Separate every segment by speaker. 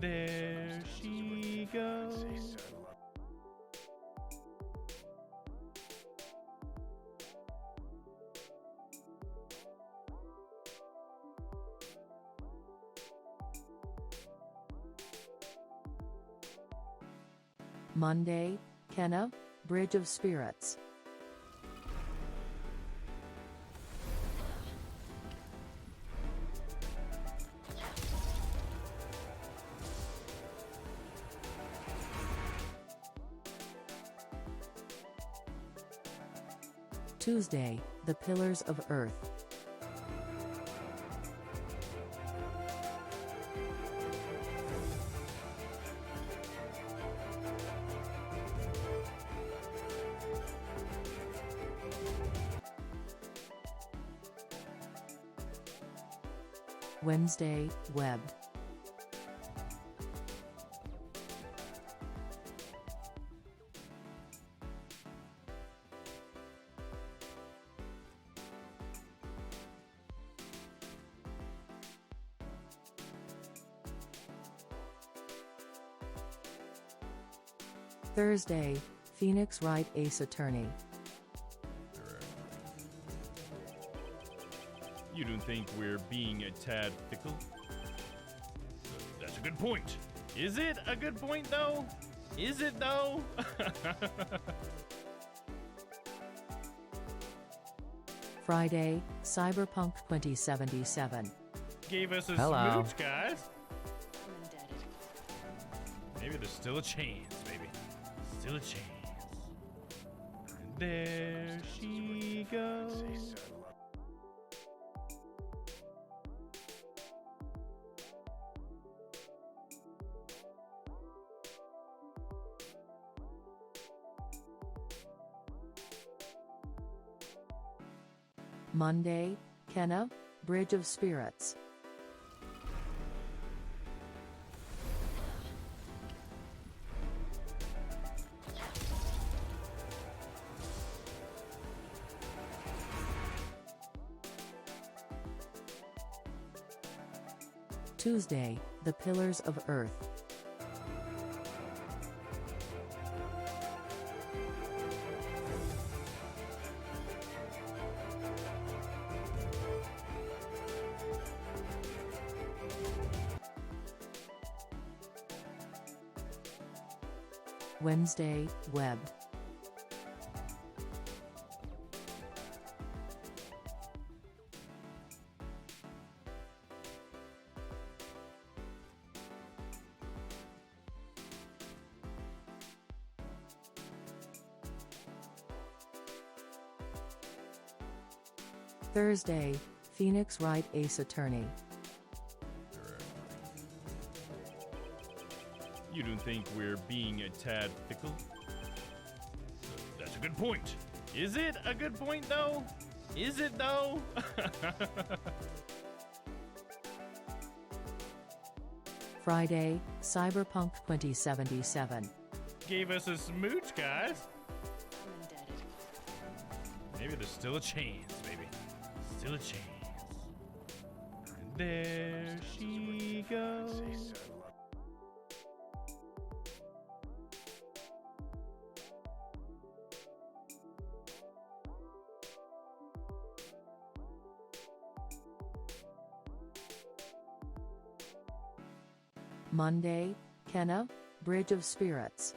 Speaker 1: There she goes.
Speaker 2: Monday, Kenna, Bridge of Spirits. Tuesday, The Pillars of Earth. Wednesday, Web. Thursday, Phoenix Wright Ace Attorney.
Speaker 1: You don't think we're being a tad fickle? That's a good point. Is it a good point, though? Is it, though?
Speaker 2: Friday, Cyberpunk 2077.
Speaker 1: Gave us a
Speaker 3: Hello.
Speaker 1: smooch, guys. Maybe there's still a chance, maybe. Still a chance. There she goes.
Speaker 2: Monday, Kenna, Bridge of Spirits. Tuesday, The Pillars of Earth. Wednesday, Web. Thursday, Phoenix Wright Ace Attorney.
Speaker 1: You don't think we're being a tad fickle? That's a good point. Is it a good point, though? Is it, though?
Speaker 2: Friday, Cyberpunk 2077.
Speaker 1: Gave us a smooch, guys. Maybe there's still a chance, maybe. Still a chance. There she goes.
Speaker 2: Monday, Kenna, Bridge of Spirits.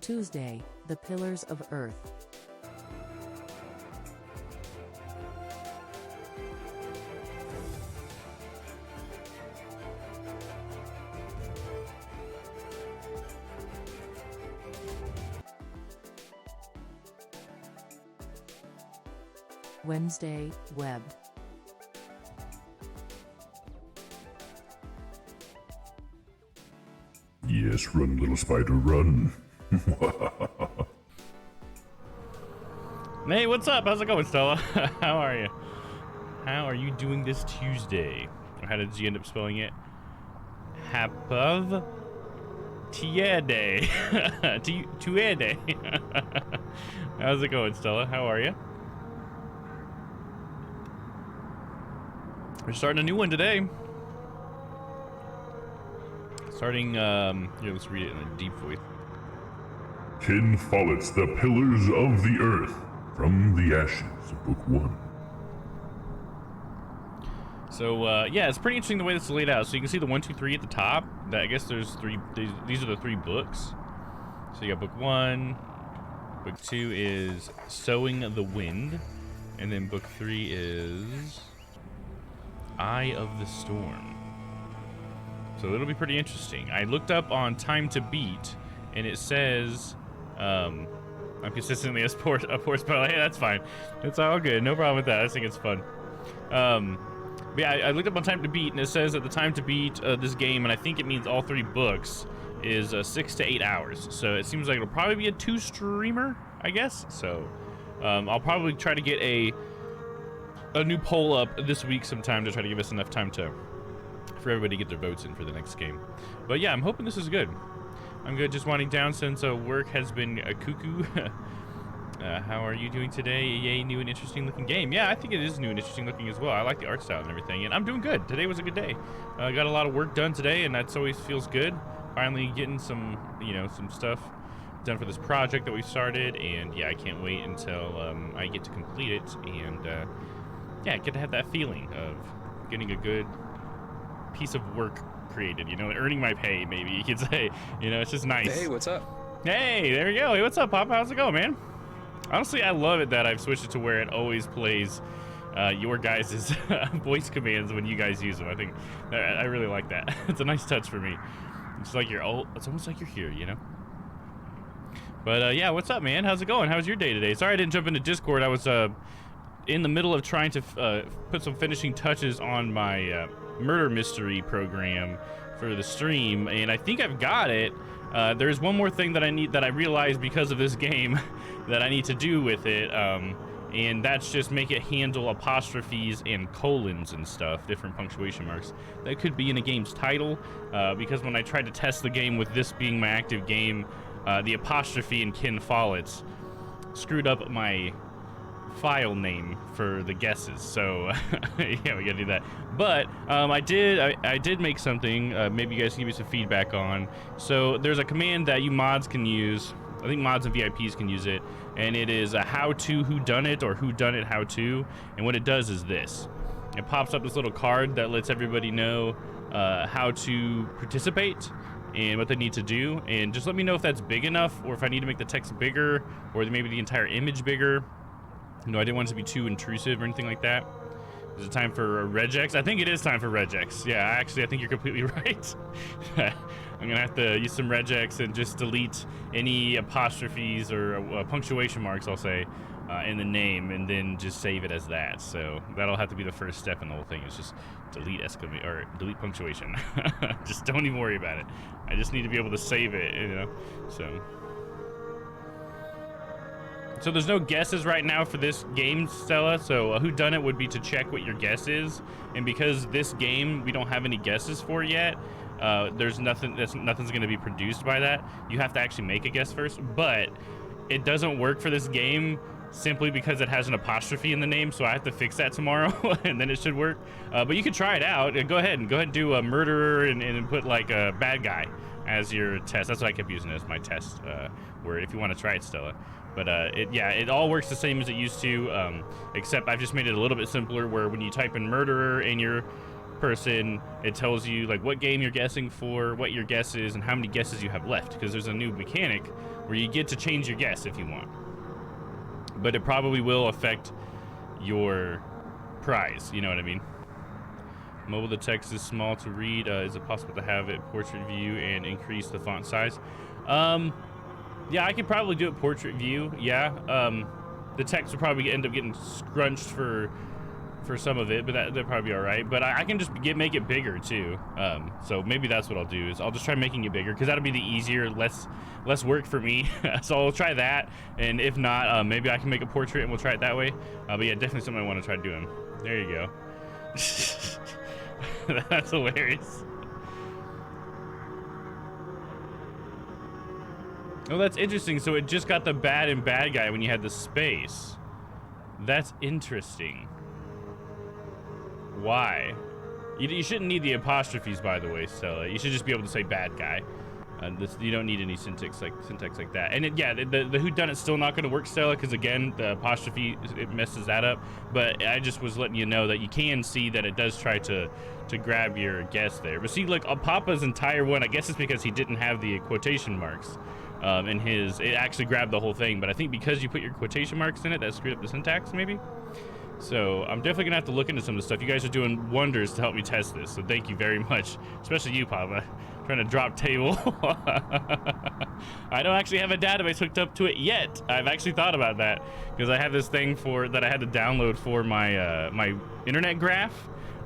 Speaker 2: Tuesday, The Pillars of Earth. Wednesday, Web.
Speaker 4: Yes, run, little spider, run.
Speaker 1: Hey, what's up? How's it going, Stella? How are you? How are you doing this Tuesday? Or how did you end up spelling it? Hapav Tiede. Tuede. How's it going, Stella? How are you? We're starting a new one today. Starting, here, let's read it in a deep voice.
Speaker 4: Ken Follett's The Pillars of the Earth, from the Ashes of Book 1.
Speaker 1: So, yeah, it's pretty interesting the way this is laid out. So you can see the 1, 2, 3 at the top. I guess there's three, these are the 3 books. So you got book 1, book 2 is Sowing the Wind, and then book 3 is Eye of the Storm. So it'll be pretty interesting. I looked up on Time to Beat, and it says, I'm consistently a poor spell. Hey, that's fine. It's all good. No problem with that. I just think it's fun. But yeah, I looked up on Time to Beat, and it says that the time to beat this game, and I think it means all 3 books, is 6 to 8 hours. So it seems like it'll probably be a 2-streamer, I guess. So I'll probably try to get a new poll up this week sometime to try to give us enough time for everybody to get their votes in for the next game. But yeah, I'm hoping this is good. I'm good, just winding down since work has been cuckoo. How are you doing today? Yay, new and interesting looking game. Yeah, I think it is new and interesting looking as well. I like the art style and everything, and I'm doing good. Today was a good day. Got a lot of work done today, and that's always feels good. Finally getting some, some stuff done for this project that we started, and yeah, I can't wait until I get to complete it, and yeah, get to have that feeling of getting a good piece of work created, earning my pay, maybe you could say. It's just nice.
Speaker 3: Hey, what's up?
Speaker 1: Hey, there you go. Hey, what's up, Papa? How's it going, man? Honestly, I love it that I've switched it to where it always plays your guys' voice commands when you guys use them. I think I really like that. It's a nice touch for me. It's like it's almost like you're here, But yeah, what's up, man? How's it going? How's your day today? Sorry I didn't jump into Discord. I was in the middle of trying to put some finishing touches on my murder mystery program for the stream, and I think I've got it. There's one more thing that I realized because of this game that I need to do with it, and that's just make it handle apostrophes and colons and stuff, different punctuation marks that could be in a game's title, because when I tried to test the game with this being my active game, the apostrophe in Ken Follett's screwed up my file name for the guesses, so yeah, we gotta do that. But I did make something, maybe you guys can give me some feedback on. So there's a command that you mods can use. I think mods and VIPs can use it, and it is a how-to whodunit, or whodunit how-to, and what it does is this. It pops up this little card that lets everybody know how to participate and what they need to do, and just let me know if that's big enough, or if I need to make the text bigger, or maybe the entire image bigger. I didn't want it to be too intrusive or anything like that. Is it time for regex? I think it is time for regex. Yeah, actually, I think you're completely right. I'm gonna have to use some regex and just delete any apostrophes or punctuation marks, I'll say, in the name, and then just save it as that. So that'll have to be the first step in the whole thing. Is just delete delete punctuation. Just don't even worry about it. I just need to be able to save it, So there's no guesses right now for this game, Stella. So whodunit would be to check what your guess is, and because this game we don't have any guesses for yet, there's nothing's going to be produced by that. You have to actually make a guess first, but it doesn't work for this game simply because it has an apostrophe in the name. So I have to fix that tomorrow, and then it should work. But you can try it out. Go ahead and do a murderer and put like a bad guy as your test. That's what I kept using as my test word. If you want to try it, Stella. But it all works the same as it used to, except I've just made it a little bit simpler, where when you type in murderer in your person, it tells you like what game you're guessing for, what your guess is, and how many guesses you have left, because there's a new mechanic where you get to change your guess if you want. But it probably will affect your prize, you know what I mean? Mobile, the text is small to read. Is it possible to have it portrait view and increase the font size? Yeah, I could probably do it portrait view. Yeah, the text would probably end up getting scrunched for some of it, but that'd probably be all right. But I can just make it bigger too. So maybe that's what I'll do, is I'll just try making it bigger, because that'll be the easier, less work for me. So I'll try that, and if not, maybe I can make a portrait and we'll try it that way. But yeah, definitely something I want to try doing. There you go. That's hilarious. Oh, that's interesting. So it just got the bad and bad guy when you had the space. That's interesting. Why? You shouldn't need the apostrophes, by the way, Stella. You should just be able to say bad guy. You don't need any syntax like that. And the whodunit's still not going to work, Stella, because again, the apostrophe, it messes that up. But I just was letting you know that you can see that it does try to grab your guess there. But see, like Papa's entire one, I guess it's because he didn't have the quotation marks in his. It actually grabbed the whole thing. But I think because you put your quotation marks in it, that screwed up the syntax, maybe. So I'm definitely gonna have to look into some of the stuff. You guys are doing wonders to help me test this, so thank you very much, especially you, Papa, trying to drop table. I don't actually have a database hooked up to it yet. I've actually thought about that because I have this thing that I had to download for my my internet graph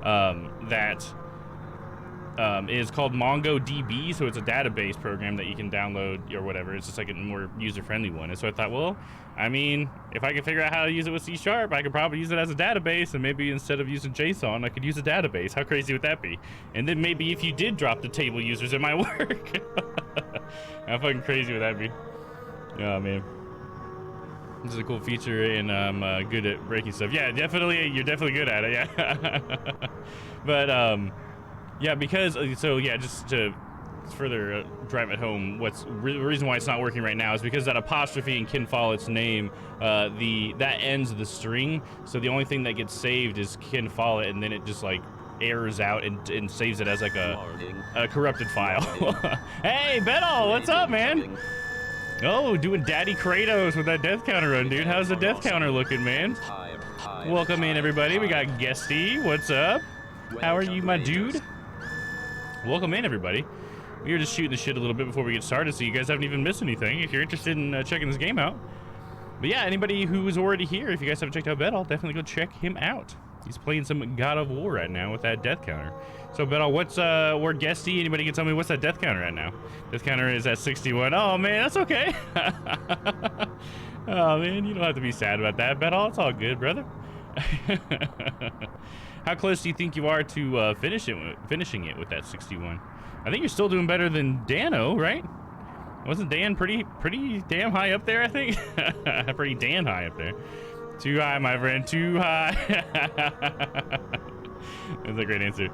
Speaker 1: that is called MongoDB. So it's a database program that you can download or whatever. It's just like a more user-friendly one. And so I thought, well, I mean, if I can figure out how to use it with C#, I could probably use it as a database, and maybe instead of using JSON, I could use a database. How crazy would that be? And then maybe if you did drop the table users, it might work. How fucking crazy would that be? Oh, man. This is a cool feature, and I'm good at breaking stuff. Yeah, definitely, you're definitely good at it, yeah. But, yeah, because, so yeah, just to further drive it home, the reason why it's not working right now is because that apostrophe in Kin Follett's name, that ends the string, so the only thing that gets saved is Kin Follett, and then it just like errors out and saves it as like a corrupted file. Hey, Bedall, what's up, man? Oh, doing Daddy Kratos with that death counter run, dude. How's the death counter looking, man? Welcome in, everybody. We got Guesty. What's up? How are you, my dude? Welcome in, everybody. We were just shooting the shit a little bit before we get started, so you guys haven't even missed anything if you're interested in checking this game out. But yeah, anybody who is already here, if you guys haven't checked out Bedall, definitely go check him out. He's playing some God of War right now with that death counter. So Bedall, what's where Guesty? Anybody can tell me what's that death counter at now? Death counter is at 61. Oh man, that's okay. Oh man, you don't have to be sad about that, Bedall. It's all good, brother. How close do you think you are to finishing it with that 61? I think you're still doing better than Dano, right? Wasn't Dan pretty damn high up there, I think? Pretty damn high up there. Too high, my friend, too high. That's a great answer.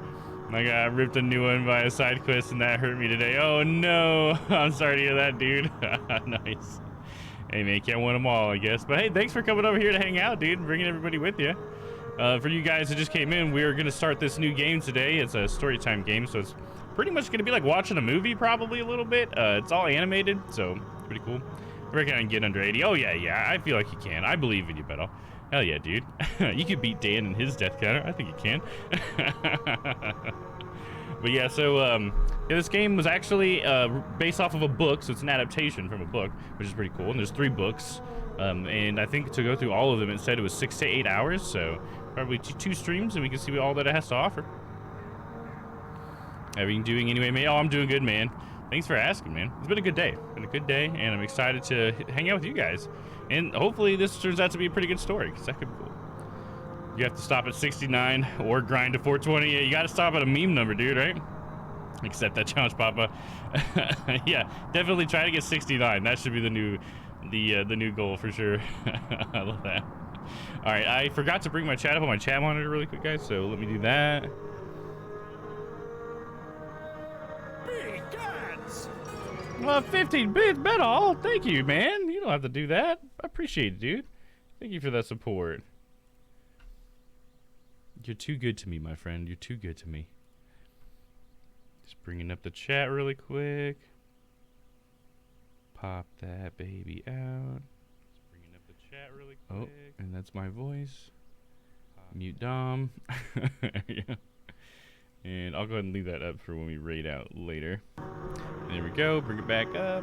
Speaker 1: I got ripped a new one by a side quest and that hurt me today. Oh no, I'm sorry to hear that, dude. Nice. Hey man, can't win them all, I guess. But hey, thanks for coming over here to hang out, dude, and bringing everybody with you. For you guys that just came in, we're gonna start this new game today. It's a story time game, so it's pretty much gonna be like watching a movie, probably a little bit. It's all animated, so it's pretty cool. I reckon I can get under 80. Oh yeah, I feel like you can. I believe in you, Beto. Hell yeah, dude. You could beat Dan in his death counter. I think you can. But yeah, so yeah, this game was actually based off of a book, so it's an adaptation from a book, which is pretty cool. And there's 3 books, and I think to go through all of them, it said it was 6 to 8 hours, so probably 2 streams, and we can see all that it has to offer. How are you doing anyway, man? Oh, I'm doing good, man. Thanks for asking, man. It's been a good day. And I'm excited to hang out with you guys. And hopefully this turns out to be a pretty good story, because that could be cool. You have to stop at 69 or grind to 420. Yeah, you got to stop at a meme number, dude, right? Accept that challenge, Papa. Yeah, definitely try to get 69. That should be the new goal for sure. I love that. All right, I forgot to bring my chat up on my chat monitor really quick, guys, so let me do that. Well, 15 bits, Bedall. Thank you, man. You don't have to do that. I appreciate it, dude. Thank you for that support. You're too good to me, my friend. You're too good to me. Just bringing up the chat really quick. Pop that baby out. Just bringing up the chat really quick. Oh, and that's my voice. Mute Domm. Yeah. And I'll go ahead and leave that up for when we raid out later. There we go. Bring it back up.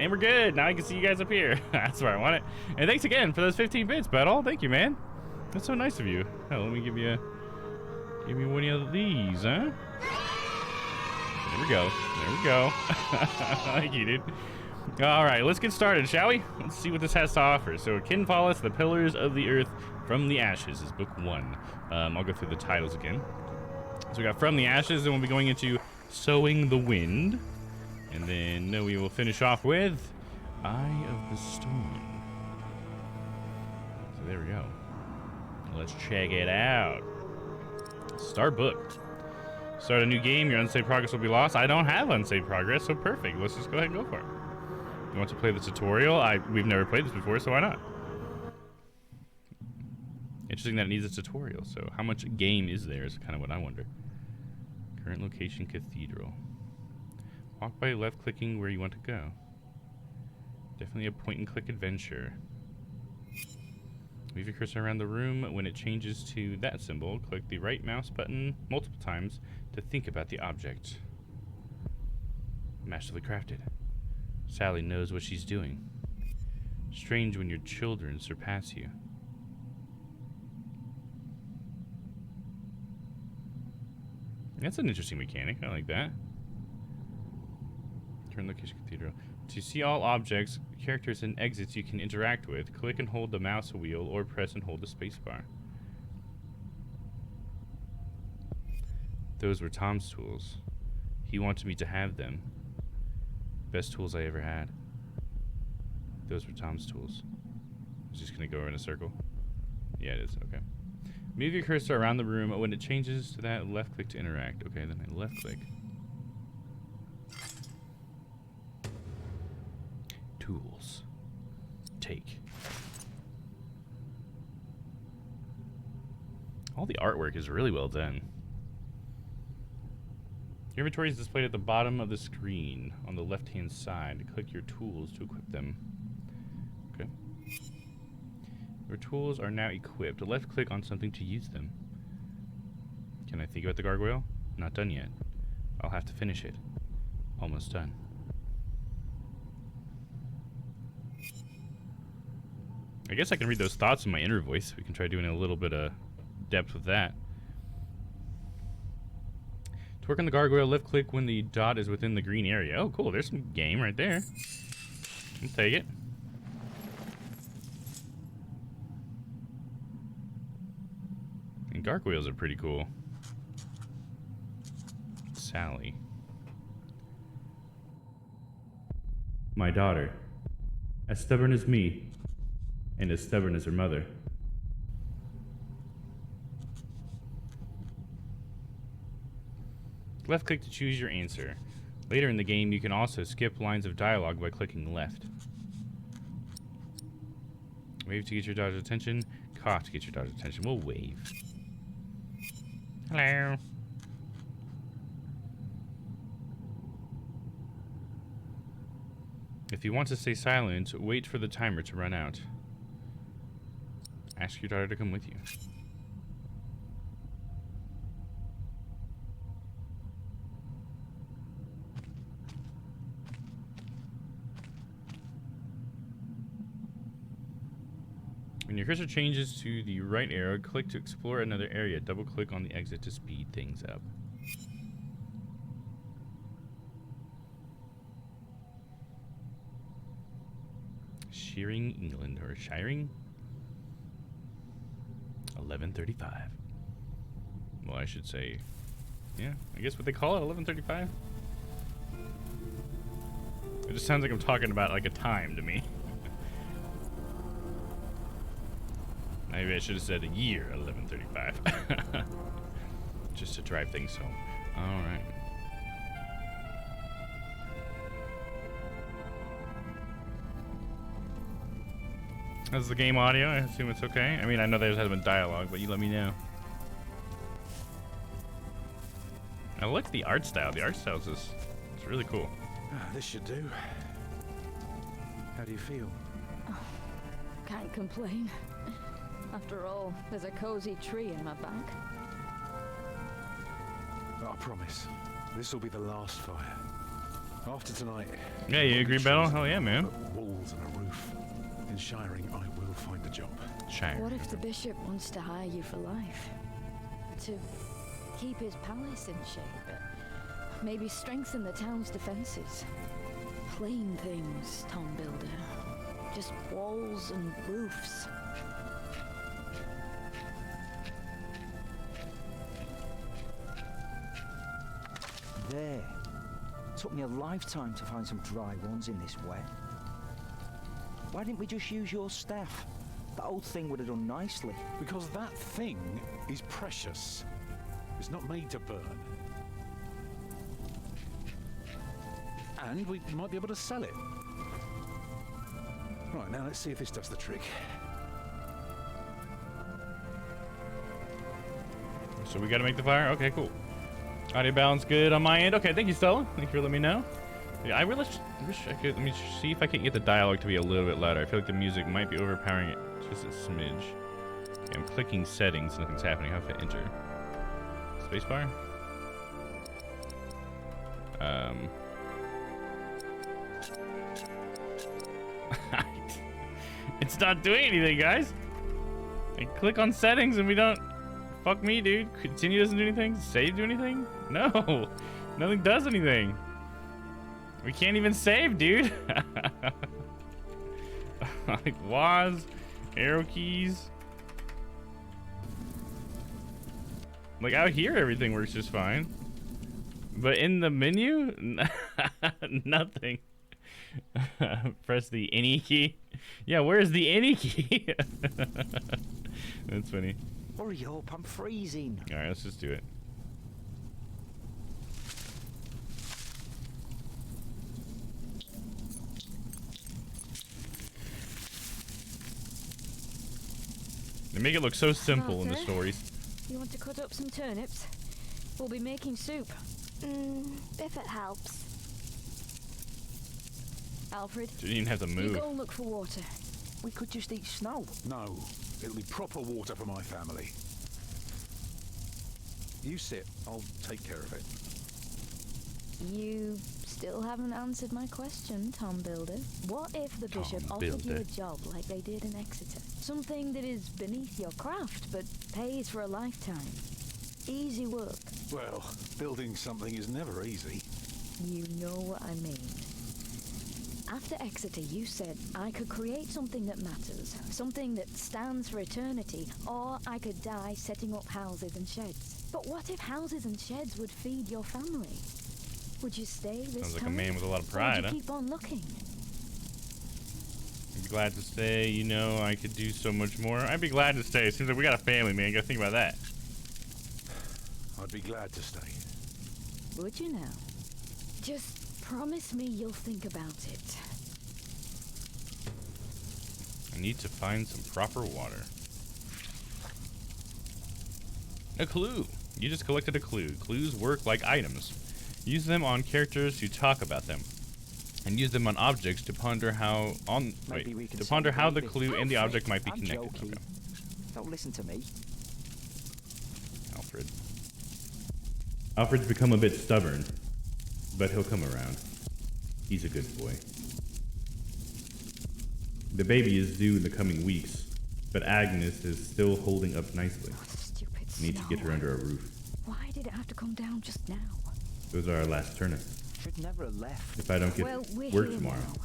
Speaker 1: And we're good. Now I can see you guys up here. That's where I want it. And thanks again for those 15 bits, Battle. Thank you, man. That's so nice of you. Oh, let me give me one of these, huh? There we go. There we go. Thank you, dude. All right, let's get started, shall we? Let's see what this has to offer. So, Kin Follett's The Pillars of the Earth from the Ashes is book 1. I'll go through the titles again. So we got From the Ashes, and we'll be going into Sowing the Wind. And then we will finish off with Eye of the Storm. So there we go. Let's check it out. Start booked. Start a new game, your unsaved progress will be lost. I don't have unsaved progress, so perfect. Let's just go ahead and go for it. You want to play the tutorial? We've never played this before, so why not? Interesting that it needs a tutorial, so how much game is there is kind of what I wonder. Current location, Cathedral. Walk by left-clicking where you want to go. Definitely a point-and-click adventure. Move your cursor around the room. When it changes to that symbol, click the right mouse button multiple times to think about the object. Masterfully crafted. Sally knows what she's doing. Strange when your children surpass you. That's an interesting mechanic. I like that. Turn location Cathedral. To see all objects, characters, and exits you can interact with, click and hold the mouse wheel or press and hold the spacebar. Those were Tom's tools. He wanted me to have them. Best tools I ever had. Those were Tom's tools. It's just gonna go in a circle. Yeah, it is. Okay. Move your cursor around the room. When it changes to that, left click to interact. Okay, then I left click. Tools. Take. All the artwork is really well done. Your inventory is displayed at the bottom of the screen on the left-hand side. Click your tools to equip them. Okay. Your tools are now equipped. Left-click on something to use them. Can I think about the gargoyle? Not done yet. I'll have to finish it. Almost done. I guess I can read those thoughts in my inner voice. We can try doing a little bit of depth with that. To work on the gargoyle, left click when the dot is within the green area. Oh, cool. There's some game right there. I'll take it. And gargoyles are pretty cool. Sally. My daughter. As stubborn as me. And as stubborn as her mother. Left click to choose your answer. Later in the game, you can also skip lines of dialogue by clicking left. Wave to get your daughter's attention. Cough to get your daughter's attention. We'll wave. Hello. If you want to stay silent, wait for the timer to run out. Ask your daughter to come with you. When your cursor changes to the right arrow, click to explore another area. Double click on the exit to speed things up. Shearing, England, or Shiring? 11:35. Well, I should say, yeah, I guess what they call it, 11:35? It just sounds like I'm talking about like a time to me. Maybe I should have said a year, 11:35. Just to drive things home. All right. How's the game audio? I assume it's okay. I mean, I know there hasn't been dialogue, but you let me know. I like the art style. The art style is just, it's really cool.
Speaker 3: This should do. How do you feel?
Speaker 5: Oh, can't complain. After all, there's a cozy tree in my back.
Speaker 3: I promise, this will be the last fire. After tonight...
Speaker 1: Yeah, you agree, Battle? Hell yeah, man.
Speaker 3: Walls and a roof. In Shiring, I will find a job.
Speaker 1: Shiring.
Speaker 5: What if the bishop wants to hire you for life? To keep his palace in shape, but maybe strengthen the town's defenses? Plain things, Tom Builder. Just walls and roofs.
Speaker 6: There. Took me a lifetime to find some dry ones in this wet. Why didn't we just use your staff? That old thing would have done nicely.
Speaker 3: Because that thing is precious. It's not made to burn. And we might be able to sell it. Right, now let's see if this does the trick.
Speaker 1: So we gotta make the fire? Okay, cool. Audio balance good on my end. Okay, thank you, Stella. Thank you for letting me know. Yeah, I really wish I could. Let me see if I can get the dialogue to be a little bit louder. I feel like the music might be overpowering it just a smidge. Okay, I'm clicking settings. Nothing's happening. How if I enter? Spacebar? It's not doing anything, guys. I click on settings and we don't. Fuck me, dude. Continue doesn't do anything. Save do anything? No. Nothing does anything. We can't even save, dude. Like WAS, arrow keys. Like out here, everything works just fine. But in the menu, nothing. Press the any key. Yeah, where's the any key? That's funny.
Speaker 6: Hurry up, I'm freezing.
Speaker 1: All right, let's just do it. They make it look so simple in the stories.
Speaker 5: You want to cut up some turnips? We'll be making soup.
Speaker 7: If it helps.
Speaker 5: Alfred,
Speaker 1: Didn't even have to
Speaker 5: you
Speaker 1: move.
Speaker 5: go and look for water.
Speaker 6: We could just eat snow.
Speaker 3: No, it'll be proper water for my family. You sit, I'll take care of it.
Speaker 5: You still haven't answered my question, Tom Builder. What if the bishop
Speaker 1: Tom
Speaker 5: offered you
Speaker 1: Builder.
Speaker 5: a job like they did in Exeter? Something that is beneath your craft, but pays for a lifetime. Easy work.
Speaker 3: Well, building something is never easy.
Speaker 5: You know what I mean. After Exeter, you said I could create something that matters, something that stands for eternity, or I could die setting up houses and sheds. But what if houses and sheds would feed your family? Would you stay this
Speaker 1: Sounds like a
Speaker 5: time?
Speaker 1: man with a lot of
Speaker 5: Or
Speaker 1: pride,
Speaker 5: would
Speaker 1: huh?
Speaker 5: you keep on looking?
Speaker 1: I'd be glad to stay. You know, I could do so much more. I'd be glad to stay. Seems like we got a family, man. You gotta think about that.
Speaker 3: I'd be glad to stay.
Speaker 5: Would you now? Just promise me you'll think about it.
Speaker 1: I need to find some proper water. A clue. You just collected a clue. Clues work like items. Use them on characters to talk about them, and use them on objects to ponder how
Speaker 6: Maybe we can
Speaker 1: to ponder how the
Speaker 6: celebrate
Speaker 1: clue
Speaker 6: it.
Speaker 1: and the
Speaker 6: Alfred,
Speaker 1: object might be
Speaker 6: I'm
Speaker 1: connected.
Speaker 6: joking.
Speaker 1: Okay.
Speaker 6: Don't listen to me.
Speaker 1: Alfred. Alfred's become a bit stubborn, but he'll come around. He's a good boy. The baby is due in the coming weeks, but Agnes is still holding up nicely.
Speaker 5: Stupid
Speaker 1: Need to get her
Speaker 5: snow.
Speaker 1: under a roof.
Speaker 5: Why did it have to come down just now?
Speaker 1: Those are our last turnips.
Speaker 6: Should never have left.
Speaker 1: If I don't get
Speaker 5: Well, we're
Speaker 1: work
Speaker 5: here
Speaker 1: tomorrow,
Speaker 5: now.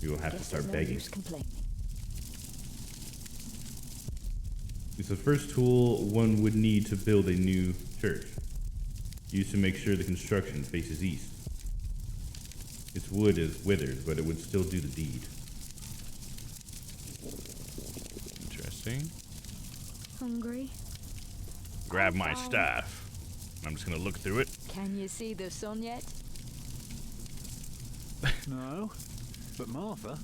Speaker 1: we will have to
Speaker 5: Guess
Speaker 1: start
Speaker 5: there's no
Speaker 1: begging.
Speaker 5: use complaining.
Speaker 1: It's the first tool one would need to build a new church. Used to make sure the construction faces east. Its wood is withered, but it would still do the deed. Interesting.
Speaker 5: Hungry?
Speaker 1: Grab my
Speaker 5: fine.
Speaker 1: staff. I'm just gonna look through it.
Speaker 5: Can you see the sun yet?
Speaker 3: No, but Martha.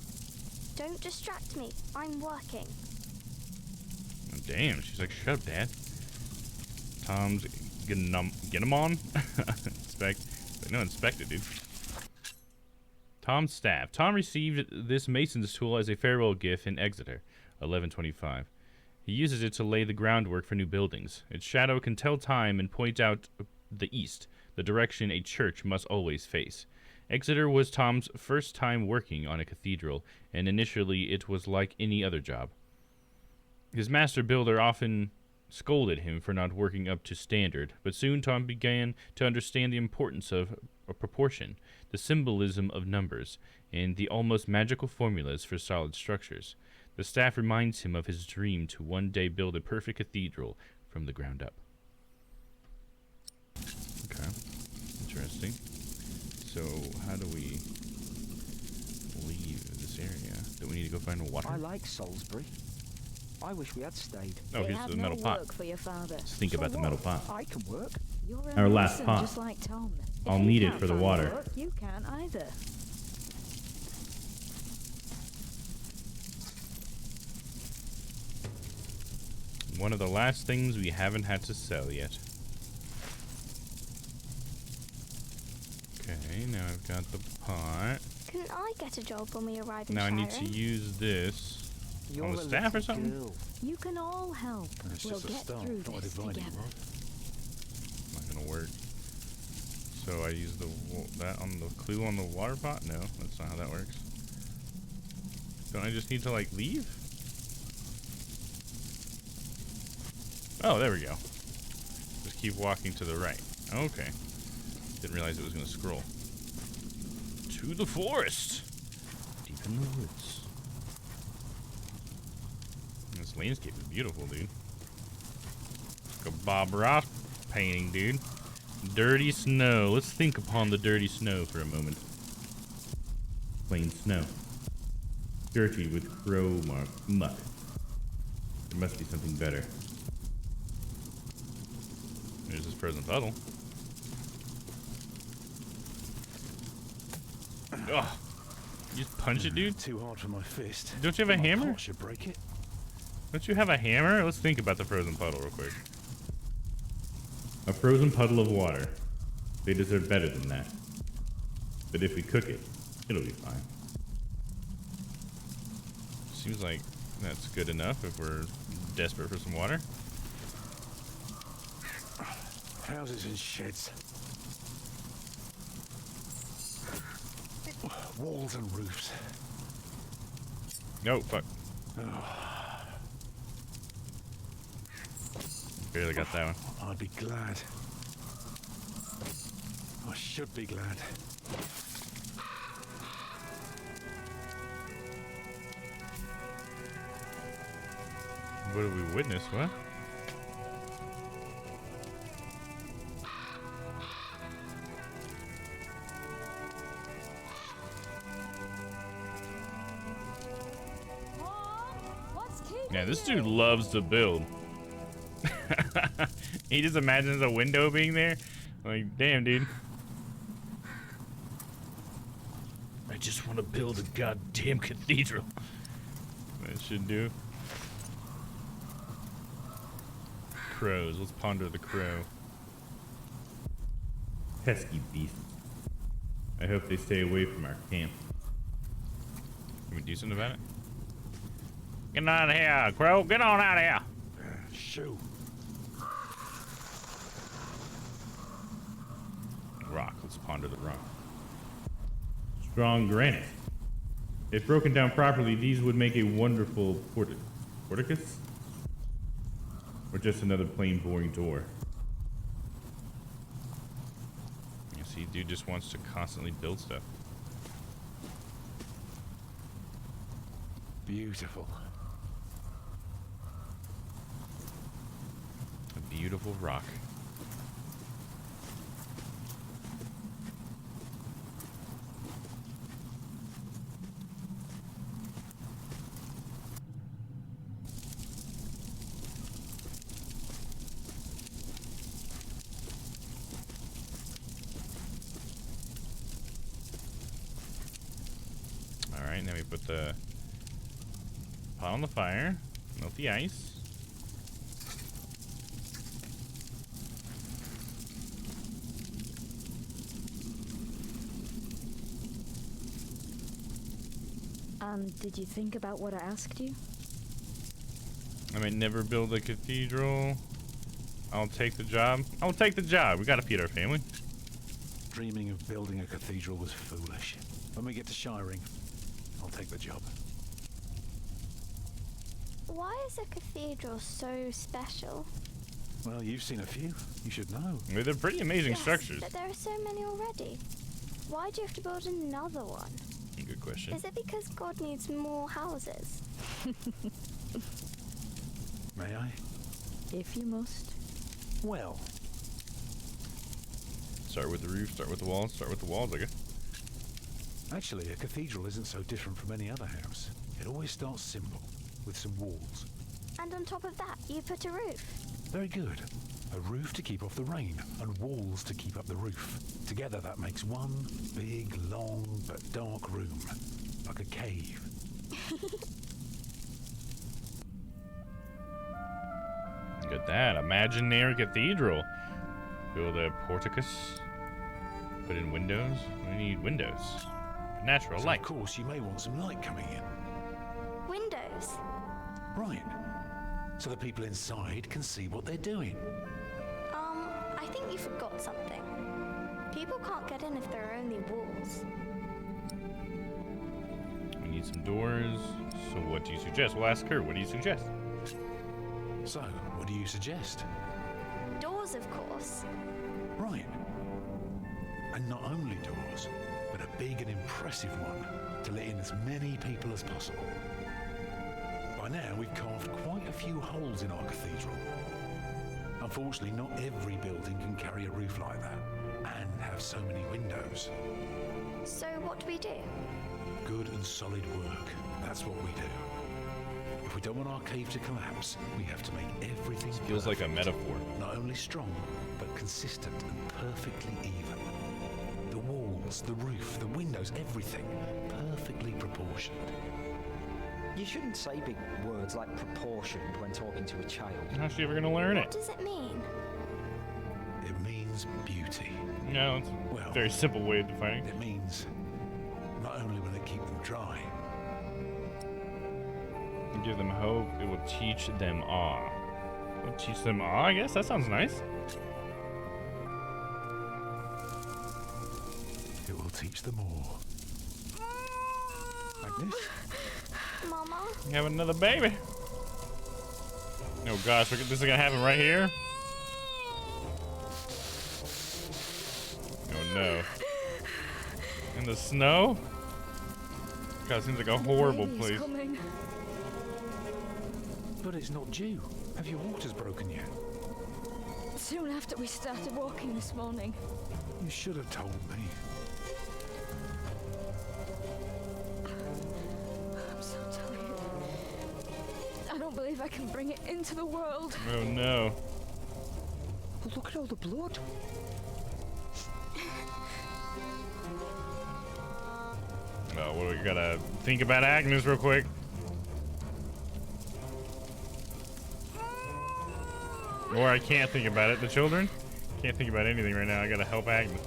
Speaker 7: Don't distract me. I'm working.
Speaker 1: Oh, damn, she's like, shut up, Dad. Tom's get him on. Inspect it, dude. Tom's staff. Tom received this mason's tool as a farewell gift in Exeter, 1125. He uses it to lay the groundwork for new buildings. Its shadow can tell time and point out the east, the direction a church must always face. Exeter was Tom's first time working on a cathedral, and initially it was like any other job. His master builder often scolded him for not working up to standard, but soon Tom began to understand the importance of proportion, the symbolism of numbers, and the almost magical formulas for solid structures. The staff reminds him of his dream to one day build a perfect cathedral from the ground up. Okay, interesting. So how do we leave this area? Do we need to go find water?
Speaker 6: I like Salisbury. I wish we had stayed.
Speaker 1: Oh,
Speaker 5: They
Speaker 1: here's
Speaker 5: have
Speaker 1: the
Speaker 5: no
Speaker 1: metal pot.
Speaker 5: work for your father.
Speaker 1: Let's think
Speaker 6: So
Speaker 1: about the
Speaker 6: what?
Speaker 1: metal pot.
Speaker 6: I can work.
Speaker 5: You're a
Speaker 1: Our last
Speaker 5: mason,
Speaker 1: pot.
Speaker 5: just like Tom. If
Speaker 1: I'll
Speaker 5: he
Speaker 1: need it
Speaker 5: can't
Speaker 1: for the
Speaker 5: find
Speaker 1: water.
Speaker 5: work, you can't either.
Speaker 1: One of the last things we haven't had to sell yet. Okay, now I've got the pot.
Speaker 7: Couldn't I get a job when we arrive in
Speaker 1: Now I
Speaker 7: Sharon?
Speaker 1: need to use this
Speaker 6: You're
Speaker 1: on
Speaker 6: a
Speaker 1: the staff or
Speaker 6: little
Speaker 1: something.
Speaker 6: girl.
Speaker 5: You can all help.
Speaker 3: It's
Speaker 5: We'll
Speaker 3: just a
Speaker 5: get
Speaker 3: start,
Speaker 5: through
Speaker 3: not a
Speaker 5: this
Speaker 3: dividing
Speaker 5: together.
Speaker 3: rod.
Speaker 1: Not gonna work. So I use that on the clue on the water pot? No, that's not how that works. Don't I just need to like leave? Oh, there we go. Just keep walking to the right. Okay. Didn't realize it was gonna scroll. To the forest! Deep in the woods. This landscape is beautiful, dude. Like a Bob Ross painting, dude. Dirty snow. Let's think upon the dirty snow for a moment. Plain snow. Dirty with crow muck. There must be something better. There's this frozen puddle. Ugh. You just punch it, dude?
Speaker 3: Too hard for my fist.
Speaker 1: Don't you have a
Speaker 3: My
Speaker 1: hammer?
Speaker 3: pot should break it.
Speaker 1: Don't you have a hammer? Let's think about the frozen puddle real quick. A frozen puddle of water. They deserve better than that. But if we cook it, it'll be fine. Seems like that's good enough if we're desperate for some water.
Speaker 3: Houses and sheds. Walls and roofs.
Speaker 1: No, fuck. Barely got that one.
Speaker 3: I'd be glad. I should be glad.
Speaker 1: What did we witness? What? Yeah, this dude loves to build. He just imagines a window being there. Like, damn, dude. I just want to build a goddamn cathedral. That should do. Crows. Let's ponder the crow. Pesky beasts. I hope they stay away from our camp. Can we do something about it? Get out of here, crow. Get on out of here.
Speaker 3: Shoo.
Speaker 1: Rock. Let's ponder the rock. Strong granite. If broken down properly, these would make a wonderful porticus? Or just another plain boring door? You see, dude just wants to constantly build stuff.
Speaker 3: Beautiful.
Speaker 1: A beautiful rock. Alright, now we put the pot on the fire, melt the ice.
Speaker 5: Did you think about what I asked you?
Speaker 1: I may never build a cathedral. I'll take the job. I'll take the job. We gotta feed our family.
Speaker 3: Dreaming of building a cathedral was foolish. When we get to Shiring, I'll take the job.
Speaker 7: Why is a cathedral so special?
Speaker 3: Well, you've seen a few. You should know.
Speaker 1: I mean, they're pretty amazing
Speaker 7: Yes,
Speaker 1: structures.
Speaker 7: but there are so many already. Why do you have to build another one?
Speaker 1: Good question.
Speaker 7: Is it because God needs more houses?
Speaker 3: May I?
Speaker 5: If you must.
Speaker 3: Well,
Speaker 1: Start with the roof, start with the walls, start with the walls, I guess.
Speaker 3: Actually, a cathedral isn't so different from any other house. It always starts simple, with some walls.
Speaker 7: And on top of that, you put a roof.
Speaker 3: Very good. A roof to keep off the rain, and walls to keep up the roof. Together that makes one big, long, but dark room. Like a cave.
Speaker 1: Look at that. Imaginary cathedral. Build a porticus. Put in windows. We need windows. Natural
Speaker 3: So
Speaker 1: light.
Speaker 3: of course, you may want some light coming in.
Speaker 7: Windows.
Speaker 3: Right. So the people inside can see what they're doing.
Speaker 7: I think you forgot something. People can't get in if there are only walls.
Speaker 1: We need some doors. So what do you suggest? We'll ask her. What do you suggest?
Speaker 3: So, what do you suggest?
Speaker 7: Doors, of course.
Speaker 3: Right. And not only doors, but a big and impressive one to let in as many people as possible. By now, we've carved quite a few holes in our cathedral. Unfortunately, not every building can carry a roof like that and have so many windows.
Speaker 7: So what do we do?
Speaker 3: Good and solid work. That's what we do. If we don't want our cave to collapse, we have to make everything
Speaker 1: Feels like a
Speaker 3: perfect.
Speaker 1: metaphor.
Speaker 3: Not only strong, but consistent and perfectly even. The walls, the roof, the windows, everything perfectly proportioned.
Speaker 6: You shouldn't say big words like proportioned when talking to a child.
Speaker 1: How's she ever gonna learn
Speaker 7: What
Speaker 1: it?
Speaker 7: does it mean?
Speaker 3: It means beauty.
Speaker 1: No, it's
Speaker 3: Well,
Speaker 1: a very simple way of defining it.
Speaker 3: It means not only will it keep them dry,
Speaker 1: Give them hope. It will teach them awe. It will teach them awe, I guess. That sounds nice.
Speaker 3: it will teach them all. Like this?
Speaker 7: Mama?
Speaker 1: We have another baby. Oh gosh, this is gonna happen right here. Oh no. In the snow? God, it seems like a horrible
Speaker 5: Baby's
Speaker 1: place.
Speaker 5: coming.
Speaker 3: But it's not due. Have your waters broken yet?
Speaker 5: Soon after we started walking this morning.
Speaker 3: You should have told me.
Speaker 5: I'm so tired. I don't believe I can bring it into the world.
Speaker 1: Oh no.
Speaker 6: Oh, look at all the blood.
Speaker 1: Oh, well, we gotta think about Agnes real quick. Or I can't think about it. The children? Can't think about anything right now. I gotta help Agnes.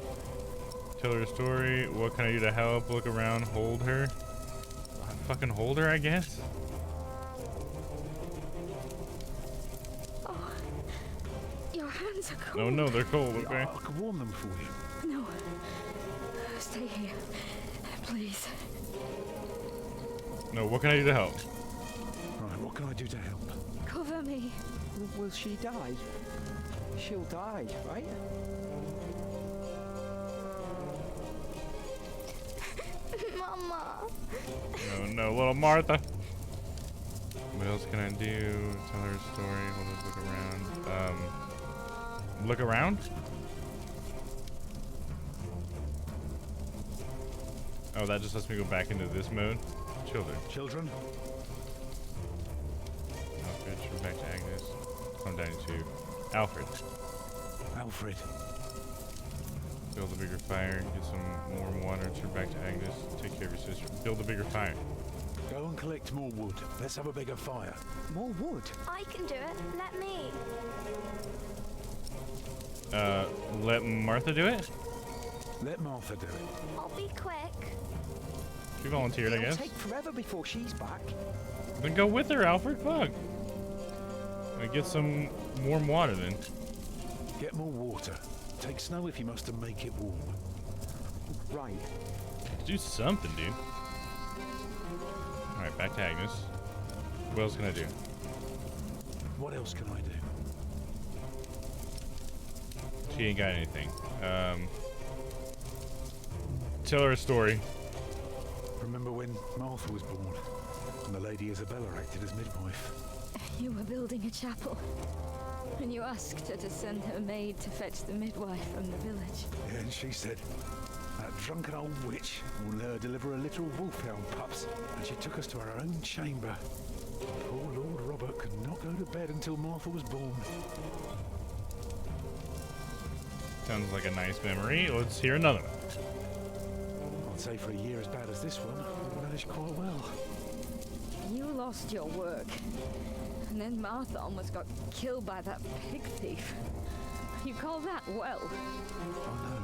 Speaker 1: Tell her a story. What can I do to help? Look around. Hold her. Fucking hold her, I guess?
Speaker 5: Oh, your hands are cold.
Speaker 1: Oh no, they're cold, okay?
Speaker 3: I can warm them for you.
Speaker 5: No. Stay here. Please.
Speaker 1: No, what can I do to help?
Speaker 3: Right, what can I do to help?
Speaker 5: Cover me.
Speaker 6: Will she die? She'll die, right?
Speaker 7: Mama.
Speaker 1: No, no, little Martha. What else can I do? Tell her a story. Hold us look around. Look around? Oh, that just lets me go back into this mode. Children.
Speaker 3: Children?
Speaker 1: Alfred, turn back to Agnes. I'm down to Alfred.
Speaker 3: Alfred.
Speaker 1: Build a bigger fire. Get some warm water. Turn back to Agnes. Take care of your sister. Build a bigger fire.
Speaker 3: Go and collect more wood. Let's have a bigger fire.
Speaker 6: More wood.
Speaker 7: I can do it. Let me.
Speaker 1: Let Martha do it?
Speaker 3: Let Martha do it.
Speaker 7: I'll be quick.
Speaker 1: She volunteered, I
Speaker 6: It'll
Speaker 1: guess.
Speaker 6: take forever before she's back.
Speaker 1: Then go with her, Alfred. Fuck. Get some warm water then.
Speaker 3: Get more water. Take snow if you must to make it warm.
Speaker 6: Right.
Speaker 1: Do something, dude. Alright, back to Agnes. What else can I do?
Speaker 3: What else can I do?
Speaker 1: She ain't got anything. Tell her a story.
Speaker 3: Remember when Martha was born and the Lady Isabella acted as midwife?
Speaker 5: You were building a chapel. And you asked her to send her maid to fetch the midwife from the village.
Speaker 3: Yeah, and she said, that drunken old witch will deliver her little wolfhound pups, and she took us to her own chamber. Poor Lord Robert could not go to bed until Martha was born.
Speaker 1: Sounds like a nice memory. Let's hear another one.
Speaker 3: I'd say for a year as bad as this one, we managed quite well.
Speaker 5: You lost your work. And then Martha almost got killed by that pig thief. You call that well?
Speaker 3: I know.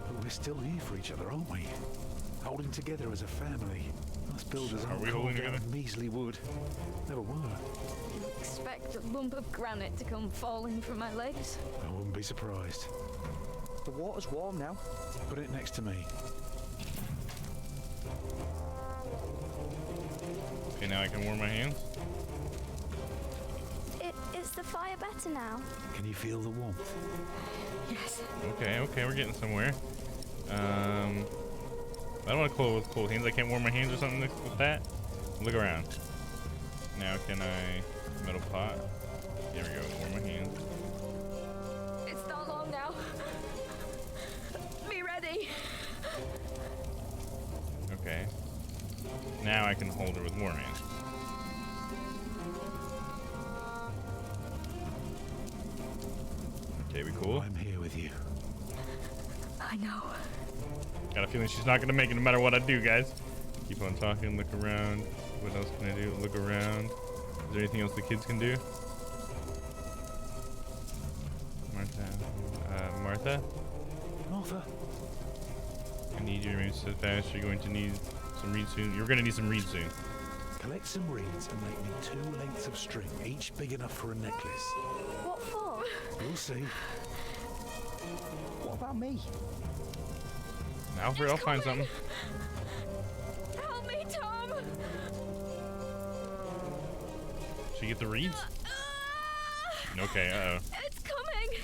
Speaker 3: But we're still here for each other, aren't we? Holding together as a family. Us builders aren't
Speaker 1: we holding
Speaker 3: down
Speaker 1: together?
Speaker 3: measly wood. Never were.
Speaker 5: You expect a lump of granite to come falling from my legs?
Speaker 3: I wouldn't be surprised.
Speaker 6: The water's warm now.
Speaker 3: Put it next to me.
Speaker 1: Okay, now I can warm my hands.
Speaker 7: Is the fire better now?
Speaker 3: Can you feel the warmth?
Speaker 5: Yes.
Speaker 1: Okay, we're getting somewhere. I don't want to cool with cool hands. I can't warm my hands or something with that. Look around. Now can I metal pot? There we go. Warm my hands.
Speaker 5: It's not long now. Be ready.
Speaker 1: Okay. Now I can hold her with warm hands. Okay, we cool?
Speaker 3: I'm here with you.
Speaker 5: I know.
Speaker 1: Got a feeling she's not gonna make it no matter what I do, guys. Keep on talking, look around. What else can I do? Look around. Is there anything else the kids can do? Martha?
Speaker 3: Martha?
Speaker 1: I need you to remain steadfast. You're going to need some reeds soon. You're gonna need some reeds soon.
Speaker 3: Collect some reeds and make me 2 lengths of string, each big enough for a necklace.
Speaker 7: What for?
Speaker 3: You'll see.
Speaker 6: What about me?
Speaker 1: Alfred, I'll find something.
Speaker 5: Help me, Tom.
Speaker 1: Should you get the reeds? Okay, uh-oh.
Speaker 5: It's coming.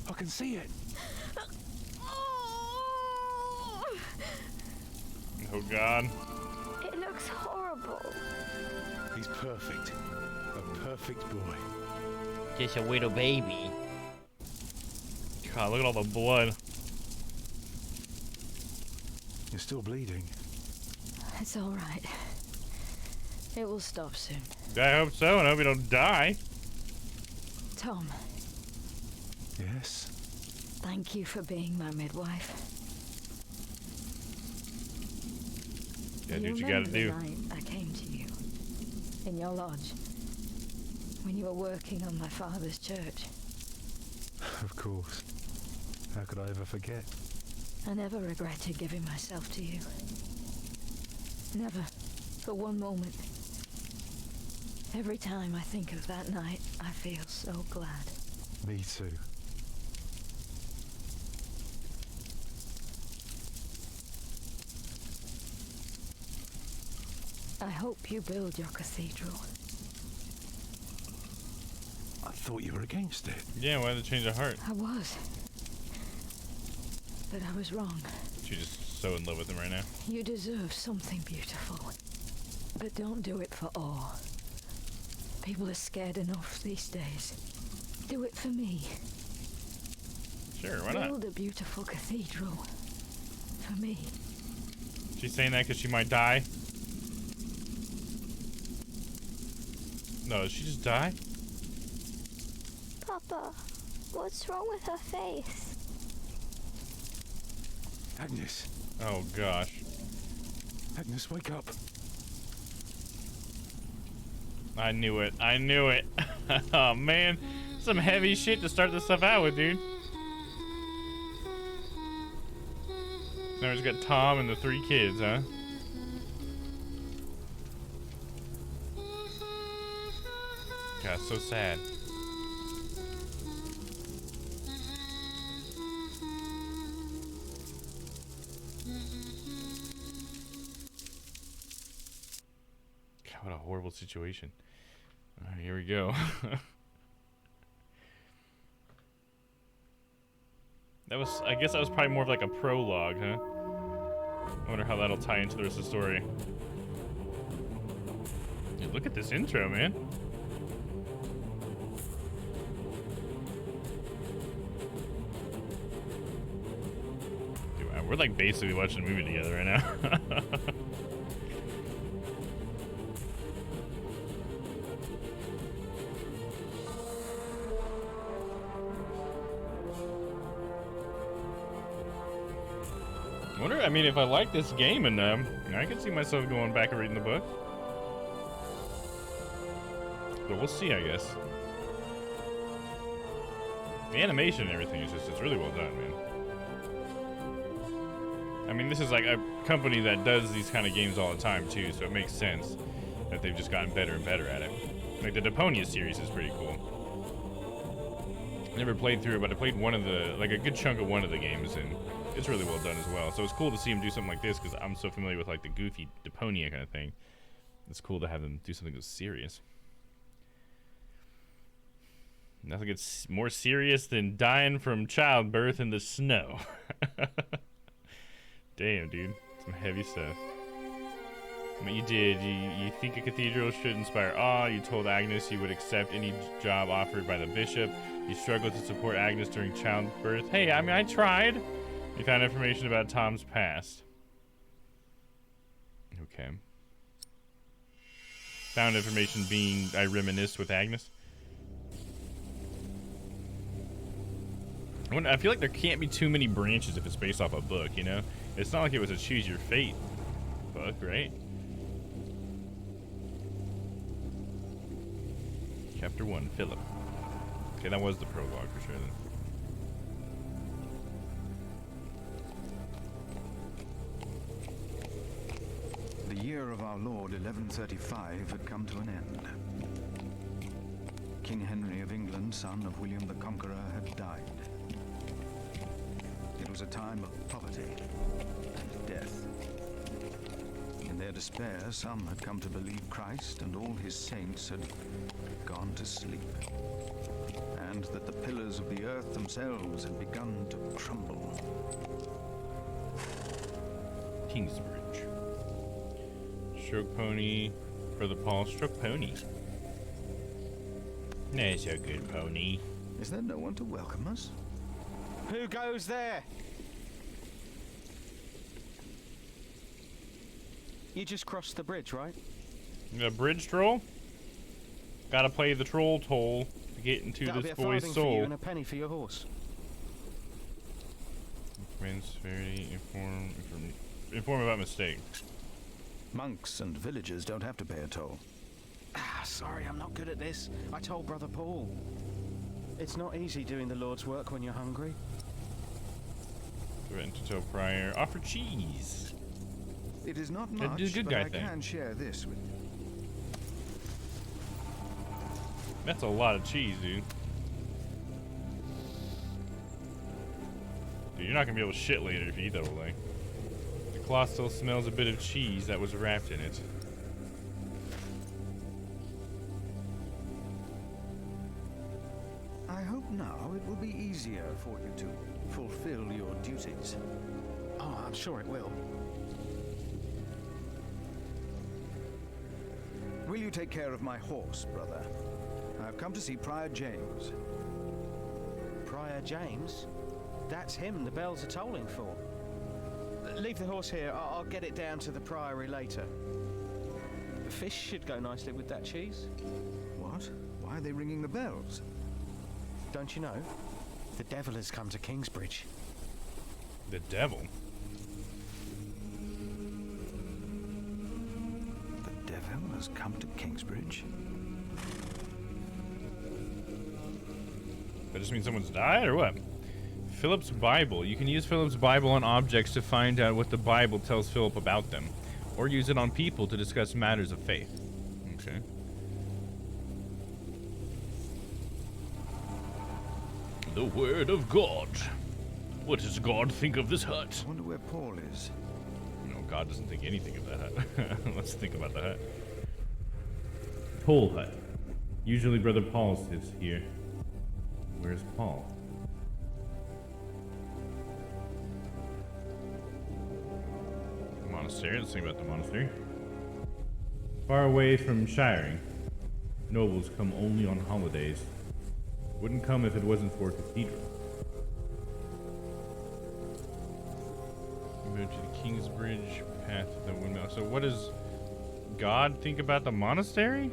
Speaker 3: I can see it.
Speaker 1: Oh, God.
Speaker 7: It looks horrible.
Speaker 3: He's perfect. A perfect boy.
Speaker 8: Just a little baby.
Speaker 1: God, look at all the blood.
Speaker 3: You're still bleeding.
Speaker 5: It's all right. It will stop soon.
Speaker 1: I hope so, and I hope you don't die.
Speaker 5: Tom,
Speaker 3: Yes?
Speaker 5: thank you for being my midwife.
Speaker 1: Yeah, do what you gotta do.
Speaker 5: The night I came to you in your lodge when you were working on my father's church.
Speaker 3: Of course. How could I ever forget?
Speaker 5: I never regretted giving myself to you. Never, for one moment. Every time I think of that night, I feel so glad.
Speaker 3: Me too.
Speaker 5: I hope you build your cathedral.
Speaker 3: I thought you were against it.
Speaker 1: Yeah, why did it change her heart?
Speaker 5: I was. But I was wrong.
Speaker 1: She's just so in love with him right now.
Speaker 5: You deserve something beautiful. But don't do it for awe. People are scared enough these days. Do it for me.
Speaker 1: Sure, why not?
Speaker 5: Build a beautiful cathedral. For me.
Speaker 1: She's saying that because she might die? No, did she just die?
Speaker 7: Papa, what's wrong with her face?
Speaker 3: Agnes.
Speaker 1: Oh, gosh.
Speaker 3: Agnes, wake up.
Speaker 1: I knew it. I knew it. Oh, man. Some heavy shit to start this stuff out with, dude. Now he's got Tom and the 3 kids, huh? God, so sad. God, what a horrible situation. All right, here we go. I guess that was probably more of like a prologue, huh? I wonder how that'll tie into the rest of the story. Dude, look at this intro, man. We're like basically watching a movie together right now. I wonder, I mean, if I like this game enough, I could see myself going back and reading the book. But we'll see, I guess. The animation and everything is just, it's really well done, man. I mean, this is like a company that does these kind of games all the time, too, so it makes sense that they've just gotten better and better at it. Like, the Deponia series is pretty cool. Never played through it, but I played one of the, like a good chunk of one of the games, and it's really well done as well. So it's cool to see him do something like this, because I'm so familiar with like the goofy Deponia kind of thing. It's cool to have them do something that's serious. Nothing gets more serious than dying from childbirth in the snow. Damn, dude. Some heavy stuff. What you did, you think a cathedral should inspire awe. You told Agnes you would accept any job offered by the bishop. You struggled to support Agnes during childbirth. Hey, I mean, I tried. You found information about Tom's past. Okay. Found information being I reminisce with Agnes. I feel like there can't be too many branches if it's based off a book, you know? It's not like it was a choose your fate book, right? Chapter 1, Philip. Okay, that was the prologue for sure then.
Speaker 9: The year of our Lord 1135 had come to an end. King Henry of England, son of William the Conqueror, had died. It was a time of poverty and death. In their despair, some had come to believe Christ and all his saints had gone to sleep, and that the pillars of the earth themselves had begun to crumble.
Speaker 1: Kingsbridge. Stroke pony. Brother Paul, stroke pony. There's a good pony.
Speaker 9: Is there no one to welcome us?
Speaker 6: Who goes there? You just crossed the bridge, right?
Speaker 1: The bridge troll? Gotta play the troll toll to get into
Speaker 6: That'll
Speaker 1: this
Speaker 6: be a
Speaker 1: boy's
Speaker 6: farthing for you
Speaker 1: soul.
Speaker 6: and a penny for your horse.
Speaker 1: Inform about mistake.
Speaker 9: Monks and villagers don't have to pay a toll.
Speaker 6: Ah, sorry, I'm not good at this. I told Brother Paul. It's not easy doing the Lord's work when you're hungry.
Speaker 1: Threaten to tell prior. Offer cheese.
Speaker 9: It is not
Speaker 1: Do
Speaker 9: much,
Speaker 1: the good
Speaker 9: but
Speaker 1: guy
Speaker 9: I
Speaker 1: thing.
Speaker 9: can share this with you.
Speaker 1: That's a lot of cheese, dude. Dude, you're not gonna be able to shit later if you eat that whole thing. The cloth still smells a bit of cheese that was wrapped in it.
Speaker 9: I hope now it will be easier for you to fulfill your duties.
Speaker 6: Oh, I'm sure it will.
Speaker 9: Will you take care of my horse, brother? I've come to see Prior James.
Speaker 6: Prior James? That's him the bells are tolling for. Leave the horse here. I'll get it down to the priory later. Fish should go nicely with that cheese.
Speaker 9: What? Why are they ringing the bells?
Speaker 6: Don't you know? The devil has come to Kingsbridge.
Speaker 1: The devil?
Speaker 9: The devil has come to Kingsbridge?
Speaker 1: That just means someone's died, or what? Philip's Bible. You can use Philip's Bible on objects to find out what the Bible tells Philip about them, or use it on people to discuss matters of faith. Okay. The Word of God. What does God think of this hut?
Speaker 9: I wonder where Paul is.
Speaker 1: No, God doesn't think anything of that hut. Let's think about the hut. Paul hut. Usually Brother Paul sits here. Where's Paul? Monastery. Let's think about the monastery. Far away from shiring. Nobles come only on holidays. Wouldn't come if it wasn't for a cathedral. Move to the Kingsbridge path to the windmill. So what does God think about the monastery?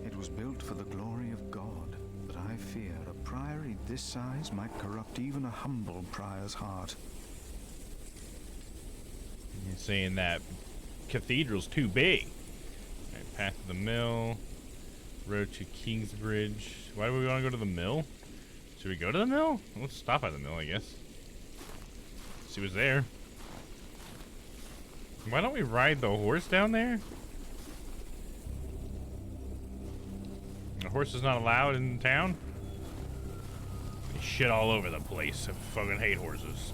Speaker 9: It was built for the glory of God, but I fear a priory this size might corrupt even a humble prior's heart.
Speaker 1: You're saying that cathedral's too big. Right, path to the mill. Road to Kingsbridge. Why do we want to go to the mill? Should we go to the mill? Let's stop at the mill, I guess. See what's there. Why don't we ride the horse down there? The horse is not allowed in town? They shit all over the place. I fucking hate horses.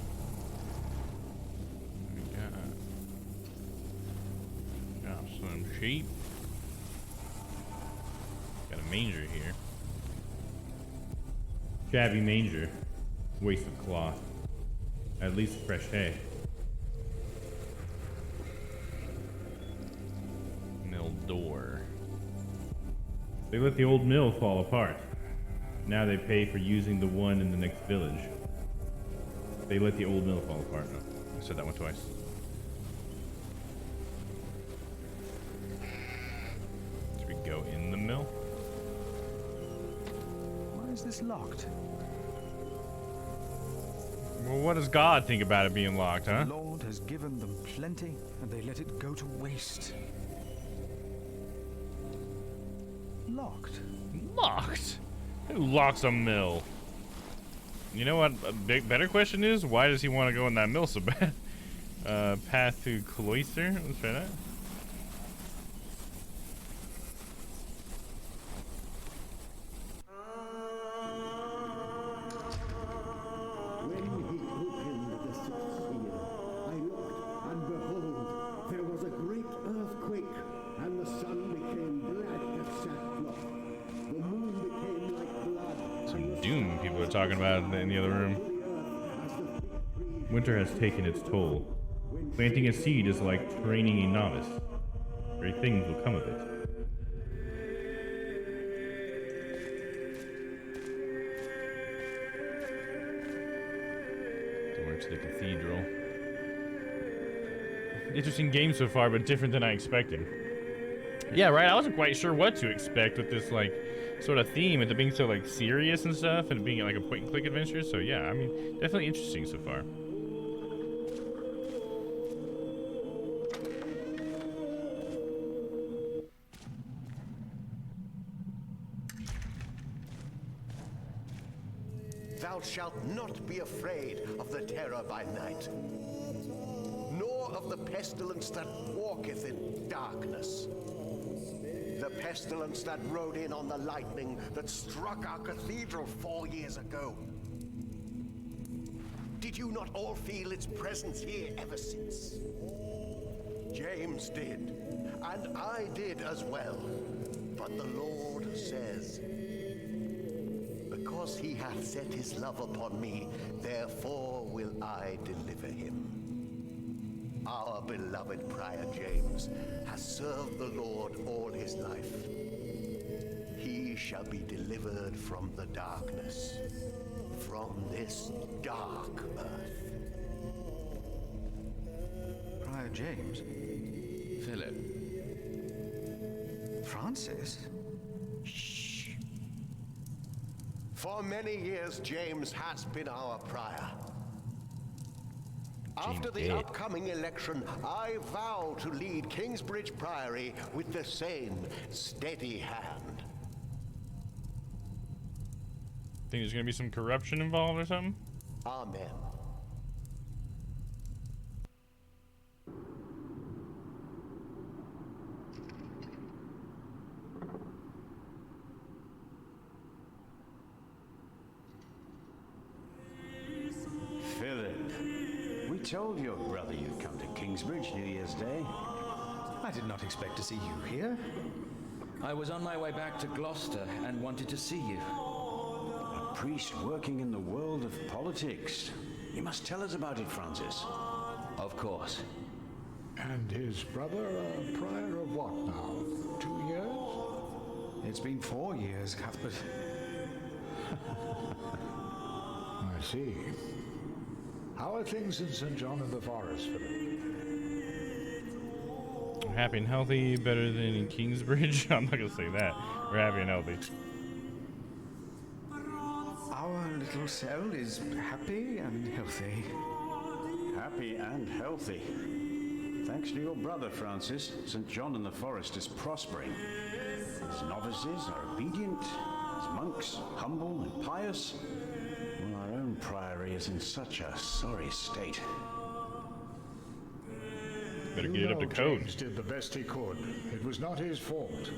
Speaker 1: Got some sheep. Got a manger here. Shabby manger. Waste of cloth. At least fresh hay. Mill door. They let the old mill fall apart. Now they pay for using the one in the next village. They let the old mill fall apart. No, I said that one twice. Should we go in the mill?
Speaker 9: Why is this locked?
Speaker 1: Well, what does God think about it being locked, huh?
Speaker 9: The Lord has given them plenty, and they let it go to waste. Locked.
Speaker 1: Locked? Who locks a mill? You know what a better question is? Why does he want to go in that mill so bad? Path to Cloister. Let's try that. Doom people are talking about in the other room. Winter has taken its toll. Planting a seed is like training a novice. Great things will come of it. So we're to the cathedral. Interesting game so far, but different than I expected. Yeah, right. I wasn't quite sure what to expect with this, like, sort of theme, and it being so, like, serious and stuff, and it being like a point-and-click adventure. So yeah, I mean, definitely interesting so far.
Speaker 10: Thou shalt not be afraid of the terror by night, nor of the pestilence that walketh in darkness. The pestilence that rode in on the lightning that struck our cathedral 4 years ago. Did you not all feel its presence here ever since? James did, and I did as well. But the Lord says, because he hath set his love upon me, therefore will I deliver him. Our beloved Prior James has served the Lord all his life. He shall be delivered from the darkness, from this dark earth.
Speaker 9: Prior James?
Speaker 11: Philip.
Speaker 9: Francis?
Speaker 10: Shh. For many years, James has been our prior. After the upcoming election, I vow to lead Kingsbridge Priory with the same steady hand.
Speaker 1: Think there's gonna be some corruption involved or something?
Speaker 10: Amen.
Speaker 11: Told your brother you'd come to Kingsbridge New Year's Day.
Speaker 9: I did not expect to see you here.
Speaker 12: I was on my way back to Gloucester and wanted to see you.
Speaker 11: A priest working in the world of politics. You must tell us about it, Francis.
Speaker 12: Of course.
Speaker 13: And his brother a prior of what now? 2 years?
Speaker 9: It's been 4 years, Cuthbert.
Speaker 13: I see. How are things in St. John of the Forest, Philip?
Speaker 1: We're happy and healthy, better than in Kingsbridge. I'm not gonna say that. We're happy and healthy.
Speaker 9: Our little cell is happy and healthy.
Speaker 11: Happy and healthy. Thanks to your brother, Francis, St. John in the Forest is prospering. His novices are obedient, his monks humble and pious, while our own priory is in such a sorry state.
Speaker 1: Better get it up to code.
Speaker 13: James did the best he could. It was not his fault.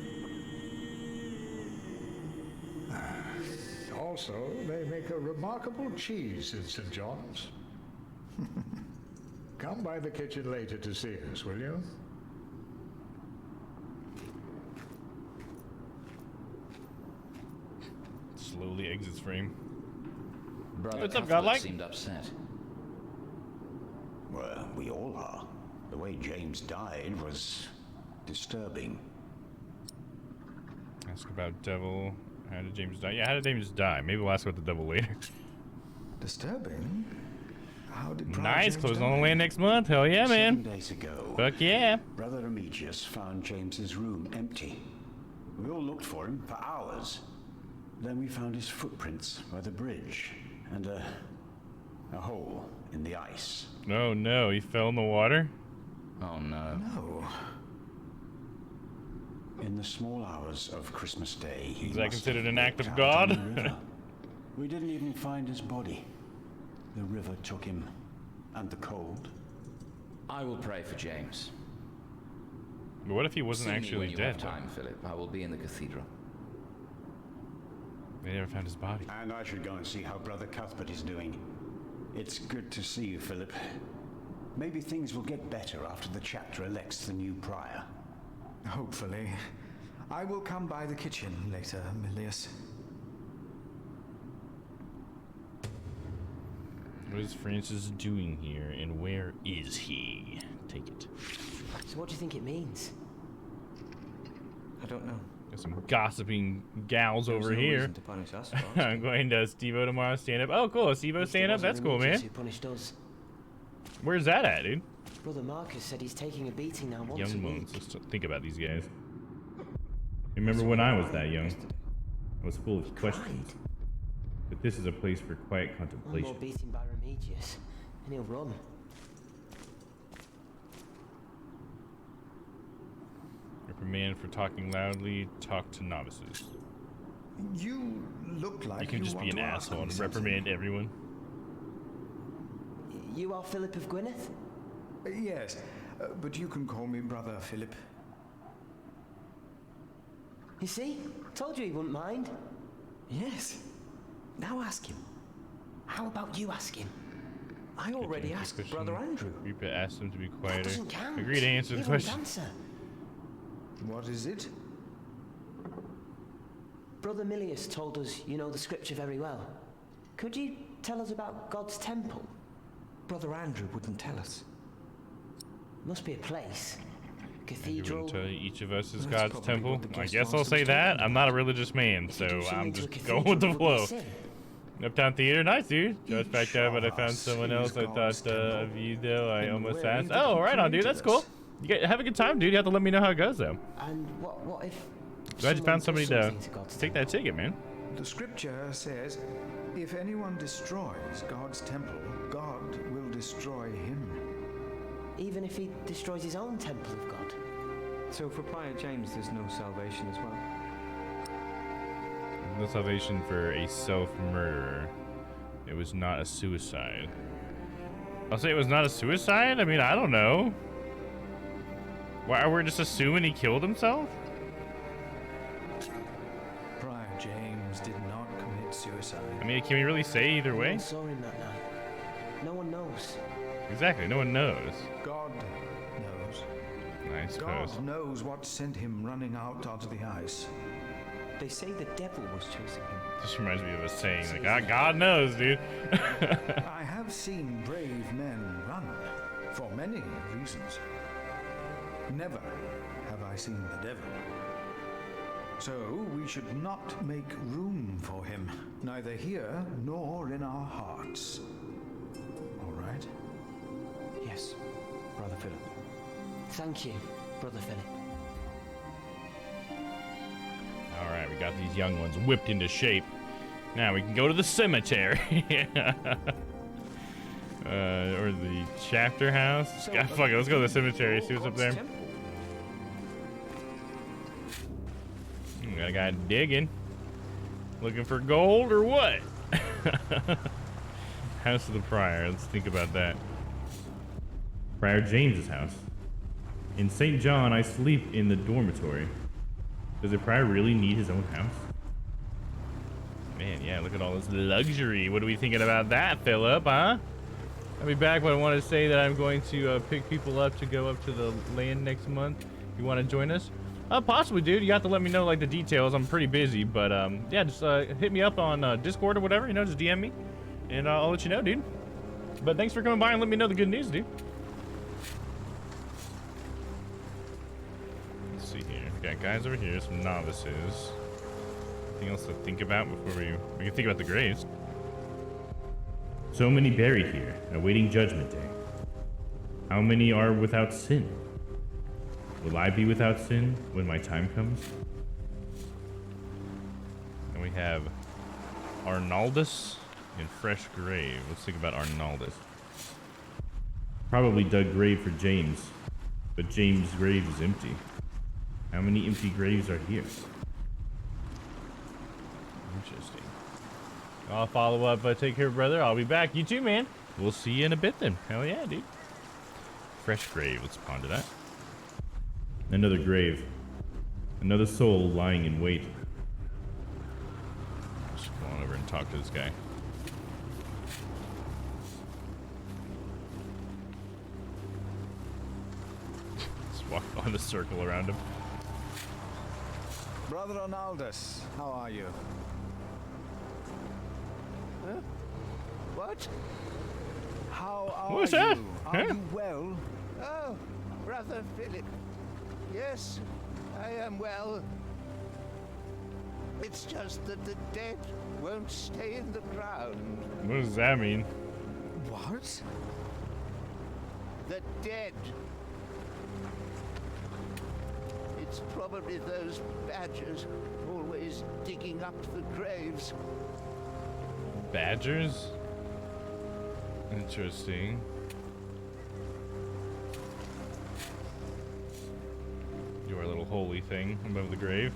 Speaker 13: Also, they make a remarkable cheese in St. John's. Come by the kitchen later to see us, will you?
Speaker 1: Slowly exits frame.
Speaker 12: Brother
Speaker 1: What's up,
Speaker 12: Cuthbert
Speaker 1: Godlike?
Speaker 12: seemed upset.
Speaker 11: Well, we all are. The way James died was disturbing.
Speaker 1: Ask about devil. How did James die? Yeah, how did James die? Maybe we'll ask about the devil later.
Speaker 9: Disturbing? How did Prior
Speaker 1: Nice,
Speaker 9: James
Speaker 1: closing
Speaker 9: die?
Speaker 1: on the land next month. Hell yeah, man.
Speaker 11: 7 days ago,
Speaker 1: Fuck yeah.
Speaker 11: Brother Remigius found James's room empty. We all looked for him for hours. Then we found his footprints by the bridge and a hole in the ice.
Speaker 1: Oh no, he fell in the water?
Speaker 12: Oh no.
Speaker 9: No.
Speaker 11: In the small hours of Christmas Day, he
Speaker 1: Is that
Speaker 11: must
Speaker 1: considered
Speaker 11: have
Speaker 1: an act of
Speaker 11: walked out
Speaker 1: God?
Speaker 11: on the river. We didn't even find his body. The river took him, and the cold.
Speaker 12: I will pray for James.
Speaker 1: But what if he wasn't
Speaker 12: See me
Speaker 1: actually
Speaker 12: when you
Speaker 1: dead?
Speaker 12: have time, Philip. I will be in the cathedral.
Speaker 1: They never found his body.
Speaker 11: And I should go and see how Brother Cuthbert is doing. It's good to see you, Philip. Maybe things will get better after the chapter elects the new prior.
Speaker 9: Hopefully. I will come by the kitchen later, Milius.
Speaker 1: What is Francis doing here, and where is he? Take it.
Speaker 14: So what do you think it means?
Speaker 6: I don't know.
Speaker 1: Got some gossiping gals over
Speaker 6: no
Speaker 1: here.
Speaker 6: reason to punish us,
Speaker 1: I'm going to Steve-O tomorrow stand up. Oh, cool. Steve-O stand up. That's cool, man.
Speaker 14: Who punished us?
Speaker 1: Where's that at, dude?
Speaker 14: Brother Marcus said he's taking a beating now once a
Speaker 1: Young
Speaker 14: week.
Speaker 1: ones. Let's think about these guys. Remember when I was that young? I was full of questions. But this is a place for quiet
Speaker 14: One more
Speaker 1: contemplation.
Speaker 14: beating by Remigius, and he'll run.
Speaker 1: Reprimand for talking loudly. Talk to novices.
Speaker 9: You look like
Speaker 1: You can just be
Speaker 9: want
Speaker 1: an
Speaker 9: to ask
Speaker 1: asshole
Speaker 9: me
Speaker 1: and
Speaker 9: something.
Speaker 1: reprimand everyone.
Speaker 14: You are Philip of Gwynedd?
Speaker 9: Yes, but you can call me Brother Philip.
Speaker 14: You see? Told you he wouldn't mind.
Speaker 6: Yes. Now ask him.
Speaker 14: How about you ask him?
Speaker 6: I already asked Brother Andrew.
Speaker 1: You asked him to be
Speaker 14: That
Speaker 1: quieter.
Speaker 14: doesn't count.
Speaker 1: Agree to answer
Speaker 14: He
Speaker 1: the
Speaker 14: won't
Speaker 1: question.
Speaker 14: answer.
Speaker 9: What is it?
Speaker 14: Brother Milius told us you know the scripture very well. Could you tell us about God's temple?
Speaker 6: Brother Andrew wouldn't tell us.
Speaker 14: Must be a place.
Speaker 1: You
Speaker 14: Cathedral.
Speaker 1: wouldn't tell each of us is
Speaker 6: That's
Speaker 1: God's
Speaker 6: probably
Speaker 1: temple.
Speaker 6: what the
Speaker 1: I
Speaker 6: guest
Speaker 1: guess I'll
Speaker 6: master
Speaker 1: say
Speaker 6: was
Speaker 1: that.
Speaker 6: talking
Speaker 1: I'm not a religious man,
Speaker 14: If you
Speaker 1: so
Speaker 14: do something
Speaker 1: I'm
Speaker 14: to a
Speaker 1: just going with
Speaker 14: cathedral,
Speaker 1: the
Speaker 14: it would be
Speaker 1: flow.
Speaker 14: sin.
Speaker 1: Uptown Theater, nice dude. Just
Speaker 9: Each
Speaker 1: backed up, but I
Speaker 9: of
Speaker 1: found
Speaker 9: us
Speaker 1: someone
Speaker 9: is
Speaker 1: else. I
Speaker 9: God's
Speaker 1: thought
Speaker 9: temple.
Speaker 1: of you though. I
Speaker 9: In
Speaker 1: almost
Speaker 9: the way
Speaker 1: asked.
Speaker 9: that
Speaker 1: Oh,
Speaker 9: he
Speaker 1: right on, dude.
Speaker 9: created
Speaker 1: That's cool.
Speaker 9: us.
Speaker 1: You get, have a good time, dude. You have to let me know how it goes, though.
Speaker 14: And what if?
Speaker 1: Glad you found somebody
Speaker 14: someone
Speaker 1: to
Speaker 14: does something God's
Speaker 1: take that ticket, man.
Speaker 9: The scripture says, if anyone destroys God's temple, God will destroy him.
Speaker 14: Even if he destroys his own temple of God.
Speaker 6: So for Prior James, there's no salvation as well.
Speaker 1: No salvation for a self-murderer. It was not a suicide. I'll say it was not a suicide? I mean, I don't know. Why, we're just assuming he killed himself?
Speaker 9: Prior James did not commit suicide.
Speaker 1: I mean, can we really say either
Speaker 14: No
Speaker 1: way?
Speaker 14: one saw him that night. No one knows.
Speaker 1: Exactly, no one knows.
Speaker 9: God knows.
Speaker 1: I suppose.
Speaker 9: God knows what sent him running out onto the ice.
Speaker 6: They say the devil was chasing him.
Speaker 1: Just reminds me of a saying, like, ah, God knows, dude.
Speaker 9: I have seen brave men run for many reasons. Never have I seen the devil. So we should not make room for him, neither here nor in our hearts. All right?
Speaker 12: Philip.
Speaker 14: Thank you, Brother Philip.
Speaker 1: All right, we got these young ones whipped into shape. Now we can go to the cemetery. Or the chapter house. God, fuck it, let's go to the cemetery, see what's up there. Got a guy digging. Looking for gold or what? House of the Prior, let's think about that. Prior James's house. In St. John, I sleep in the dormitory. Does the Prior really need his own house? Man, yeah, look at all this luxury. What are we thinking about that, Philip, huh? I'll be back, but I want to say that I'm going to pick people up to go up to the land next month. You want to join us? Possibly, dude. You have to let me know, like, the details. I'm pretty busy, but, yeah, just hit me up on Discord or whatever, you know, just DM me, and I'll let you know, dude. But thanks for coming by and let me know the good news, dude. Let's see here. We got guys over here, some novices. Anything else to think about before we can think about the graves? So many buried here, awaiting judgment day. How many are without sin? Will I be without sin when my time comes? And we have Arnaldus in fresh grave. Let's think about Arnaldus. Probably dug grave for James, but James' grave is empty. How many empty graves are here? Interesting. I'll follow up. Take care, brother. I'll be back. You too, man. We'll see you in a bit then. Hell yeah, dude. Fresh grave. Let's ponder that. Another grave. Another soul lying in wait. Let's go on over and talk to this guy. Let's walk on the circle around him.
Speaker 9: Brother Arnaldus, how are you?
Speaker 10: Huh? What?
Speaker 9: How are
Speaker 1: What's
Speaker 9: you?
Speaker 1: that?
Speaker 9: Are
Speaker 1: Huh?
Speaker 9: you well?
Speaker 10: Oh, Brother Philip. Yes, I am well. It's just that the dead won't stay in the ground.
Speaker 1: What does that mean?
Speaker 9: What?
Speaker 10: The dead. It's probably those badgers always digging up the graves.
Speaker 1: Badgers? Interesting. Do our little holy thing above the grave.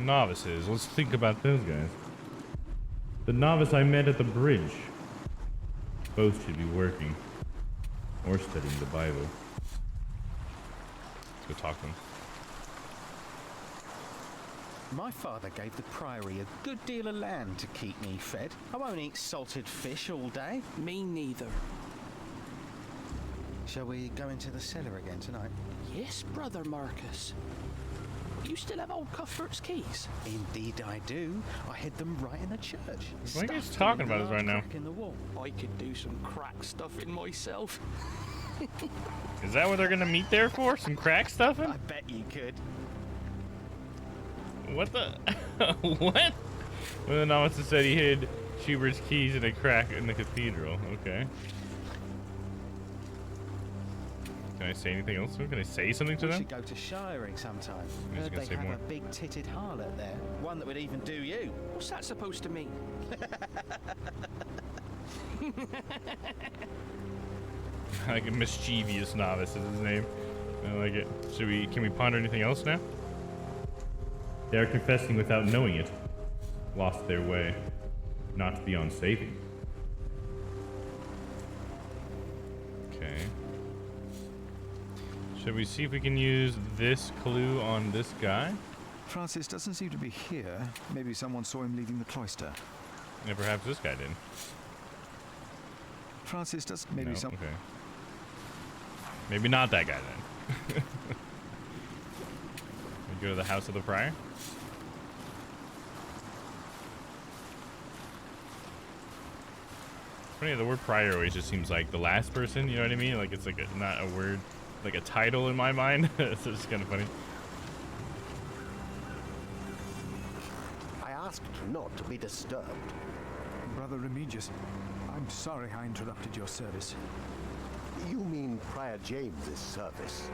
Speaker 1: Novices. Let's think about those guys. The novice I met at the bridge. Both should be working. Or studying the Bible. Let's go talk to them.
Speaker 6: My father gave the priory a good deal of land to keep me fed. I won't eat salted fish all day.
Speaker 15: Me neither.
Speaker 6: Shall we go into the cellar again tonight?
Speaker 15: Yes, Brother Marcus. You still have old Cuthbert's keys?
Speaker 6: Indeed I do. I hid them right in the church.
Speaker 1: What are you
Speaker 6: Stuffed
Speaker 1: talking
Speaker 6: them in
Speaker 1: about
Speaker 6: the
Speaker 1: us right now?
Speaker 6: large crack in the wall.
Speaker 15: I could do some crack stuffing myself.
Speaker 1: Is that what they're gonna meet there for? Some crack stuffing?
Speaker 6: I bet you could.
Speaker 1: What the? What? Well, the novice said he hid Schubert's keys in a crack in the cathedral. Okay. Can I say anything else? Can I say something to
Speaker 6: We
Speaker 1: them?
Speaker 6: should go to shiring sometime.
Speaker 1: I was
Speaker 6: Heard
Speaker 1: gonna
Speaker 6: they
Speaker 1: say
Speaker 6: have
Speaker 1: more.
Speaker 6: a big-titted harlot there. One that would even do you.
Speaker 15: What's that supposed to mean?
Speaker 1: Like a mischievous novice is his name. I like it. Can we ponder anything else now? They are confessing without knowing it. Lost their way. Not beyond saving. Okay. Should we see if we can use this clue on this guy?
Speaker 9: Francis doesn't seem to be here. Maybe someone saw him leaving the cloister.
Speaker 1: Yeah, perhaps this guy did.
Speaker 9: Francis does. Maybe
Speaker 1: No,
Speaker 9: some.
Speaker 1: okay. Maybe not that guy then. We go to the house of the prior. Funny, the word prior always just seems like the last person. You know what I mean? Like it's like not a word, like a title in my mind. So it's just kind of funny.
Speaker 10: I asked not to be disturbed.
Speaker 9: Brother Remigius, I'm sorry I interrupted your service.
Speaker 10: You mean Prior James's service?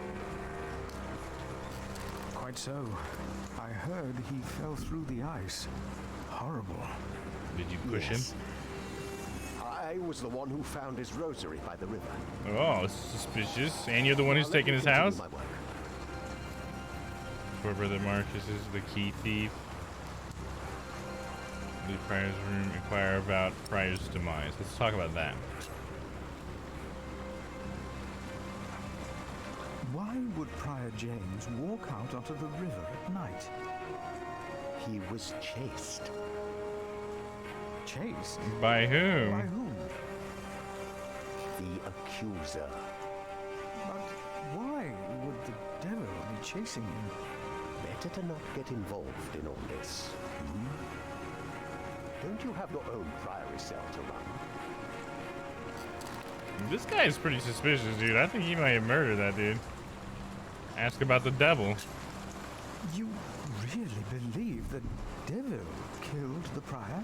Speaker 9: Quite so. I heard he fell through the ice. Horrible.
Speaker 1: Did you push him?
Speaker 10: I was the one who found his rosary by the river.
Speaker 1: Oh, suspicious. And you're the one who's taking his house? Poor Brother Marcus is the key thief. Leave Prior's room, inquire about Prior's demise. Let's talk about that.
Speaker 9: Why would Prior James walk out onto the river at night?
Speaker 10: He was chased.
Speaker 9: Chased?
Speaker 1: By whom?
Speaker 9: By whom?
Speaker 10: The accuser.
Speaker 9: But why would the devil be chasing him?
Speaker 10: Better to not get involved in all this. Don't you have your own priory cell to run?
Speaker 1: This guy is pretty suspicious, dude. I think he might have murdered that dude. Ask about the devil.
Speaker 9: You really believe the devil killed the prior?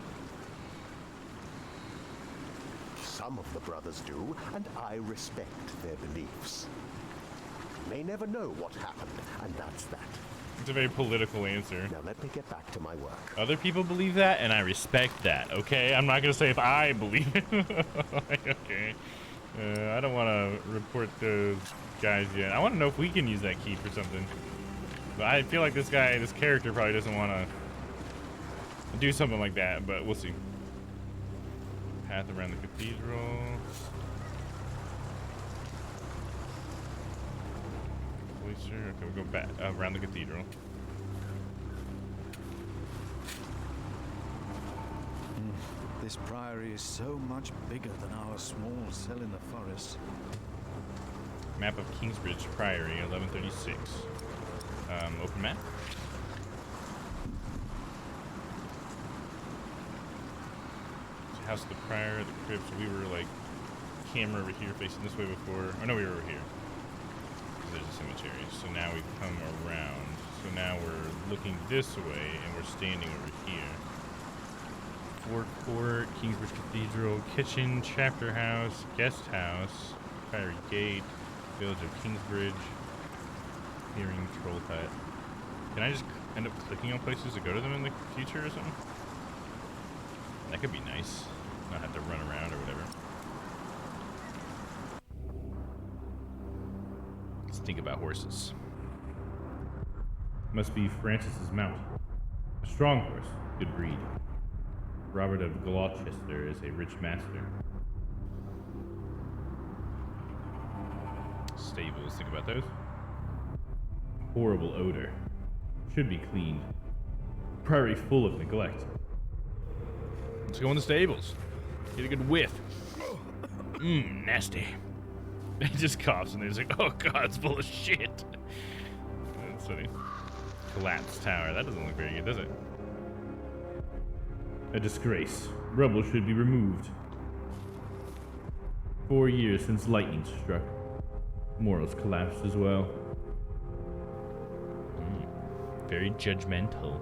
Speaker 10: Some of the brothers do, and I respect their beliefs. You may never know what happened, and that's that.
Speaker 1: It's a very political answer.
Speaker 10: Now let me get back to my work.
Speaker 1: Other people believe that, and I respect that, okay? I'm not going to say if I believe it. Okay. I don't want to report those guys yet. I want to know if we can use that key for something. But I feel like this character probably doesn't want to do something like that, but we'll see. Path around the cathedral. Okay, we'll go back around the cathedral.
Speaker 9: This priory is so much bigger than our small cell in the forest.
Speaker 1: Map of Kingsbridge Priory, 1136. Open map. House of the Prior, the crypt. So we were like camera over here facing this way before. Oh no, we were over here. There's a cemetery. So now we've come around. So now we're looking this way and we're standing over here. Forecourt, Kingsbridge Cathedral, kitchen, chapter house, guest house, Priory Gate, village of Kingsbridge, hearing troll hut. Can I just end up clicking on places to go to them in the future or something? That could be nice. Not have to run around or whatever. Let's think about horses. Must be Francis's mount. A strong horse, good breed. Robert of Gloucester is a rich master. Stables, think about those. Horrible odor. Should be cleaned. Priory full of neglect. Let's go in the stables. Get a good whiff. Nasty. He just coughs and he's like, oh god, it's full of shit. That's funny. Collapsed tower. That doesn't look very good, does it? A disgrace. Rubble should be removed. 4 years since lightning struck. Morals collapsed as well. Very judgmental.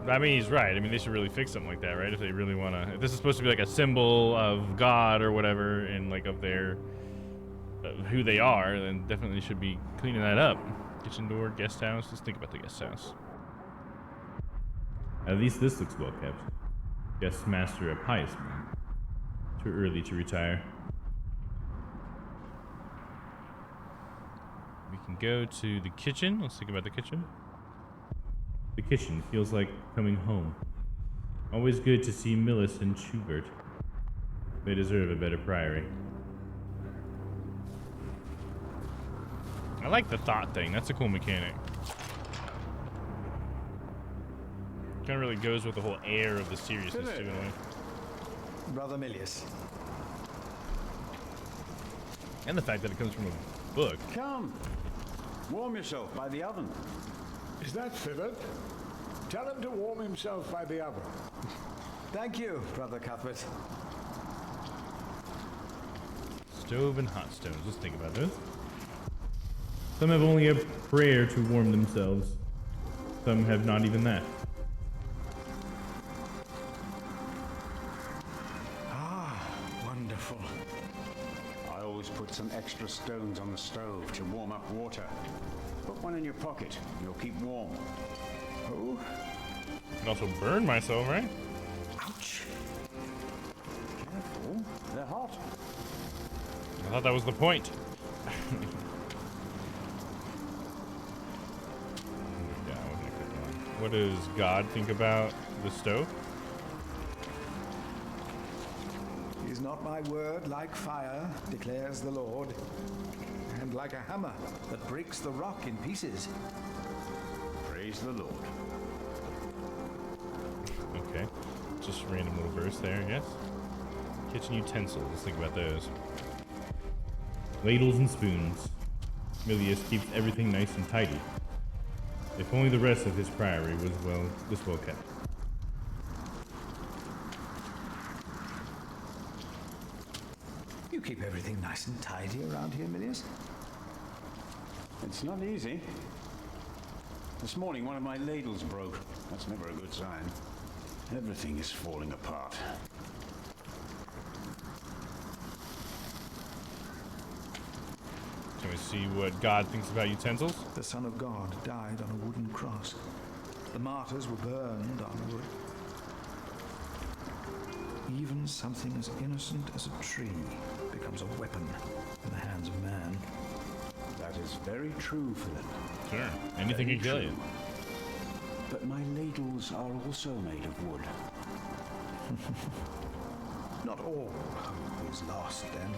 Speaker 1: I mean, he's right. I mean, they should really fix something like that, right? If they really want to. If this is supposed to be like a symbol of God or whatever, and like of their who they are, then definitely should be cleaning that up. Kitchen door, guest house. Let's think about the guest house. At least this looks well kept. Guest master a pious man. Too early to retire. We can go to the kitchen. Let's think about the kitchen. The kitchen feels like coming home. Always good to see Millis and Schubert. They deserve a better priory. I like the thought thing. That's a cool mechanic. Kind of really goes with the whole air of the seriousness too, in a way.
Speaker 9: Brother Milius.
Speaker 1: And the fact that it comes from a book.
Speaker 11: Come, warm yourself by the oven.
Speaker 13: Is that Philip? Tell him to warm himself by the oven.
Speaker 9: Thank you, Brother Cuthbert.
Speaker 1: Stove and hot stones. Let's think about this. Some have only a prayer to warm themselves. Some have not even that.
Speaker 9: Ah, wonderful.
Speaker 11: always put some extra stones on the stove to warm up water. Put one in your pocket. You'll keep warm. Oh.
Speaker 1: I can also burn myself, right?
Speaker 11: Ouch. Careful. They're hot.
Speaker 1: I thought that was the point. What does God think about the stove?
Speaker 16: Is not my word like fire, declares the Lord, and like a hammer that breaks the rock in pieces?
Speaker 11: Praise the Lord.
Speaker 1: Okay, just a random little verse there, yes? Kitchen utensils, let's think about those. Ladles and spoons. Milius keeps everything nice and tidy. If only the rest of his priory was well kept.
Speaker 16: You keep everything nice and tidy around here, Milius?
Speaker 11: It's not easy. This morning one of my ladles broke. That's never a good sign. Everything is falling apart.
Speaker 1: Can we see what God thinks about utensils?
Speaker 16: The Son of God died on a wooden cross. The martyrs were burned on wood. Even something as innocent as a tree becomes a weapon in the hands of man.
Speaker 11: That is very true, Philip.
Speaker 1: Sure. Anything can kill you.
Speaker 11: But my ladles are also made of wood.
Speaker 16: Not all hope is lost, then.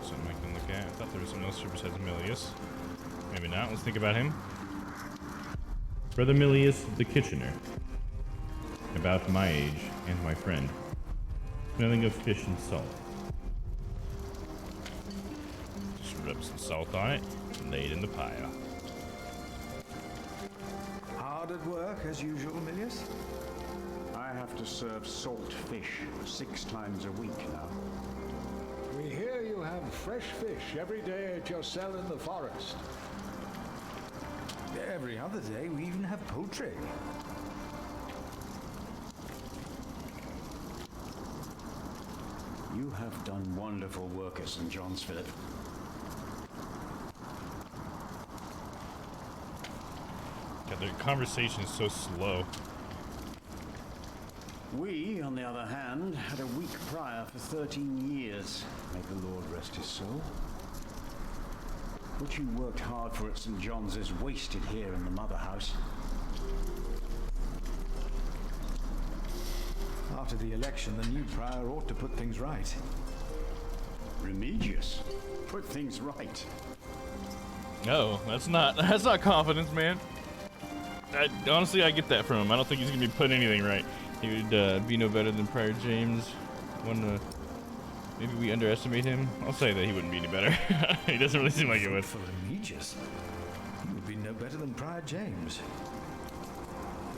Speaker 1: Something I can look at. I thought there was something else here besides Milius. Maybe not. Let's think about him. Brother Milius the Kitchener. About my age and my friend. Smelling of fish and salt. Just rub some salt on it and lay it in the pile.
Speaker 16: Hard at work as usual, Milius?
Speaker 11: I have to serve salt fish 6 times a week now.
Speaker 13: We hear you have fresh fish every day at your cell in the forest.
Speaker 16: Every other day we even have poultry.
Speaker 11: You have done wonderful work at St. John's, Philip.
Speaker 1: God, their conversation is so slow.
Speaker 11: We, on the other hand, had a weak prior for 13 years. May the Lord rest his soul. What you worked hard for at St. John's is wasted here in the mother house.
Speaker 16: After the election, the new prior ought to put things right.
Speaker 11: Remigius? Put things right?
Speaker 1: No, that's not confidence, man. Honestly, I get that from him. I don't think he's gonna be putting anything right. He would be no better than Prior James. Maybe we underestimate him. I'll say that he wouldn't be any better. He doesn't really seem like it would.
Speaker 16: For Remigius, he would be no better than Prior James.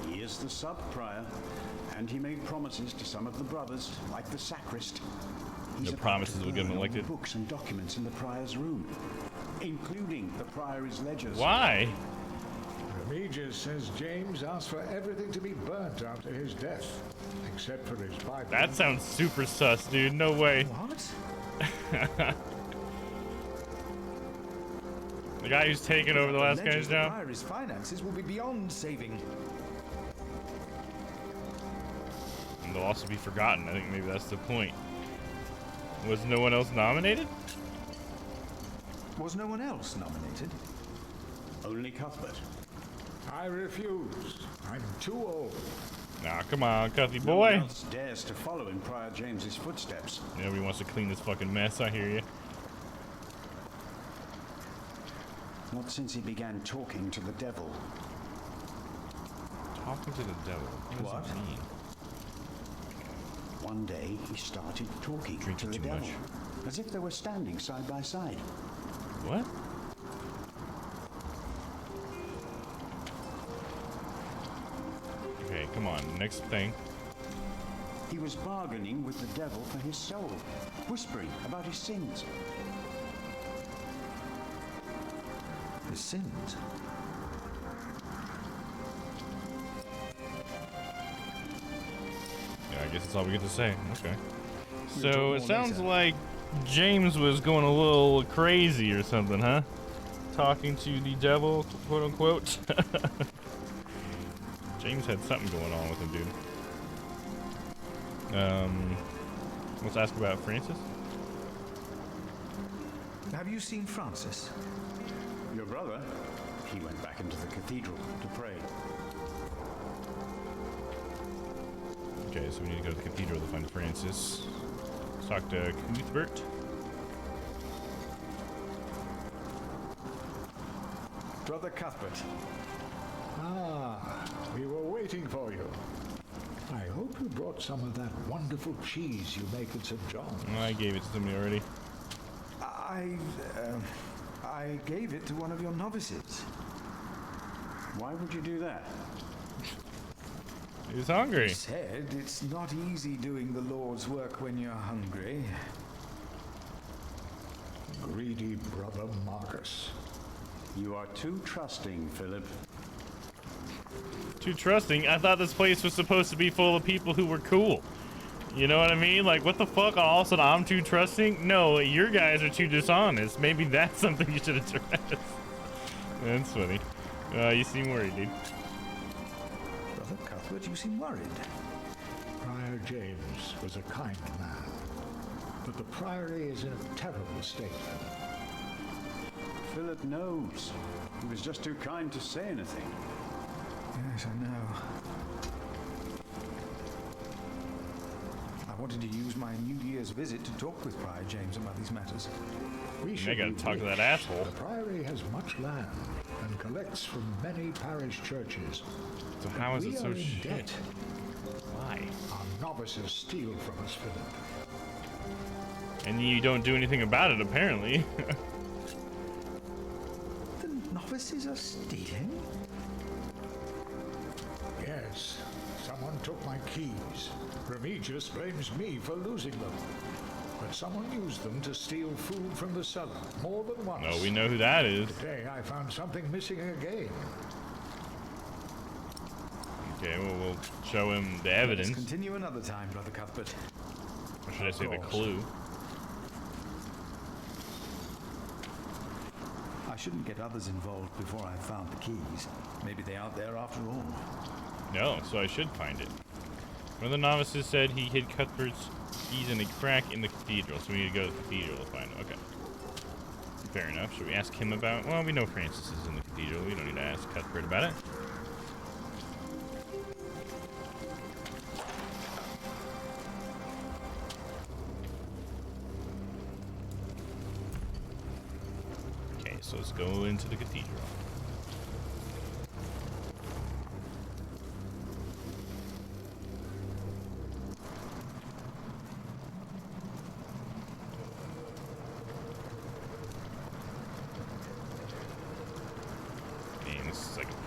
Speaker 11: He is the sub-prior, and he made promises to some of the brothers, like the sacrist.
Speaker 1: The promises will get him elected.
Speaker 11: Books and documents in the prior's room, including the prior's ledgers.
Speaker 1: Why?
Speaker 13: Remigius says James asked for everything to be burnt after his death, except for his Bible.
Speaker 1: That sounds super sus, dude. No way.
Speaker 16: What?
Speaker 1: The guy who's taken over the last guy's job.
Speaker 16: Prior's finances will be beyond saving.
Speaker 1: And they'll also be forgotten. I think maybe that's the point. Was no one else nominated?
Speaker 16: Was no one else nominated?
Speaker 11: Only Cuthbert.
Speaker 13: I refuse. I'm too old.
Speaker 1: Nah, come on, Cuffy
Speaker 11: No
Speaker 1: boy.
Speaker 11: one else dares to follow in Prior James's footsteps.
Speaker 1: Nobody wants to clean this fucking mess, I hear you.
Speaker 11: Not since he began talking to the devil.
Speaker 1: Talking to the devil? What does that mean?
Speaker 11: One day he started talking to the devil, as if they were standing side by side.
Speaker 1: What? Okay, come on, next thing.
Speaker 11: He was bargaining with the devil for his soul, whispering about his sins.
Speaker 16: His sins?
Speaker 1: I guess that's all we get to say. Okay. So it sounds like James was going a little crazy or something, huh? Talking to the devil, quote unquote. James had something going on with him, dude. Let's ask about Francis.
Speaker 16: Have you seen Francis?
Speaker 11: Your brother? He went back into the cathedral to pray.
Speaker 1: Okay, so we need to go to the cathedral to find Francis. Let's talk to Cuthbert.
Speaker 16: Brother Cuthbert.
Speaker 13: Ah, we were waiting for you. I hope you brought some of that wonderful cheese you make at St. John's.
Speaker 1: I gave it to somebody already.
Speaker 16: I gave it to one of your novices.
Speaker 11: Why would you do that?
Speaker 1: He's hungry.
Speaker 16: He said it's not easy doing the Lord's work when you're hungry.
Speaker 13: Greedy brother Marcus.
Speaker 11: You are too trusting, Philip.
Speaker 1: Too trusting? I thought this place was supposed to be full of people who were cool. You know what I mean? Like, what the fuck? All of a sudden, I'm too trusting? No, your guys are too dishonest. Maybe that's something you should address. That's funny. You seem worried, dude.
Speaker 16: Brother Cuthbert, you seem worried.
Speaker 13: Prior James was a kind man, but the priory is in a terrible state.
Speaker 11: Philip knows. He was just too kind to say anything.
Speaker 16: Yes, I know. I wanted to use my New Year's visit to talk with Prior James about these matters.
Speaker 1: I gotta talk to that asshole.
Speaker 13: The priory has much land and collects from many parish churches.
Speaker 1: So how is it so shit?
Speaker 13: Debt.
Speaker 1: Why?
Speaker 13: Our novices steal from us, Philip.
Speaker 1: And you don't do anything about it, apparently.
Speaker 16: The novices are stealing?
Speaker 13: Yes. Someone took my keys. Remigius blames me for losing them. But someone used them to steal food from the cellar more than once.
Speaker 1: No, we know who that is.
Speaker 13: Today I found something missing again.
Speaker 1: Okay, well, we'll show him the evidence.
Speaker 16: Let's continue another time, Brother Cuthbert.
Speaker 1: Or should I say the clue?
Speaker 16: I shouldn't get others involved before I've found the keys. Maybe they aren't there after all.
Speaker 1: No, so I should find it. One of the novices said he hid Cuthbert's keys in a crack in the cathedral, so we need to go to the cathedral to find him. Okay. Fair enough. Should we ask him about... Well, we know Francis is in the cathedral. We don't need to ask Cuthbert about it. Okay, so let's go into the cathedral.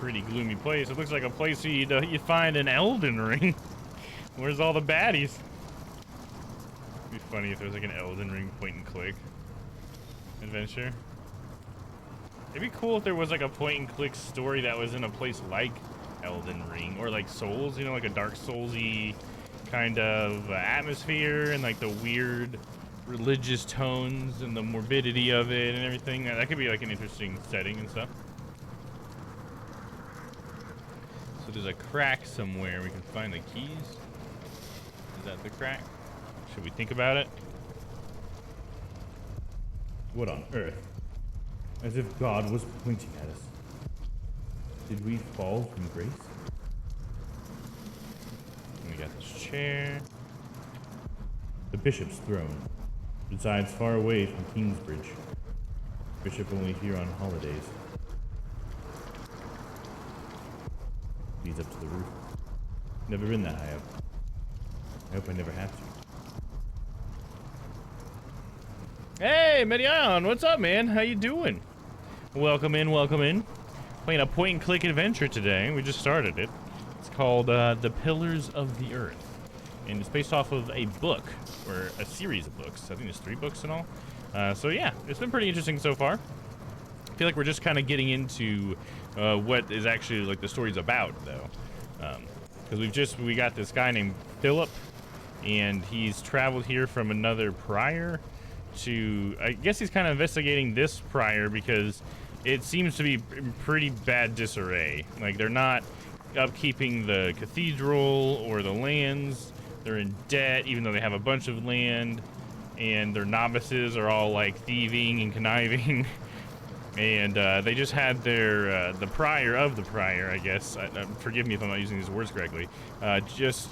Speaker 1: Pretty gloomy place. It looks like a place you'd find an Elden Ring. Where's all the baddies? It'd be funny if there was like an Elden Ring point and click adventure. It'd be cool if there was like a point and click story that was in a place like Elden Ring or like Souls, you know, like a Dark Souls-y kind of atmosphere and like the weird religious tones and the morbidity of it and everything. That could be like an interesting setting and stuff. So there's a crack somewhere. We can find the keys. Is that the crack? Should we think about it?
Speaker 17: What on earth? As if God was pointing at us. Did we fall from grace?
Speaker 1: And we got this chair.
Speaker 17: The bishop's throne resides far away from Kingsbridge. Bishop only here on holidays. Leads up to the roof. Never been that high up. I hope I never have to.
Speaker 1: Hey, Medion, what's up, man? How you doing? Welcome in, welcome in. Playing a point-and-click adventure today. We just started it. It's called The Pillars of the Earth. And it's based off of a book, or a series of books. I think there's 3 books in all. So yeah, it's been pretty interesting so far. I feel like we're just kind of getting into what is actually like the story's about, though, because we got this guy named Philip, and he's traveled here from another prior to, I guess he's kind of investigating this prior because it seems to be in pretty bad disarray. Like, they're not upkeeping the cathedral or the lands. They're in debt, even though they have a bunch of land, and their novices are all like thieving and conniving. And they just had their the prior of the prior, I guess. Forgive me if I'm not using these words correctly. Just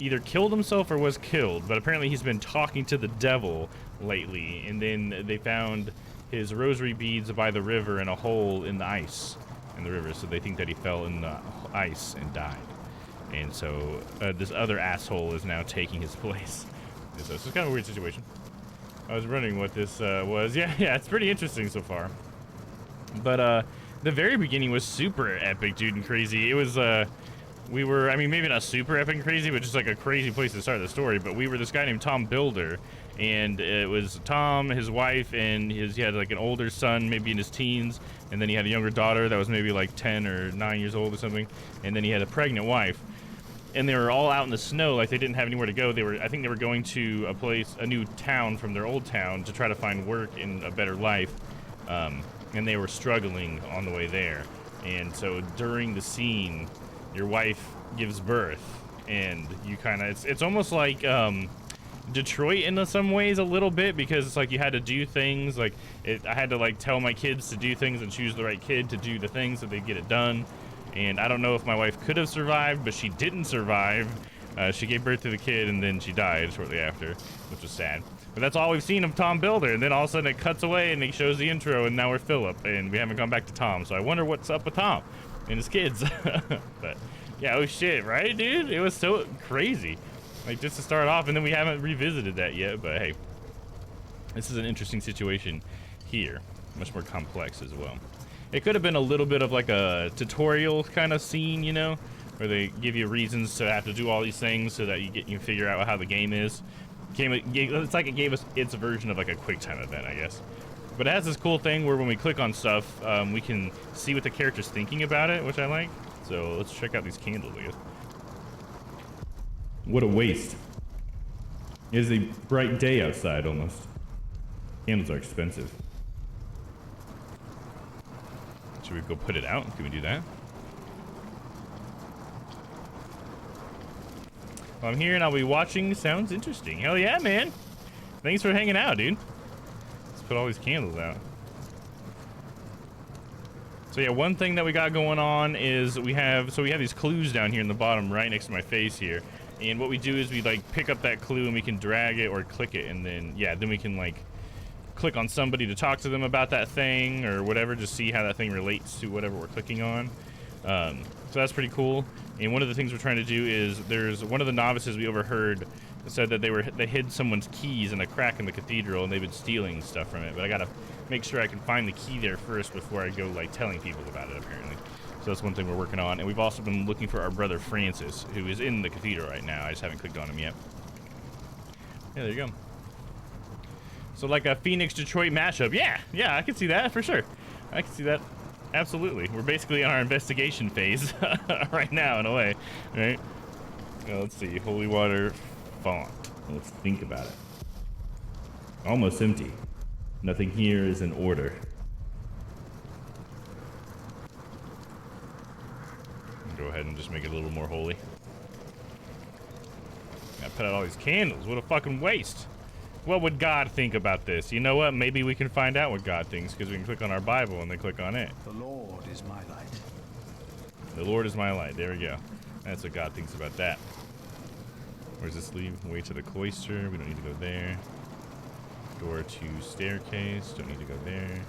Speaker 1: either killed himself or was killed, but apparently he's been talking to the devil lately. And then they found his rosary beads by the river in a hole in the ice in the river, so they think that he fell in the ice and died. And so this other asshole is now taking his place. And so it's kind of a weird situation. I was wondering what this was. Yeah, it's pretty interesting so far. But the very beginning was super epic, dude, and crazy. It was we were, I mean, maybe not super epic and crazy, but just like a crazy place to start the story. But we were this guy named Tom Builder, and it was Tom, his wife, and he had like an older son, maybe in his teens, and then he had a younger daughter that was maybe like 10 or 9 years old or something, and then he had a pregnant wife. And they were all out in the snow, like they didn't have anywhere to go. I think they were going to a new town from their old town to try to find work in a better life. And they were struggling on the way there. And so during the scene, your wife gives birth, and you kind of, it's almost like Detroit in some ways a little bit, because it's like you had to do things, like I had to like tell my kids to do things and choose the right kid to do the things so they get it done. And I don't know if my wife could have survived, but she didn't survive. She gave birth to the kid, and then she died shortly after, which was sad. But that's all we've seen of Tom Builder, and then all of a sudden it cuts away and he shows the intro, and now we're Philip, and we haven't gone back to Tom. So I wonder what's up with Tom and his kids. But yeah, oh shit, right, dude? It was so crazy. Like, just to start off, and then we haven't revisited that yet, but hey, this is an interesting situation here. Much more complex as well. It could have been a little bit of like a tutorial kind of scene, you know, where they give you reasons to have to do all these things so that you figure out how the game is. It's like it gave us its version of like a quick time event, I guess. But it has this cool thing where when we click on stuff, we can see what the character's thinking about it, which I like. So let's check out these candles, I guess.
Speaker 17: What a waste. It is a bright day outside almost. Candles are expensive.
Speaker 1: Should we go put it out? Can we do that? Well, I'm here and I'll be watching. Sounds interesting. Hell yeah, man. Thanks for hanging out, dude. Let's put all these candles out. So yeah, one thing that we got going on is we have these clues down here in the bottom right next to my face here. And what we do is we like pick up that clue and we can drag it or click it, and then then we can like click on somebody to talk to them about that thing or whatever, just see how that thing relates to whatever we're clicking on. So that's pretty cool. And one of the things we're trying to do is, there's one of the novices we overheard said that they hid someone's keys in a crack in the cathedral, and they've been stealing stuff from it. But I gotta make sure I can find the key there first before I go like telling people about it, apparently. So that's one thing we're working on. And we've also been looking for our brother Francis, who is in the cathedral right now. I just haven't clicked on him yet. Yeah, there you go. So like a Phoenix-Detroit mashup. Yeah, I can see that for sure. I can see that. Absolutely. We're basically on our investigation phase right now, in a way. Right? Let's see. Holy water font.
Speaker 17: Let's think about it. Almost empty. Nothing here is in order.
Speaker 1: Go ahead and just make it a little more holy. Gotta put out all these candles. What a fucking waste. What would God think about this? You know what? Maybe we can find out what God thinks, because we can click on our Bible and then click on it.
Speaker 9: The Lord is my light.
Speaker 1: The Lord is my light. There we go. That's what God thinks about that. Where's this lead? Way to the cloister. We don't need to go there. Door to staircase. Don't need to go there.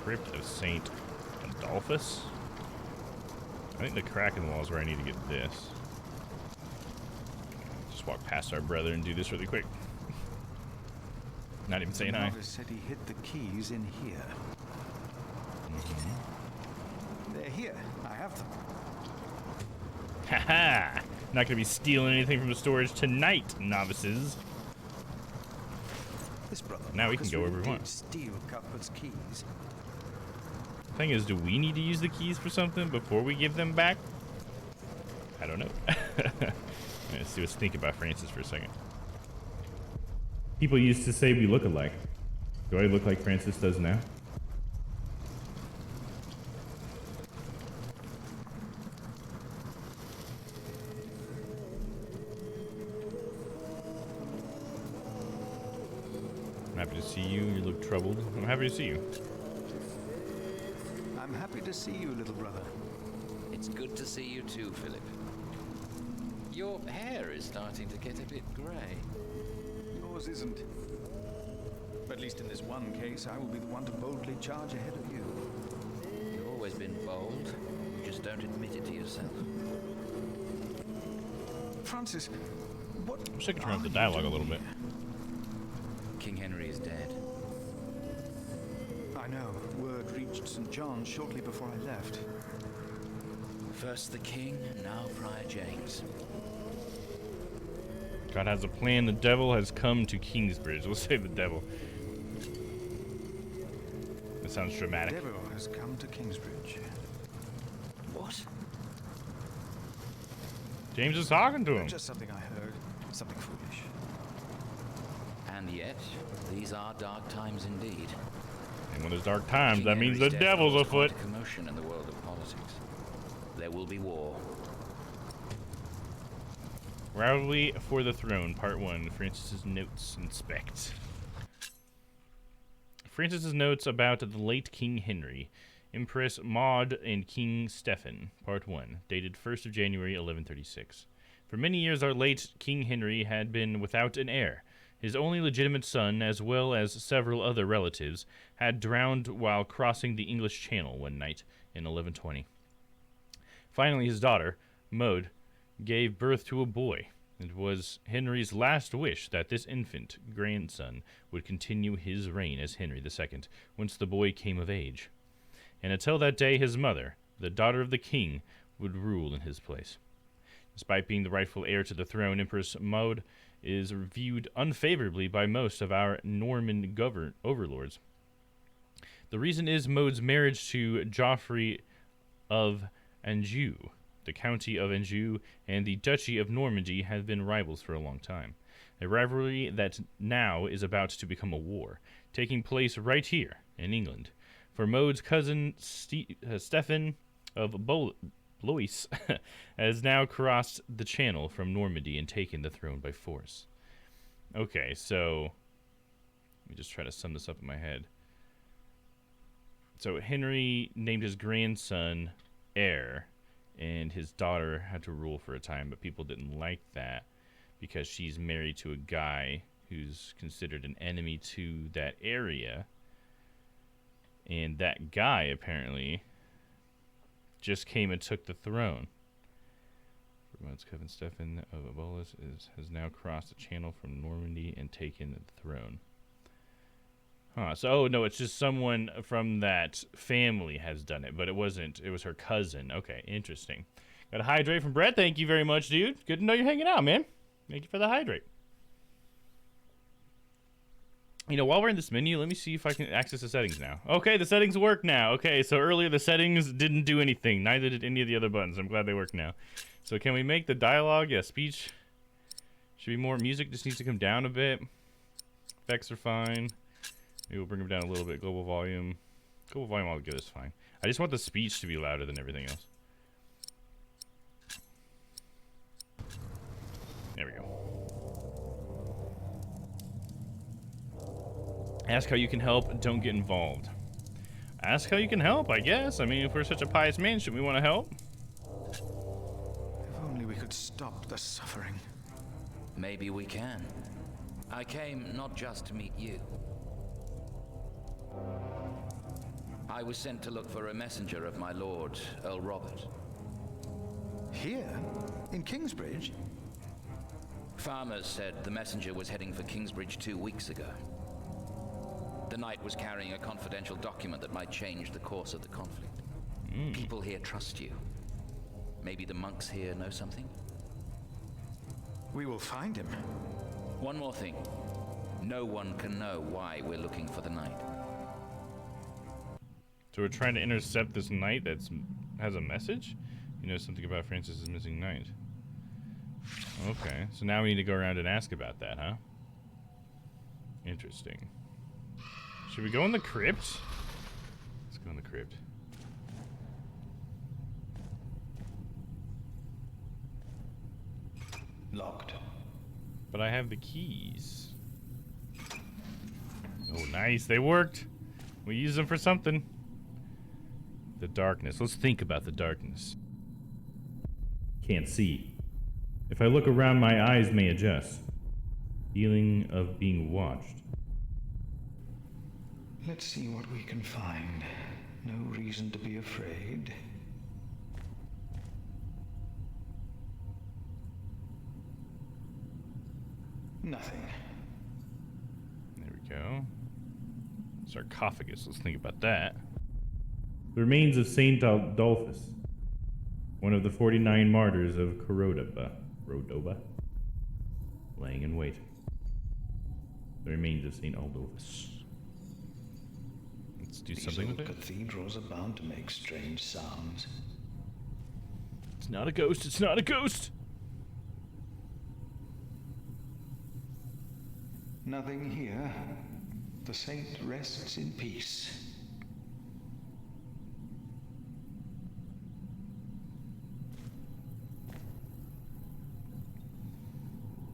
Speaker 1: Crypt of Saint Adolphus. I think the crack in the wall is where I need to get this. Just walk past our brother and do this really quick. Not even saying hi.
Speaker 9: The novice said he hid the keys in here. They're here. I have them.
Speaker 1: Haha! Not gonna be stealing anything from the storage tonight, novices.
Speaker 9: This brother
Speaker 1: now we can go wherever we want.
Speaker 9: Steal Cuthbert's keys.
Speaker 1: Thing is, do we need to use the keys for something before we give them back? I don't know. Let's see what's thinking about Francis for a second.
Speaker 17: People used to say we look alike. Do I look like Francis does now?
Speaker 1: I'm happy to see you. You look troubled. I'm happy to see you.
Speaker 16: I'm happy to see you, little brother.
Speaker 12: It's good to see you too, Philip. Your hair is starting to get a bit grey.
Speaker 16: Yours isn't. At least in this one case, I will be the one to boldly charge ahead of you.
Speaker 12: You've always been bold. You just don't admit it to yourself.
Speaker 16: Francis, what?
Speaker 1: I wish I could turn up the dialogue a little bit.
Speaker 12: King Henry is dead.
Speaker 16: I know. Word reached St. John's shortly before I left.
Speaker 12: First the king, now Prior James.
Speaker 1: God has a plan. The devil has come to Kingsbridge. We'll say the devil. That sounds dramatic.
Speaker 16: The devil has come to Kingsbridge.
Speaker 12: What?
Speaker 1: James is talking to him.
Speaker 16: Just something I heard. Something foolish.
Speaker 12: And yet, these are dark times indeed.
Speaker 1: And when there's dark times, that means the
Speaker 12: Henry's death
Speaker 1: devil's
Speaker 12: caused
Speaker 1: afoot.
Speaker 12: quite a commotion in the world of politics. There will be war.
Speaker 1: Rivalry for the Throne, Part 1. Francis's Notes. Inspect. Francis's Notes about the late King Henry. Empress Maud and King Stephen, Part 1. Dated 1st of January, 1136. For many years our late King Henry had been without an heir. His only legitimate son, as well as several other relatives, had drowned while crossing the English Channel one night in 1120. Finally, his daughter, Maud, gave birth to a boy. It was Henry's last wish that this infant grandson would continue his reign as Henry II once the boy came of age. And until that day, his mother, the daughter of the king, would rule in his place. Despite being the rightful heir to the throne, Empress Maud is viewed unfavorably by most of our Norman overlords. The reason is Maud's marriage to Geoffrey of Anjou. The county of Anjou and the duchy of Normandy have been rivals for a long time. A rivalry that now is about to become a war, taking place right here in England. For Maud's cousin Stephen of Blois has now crossed the channel from Normandy and taken the throne by force. Okay, so let me just try to sum this up in my head. So Henry named his grandson heir, and his daughter had to rule for a time, but people didn't like that because she's married to a guy who's considered an enemy to that area. And that guy, apparently, just came and took the throne. Kevin Stephen of Abolis has now crossed the channel from Normandy and taken the throne. Huh, so, oh, no, it's just someone from that family has done it, but it wasn't. It was her cousin. Okay, interesting. Got a hydrate from Brett. Thank you very much, dude. Good to know you're hanging out, man. Thank you for the hydrate. You know, while we're in this menu, let me see if I can access the settings now. Okay, the settings work now. Okay, so earlier the settings didn't do anything. Neither did any of the other buttons. I'm glad they work now. So can we make the dialogue? Yeah, speech should be more. Music just needs to come down a bit. Effects are fine. Maybe we'll bring them down a little bit. Global volume. Global volume I'll give is fine. I just want the speech to be louder than everything else. There we go. Ask how you can help. Don't get involved. Ask how you can help, I guess. I mean, if we're such a pious man, shouldn't we want to help?
Speaker 16: If only we could stop the suffering.
Speaker 12: Maybe we can. I came not just to meet you. I was sent to look for a messenger of my lord, Earl Robert.
Speaker 16: Here? In Kingsbridge?
Speaker 12: Farmers said the messenger was heading for Kingsbridge 2 weeks ago. The knight was carrying a confidential document that might change the course of the conflict. People here trust you. Maybe the monks here know something?
Speaker 16: We will find him.
Speaker 12: One more thing. No one can know why we're looking for the knight.
Speaker 1: So we're trying to intercept this knight that has a message? You know something about Francis's missing knight. Okay, so now we need to go around and ask about that, huh? Interesting. Should we go in the crypt? Let's go in the crypt.
Speaker 16: Locked.
Speaker 1: But I have the keys. Oh, nice. They worked. We used them for something. The darkness. Let's think about the darkness.
Speaker 17: Can't see. If I look around, my eyes may adjust. Feeling of being watched.
Speaker 16: Let's see what we can find. No reason to be afraid. Nothing.
Speaker 1: There we go. Sarcophagus. Let's think about that.
Speaker 17: The remains of Saint Adolphus, one of the 49 martyrs of Cordoba, laying in wait. The remains of Saint Adolphus.
Speaker 1: Let's do something with it.
Speaker 16: Cathedrals are bound to make strange sounds.
Speaker 1: It's not a ghost. It's not a ghost.
Speaker 16: Nothing here. The saint rests in peace.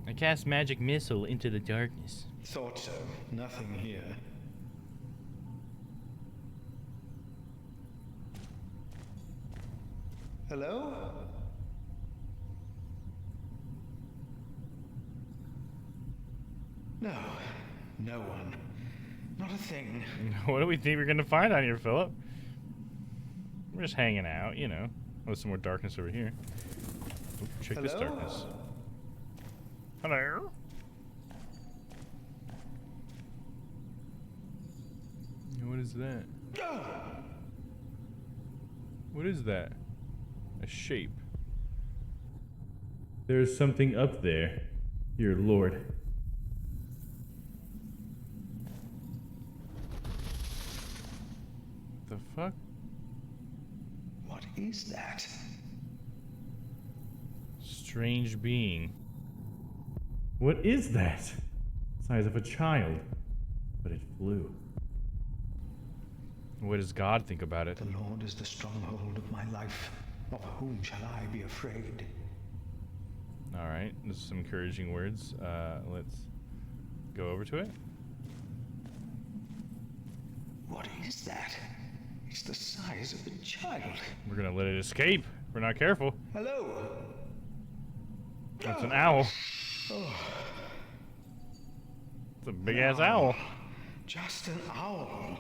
Speaker 8: I cast magic missile into the darkness.
Speaker 16: Thought so. Nothing here. Hello? No. No one. Not a thing.
Speaker 1: What do we think we're gonna find on here, Philip? We're just hanging out, you know. Oh, there's some more darkness over here. Ooh, check this
Speaker 16: Hello?
Speaker 1: darkness. Hello? What is that? What is that? A shape.
Speaker 17: There's something up there, dear Lord.
Speaker 1: The fuck?
Speaker 16: What is that?
Speaker 1: Strange being.
Speaker 17: What is that? Size of a child, but it flew.
Speaker 1: What does God think about it?
Speaker 16: The Lord is the stronghold of my life. Of whom shall I be afraid?
Speaker 1: All right, there's some encouraging words. Let's go over to it.
Speaker 16: What is that? It's the size of a child.
Speaker 1: We're gonna let it escape if we're not careful.
Speaker 16: Hello?
Speaker 1: That's an owl.
Speaker 16: Oh.
Speaker 1: It's a big-ass owl.
Speaker 16: Just an owl.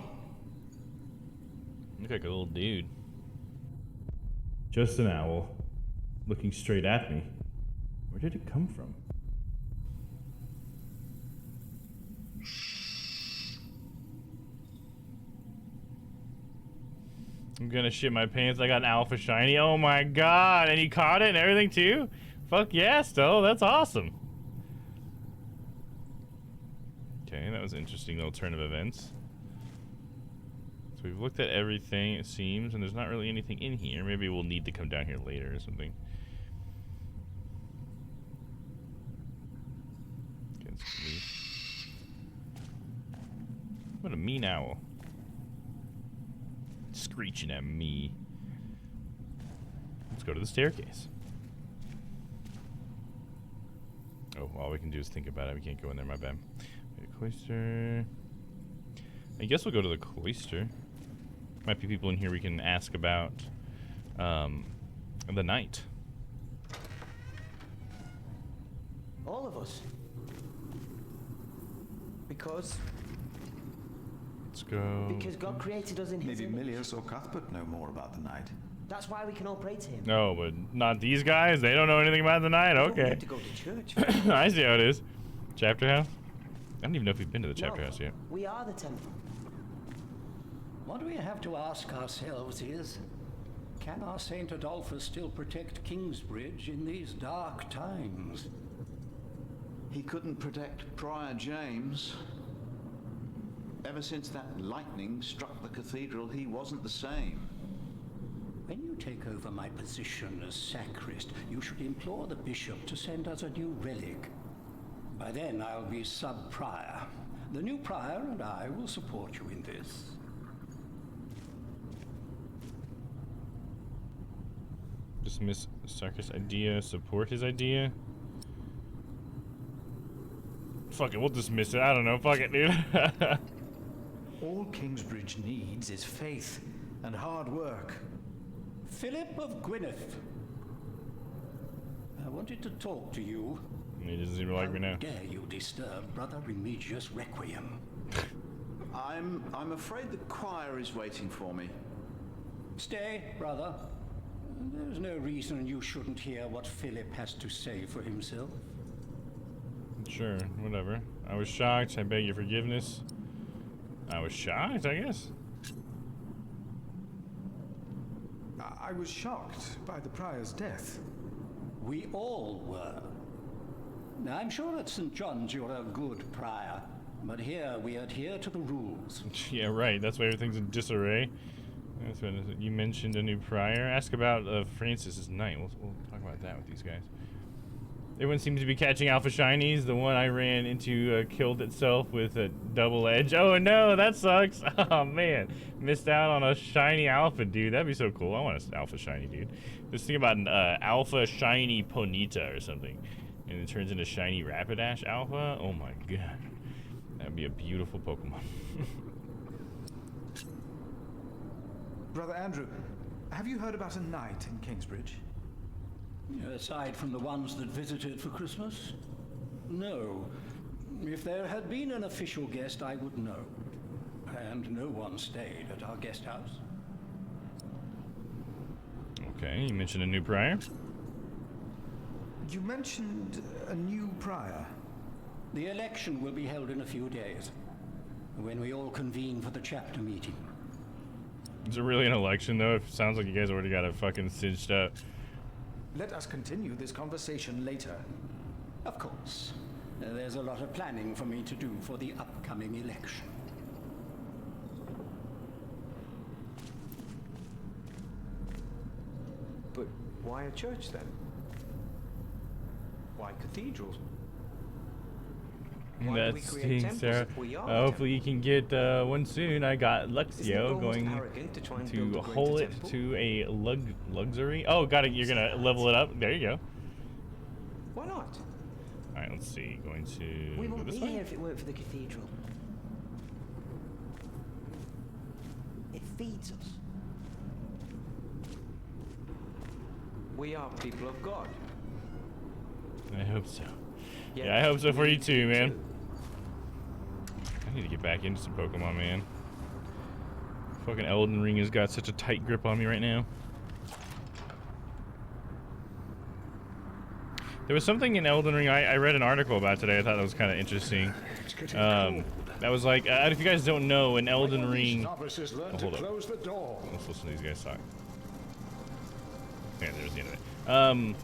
Speaker 1: Look like a little dude.
Speaker 17: Just an owl, looking straight at me. Where did it come from?
Speaker 1: I'm gonna shit my pants. I got an alpha shiny. Oh my god! And he caught it and everything too? Fuck yeah, Stowe. That's awesome. Okay, that was an interesting little turn of events. So we've looked at everything, it seems, and there's not really anything in here. Maybe we'll need to come down here later or something. Okay, let's leave. What a mean owl. Screeching at me. Let's go to the staircase. Oh, all we can do is think about it. We can't go in there, my bad. Wait, cloister. I guess we'll go to the cloister. Might be people in here we can ask about the night.
Speaker 14: All of us. Because
Speaker 1: Let's go.
Speaker 14: Because God created us in His
Speaker 9: Maybe
Speaker 14: image.
Speaker 9: Milius or Cuthbert know more about the night.
Speaker 14: That's why we can all pray to Him.
Speaker 1: No, but not these guys. They don't know anything about the night.
Speaker 14: We don't
Speaker 1: Okay.
Speaker 14: need to go to church.
Speaker 1: I see how it is. Chapter house? I don't even know if we've been to the chapter house yet.
Speaker 14: We are the temple.
Speaker 15: What we have to ask ourselves is, can our Saint Adolphus still protect Kingsbridge in these dark times?
Speaker 9: He couldn't protect Prior James. Ever since that lightning struck the cathedral, he wasn't the same.
Speaker 15: When you take over my position as sacrist, you should implore the bishop to send us a new relic. By then, I'll be sub-prior. The new prior and I will support you in this.
Speaker 1: Dismiss Sarcophagus' idea, support his idea. Fuck it, we'll dismiss it. I don't know. Fuck it, dude.
Speaker 16: All Kingsbridge needs is faith and hard work.
Speaker 15: Philip of Gwynedd. I wanted to talk to you.
Speaker 1: He doesn't even like me now.
Speaker 15: How dare you disturb Brother Remigius' requiem?
Speaker 9: I'm afraid the choir is waiting for me.
Speaker 15: Stay, brother. There's no reason you shouldn't hear what Philip has to say for himself.
Speaker 1: Sure, whatever. I was shocked. I beg your forgiveness. I was shocked, I guess.
Speaker 16: I was shocked by the prior's death.
Speaker 15: We all were. Now, I'm sure at St. John's you're a good prior, but here we adhere to the rules.
Speaker 1: Yeah, right. That's why everything's in disarray. That's what you mentioned a new prior. Ask about Francis's knight. We'll talk about that with these guys. Everyone seems to be catching alpha shinies. The one I ran into killed itself with a double edge. Oh no, that sucks. Oh man, missed out on a shiny alpha, dude. That'd be so cool. I want an alpha shiny, dude. Just think about an alpha shiny Ponyta or something, and it turns into shiny Rapidash alpha. Oh my god, that'd be a beautiful Pokemon.
Speaker 16: Brother Andrew, have you heard about a knight in Kingsbridge?
Speaker 15: Aside from the ones that visited for Christmas? No. If there had been an official guest, I would know. And no one stayed at our guest house.
Speaker 1: Okay, you mentioned a new prior.
Speaker 16: You mentioned a new prior.
Speaker 15: The election will be held in a few days, when we all convene for the chapter meeting.
Speaker 1: Is it really an election, though? It sounds like you guys already got it fucking cinched up.
Speaker 16: Let us continue this conversation later.
Speaker 15: Of course. There's a lot of planning for me to do for the upcoming election.
Speaker 6: But why a church then? Why cathedrals? Why do we
Speaker 1: That's
Speaker 6: create
Speaker 1: stinks,
Speaker 6: temples
Speaker 1: Sarah.
Speaker 6: if we are
Speaker 1: Hopefully you can get one soon. I got
Speaker 6: Isn't it
Speaker 1: Luxio
Speaker 6: almost
Speaker 1: going
Speaker 6: arrogant to try and build
Speaker 1: to
Speaker 6: a greater
Speaker 1: hole it
Speaker 6: temple?
Speaker 1: to a luxury. Oh, got it. You're gonna level it up. There you go.
Speaker 6: Why not?
Speaker 1: All right, let's see. Going to
Speaker 14: We
Speaker 1: go
Speaker 14: wouldn't
Speaker 1: this
Speaker 14: be
Speaker 1: way.
Speaker 14: here if it weren't for the cathedral. It feeds us.
Speaker 6: We are people of God.
Speaker 1: I hope so.
Speaker 6: Yeah,
Speaker 1: Yeah, I hope so for you
Speaker 6: we
Speaker 1: too, man.
Speaker 6: too.
Speaker 1: I need to get back into some Pokemon, man. Fucking Elden Ring has got such a tight grip on me right now. There was something in Elden Ring I read an article about today. I thought that was kind of interesting. That was like, if you guys don't know, in Elden Ring.
Speaker 13: Novices learn to
Speaker 1: Hold up.
Speaker 13: close the door.
Speaker 1: Let's listen to these guys talk. Yeah, there's the end of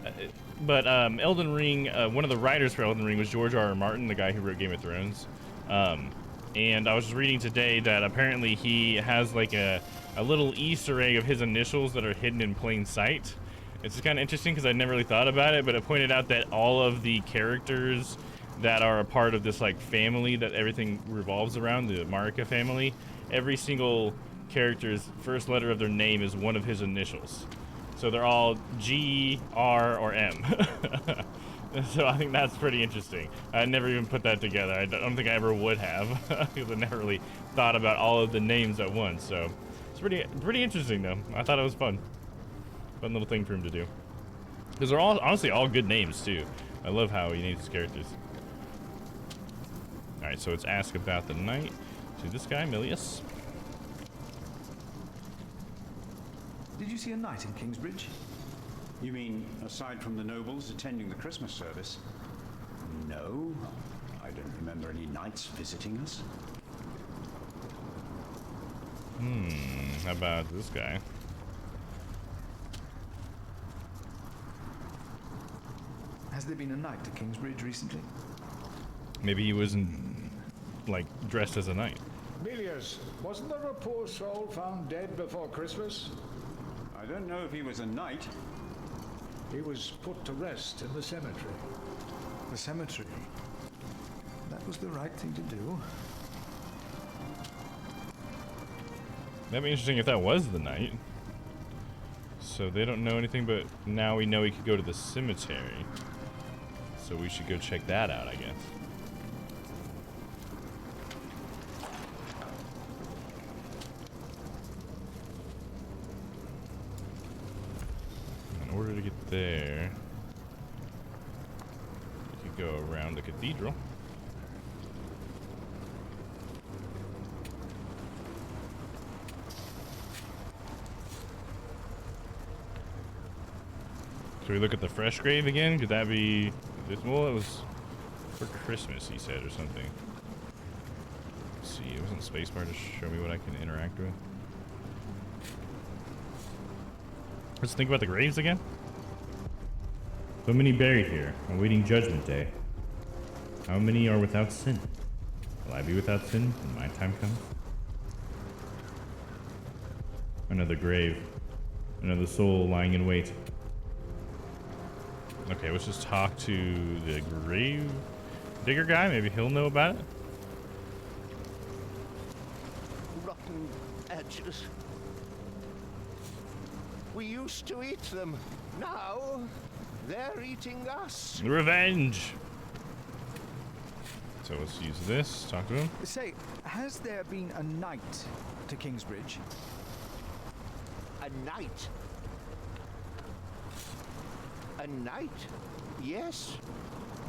Speaker 1: it. But Elden Ring, one of the writers for Elden Ring was George R.R. Martin, the guy who wrote Game of Thrones. And I was just reading today that apparently he has like a little Easter egg of his initials that are hidden in plain sight. It's just kind of interesting because I never really thought about it, but it pointed out that all of the characters that are a part of this like family that everything revolves around, the Marika family, every single character's first letter of their name is one of his initials. So they're all G, R, or M. So I think that's pretty interesting. I never even put that together. I don't think I ever would have, because I never really thought about all of the names at once. So it's pretty interesting, though. I thought it was fun. Fun little thing for him to do. Because they're all, honestly, all good names, too. I love how he names his characters. Alright, so it's ask about the knight to this guy, Milius.
Speaker 16: Did you see a knight in Kingsbridge?
Speaker 11: You mean, aside from the nobles attending the Christmas service? No, I don't remember any knights visiting us.
Speaker 1: How about this guy?
Speaker 16: Has there been a knight to Kingsbridge recently?
Speaker 1: Maybe he wasn't, like, dressed as a knight.
Speaker 13: Milius, wasn't there a poor soul found dead before Christmas?
Speaker 11: I don't know if he was a knight.
Speaker 13: He was put to rest in the cemetery.
Speaker 16: The cemetery? That was the right thing to do.
Speaker 1: That'd be interesting if that was the knight. So they don't know anything, but now we know he could go to the cemetery. So we should go check that out, I guess. In order to get there, we could go around the cathedral. Should we look at the fresh grave again? Could that be this? Well, it was for Christmas, he said, or something. Let's see, it wasn't spacebar to show me what I can interact with. Let's think about the graves again.
Speaker 17: So many buried here, awaiting judgment day. How many are without sin? Will I be without sin when my time comes? Another grave. Another soul lying in wait.
Speaker 1: Okay, let's just talk to the grave digger guy. Maybe he'll know about it.
Speaker 10: Rotten edges. We used to eat them. Now, they're eating us.
Speaker 1: Revenge! So let's use this, talk to him.
Speaker 16: Say, has there been a knight to Kingsbridge?
Speaker 10: A knight? A knight? Yes.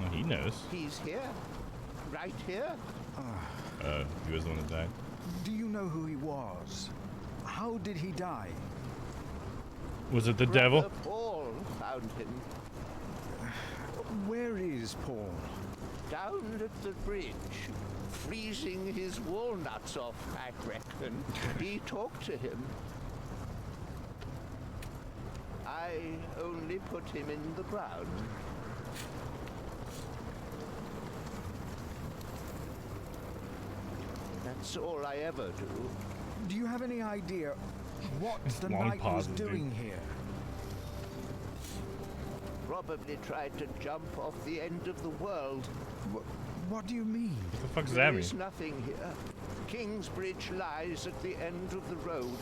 Speaker 1: Well, he knows.
Speaker 10: He's here. Right here.
Speaker 1: He was the one that died.
Speaker 16: Do you know who he was? How did he die?
Speaker 1: Was it the
Speaker 10: Brother
Speaker 1: devil?
Speaker 10: Paul found him.
Speaker 16: Where is Paul?
Speaker 10: Down at the bridge. Freezing his walnuts off, I reckon. He talked to him. I only put him in the ground. That's all I ever do.
Speaker 16: Do you have any idea what the
Speaker 1: long
Speaker 16: knight was
Speaker 1: pauses, dude.
Speaker 16: doing here?
Speaker 10: Probably tried to jump off the end of the world.
Speaker 16: What do you mean?
Speaker 1: What the fuck does
Speaker 10: There
Speaker 1: that
Speaker 10: is
Speaker 1: mean?
Speaker 10: nothing here. Kingsbridge lies at the end of the road.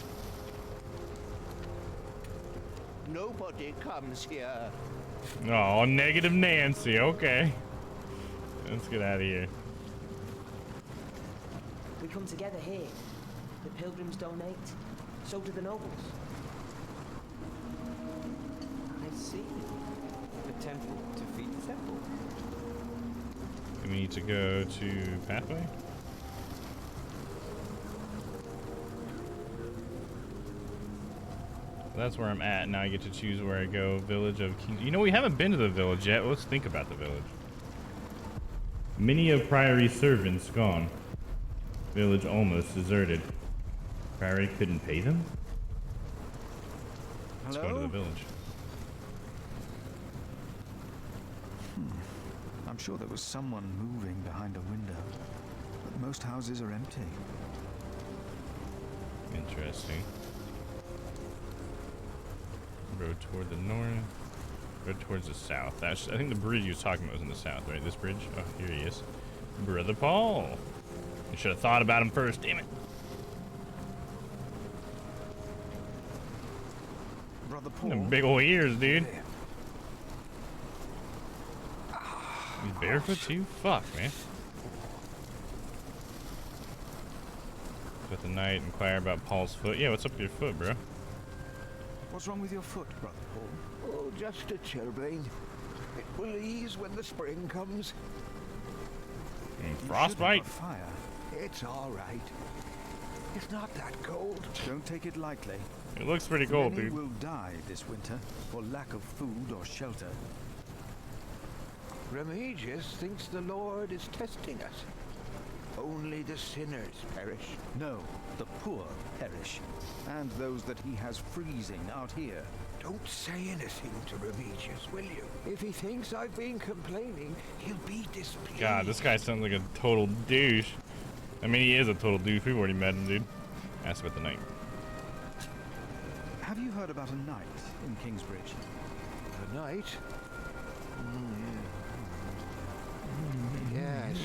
Speaker 10: Nobody comes here.
Speaker 1: Oh, negative Nancy. Okay. Let's get out of here.
Speaker 14: We come together here. The pilgrims donate. So do the nobles.
Speaker 18: I see. The temple to feed the temple.
Speaker 1: We need to go to pathway. That's where I'm at. Now I get to choose where I go. Village of Kings. You know, we haven't been to the village yet. Let's think about the village.
Speaker 17: Many of Priory's servants gone. Village almost deserted. Priory couldn't pay them?
Speaker 1: Let's go to the village.
Speaker 16: I'm sure there was someone moving behind a window. But most houses are empty.
Speaker 1: Interesting. Road toward the north. Road towards the south. That's, I think the bridge you was talking about was in the south, right? This bridge? Oh, here he is. Brother Paul. You should have thought about him first, damn it.
Speaker 16: Brother Paul.
Speaker 1: Them big ol' ears, dude. He's barefoot too? Fuck, man. With the knight, inquire about Paul's foot. Yeah, what's up with your foot, bro?
Speaker 16: What's wrong with your foot, Brother Paul?
Speaker 10: Oh, just a chilblain. It will ease when the spring comes.
Speaker 1: Frostbite?
Speaker 16: Fire.
Speaker 10: It's all right. It's not that cold.
Speaker 16: Don't take it lightly.
Speaker 1: It looks pretty cold,
Speaker 16: Many
Speaker 1: dude.
Speaker 16: will die this winter for lack of food or shelter.
Speaker 10: Remigius thinks the Lord is testing us. Only the sinners perish.
Speaker 16: No, the poor perish. And those that he has freezing out here.
Speaker 10: Don't say anything to Remigius, will you? If he thinks I've been complaining, he'll be displeased.
Speaker 1: God, this guy sounds like a total douche. I mean, he is a total douche. We've already met him, dude. Ask about the knight.
Speaker 6: Have you heard about a knight in Kingsbridge?
Speaker 19: A knight? Yes.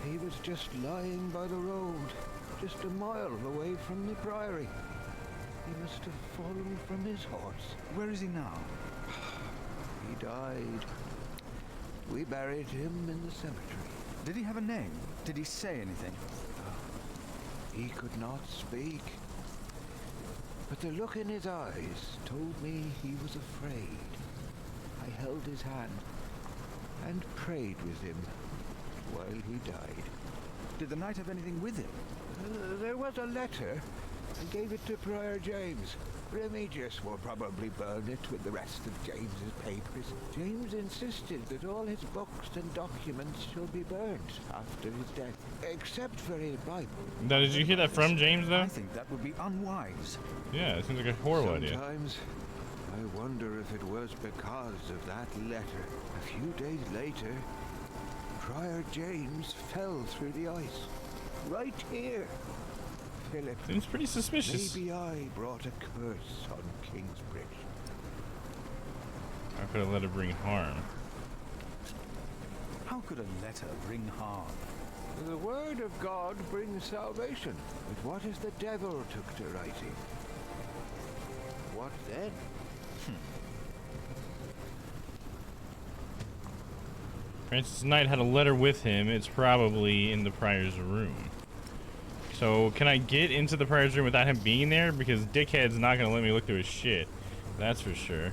Speaker 19: He was just lying by the road, just a mile away from the priory. He must have fallen from his horse.
Speaker 6: Where is he now?
Speaker 19: He died. We buried him in the cemetery.
Speaker 6: Did he have a name? Did he say anything?
Speaker 19: He could not speak. But the look in his eyes told me he was afraid. I held his hand and prayed with him while he died.
Speaker 6: Did the knight have anything with him?
Speaker 19: There was a letter. I gave it to Prior James. Remigius will probably burn it with the rest of James's papers. James insisted that all his books and documents should be burnt after his death, except for his Bible.
Speaker 1: Now, did you hear that from James, though?
Speaker 6: I think that would be unwise.
Speaker 1: Yeah, it seems like a horrible idea.
Speaker 19: Sometimes I wonder if it was because of that letter. A few days later, Prior James fell through the ice. Right here. Philip.
Speaker 1: Seems pretty suspicious.
Speaker 19: Maybe I brought a curse on Kingsbridge.
Speaker 1: I could have let it bring harm.
Speaker 6: How could a letter bring harm?
Speaker 19: The word of God brings salvation. But what if the devil took to writing? What then?
Speaker 1: Francis Knight had a letter with him. It's probably in the prior's room. So, can I get into the prior's room without him being there? Because Dickhead's not going to let me look through his shit. That's for sure.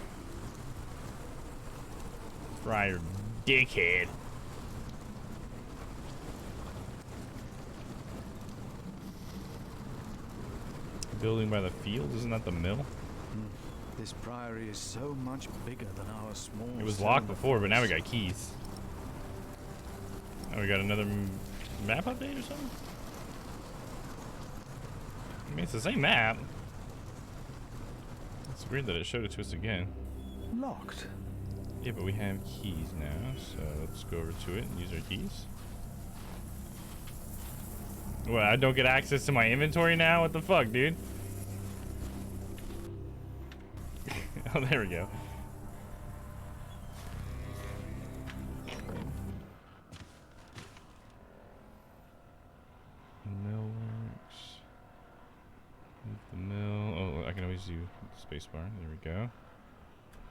Speaker 1: Prior Dickhead. Building by the field? Isn't that the mill?
Speaker 6: This priory is so much bigger than our small...
Speaker 1: It was locked before, but now we got keys. Oh, we got another map update or something? I mean, it's the same map. It's weird that it showed it to us again.
Speaker 6: Locked.
Speaker 1: Yeah, but we have keys now, so let's go over to it and use our keys. What, I don't get access to my inventory now? What the fuck, dude? Oh, there we go. The mill works. Leave the mill. Oh, I can always do spacebar. There we go.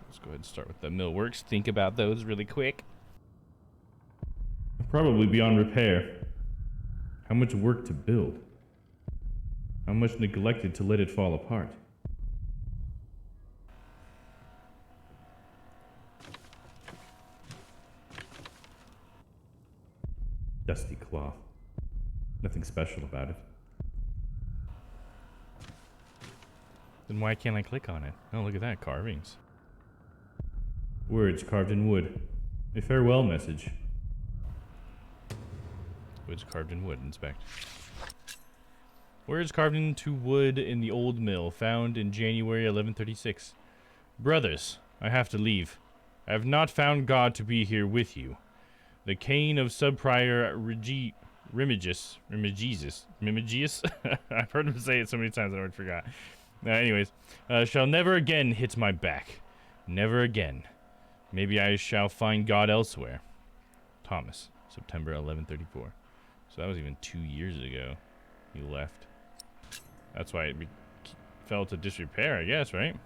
Speaker 1: Let's go ahead and start with the mill works. Think about those really quick.
Speaker 17: Probably beyond repair. How much work to build? How much neglected to let it fall apart? Dusty cloth. Nothing special about it.
Speaker 1: Then why can't I click on it? Oh, look at that. Carvings.
Speaker 17: Words carved in wood. A farewell message.
Speaker 1: Words carved in wood. Inspect. Words carved into wood in the old mill, found in January 1136. Brothers, I have to leave. I have not found God to be here with you. The cane of Subprior Remigius. I've heard him say it so many times I already forgot. Anyways, shall never again hit my back. Never again. Maybe I shall find God elsewhere. Thomas, September 1134. So that was even 2 years ago he left. That's why it fell to disrepair, I guess, right?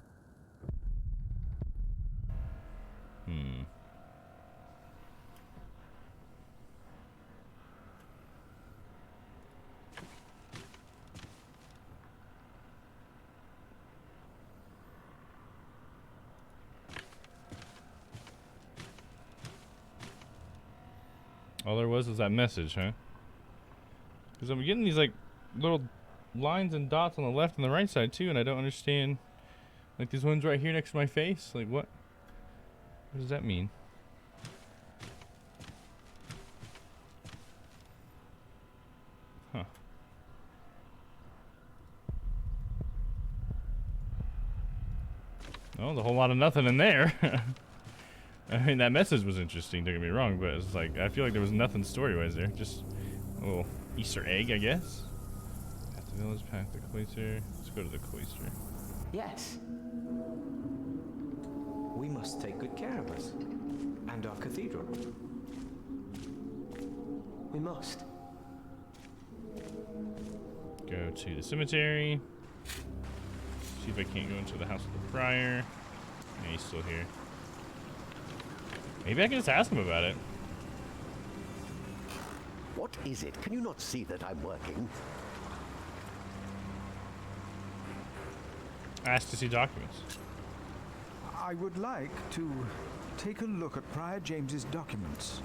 Speaker 1: All there was that message, huh? Because I'm getting these like little lines and dots on the left and the right side too, and I don't understand. Like these ones right here next to my face. Like what? What does that mean? Huh. Well, there's a whole lot of nothing in there. I mean, that message was interesting, don't get me wrong, but it's like, I feel like there was nothing story-wise there. Just a little Easter egg, I guess. At the village, path the cloister. Let's go to the cloister.
Speaker 14: Yes.
Speaker 18: We must take good care of us. And our cathedral.
Speaker 14: We must.
Speaker 1: Go to the cemetery. See if I can't go into the house of the prior. Yeah, he's still here. Maybe I can just ask him about it.
Speaker 10: What is it? Can you not see that I'm working?
Speaker 1: Ask to see documents.
Speaker 16: I would like to take a look at Prior James's documents.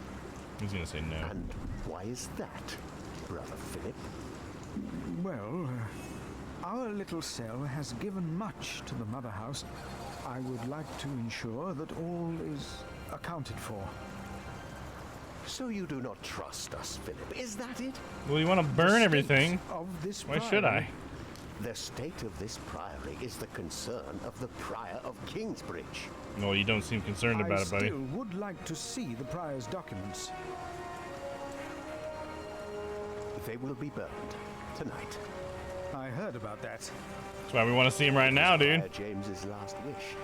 Speaker 1: He's gonna say no.
Speaker 10: And why is that, Brother Philip?
Speaker 16: Well, our little cell has given much to the Mother House. I would like to ensure that all is accounted for.
Speaker 10: So you do not trust us, Philip, is that it?
Speaker 1: Well, you want to burn everything. Why should I?
Speaker 10: The state of this priory is the concern of the Prior of Kingsbridge.
Speaker 1: No, you don't seem concerned about it, buddy.
Speaker 16: I still would like to see the Prior's documents.
Speaker 10: They will be burned tonight.
Speaker 16: I heard about that.
Speaker 1: That's why we want to see him right now, dude.
Speaker 10: Prior James's last wish.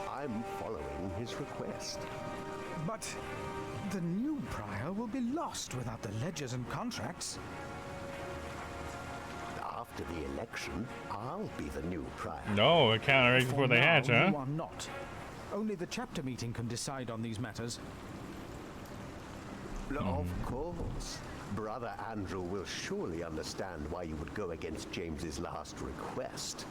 Speaker 10: I'm following his request.
Speaker 16: But the new Prior will be lost without the ledgers and contracts.
Speaker 10: After the election, I'll be the new Prior.
Speaker 1: No, a counter right before they hatch, huh?
Speaker 16: You are not. Only the chapter meeting can decide on these matters.
Speaker 10: Of course. Brother Andrew will surely understand why you would go against James's last request.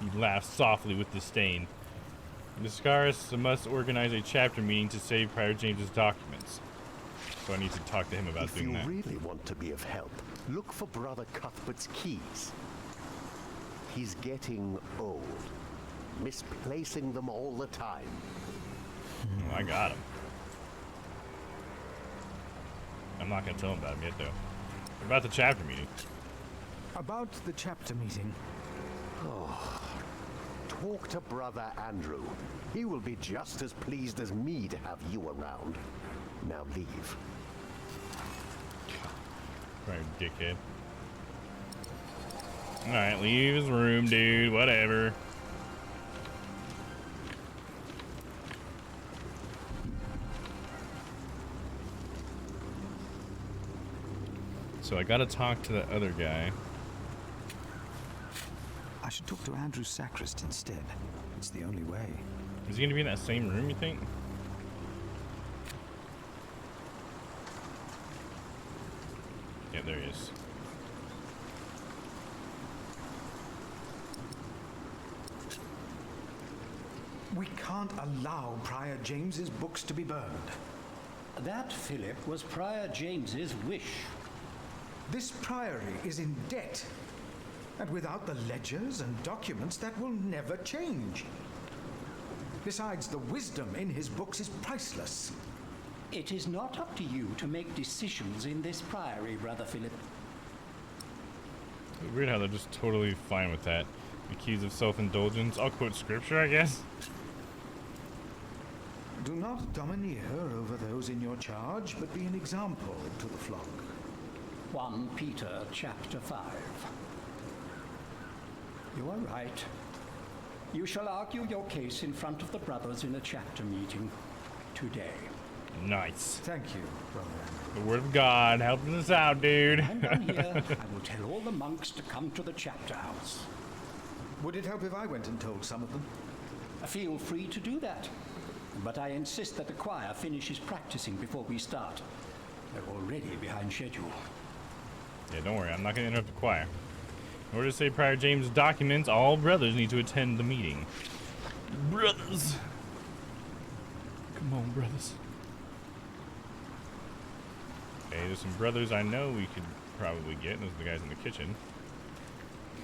Speaker 1: He laughs softly with disdain. Miss Scaris must organize a chapter meeting to save Prior James's documents. So I need to talk to him about doing that.
Speaker 10: If you really want to be of help, look for Brother Cuthbert's keys. He's getting old, misplacing them all the time.
Speaker 1: I got him. I'm not going to tell him about him yet, though. What about the chapter meeting?
Speaker 16: About the chapter meeting.
Speaker 10: Oh, talk to Brother Andrew. He will be just as pleased as me to have you around. Now leave.
Speaker 1: Right, dickhead. Alright, leave his room, dude. Whatever. So I gotta talk to the other guy.
Speaker 16: I should talk to Andrew Sacrist instead. It's the only way.
Speaker 1: Is he gonna be in that same room, you think? Yeah, there he is.
Speaker 16: We can't allow Prior James's books to be burned.
Speaker 15: That, Philip, was Prior James's wish.
Speaker 16: This priory is in debt. And without the ledgers and documents, that will never change. Besides, the wisdom in his books is priceless.
Speaker 15: It is not up to you to make decisions in this priory, Brother Philip.
Speaker 1: Weird how they're just totally fine with that. Accused of self-indulgence. I'll quote scripture, I guess.
Speaker 16: Do not domineer over those in your charge, but be an example to the flock.
Speaker 15: 1 Peter chapter 5. You are right. You shall argue your case in front of the brothers in a chapter meeting today.
Speaker 1: Nice.
Speaker 16: Thank you, brother.
Speaker 1: The word of God helping us out, dude.
Speaker 15: And down here, I will tell all the monks to come to the chapter house.
Speaker 16: Would it help if I went and told some of them?
Speaker 15: Feel free to do that. But I insist that the choir finishes practicing before we start. They're already behind schedule.
Speaker 1: Yeah, don't worry. I'm not going to interrupt the choir. In order to save Prior James' documents, all brothers need to attend the meeting. Brothers! Come on, brothers. Okay, there's some brothers I know we could probably get. Those are the guys in the kitchen.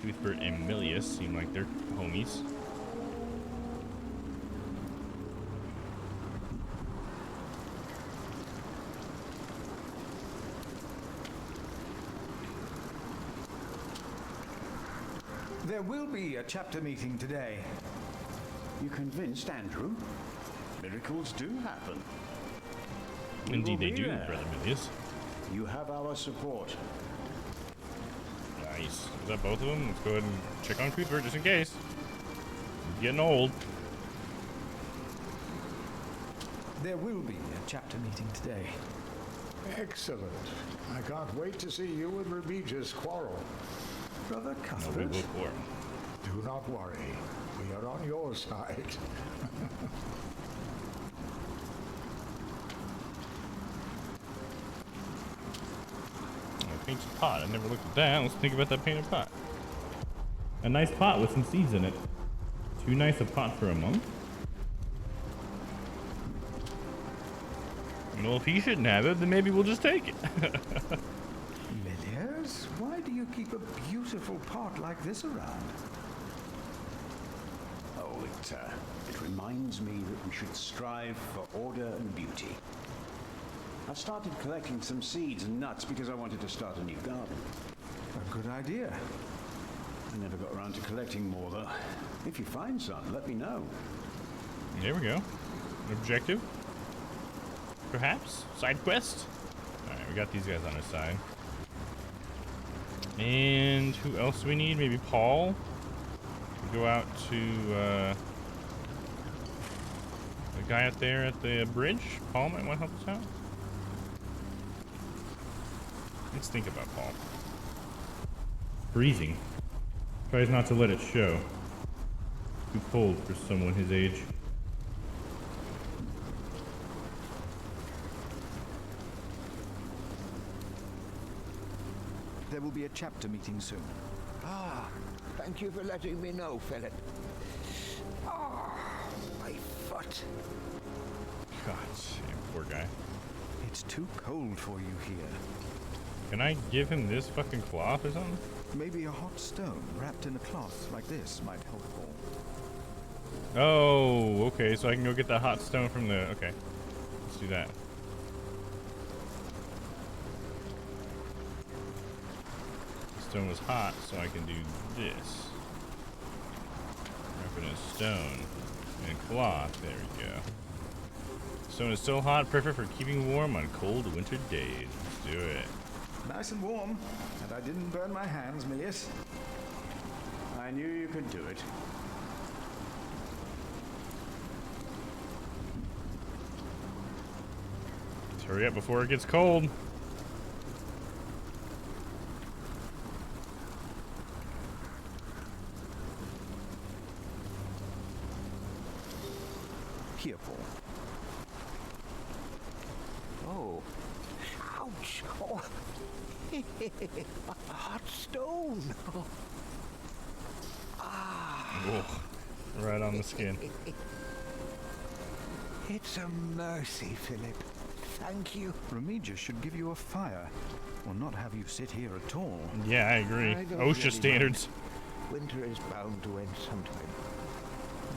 Speaker 1: Cuthbert and Milius seem like they're homies.
Speaker 16: There will be a chapter meeting today.
Speaker 11: You convinced Andrew? Miracles do happen.
Speaker 1: Indeed they do, Brother Milius.
Speaker 11: You have our support.
Speaker 1: Nice. Is that both of them? Let's go ahead and check on Cooper just in case. He's getting old.
Speaker 16: There will be a chapter meeting today.
Speaker 13: Excellent. I can't wait to see you and Remigius quarrel.
Speaker 16: Brother
Speaker 1: No,
Speaker 16: Cuthbert,
Speaker 1: we will for him.
Speaker 13: Do not worry. We are on your side.
Speaker 1: Painted pot. I never looked at that. Let's think about that painted pot.
Speaker 17: A nice pot with some seeds in it. Too nice a pot for a monk?
Speaker 1: Well, if he shouldn't have it, then maybe we'll just take it.
Speaker 16: Milius, why do you keep a beautiful pot like this around?
Speaker 11: Oh, it reminds me that we should strive for order and beauty. I started collecting some seeds and nuts because I wanted to start a new garden.
Speaker 16: A good idea.
Speaker 11: I never got around to collecting more, though. If you find some, let me know.
Speaker 1: There we go. Objective. Perhaps? Side quest? Alright, we got these guys on our side. And who else do we need? Maybe Paul? We go out to the guy out there at the bridge. Paul might want to help us out. Let's think about Paul.
Speaker 17: Freezing. Tries not to let it show. Too cold for someone his age.
Speaker 20: There will be a chapter meeting soon.
Speaker 19: Ah, thank you for letting me know, Philip. Ah, my foot.
Speaker 1: God, damn, poor guy.
Speaker 20: It's too cold for you here.
Speaker 1: Can I give him this fucking cloth or something?
Speaker 20: Maybe a hot stone wrapped in a cloth like this might help Paul.
Speaker 1: Oh, okay, so I can go get that hot stone from the... Okay, let's do that. The stone was hot, so I can do this. Wrap it in a stone and cloth. There we go. Stone is still hot, perfect for keeping warm on cold winter days. Let's do it.
Speaker 16: Nice and warm, and I didn't burn my hands, Milius.
Speaker 11: I knew you could do it.
Speaker 1: Let's hurry up before it gets cold.
Speaker 20: Here, Paul.
Speaker 19: Oh. Ouch. Oh. A hot stone. Oh. Ah.
Speaker 1: Oh, right on the skin.
Speaker 19: It's a mercy, Philip. Thank you.
Speaker 20: Remigius should give you a fire, or not have you sit here at all.
Speaker 1: Yeah, I agree. OSHA standards.
Speaker 19: Winter is bound to end sometime.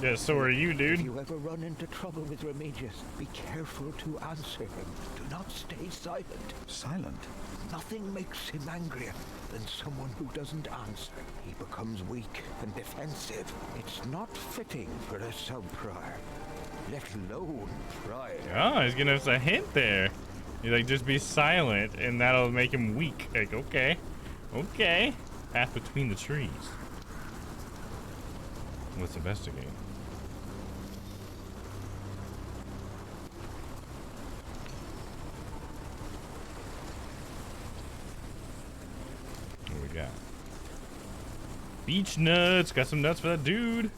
Speaker 1: Yeah, so are you, dude.
Speaker 19: If you ever run into trouble with Remigius, be careful to answer him. Do not stay silent.
Speaker 20: Silent?
Speaker 19: Nothing makes him angrier than someone who doesn't answer. He becomes weak and defensive. It's not fitting for a sub-prior, let alone prior.
Speaker 1: Oh, he's giving us a hint there. He's like, just be silent, and that'll make him weak. Like, okay. Okay. Path between the trees. Let's investigate. What we got? Beech nuts. Got some nuts for that dude.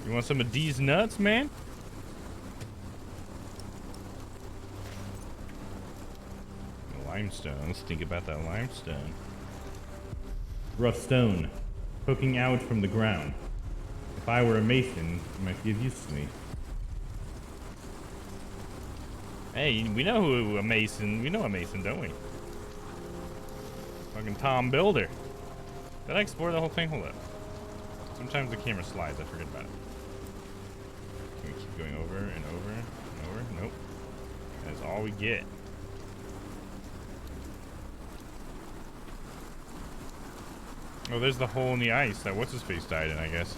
Speaker 1: You want some of these nuts, man? Limestone. Let's think about that limestone.
Speaker 17: Rough stone, poking out from the ground. If I were a mason, you might be of use to me.
Speaker 1: Hey, we know who a mason. We know a mason, don't we? Fucking Tom Builder. Did I explore the whole thing? Hold up. Sometimes the camera slides. I forget about it. Can we keep going over and over and over? Nope. That's all we get. Oh, there's the hole in the ice that what's-his-face died in, I guess.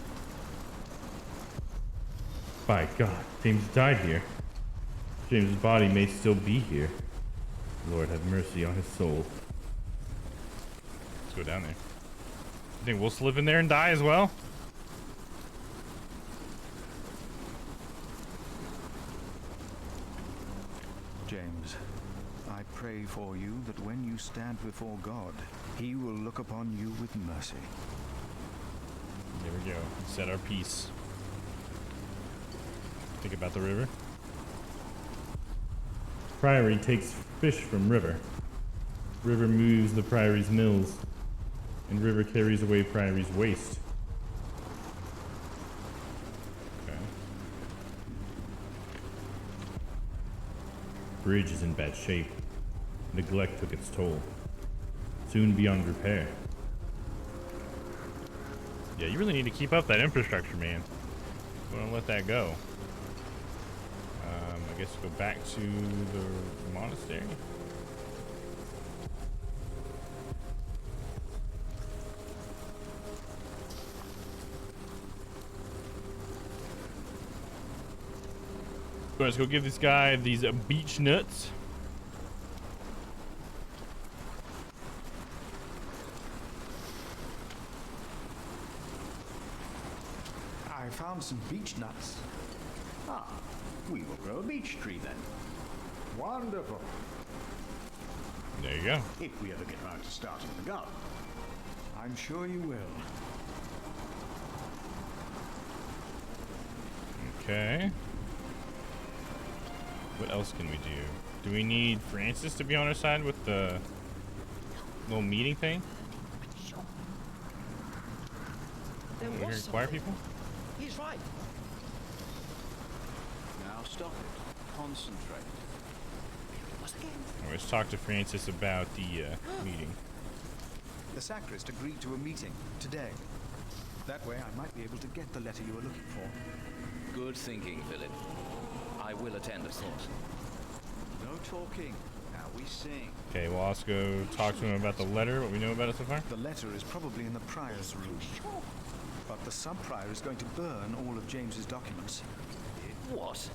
Speaker 17: By God, James died here. James's body may still be here. Lord have mercy on his soul.
Speaker 1: So go down there. You think we'll slip in there and die as well?
Speaker 20: James, I pray for you that when you stand before God, he will look upon you with mercy.
Speaker 1: There we go. Set our peace. Think about the river.
Speaker 17: Priory takes fish from river. River moves the priory's mills. And river carries away priory's waste.
Speaker 1: Okay.
Speaker 17: Bridge is in bad shape. Neglect took its toll. Soon beyond repair.
Speaker 1: Yeah, you really need to keep up that infrastructure, man. Don't want to let that go. I guess go back to the monastery. Let's go give this guy these beech nuts.
Speaker 16: I found some beech nuts.
Speaker 11: Ah, we will grow a beech tree then.
Speaker 16: Wonderful.
Speaker 1: There you go.
Speaker 11: If we ever get round to starting the garden.
Speaker 16: I'm sure you will.
Speaker 1: Okay. What else can we do? Do we need Francis to be on our side with the little meeting thing?
Speaker 6: There
Speaker 1: We're
Speaker 6: was
Speaker 1: here choir
Speaker 6: something.
Speaker 1: people?
Speaker 6: He's right.
Speaker 11: Now stop it. Concentrate.
Speaker 1: Let's talk to Francis about the meeting.
Speaker 3: The sacrist agreed to a meeting today. That way I might be able to get the letter you were looking for.
Speaker 12: Good thinking, Philip. I will attend, of course.
Speaker 11: No talking. Now we sing.
Speaker 1: Okay, well, let's go talk to him about the letter, what we know about it so far.
Speaker 3: The letter is probably in the prior's room. But the sub-prior is going to burn all of James's documents.
Speaker 12: What?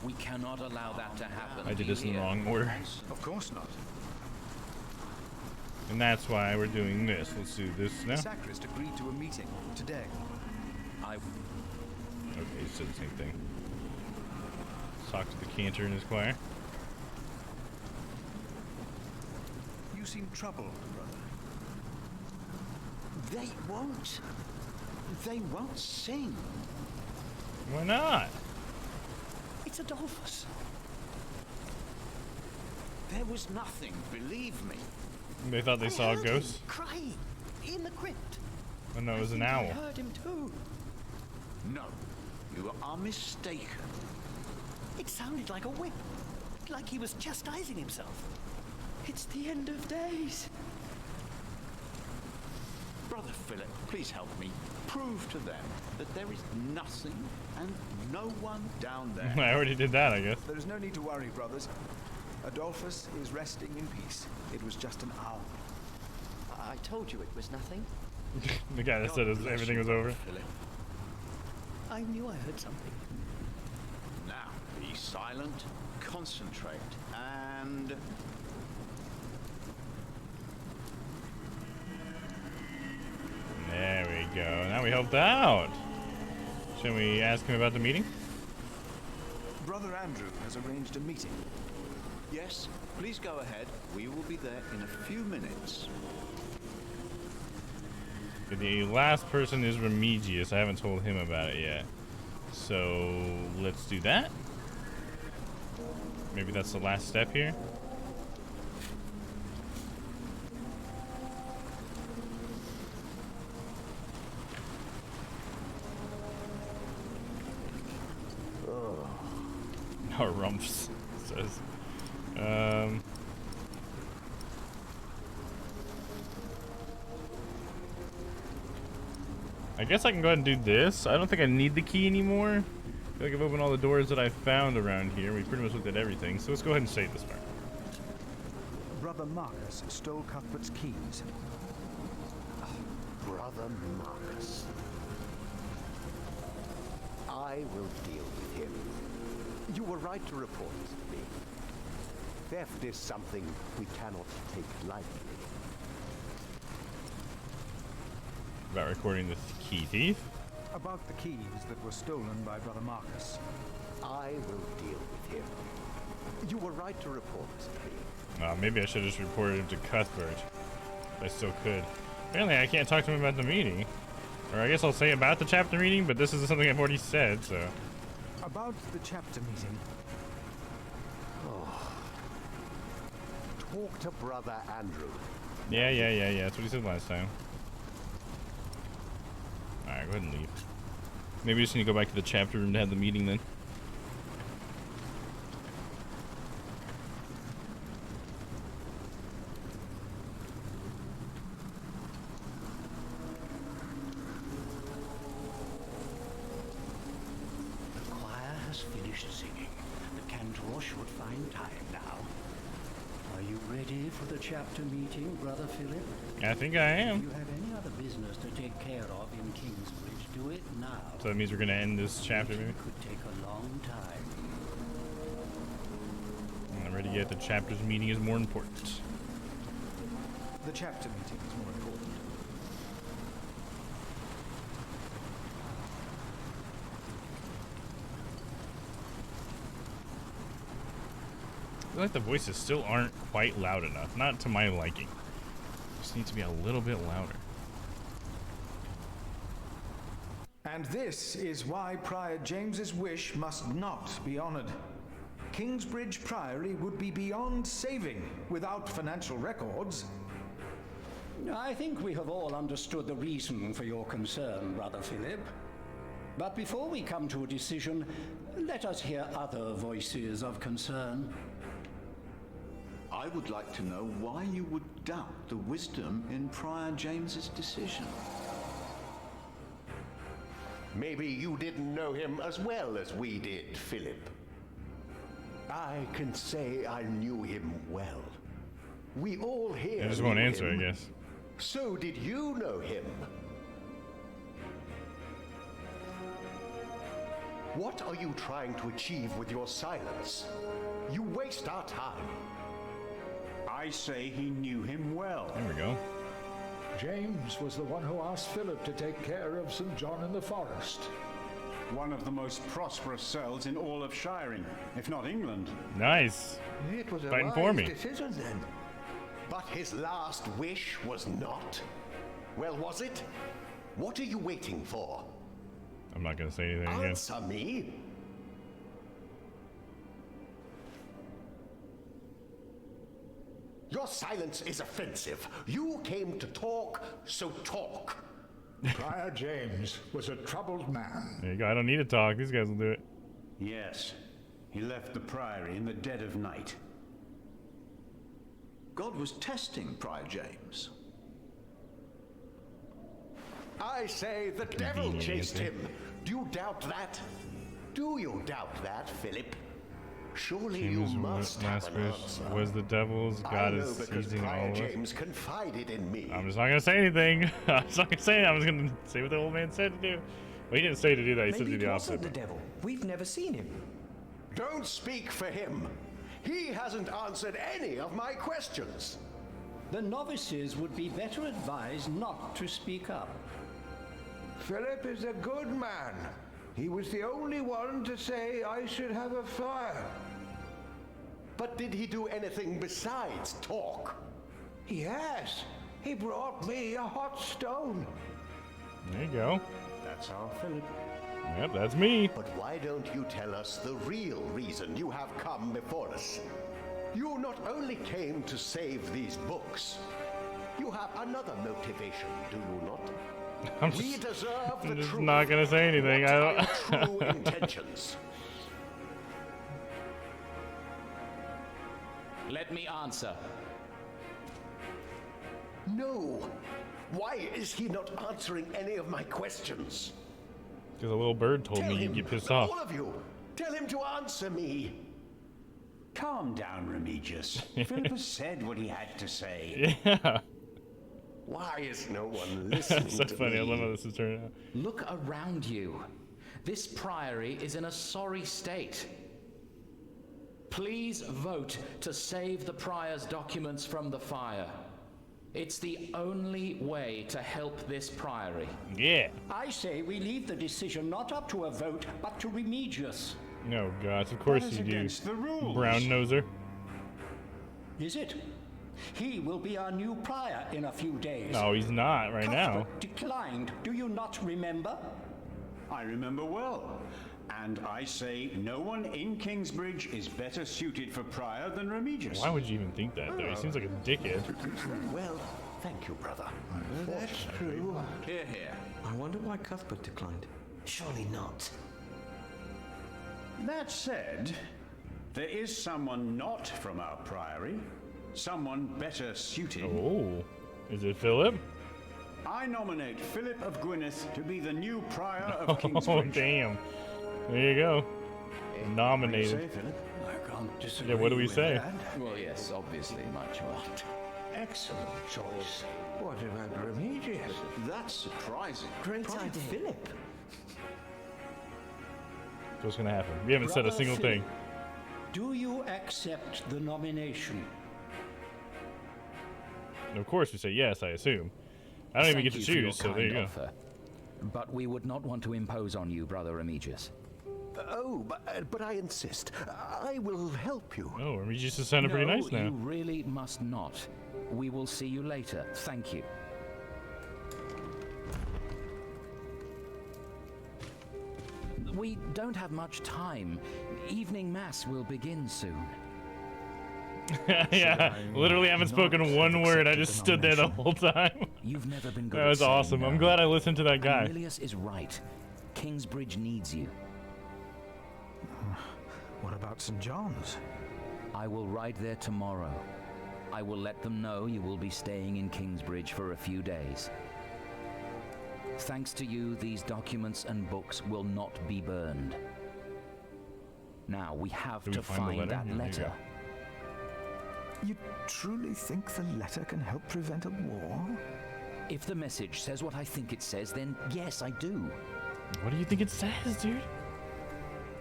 Speaker 12: We cannot allow that to happen.
Speaker 1: I did this in the wrong order.
Speaker 3: Of course not.
Speaker 1: And that's why we're doing this. Let's do this now.
Speaker 3: The sacrist agreed to a meeting today.
Speaker 1: Okay, he said the same thing. Let's talk to the cantor and his choir.
Speaker 3: You seem troubled, brother.
Speaker 11: They won't. They won't sing.
Speaker 1: Why not?
Speaker 11: It's Adolphus. There was nothing, believe me.
Speaker 1: They thought they saw a ghost?
Speaker 6: Crying in the crypt.
Speaker 1: Oh no, it was an
Speaker 6: I
Speaker 1: owl.
Speaker 6: heard him too.
Speaker 11: No, you are mistaken.
Speaker 6: It sounded like a whip, like he was chastising himself. It's the end of days.
Speaker 11: Brother Philip, please help me. Prove to them that there is nothing and no one down there.
Speaker 1: I already did that, I guess.
Speaker 3: There is no need to worry, brothers. Adolphus is resting in peace. It was just an owl.
Speaker 18: I told you it was nothing.
Speaker 1: The guy that said everything was over.
Speaker 11: Philip.
Speaker 6: I knew I heard something.
Speaker 11: Now, be silent, concentrate, and...
Speaker 1: There we go. Now we helped out. Shall we ask him about the meeting?
Speaker 3: Brother Andrew has arranged a meeting.
Speaker 11: Yes, please go ahead. We will be there in a few minutes.
Speaker 1: The last person is Remigius. I haven't told him about it yet. So let's do that. Maybe that's the last step here. No rumps, it says. I guess I can go ahead and do this. I don't think I need the key anymore. I feel like I've opened all the doors that I found around here. We pretty much looked at everything. So let's go ahead and save this part.
Speaker 3: Brother Marcus stole Cuthbert's keys.
Speaker 10: Brother Marcus. I will deal with him. You were right to report this to me. Theft is something we cannot take lightly.
Speaker 1: About recording the key thief?
Speaker 21: About the keys that were stolen by Brother Marcus.
Speaker 10: I will deal with him. You were right to report, Mr. Lee.
Speaker 1: Maybe I should have just reported him to Cuthbert. I still could. Apparently I can't talk to him about the meeting. Or I guess I'll say about the chapter meeting, but this is something I've already said, so.
Speaker 21: About the chapter meeting.
Speaker 10: Oh. Talk to Brother Andrew.
Speaker 1: Yeah. That's what he said last time. Alright, go ahead and leave. Maybe we just need to go back to the chapter room to have the meeting then.
Speaker 15: The choir has finished singing. The cantor should find time now. Are you ready for the chapter meeting, Brother Philip?
Speaker 1: I think I am.
Speaker 15: If you have any other business to take care of in Kingsbridge, do it now.
Speaker 1: So that means we're gonna end this chapter maybe?
Speaker 15: It could take a long time.
Speaker 1: I'm ready yet. The chapter's meeting is more important.
Speaker 21: The chapter meeting is more important.
Speaker 1: I feel like the voices still aren't quite loud enough. Not to my liking. Just need to be a little bit louder.
Speaker 16: And this is why Prior James's wish must not be honored. Kingsbridge Priory would be beyond saving without financial records.
Speaker 15: I think we have all understood the reason for your concern, Brother Philip. But before we come to a decision, let us hear other voices of concern.
Speaker 9: I would like to know why you would doubt the wisdom in Prior James's decision.
Speaker 10: Maybe you didn't know him as well as we did, Philip. I can say I knew him well. We all here
Speaker 1: I just won't
Speaker 10: knew
Speaker 1: answer,
Speaker 10: him.
Speaker 1: I guess.
Speaker 10: So did you know him? What are you trying to achieve with your silence? You waste our time.
Speaker 11: I say he knew him well.
Speaker 1: There we go.
Speaker 13: James was the one who asked Philip to take care of St. John in the Forest.
Speaker 11: One of the most prosperous cells in all of Shiring, if not England.
Speaker 1: Nice.
Speaker 10: It was
Speaker 1: Fighting for me.
Speaker 10: decision then. But his last wish was not. Well, was it? What are you waiting for?
Speaker 1: I'm not gonna say anything again.
Speaker 10: Answer me. Your silence is offensive. You came to talk, so talk.
Speaker 13: Prior James was a troubled man.
Speaker 1: There you go. I don't need to talk. These guys will do it.
Speaker 11: Yes. He left the priory in the dead of night.
Speaker 9: God was testing Prior James.
Speaker 10: I say the devil chased him. Do you doubt that? Do you doubt that, Philip? Surely you must have an answer.
Speaker 1: Was the devil's God
Speaker 10: I know
Speaker 1: is
Speaker 10: because
Speaker 1: seizing all
Speaker 10: Prior
Speaker 1: of us?
Speaker 10: James confided in me.
Speaker 1: I'm just not gonna say anything. I'm just not gonna say it. I was gonna say what the old man said to do. Well, he didn't say to do that. He said to do the opposite.
Speaker 14: the devil. We've never seen him.
Speaker 10: Don't speak for him. He hasn't answered any of my questions.
Speaker 15: The novices would be better advised not to speak up.
Speaker 19: Philip is a good man. He was the only one to say I should have a fire.
Speaker 10: But did he do anything besides talk?
Speaker 19: Yes. He brought me a hot stone.
Speaker 1: There you go.
Speaker 11: That's our Philip.
Speaker 1: Yep, that's me.
Speaker 10: But why don't you tell us the real reason you have come before us? You not only came to save these books, you have another motivation, do you not? We deserve the
Speaker 1: I'm just
Speaker 10: truth.
Speaker 1: not gonna say anything.
Speaker 10: What
Speaker 1: I
Speaker 10: are
Speaker 1: don't.
Speaker 10: your true intentions?
Speaker 12: Let me answer.
Speaker 10: No. Why is he not answering any of my questions?
Speaker 1: Because a little bird told
Speaker 10: Tell
Speaker 1: me
Speaker 10: him,
Speaker 1: you'd get pissed off.
Speaker 10: all of you, tell him to answer me.
Speaker 11: Calm down, Remigius. Philip has said what he had to say.
Speaker 1: Yeah.
Speaker 10: Why is no one listening
Speaker 1: That's so
Speaker 10: to
Speaker 1: funny.
Speaker 10: me?
Speaker 1: I love how this is turning out.
Speaker 12: Look around you. This priory is in a sorry state. Please vote to save the prior's documents from the fire. It's the only way to help this priory.
Speaker 1: Yeah.
Speaker 15: I say we leave the decision not up to a vote, but to Remigius.
Speaker 1: No, gods, of course you do. Brown noser.
Speaker 15: Is it? He will be our new prior in a few days.
Speaker 1: No, he's not right now.
Speaker 15: Cuthbert declined. Do you not remember?
Speaker 11: I remember well. And I say no one in Kingsbridge is better suited for prior than Remigius.
Speaker 1: Why would you even think that, though? He seems like a dickhead.
Speaker 10: Well, thank you, brother.
Speaker 14: That's true.
Speaker 12: Hear, hear.
Speaker 14: I wonder why Cuthbert declined. Surely not.
Speaker 11: That said, there is someone not from our priory. Someone better suited.
Speaker 1: Oh, is it Philip?
Speaker 11: I nominate Philip of Gwynedd to be the new prior of Kingsbridge.
Speaker 1: Oh, damn. There you go. Nominated.
Speaker 11: What do you say, Philip?
Speaker 15: I can't disagree.
Speaker 1: Yeah, what do we say?
Speaker 12: Well, yes, obviously, my child.
Speaker 19: Excellent choice. What about Remigius?
Speaker 9: That's surprising.
Speaker 14: Great idea.
Speaker 19: Philip.
Speaker 1: What's gonna happen? We haven't said a single thing.
Speaker 15: Do you accept the nomination?
Speaker 1: And of course we say yes, I assume. I don't even get to choose, so there you go.
Speaker 12: Offer. But we would not want to impose on you, Brother Remigius.
Speaker 10: But I insist. I will help you.
Speaker 1: Oh, Remigius is sounding pretty nice now.
Speaker 12: You really must not. We will see you later. Thank you. We don't have much time. Evening mass will begin soon.
Speaker 1: Yeah, literally haven't spoken one word. I just stood there the whole time.
Speaker 12: You've never been good.
Speaker 1: That was awesome. I'm glad I listened to that guy.
Speaker 12: Cornelius is right. Kingsbridge needs you.
Speaker 21: What about St. John's?
Speaker 12: I will ride there tomorrow. I will let them know you will be staying in Kingsbridge for a few days. Thanks to you, these documents and books will not be burned. Now we have to find that letter.
Speaker 21: You truly think the letter can help prevent a war?
Speaker 12: If the message says what I think it says, then yes, I do.
Speaker 1: What do you think it says, dude?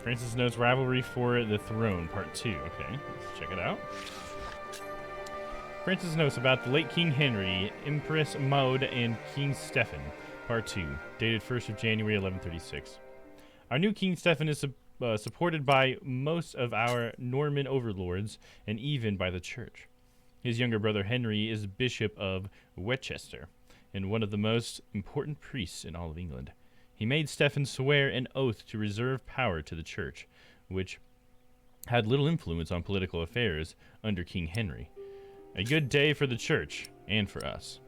Speaker 1: Francis notes Rivalry for the Throne, Part 2. Okay, let's check it out. Francis notes about the late King Henry, Empress Maud, and King Stephen, Part 2, dated 1st of January 1136. Our new King Stephen is supported by most of our Norman overlords and even by the church. His younger brother Henry is Bishop of Westchester and one of the most important priests in all of England. He made Stephen swear an oath to reserve power to the church, which had little influence on political affairs under King Henry. A good day for the church and for us.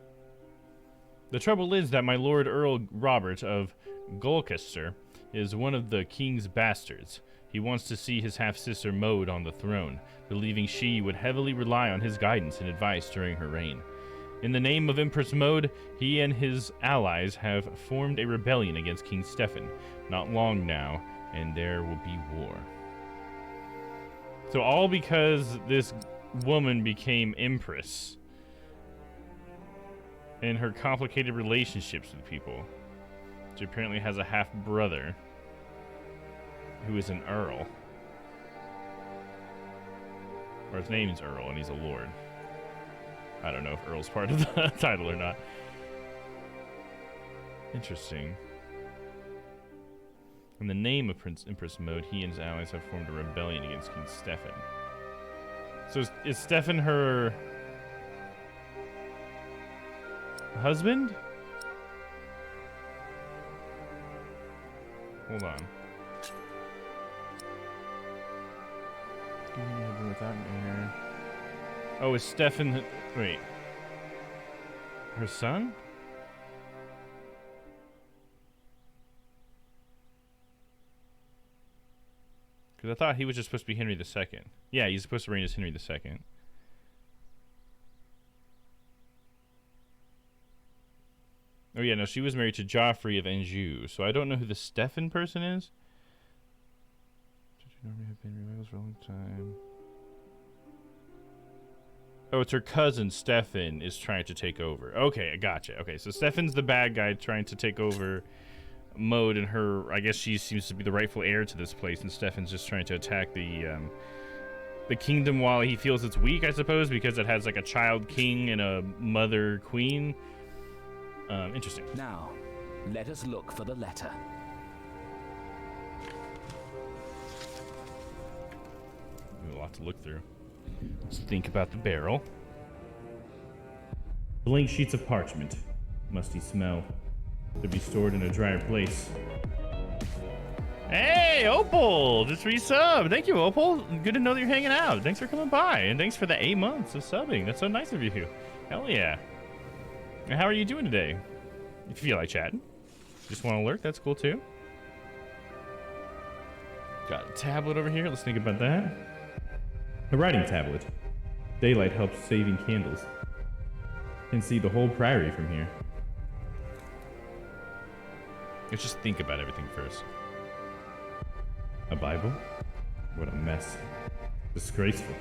Speaker 1: The trouble is that my Lord Earl Robert of Gloucester is one of the king's bastards. He wants to see his half-sister Maud on the throne, believing she would heavily rely on his guidance and advice during her reign. In the name of Empress Maud, he and his allies have formed a rebellion against King Stephen. Not long now, and there will be war. So all because this woman became empress and her complicated relationships with people. She apparently has a half-brother who is an earl. Or his name's Earl, and he's a lord. I don't know if Earl's part of the title or not. Interesting. In the name of Empress Maud, he and his allies have formed a rebellion against King Stephen. So is Stephen her husband? Hold on. Without an heir. Oh, is Stephen... Wait. Her son? Because I thought he was just supposed to be Henry II. Yeah, he's supposed to reign as Henry II. Oh yeah, no, she was married to Joffrey of Anjou, so I don't know who the Stephen person is. Normally have been rivals for a long time. Oh, it's her cousin Stephen is trying to take over. Okay, I gotcha. Okay, so Stephen's the bad guy trying to take over Maud, and her, I guess she seems to be the rightful heir to this place, and Stephen's just trying to attack the the kingdom while he feels it's weak, I suppose, because it has like a child king and a mother queen. Interesting.
Speaker 2: Now, let us look for the letter.
Speaker 1: A lot to look through. Let's think about the barrel.
Speaker 17: Blank sheets of parchment. Musty smell. To be stored in a drier place.
Speaker 1: Hey, Opal! Just resub. Thank you, Opal. Good to know that you're hanging out. Thanks for coming by, and thanks for the 8 months of subbing. That's so nice of you. Hell yeah. And how are you doing today? If you feel like chatting. Just want to lurk, that's cool too. Got a tablet over here. Let's think about that.
Speaker 17: A writing tablet. Daylight helps saving candles. Can see the whole priory from here.
Speaker 1: Let's just think about everything first.
Speaker 17: A Bible? What a mess. Disgraceful.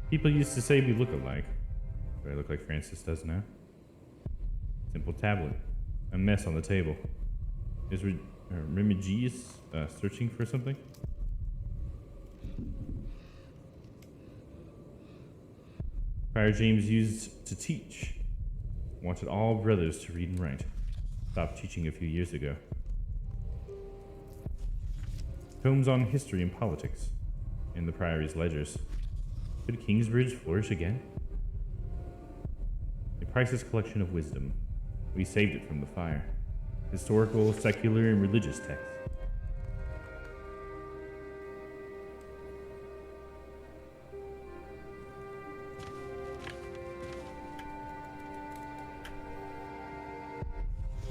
Speaker 17: People used to say we look alike. Do I look like Francis does now? Simple tablet. A mess on the table. Is Remigius searching for something? Prior James used to teach. Wanted all brothers to read and write. Stopped teaching a few years ago. Tomes on history and politics. In the Priory's ledgers. Could Kingsbridge flourish again? A priceless collection of wisdom. We saved it from the fire. Historical, secular, and religious texts.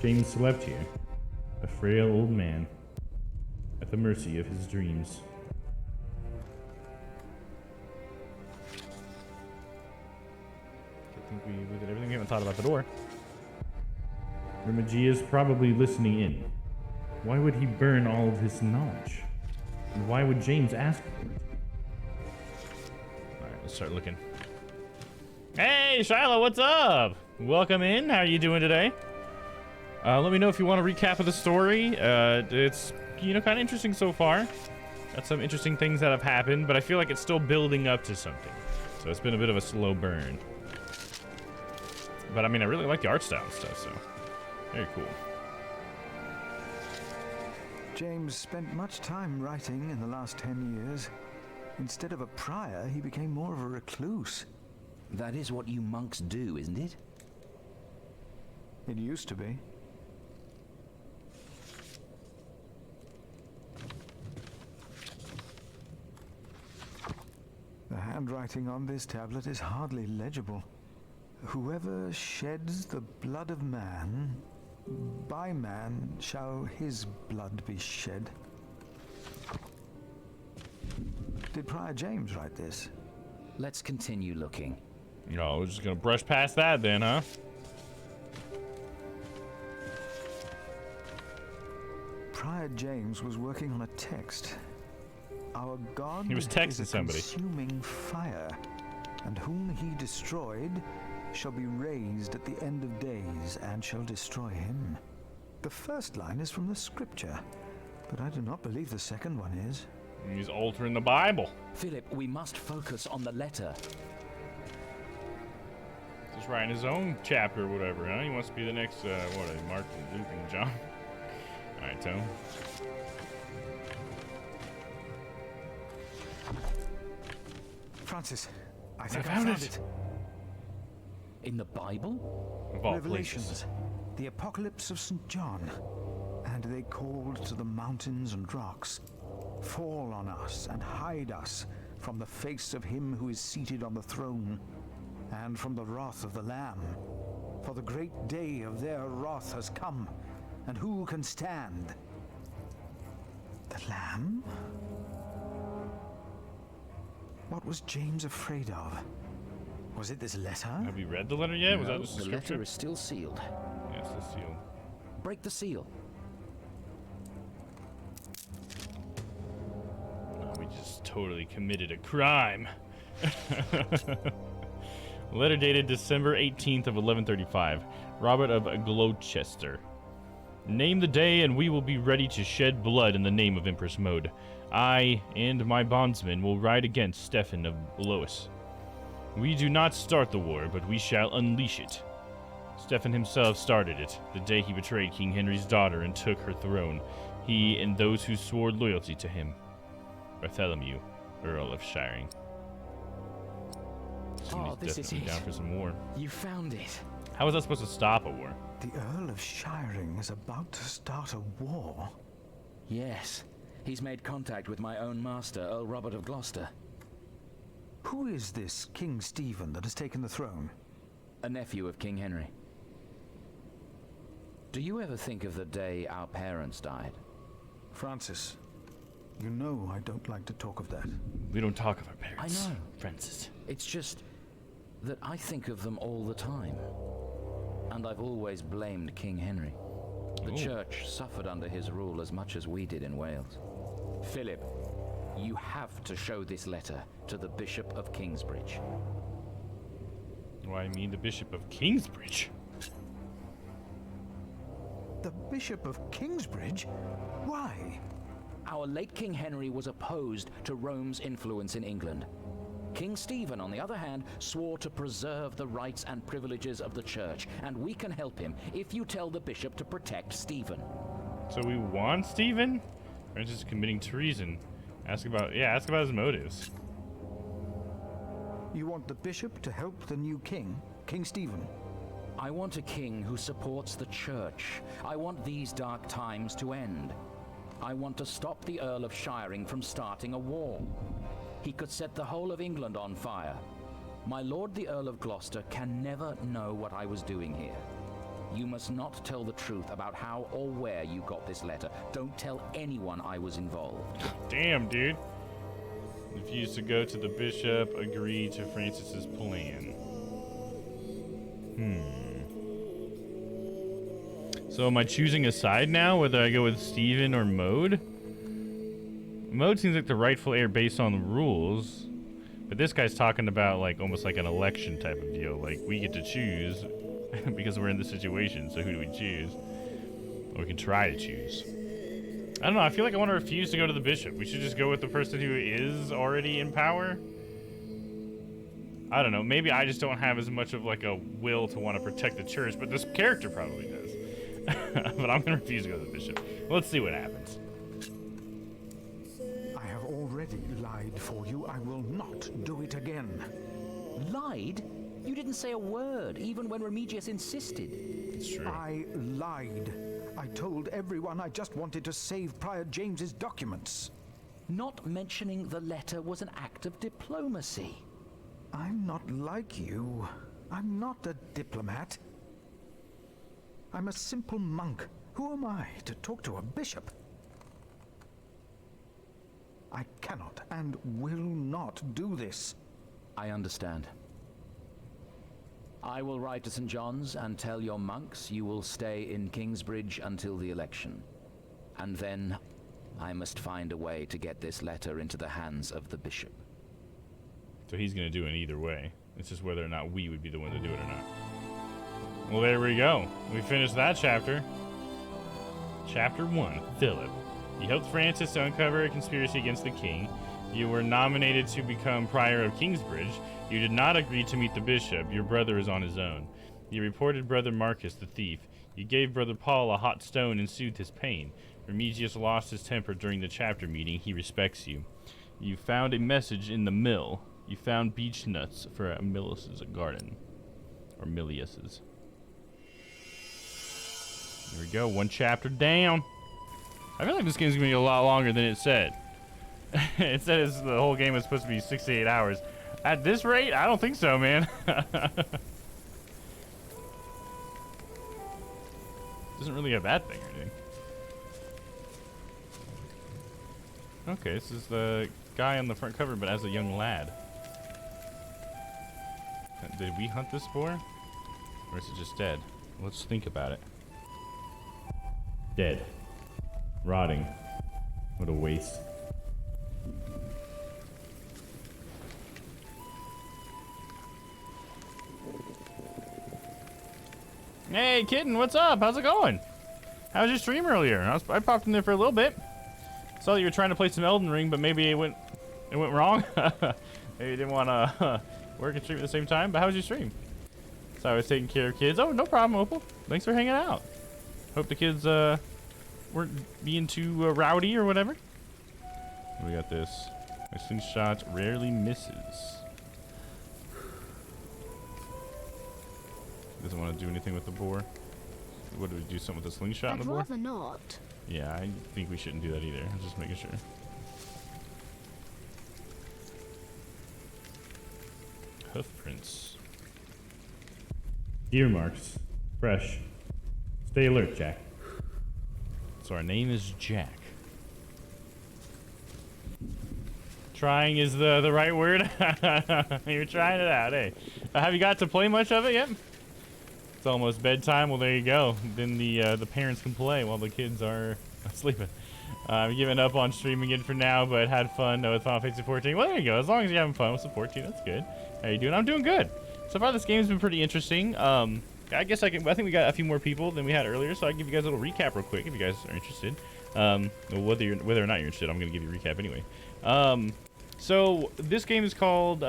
Speaker 17: James slept here, a frail old man, at the mercy of his dreams.
Speaker 1: I think we did everything. We haven't thought about the door.
Speaker 17: Remigius probably listening in. Why would he burn all of his knowledge? And why would James ask for it?
Speaker 1: Alright, let's start looking. Hey, Shiloh, what's up? Welcome in. How are you doing today? Let me know if you want a recap of the story. It's, kind of interesting so far. Got some interesting things that have happened, but I feel like it's still building up to something. So it's been a bit of a slow burn. But I mean, I really like the art style and stuff, so very cool.
Speaker 21: James spent much time writing in the last 10 years. Instead of a prior, he became more of a recluse.
Speaker 2: That is what you monks do, isn't it?
Speaker 21: It used to be. The handwriting on this tablet is hardly legible. Whoever sheds the blood of man, by man shall his blood be shed. Did Prior James write this?
Speaker 2: Let's continue looking.
Speaker 1: No, we're just gonna brush past that then, huh?
Speaker 21: Prior James was working on a text. Our God
Speaker 1: He was texting
Speaker 21: is a
Speaker 1: somebody.
Speaker 21: consuming fire, and whom he destroyed shall be raised at the end of days and shall destroy him. The first line is from the scripture, but I do not believe the second one is.
Speaker 1: He's altering the Bible.
Speaker 2: Philip, we must focus on the letter.
Speaker 1: Just writing his own chapter or whatever, huh? He wants to be the next, Mark, Luke, and John. Alright, Tom.
Speaker 21: Francis, I think
Speaker 1: I
Speaker 21: I
Speaker 1: found
Speaker 21: found
Speaker 1: it.
Speaker 21: it.
Speaker 2: In the Bible?
Speaker 1: Of all
Speaker 21: Revelations,
Speaker 1: places.
Speaker 21: the Apocalypse of St. John. And they called to the mountains and rocks, fall on us and hide us from the face of him who is seated on the throne, and from the wrath of the Lamb. For the great day of their wrath has come, and who can stand? The Lamb? What was James afraid of? Was it this letter?
Speaker 1: Have you read the letter yet? Was
Speaker 2: No,
Speaker 1: that just a
Speaker 2: the
Speaker 1: scripture?
Speaker 2: letter is still sealed.
Speaker 1: Yeah, it's still sealed.
Speaker 2: Break the seal.
Speaker 1: Oh, we just totally committed a crime. Letter dated December 18th of 1135. Robert of Gloucester. Name the day and we will be ready to shed blood in the name of Empress Maud. I and my bondsmen will ride against Stefan of Lois. We do not start the war, but we shall unleash it. Stefan himself started it, the day he betrayed King Henry's daughter and took her throne. He and those who swore loyalty to him. Bartholomew, Earl of Shiring.
Speaker 2: Oh, this is it.
Speaker 1: Down for some war.
Speaker 2: You found it.
Speaker 1: How is that supposed to stop a war?
Speaker 21: The Earl of Shiring is about to start a war?
Speaker 2: Yes. He's made contact with my own master, Earl Robert of Gloucester.
Speaker 21: Who is this King Stephen that has taken the throne?
Speaker 2: A nephew of King Henry. Do you ever think of the day our parents died?
Speaker 21: Francis, you know I don't like to talk of that.
Speaker 1: We don't talk of our parents.
Speaker 2: I know.
Speaker 1: Francis.
Speaker 2: It's just that I think of them all the time. And I've always blamed King Henry. The church suffered under his rule as much as we did in Wales. Philip, you have to show this letter to the Bishop of Kingsbridge.
Speaker 1: Why, I mean the Bishop of Kingsbridge?
Speaker 21: The Bishop of Kingsbridge? Why?
Speaker 2: Our late King Henry was opposed to Rome's influence in England. King Stephen, on the other hand, swore to preserve the rights and privileges of the church, and we can help him if you tell the bishop to protect Stephen.
Speaker 1: So we want Stephen? Francis is committing treason. Ask about his motives.
Speaker 21: You want the bishop to help the new king, King Stephen?
Speaker 2: I want a king who supports the church. I want these dark times to end. I want to stop the Earl of Shiring from starting a war. He could set the whole of England on fire. My lord the Earl of Gloucester can never know what I was doing here. You must not tell the truth about how or where you got this letter. Don't tell anyone I was involved.
Speaker 1: Damn, dude. Refused to go to the bishop, agree to Francis's plan. So am I choosing a side now, whether I go with Stephen or Maud? Maud seems like the rightful heir based on the rules, but this guy's talking about like almost like an election type of deal. Like we get to choose because we're in this situation. So who do we choose? Or we can try to choose. I don't know. I feel like I want to refuse to go to the bishop. We should just go with the person who is already in power. I don't know. Maybe I just don't have as much of like a will to want to protect the church, but this character probably does. But I'm gonna refuse to go to the bishop. Let's see what happens.
Speaker 21: I have already lied for you. I will not do it again.
Speaker 2: Lied? You didn't say a word, even when Remigius insisted.
Speaker 1: It's true.
Speaker 21: I lied. I told everyone I just wanted to save Prior James's documents.
Speaker 2: Not mentioning the letter was an act of diplomacy.
Speaker 21: I'm not like you. I'm not a diplomat. I'm a simple monk. Who am I to talk to a bishop? I cannot and will not do this.
Speaker 2: I understand. I will ride to St. John's and tell your monks you will stay in Kingsbridge until the election. And then I must find a way to get this letter into the hands of the bishop.
Speaker 1: So he's going to do it either way. It's just whether or not we would be the one to do it or not. Well, there we go. We finished that chapter. Chapter 1, Philip. You helped Francis to uncover a conspiracy against the king. You were nominated to become Prior of Kingsbridge. You did not agree to meet the bishop. Your brother is on his own. You reported Brother Marcus the thief. You gave Brother Paul a hot stone and soothed his pain. Remigius lost his temper during the chapter meeting. He respects you. You found a message in the mill. You found beech nuts for Milius's garden. Or Milius's. There we go, one chapter down. I feel like this game's gonna be a lot longer than it said. It said the whole game was supposed to be 68 hours. At this rate, I don't think so, man. Doesn't really have that thing or anything. Okay, this is the guy on the front cover, but as a young lad. Did we hunt this boar? Or is it just dead? Let's think about it. Dead. Rotting. What a waste. Hey, kitten, what's up? How's it going? How was your stream earlier? I popped in there for a little bit. Saw that you were trying to play some Elden Ring, but maybe it went wrong. Maybe you didn't want to work and stream at the same time. But how was your stream? So I was taking care of kids. Oh, no problem, Opal. Thanks for hanging out. Hope the kids weren't being too rowdy or whatever. We got this. My slingshot rarely misses. Doesn't want to do anything with the boar. What do we do? Something with the slingshot and the boar?
Speaker 4: I'd rather not.
Speaker 1: Yeah, I think we shouldn't do that either. I'm just making sure. Hoof prints.
Speaker 17: Ear marks. Fresh. Stay alert, Jack.
Speaker 1: So our name is Jack. Trying is the right word. You're trying it out, eh? Have you got to play much of it yet? It's almost bedtime. Well, there you go. Then the parents can play while the kids are sleeping. I'm giving up on streaming it for now, but had fun with Final Fantasy 14. Well, there you go. As long as you're having fun with the 14, that's good. How you doing? I'm doing good. So far, this game's been pretty interesting. I guess I think we got a few more people than we had earlier, so I can give you guys a little recap real quick if you guys are interested. Whether or not you're interested, I'm going to give you a recap anyway. So this game is called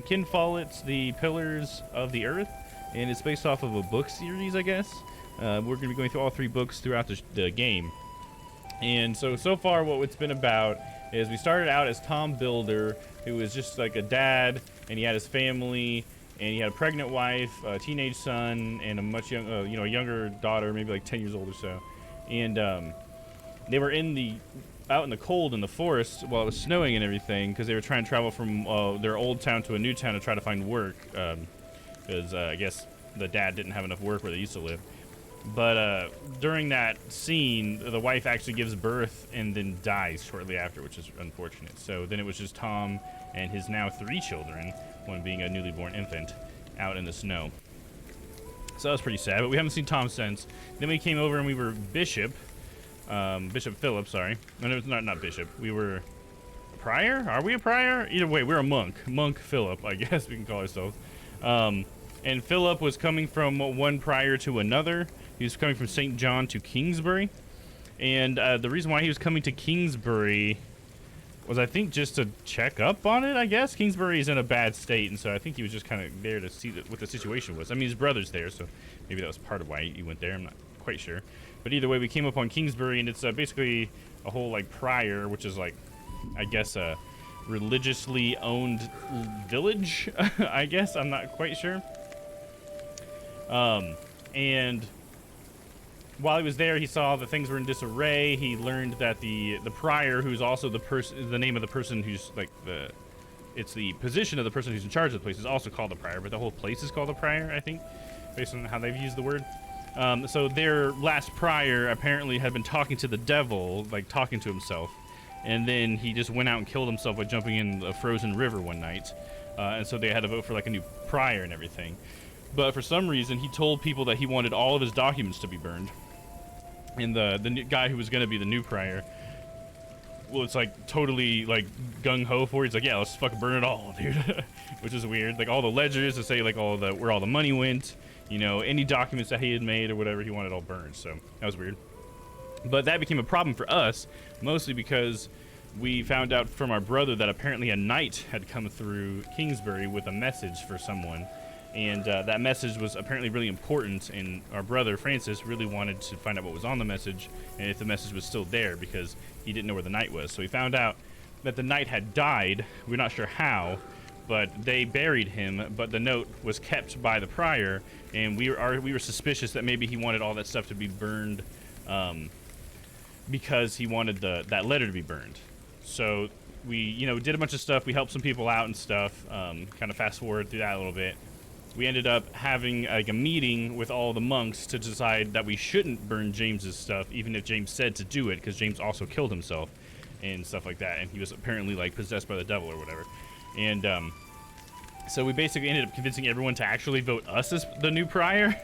Speaker 1: Ken Follett's The Pillars of the Earth, and it's based off of a book series, I guess. We're going to be going through all 3 books throughout the game. And so far what it's been about is we started out as Tom Builder, who was just like a dad, and he had his family, and he had a pregnant wife, a teenage son, and a much younger daughter, maybe like 10 years old or so. And they were out in the cold in the forest while it was snowing and everything, because they were trying to travel from their old town to a new town to try to find work, because I guess the dad didn't have enough work where they used to live. But during that scene, the wife actually gives birth and then dies shortly after, which is unfortunate. So then it was just Tom and his now 3 children, one being a newly born infant, out in the snow. So that was pretty sad, but we haven't seen Tom since. Then we came over and we were Bishop Philip, sorry. No, it's not Bishop. We were a prior? Are we a prior? Either way, we're a monk. Monk Philip, I guess we can call ourselves. And Philip was coming from one prior to another. He was coming from St. John to Kingsbury. And the reason why he was coming to Kingsbury was, I think, just to check up on it, I guess. Kingsbury is in a bad state, and so I think he was just kind of there to see what the situation was. I mean, his brother's there, so maybe that was part of why he went there. I'm not quite sure. But either way, we came up on Kingsbury, and it's basically a whole, like, prior, which is, like, I guess a religiously owned village, I guess. I'm not quite sure. And while he was there, he saw that things were in disarray. He learned that the prior, who's also the name of the person who's like it's the position of the person who's in charge of the place, is also called the prior, but the whole place is called the prior, I think, based on how they've used the word. So their last prior apparently had been talking to the devil, like talking to himself, and then he just went out and killed himself by jumping in a frozen river one night. And so they had to vote for like a new prior and everything. But for some reason, he told people that he wanted all of his documents to be burned. And the guy who was going to be the new prior, well, it's like totally like gung-ho for it. He's like, yeah, let's fucking burn it all, dude. Which is weird. Like all the ledgers to say like where all the money went, you know, any documents that he had made or whatever, he wanted all burned. So that was weird. But that became a problem for us, mostly because we found out from our brother that apparently a knight had come through Kingsbury with a message for someone. And that message was apparently really important, and our brother, Francis, really wanted to find out what was on the message and if the message was still there, because he didn't know where the knight was. So he found out that the knight had died. We're not sure how, but they buried him, but the note was kept by the prior, and we were suspicious that maybe he wanted all that stuff to be burned because he wanted that letter to be burned. So we, did a bunch of stuff. We helped some people out and stuff, kind of fast forward through that a little bit. We ended up having like a meeting with all the monks to decide that we shouldn't burn James's stuff, even if James said to do it, because James also killed himself and stuff like that, and he was apparently like possessed by the devil or whatever. And so we basically ended up convincing everyone to actually vote us as the new prior,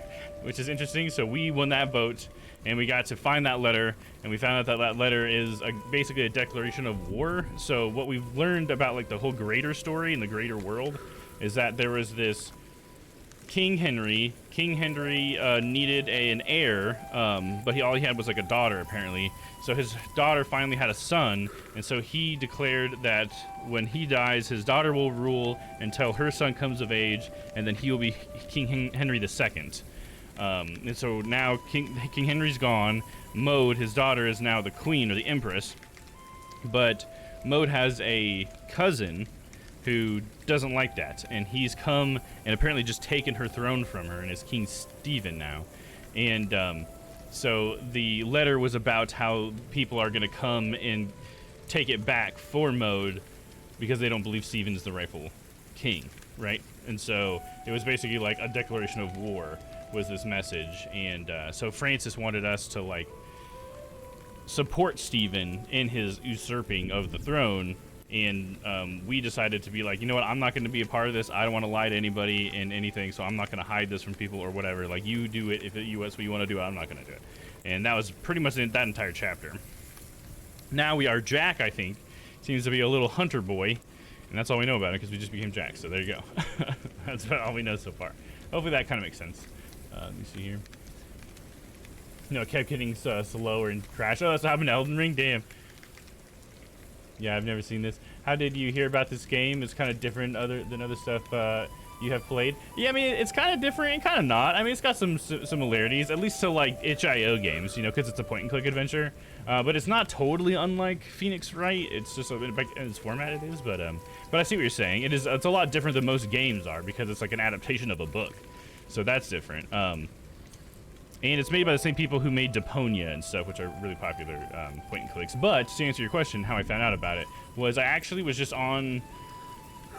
Speaker 1: which is interesting. So we won that vote, and we got to find that letter, and we found out that that letter is basically a declaration of war. So what we've learned about like the whole greater story in the greater world is that there was this King Henry needed an heir, but all he had was like a daughter apparently. So his daughter finally had a son, and so he declared that when he dies, his daughter will rule until her son comes of age, and then he will be King Henry II. And so now King Henry's gone. Maud, his daughter, is now the queen or the empress, but Maud has a cousin who doesn't like that, and he's come and apparently just taken her throne from her and is King Stephen now. And so the letter was about how people are going to come and take it back for Maud because they don't believe Stephen's the rightful king, right? And so it was basically like a declaration of war was this message. And so Francis wanted us to like support Stephen in his usurping of the throne. And we decided to be like, you know what, I'm not going to be a part of this. I don't want to lie to anybody in anything, so I'm not going to hide this from people or whatever. Like, you do it. If that's what you want to do, I'm not going to do it. And that was pretty much that entire chapter. Now we are Jack, I think. Seems to be a little hunter boy. And that's all we know about it because we just became Jack. So there you go. That's about all we know so far. Hopefully that kind of makes sense. Let me see here. No, it kept getting slower and crash. Oh, that's what happened to Elden Ring? Damn. Yeah, I've never seen this. How did you hear about this game? It's kind of different than other stuff you have played. Yeah, I mean, it's kind of different and kind of not. I mean, it's got some similarities, at least to like itch.io games, you know, because it's a point-and-click adventure. But it's not totally unlike Phoenix Wright. It's just in its format it is, but I see what you're saying. It's a lot different than most games are because it's like an adaptation of a book, so that's different. And it's made by the same people who made Deponia and stuff, which are really popular point-and-clicks. But to answer your question, how I found out about it was I actually was just on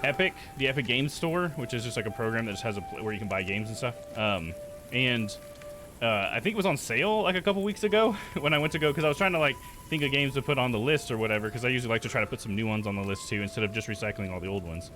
Speaker 1: Epic, the Epic Games Store, which is just like a program that just has where you can buy games and stuff. And I think it was on sale like a couple weeks ago when I went to go, because I was trying to like think of games to put on the list or whatever, because I usually like to try to put some new ones on the list too, instead of just recycling all the old ones.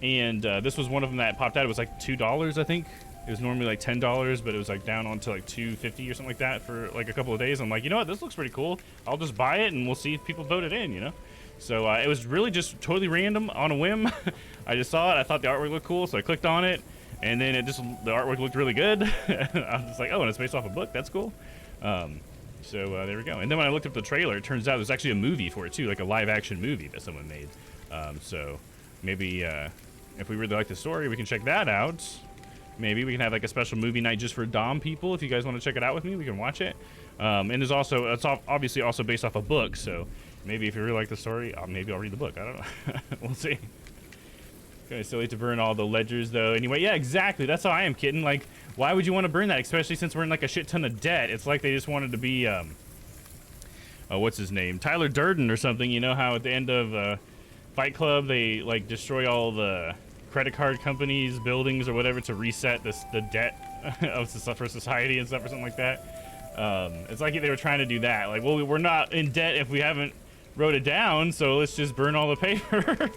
Speaker 1: And this was one of them that popped out. It was like $2, I think. It was normally like $10, but it was like down onto like $2.50 or something like that for like a couple of days. I'm like, you know what, this looks pretty cool. I'll just buy it and we'll see if people vote it in, you know? So it was really just totally random on a whim. I just saw it. I thought the artwork looked cool, so I clicked on it, and then the artwork looked really good. I was just like, oh, and it's based off a book. That's cool. So there we go. And then when I looked up the trailer, it turns out there's actually a movie for it too, like a live-action movie that someone made. So maybe if we really like the story, we can check that out. Maybe we can have like a special movie night just for Domm people. If you guys want to check it out with me, we can watch it. And it's obviously also based off a book, so maybe if you really like the story, maybe I'll read the book. I don't know. We'll see. Okay, so late to burn all the ledgers though. Anyway, yeah, exactly. That's how I am, kitten. Like, why would you want to burn that? Especially since we're in like a shit ton of debt. It's like they just wanted to be, what's his name? Tyler Durden or something. You know how at the end of Fight Club they like destroy all the credit card companies, buildings, or whatever to reset the debt of for society and stuff or something like that. It's like they were trying to do that. Like, well, we're not in debt if we haven't wrote it down, so let's just burn all the paper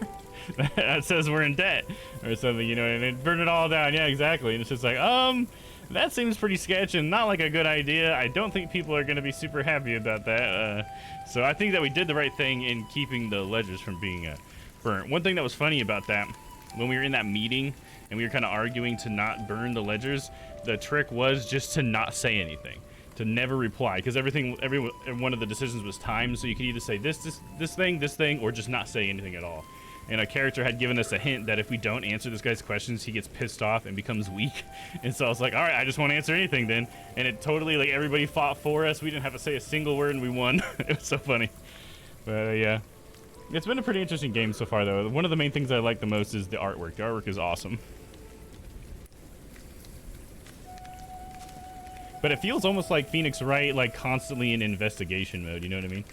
Speaker 1: that says we're in debt or something, you know, and then burn it all down. Yeah, exactly. And it's just like, that seems pretty sketch and not like a good idea. I don't think people are going to be super happy about that. So I think that we did the right thing in keeping the ledgers from being burnt. One thing that was funny about that, when we were in that meeting and we were kind of arguing to not burn the ledgers, the trick was just to not say anything, to never reply, because every one of the decisions was timed, so you could either say this thing, or just not say anything at all. And a character had given us a hint that if we don't answer this guy's questions, he gets pissed off and becomes weak. And so I was like, all right, I just won't answer anything then. And it totally, like, everybody fought for us. We didn't have to say a single word and we won. It was so funny. But yeah. It's been a pretty interesting game so far, though. One of the main things I like the most is the artwork. The artwork is awesome. But it feels almost like Phoenix Wright, like constantly in investigation mode, you know what I mean?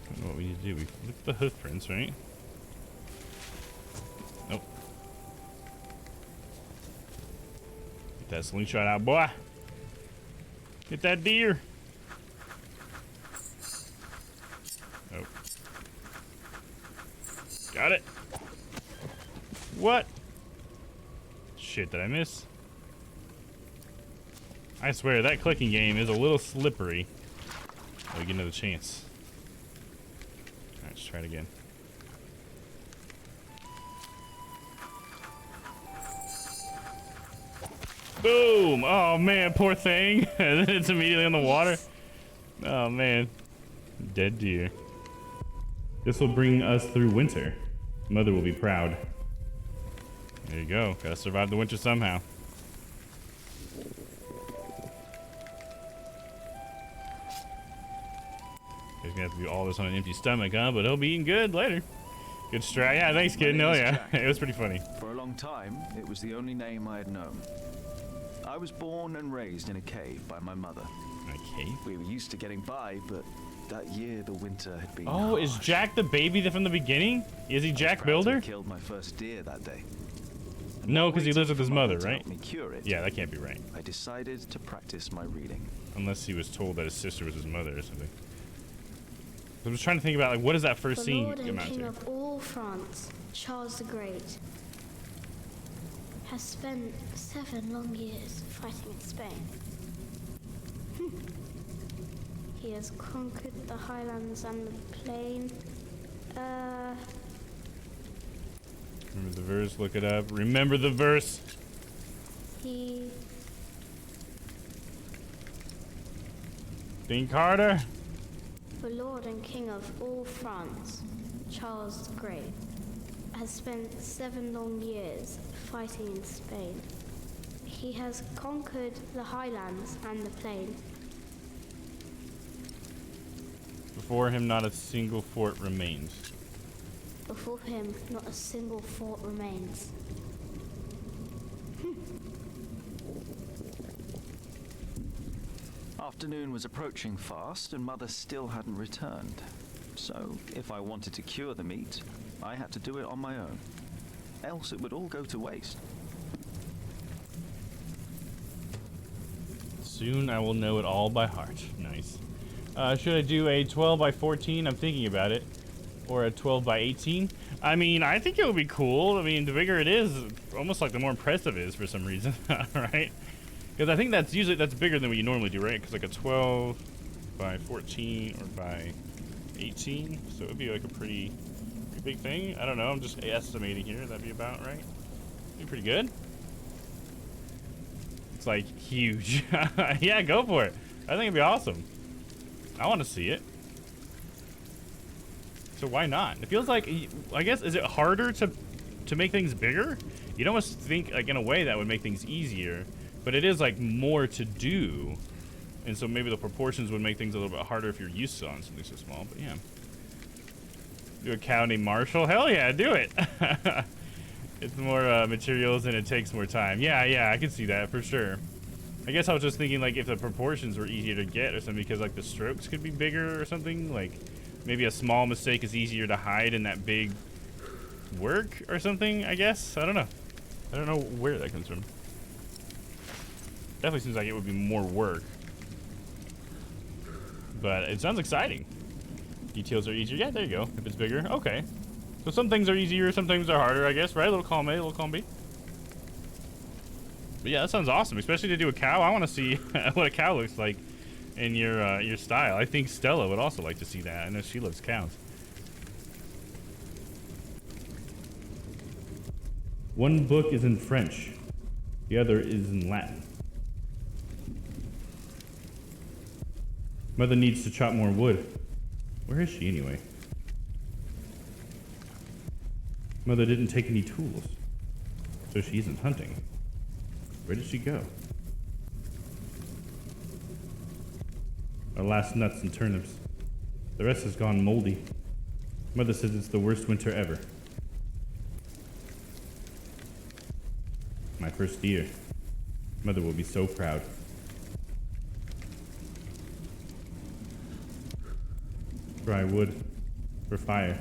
Speaker 1: I don't know what we need to do. We look at the hoof prints, right? Nope. Get that slingshot out, boy. Get that deer. Oh. Got it. What? Shit, did I miss? I swear, that clicking game is a little slippery. Oh, we get another chance. Alright, let's try it again. Boom! Oh man, poor thing. And then it's immediately in the water. Oh man. Dead deer. This will bring us through winter. Mother will be proud. There you go. Gotta survive the winter somehow. He's gonna have to do all this on an empty stomach, huh? But he'll be eating good later. Good strat. Yeah, thanks, kid. No, yeah. It was pretty funny.
Speaker 20: For a long time, it was the only name I had known. I was born and raised in a cave by my mother.
Speaker 1: A cave?
Speaker 20: We were used to getting by, but that year the winter had been
Speaker 1: Oh, is Jack the baby from the beginning? Is he Jack Builder?
Speaker 20: I killed my first deer that day.
Speaker 1: No, because he lives with his mother, right?
Speaker 20: Me cure it,
Speaker 1: yeah, that can't be right.
Speaker 20: I decided to practice my reading.
Speaker 1: Unless he was told that his sister was his mother or something. I was trying to think about, like, what does that first scene
Speaker 4: Lord and
Speaker 1: amount
Speaker 4: King
Speaker 1: to?
Speaker 4: of all France, Charles the Great, has spent 7 long years fighting in Spain. He has conquered the highlands and the plain.
Speaker 1: Remember the verse, look it up. Remember the verse.
Speaker 4: He...
Speaker 1: Think harder.
Speaker 4: The Lord and King of all France, Charles the Great, has spent 7 long years fighting in Spain. He has conquered the highlands and the plain.
Speaker 1: Before him, not a single fort remains.
Speaker 4: Before him, not a single fort remains.
Speaker 20: Afternoon was approaching fast, and Mother still hadn't returned. So, if I wanted to cure the meat, I had to do it on my own. Else it would all go to waste.
Speaker 1: Soon I will know it all by heart. Nice. Should I do a 12 by 14? I'm thinking about it. Or a 12 by 18? I mean, I think it would be cool. I mean, the bigger it is, almost like the more impressive it is for some reason, right? Because I think that's bigger than what you normally do, right? Because like a 12 by 14 or by 18, so it would be like a pretty big thing. I don't know. I'm just estimating here. That'd be about right. Be pretty good. It's like huge. Yeah, go for it. I think it'd be awesome. I want to see it. So why not? It feels like, I guess, is it harder to make things bigger? You'd almost think, like, in a way that would make things easier, but it is like more to do, and so maybe the proportions would make things a little bit harder if you're used to on something so small. But yeah, do a cow named Marshall. Hell yeah, do it. It's more materials and it takes more time. Yeah, I can see that for sure. I guess I was just thinking like if the proportions were easier to get or something, because like the strokes could be bigger or something. Like maybe a small mistake is easier to hide in that big work or something. I guess I don't know. I don't know where that comes from. Definitely seems like it would be more work, but it sounds exciting. Details are easier. Yeah, there you go. If it's bigger, okay. So some things are easier, some things are harder, I guess, right? A little column A, a little column B. But yeah, that sounds awesome, especially to do a cow. I want to see what a cow looks like in your style. I think Stella would also like to see that. I know she loves cows. One book is in French. The other is in Latin. Mother needs to chop more wood. Where is she anyway? Mother didn't take any tools, so she isn't hunting. Where did she go? Our last nuts and turnips. The rest has gone moldy. Mother says it's the worst winter ever. My first deer. Mother will be so proud. Dry wood for fire.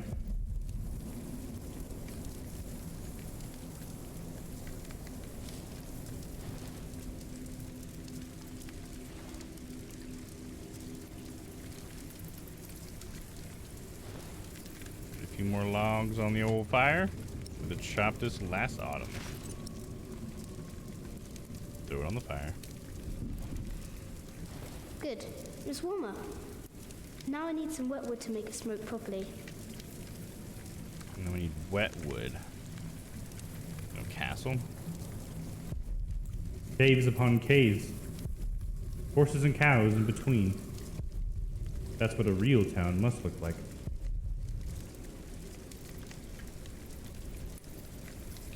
Speaker 1: A few more logs on the old fire. Would have chopped this last autumn. Throw it on the fire.
Speaker 4: Good. It's warmer. Now I need some wet wood to make it smoke properly.
Speaker 1: And then we need wet wood. No castle.
Speaker 17: Caves upon caves. Horses and cows in between. That's what a real town must look like.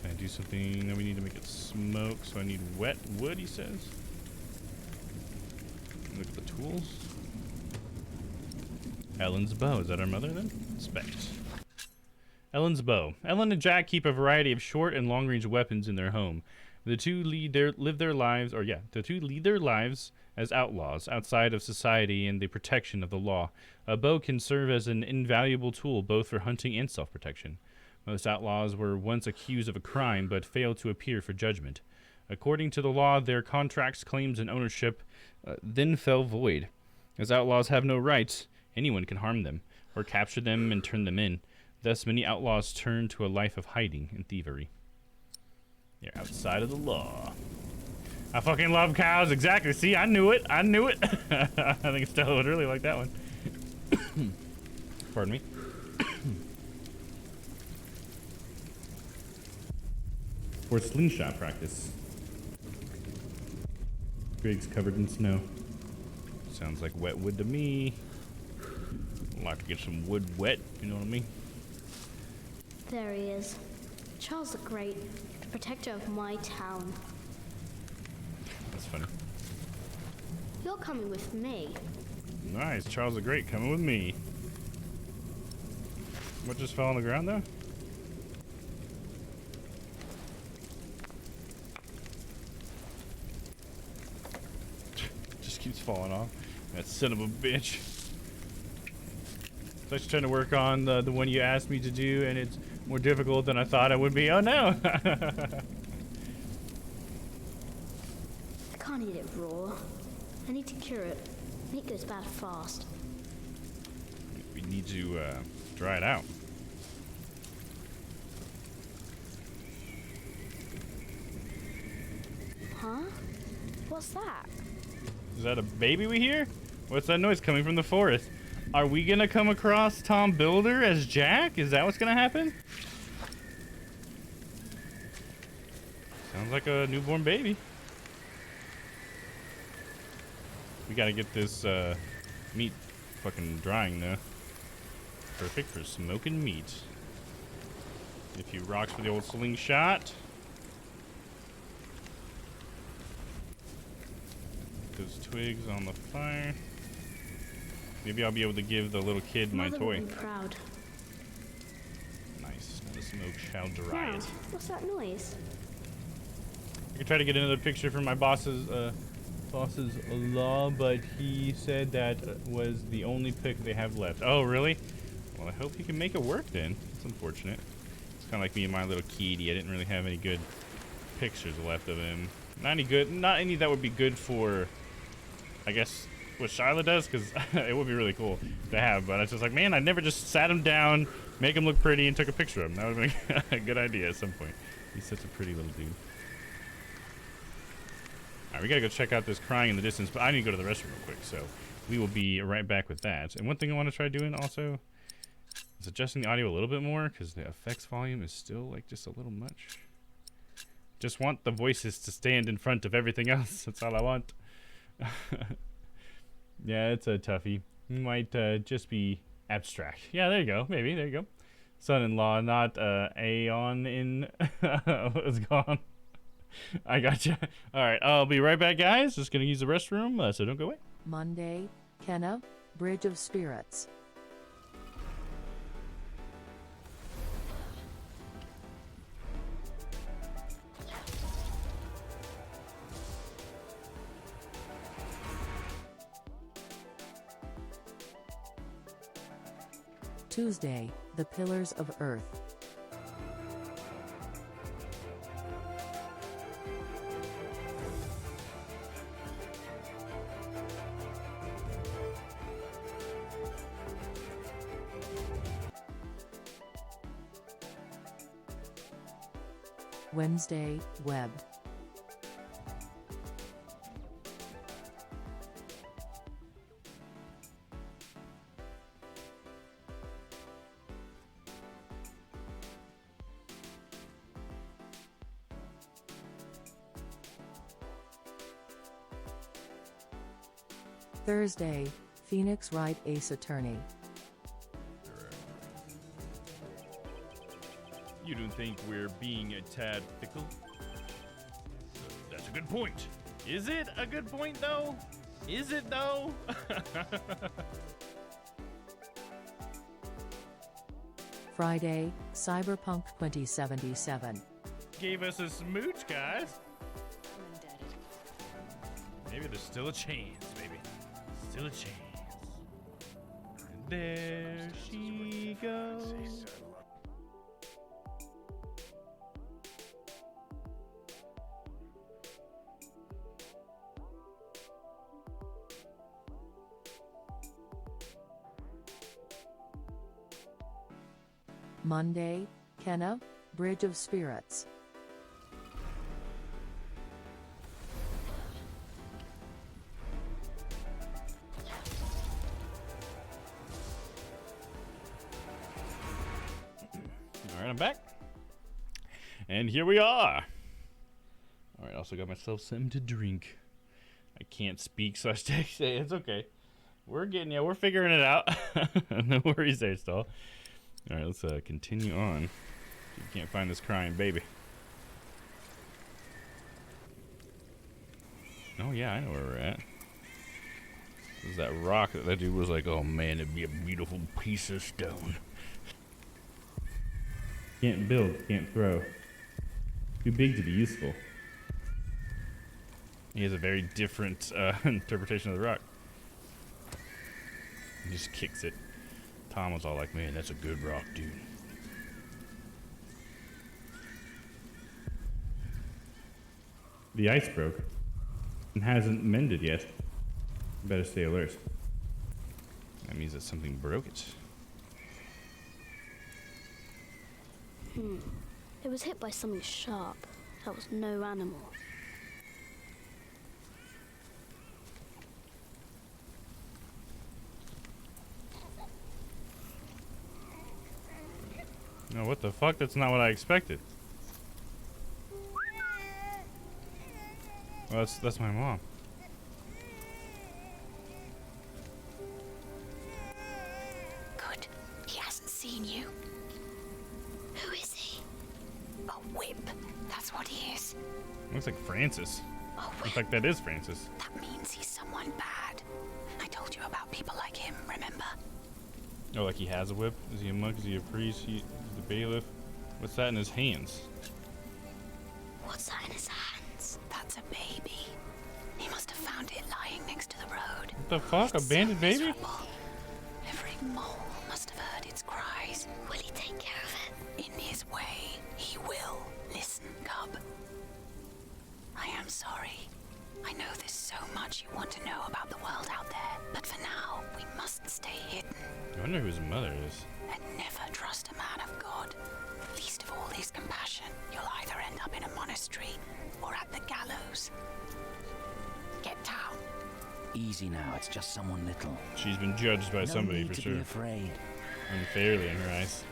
Speaker 17: Can I do something that we need to make it smoke? So I need wet wood, he says. Look at the tools. Ellen's bow. Is that our mother then? Inspect. Ellen's bow. Ellen and Jack keep a variety of short and long-range weapons in their home. The two lead their lives as outlaws outside of society and the protection of the law. A bow can serve as an invaluable tool both for hunting and self-protection. Most outlaws were once accused of a crime but failed to appear for judgment. According to the law, their contracts, claims, and ownership then fell void. As outlaws have no rights, anyone can harm them or capture them and turn them in. Thus, many outlaws turn to a life of hiding and thievery. They're outside of the law. I fucking love cows. Exactly. See, I knew it. I knew it. I think Stella would really like that one. Pardon me. For slingshot practice. Grig's covered in snow. Sounds like wet wood to me. I'd like to get some wood wet, you know what I mean?
Speaker 4: There he is. Charles the Great, the protector of my town.
Speaker 17: That's funny.
Speaker 4: You're coming with me.
Speaker 17: Nice, Charles the Great coming with me. What just fell on the ground though? Just keeps falling off. That son of a bitch. I was trying to work on the one you asked me to do, and it's more difficult than I thought it would be. Oh no!
Speaker 4: I can't eat it raw. I need to cure it. Meat goes bad fast.
Speaker 17: We need to dry it out.
Speaker 7: Huh? What's that?
Speaker 17: Is that a baby we hear? What's that noise coming from the forest? Are we gonna come across Tom Builder as Jack? Is that what's gonna happen? Sounds like a newborn baby. We gotta get this meat fucking drying though. Perfect for smoking meat. A few rocks for the old slingshot. Those twigs on the fire. Maybe I'll be able to give the little kid my
Speaker 4: Mother
Speaker 17: toy.
Speaker 4: will be proud.
Speaker 17: Nice. Now the smoke shall dry
Speaker 4: Wow,
Speaker 17: it.
Speaker 4: what's that noise?
Speaker 17: I could try to get another picture from my boss's law, but he said that was the only pic they have left. Oh, really? Well, I hope he can make it work then. It's unfortunate. It's kind of like me and my little kitty. I didn't really have any good pictures left of him. Not any that would be good for, I guess, what Shyla does, because it would be really cool to have, but I was just like, man, I never just sat him down, make him look pretty, and took a picture of him. That would have been a good idea at some point. He's such a pretty little dude. Alright, we gotta go check out this crying in the distance, but I need to go to the restroom real quick, so we will be right back with that. And one thing I want to try doing also is adjusting the audio a little bit more, because the effects volume is still like just a little much. Just want the voices to stand in front of everything else. That's all I want. Yeah, it's a toughie. Might just be abstract. Yeah, there you go. Maybe, there you go. Son-in-law, not Aeon in was gone. I gotcha. Alright, I'll be right back, guys. Just gonna use the restroom, so don't go away.
Speaker 5: Monday, Kenna, Bridge of Spirits. Tuesday, The Pillars of Earth. Wednesday, Web. Thursday, Phoenix Wright Ace Attorney.
Speaker 1: You don't think we're being a tad fickle? That's a good point. Is it a good point, though? Is it, though?
Speaker 5: Friday, Cyberpunk 2077.
Speaker 1: Gave us a smooch, guys. Maybe there's still a chance, baby. Still a chance. And there she goes.
Speaker 5: Monday, Kenna, Bridge of Spirits.
Speaker 1: Alright, I'm back. And here we are. Alright, also got myself something to drink. I can't speak, so I say it's okay. We're getting, yeah, we're figuring it out. No worries there, Stall. Alright, let's continue on. You can't find this crying baby. Oh yeah, I know where we're at. This is that rock that dude was like, oh man, it'd be a beautiful piece of stone.
Speaker 17: Can't build, can't throw. Too big to be useful.
Speaker 1: He has a very different interpretation of the rock. He just kicks it. Tom was all like, man, that's a good rock, dude.
Speaker 17: The ice broke and hasn't mended yet. Better stay alert.
Speaker 1: That means that something broke it.
Speaker 4: It was hit by something sharp. That was no animal.
Speaker 1: No, what the fuck? That's not what I expected. Well, that's my mom.
Speaker 8: Good. He hasn't seen you. Who is he? A whip. That's what he is.
Speaker 1: Looks like Francis. In fact, that is Francis.
Speaker 8: That means he's someone bad. I told you about people like him, remember?
Speaker 1: Oh, like he has a whip? Is he a monk? Is he a priest? Is he the bailiff? What's that in his hands?
Speaker 8: What's that in his hands? That's a baby. He must have found it lying next to the road.
Speaker 1: What the fuck? Abandoned baby?
Speaker 8: Miserable. Every mole must have heard its cries. Will he take care of it? In his way, he will. Listen, cub. I am sorry. I know there's so much you want to know about the world out there, but for now, we must stay hidden.
Speaker 1: I wonder who his mother is.
Speaker 8: And never trust a man of God. Least of all his compassion, you'll either end up in a monastery or at the gallows. Get down.
Speaker 2: Easy now, it's just someone little.
Speaker 1: She's been judged by somebody for sure.
Speaker 2: Be afraid.
Speaker 1: Unfairly in her eyes.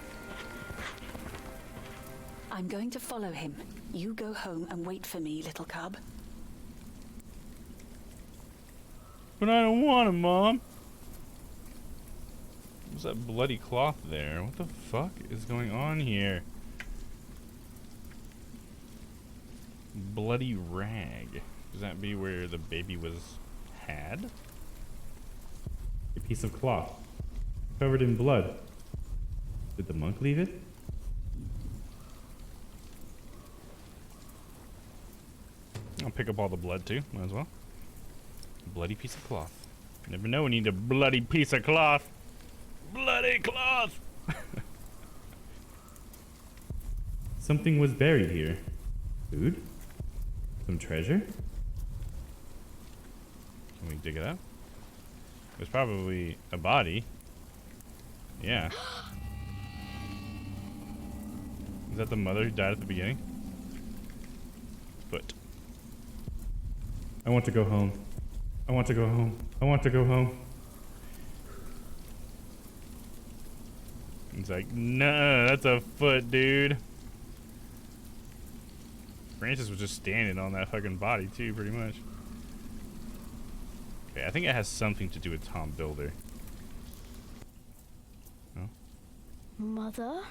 Speaker 8: I'm going to follow him. You go home and wait for me, little cub.
Speaker 1: But I don't want him, Mom. What's that bloody cloth there? What the fuck is going on here? Bloody rag. Does that be where the baby was had?
Speaker 17: A piece of cloth. Covered in blood. Did the monk leave it?
Speaker 1: I'll pick up all the blood too, might as well. Bloody piece of cloth. Never know when you need a bloody piece of cloth. Bloody cloth!
Speaker 17: Something was buried here. Food? Some treasure?
Speaker 1: Can we dig it up? There's probably a body. Yeah. Is that the mother who died at the beginning? Foot.
Speaker 17: I want to go home. I want to go home. I want to go home.
Speaker 1: He's like, no, that's a foot, dude. Francis was just standing on that fucking body too, pretty much. Okay, I think it has something to do with Tom Builder. Oh.
Speaker 4: Mother?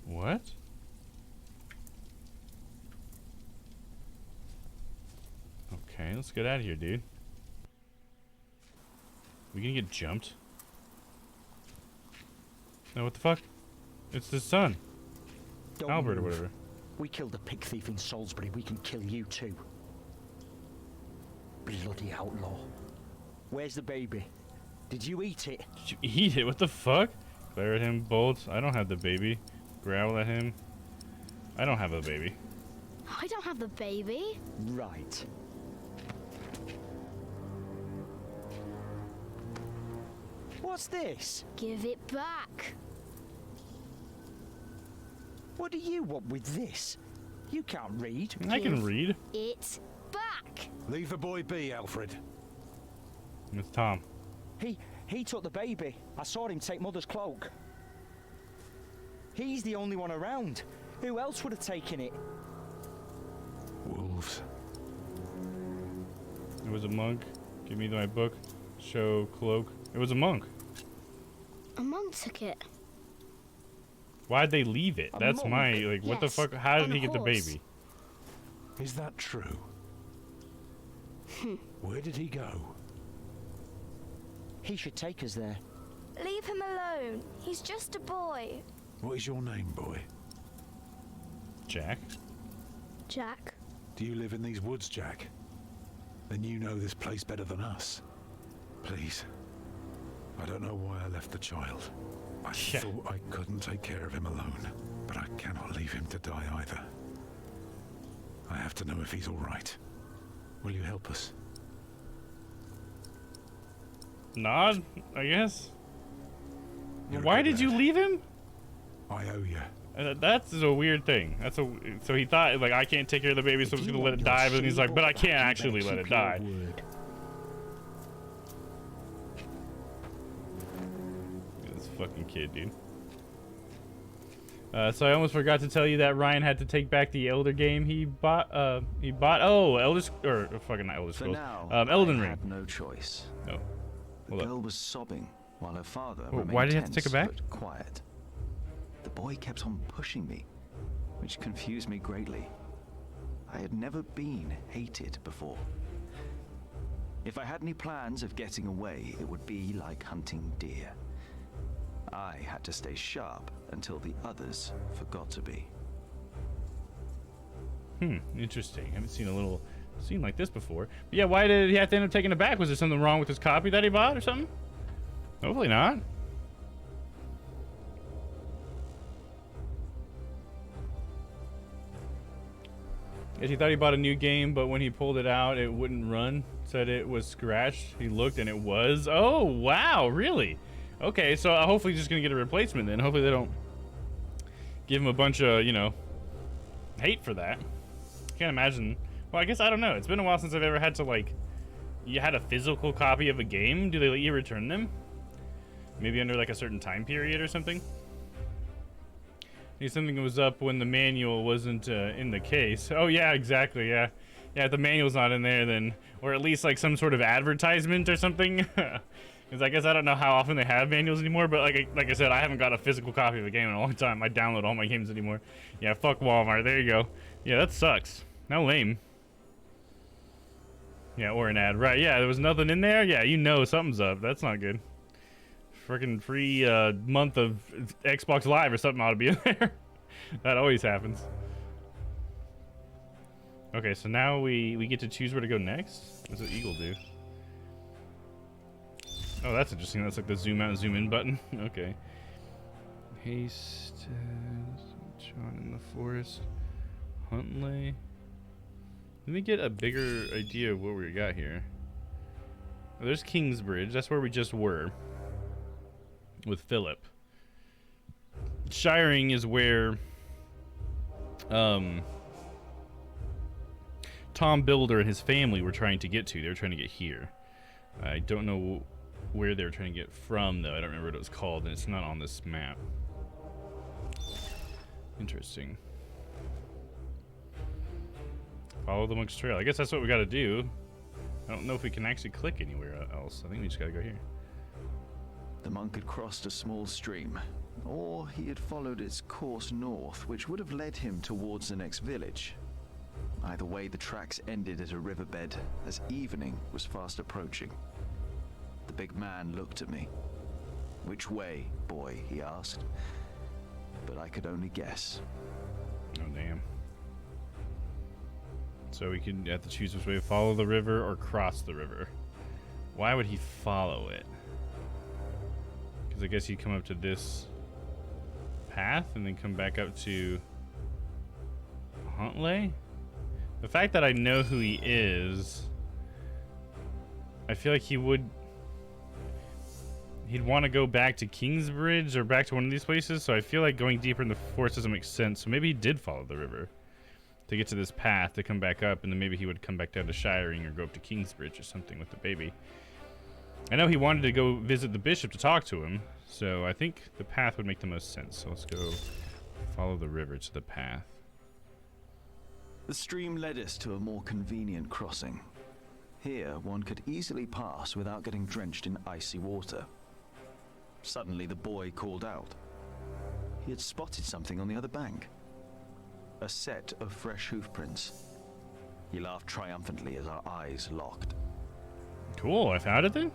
Speaker 1: What? Okay, let's get out of here, dude. We gonna get jumped? No, what the fuck? It's the son.
Speaker 18: Don't
Speaker 1: Albert or
Speaker 18: move.
Speaker 1: whatever.
Speaker 18: We killed a pig thief in Salisbury. We can kill you too. Bloody outlaw. Where's the baby? Did you eat it?
Speaker 1: Did you eat it? What the fuck? Glare at him, bolt. I don't have the baby. Growl at him. I don't have a baby.
Speaker 4: I don't have the baby.
Speaker 18: Right. What's this?
Speaker 4: Give it back.
Speaker 18: What do you want with this? You can't read.
Speaker 1: I can read.
Speaker 4: It's back.
Speaker 3: Leave the boy be, Alfred.
Speaker 1: It's Tom.
Speaker 18: He took the baby. I saw him take Mother's cloak. He's the only one around. Who else would have taken it?
Speaker 3: Wolves.
Speaker 1: It was a monk. Give me my book. Show cloak. It was a monk.
Speaker 4: A monk took it.
Speaker 1: Why'd they leave it? That's
Speaker 3: monk?
Speaker 1: my, like, what the
Speaker 4: Yes,
Speaker 1: fuck? How did
Speaker 4: on
Speaker 1: he
Speaker 4: a
Speaker 1: get the
Speaker 4: horse.
Speaker 1: baby?
Speaker 3: Is that true? Where did he go?
Speaker 18: He should take us there.
Speaker 7: Leave him alone. He's just a boy.
Speaker 3: What is your name, boy?
Speaker 1: Jack.
Speaker 4: Jack.
Speaker 3: Do you live in these woods, Jack? Then you know this place better than us. Please. I don't know why I left the child. I thought I couldn't take care of him alone, but I cannot leave him to die either. I have to know if he's all right. Will you help us?
Speaker 1: Nod, I guess.
Speaker 3: You're a
Speaker 1: Why
Speaker 3: good
Speaker 1: did you
Speaker 3: lad.
Speaker 1: leave him?
Speaker 3: I owe you.
Speaker 1: That's a weird thing. So he thought, like, I can't take care of the baby, so I'm just gonna let it die. But then he's like, but I can't actually let it die. This fucking kid, dude. So I almost forgot to tell you that Ryan had to take back the Elder game he bought. Oh, fucking not Elder
Speaker 20: For
Speaker 1: Scrolls.
Speaker 20: now,
Speaker 1: Elden
Speaker 20: I
Speaker 1: Ring.
Speaker 20: had no choice.
Speaker 1: Oh.
Speaker 20: The
Speaker 1: Hold up.
Speaker 20: girl was sobbing while her father
Speaker 1: Why
Speaker 20: remained
Speaker 1: did he have to take
Speaker 20: tense
Speaker 1: her back?
Speaker 20: but quiet. The boy kept on pushing me, which confused me greatly. I had never been hated before. If I had any plans of getting away, it would be like hunting deer. I had to stay sharp until the others forgot to be.
Speaker 1: Interesting. I haven't seen a little scene like this before. But yeah, why did he have to end up taking it back? Was there something wrong with his copy that he bought or something? Hopefully not. Yes, he thought he bought a new game, but when he pulled it out, it wouldn't run. Said it was scratched. He looked and it was. Oh, wow, really? Okay, so hopefully he's just going to get a replacement then. Hopefully they don't give him a bunch of, you know, hate for that. Can't imagine. Well, I guess, I don't know. It's been a while since I've ever had to, like, you had a physical copy of a game. Do they let you return them? Maybe under, like, a certain time period or something? Maybe something was up when the manual wasn't in the case. Oh, yeah, exactly, yeah. Yeah, if the manual's not in there, then... Or at least, like, some sort of advertisement or something. Because I guess I don't know how often they have manuals anymore, but like I said, I haven't got a physical copy of a game in a long time. I download all my games anymore. Yeah, fuck Walmart. There you go. Yeah, that sucks. How lame. Yeah, or an ad. Right, yeah, there was nothing in there? Yeah, you know something's up. That's not good. Freaking free month of Xbox Live or something ought to be in there. That always happens. Okay, so now we get to choose where to go next? What does the eagle do? Oh, that's interesting. That's like the zoom out and zoom in button. Okay. Haste. John in the forest. Huntley. Let me get a bigger idea of what we got here. Oh, there's Kingsbridge. That's where we just were. With Philip. Shiring is where Tom Builder and his family were trying to get to. They were trying to get here. I don't know where they were trying to get from, though. I don't remember what it was called, and it's not on this map. Interesting. Follow the monk's trail. I guess that's what we gotta do. I don't know if we can actually click anywhere else. I think we just gotta go here.
Speaker 20: The monk had crossed a small stream, or he had followed its course north, which would have led him towards the next village. Either way, the tracks ended at a riverbed as evening was fast approaching. The big man looked at me. "Which way, boy?" he asked. But I could only guess.
Speaker 1: Oh, damn. So we can have to choose which way to follow the river or cross the river. Why would he follow it? Because I guess he'd come up to this path and then come back up to Huntley. The fact that I know who he is, I feel like he'd want to go back to Kingsbridge or back to one of these places, so I feel like going deeper in the forest doesn't make sense. So maybe he did follow the river to get to this path to come back up, and then maybe he would come back down to Shiring or go up to Kingsbridge or something with the baby. I know he wanted to go visit the bishop to talk to him, so I think the path would make the most sense. So let's go follow the river to the path.
Speaker 20: The stream led us to a more convenient crossing. Here, one could easily pass without getting drenched in icy water. Suddenly, the boy called out. He had spotted something on the other bank. A set of fresh hoof prints. He laughed triumphantly as our eyes locked.
Speaker 1: Cool, I found it then?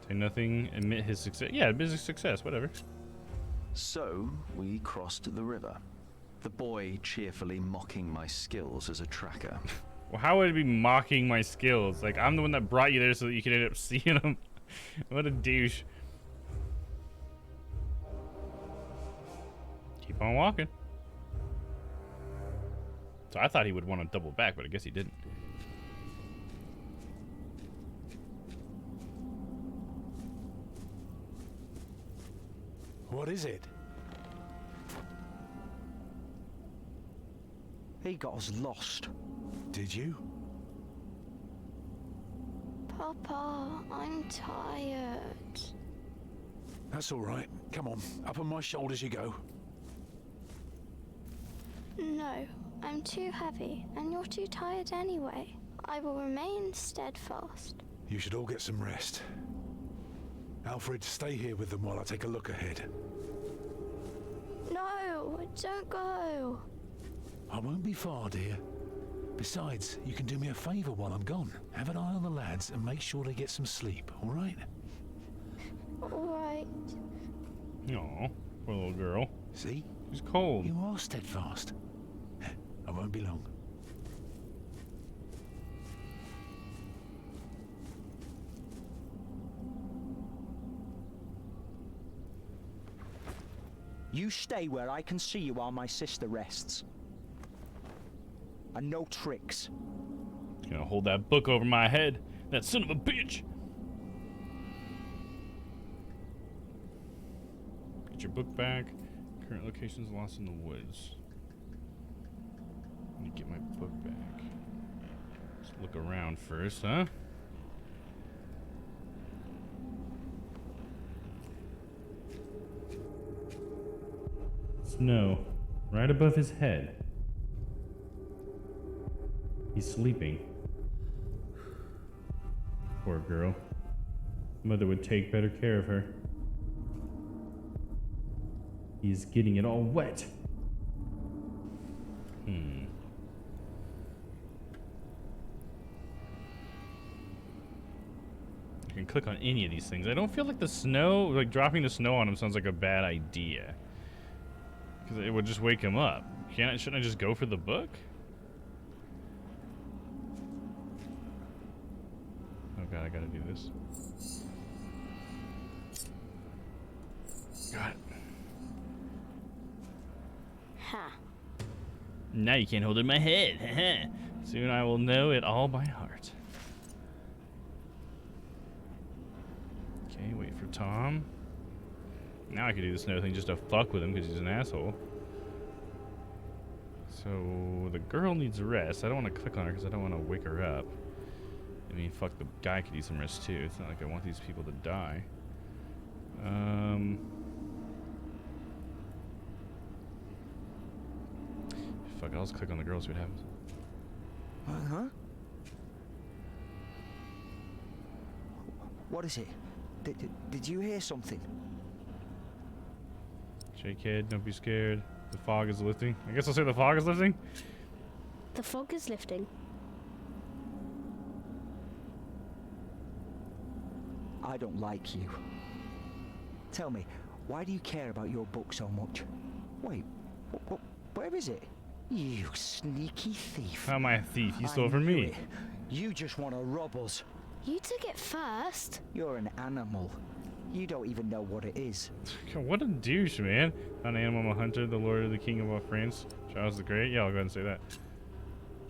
Speaker 1: Say nothing, admit his success. Yeah, business success, whatever.
Speaker 20: So, we crossed the river. The boy cheerfully mocking my skills as a tracker.
Speaker 1: Well, how would it be mocking my skills? Like, I'm the one that brought you there so that you could end up seeing them. What a douche. Keep on walking. So I thought he would want to double back, but I guess he didn't.
Speaker 3: What is it?
Speaker 18: He got us lost.
Speaker 3: Did you?
Speaker 4: Papa, I'm tired.
Speaker 3: That's all right. Come on, up on my shoulders you go.
Speaker 4: No, I'm too heavy, and you're too tired anyway. I will remain steadfast.
Speaker 3: You should all get some rest. Alfred, stay here with them while I take a look ahead.
Speaker 4: No, don't go.
Speaker 3: I won't be far, dear. Besides, you can do me a favour while I'm gone. Have an eye on the lads and make sure they get some sleep, all right?
Speaker 4: All right.
Speaker 1: Aw, poor little girl.
Speaker 3: See?
Speaker 1: She's cold.
Speaker 3: You are steadfast. I won't be long.
Speaker 18: You stay where I can see you while my sister rests. And no tricks.
Speaker 1: Gonna hold that book over my head. That son of a bitch. Get your book back. Current location's lost in the woods. Let me get my book back. Let's look around first, huh? Snow, right above his head. He's sleeping. Poor girl. Mother would take better care of her. He's getting it all wet. I can click on any of these things. I don't feel like the snow, like dropping the snow on him sounds like a bad idea. Because it would just wake him up. Shouldn't I just go for the book? Oh god, I gotta do this. Got it.
Speaker 4: Ha.
Speaker 1: Now you can't hold it in my head. Soon I will know it all by heart. Okay, wait for Tom. Now I can do this snow thing just to fuck with him because he's an asshole. So the girl needs rest. I don't want to click on her because I don't want to wake her up. I mean, fuck, the guy could use some rest too. It's not like I want these people to die. Fuck it, I'll just click on the girl, see what happens.
Speaker 18: Huh? What is it? Did you hear something?
Speaker 1: Shake head, don't be scared. The fog is lifting. I guess I'll say the fog is lifting.
Speaker 4: The fog is lifting.
Speaker 18: I don't like you. Tell me, why do you care about your book so much? Wait, where is it? You sneaky thief.
Speaker 1: How am I a thief? You stole from me.
Speaker 18: You just want to rob us.
Speaker 4: You took it first.
Speaker 18: You're an animal. You don't even know what it is.
Speaker 1: What a douche, man. An animal, I'm a hunter, the lord of the king of all France, Charles the Great. Yeah, I'll go ahead and say that.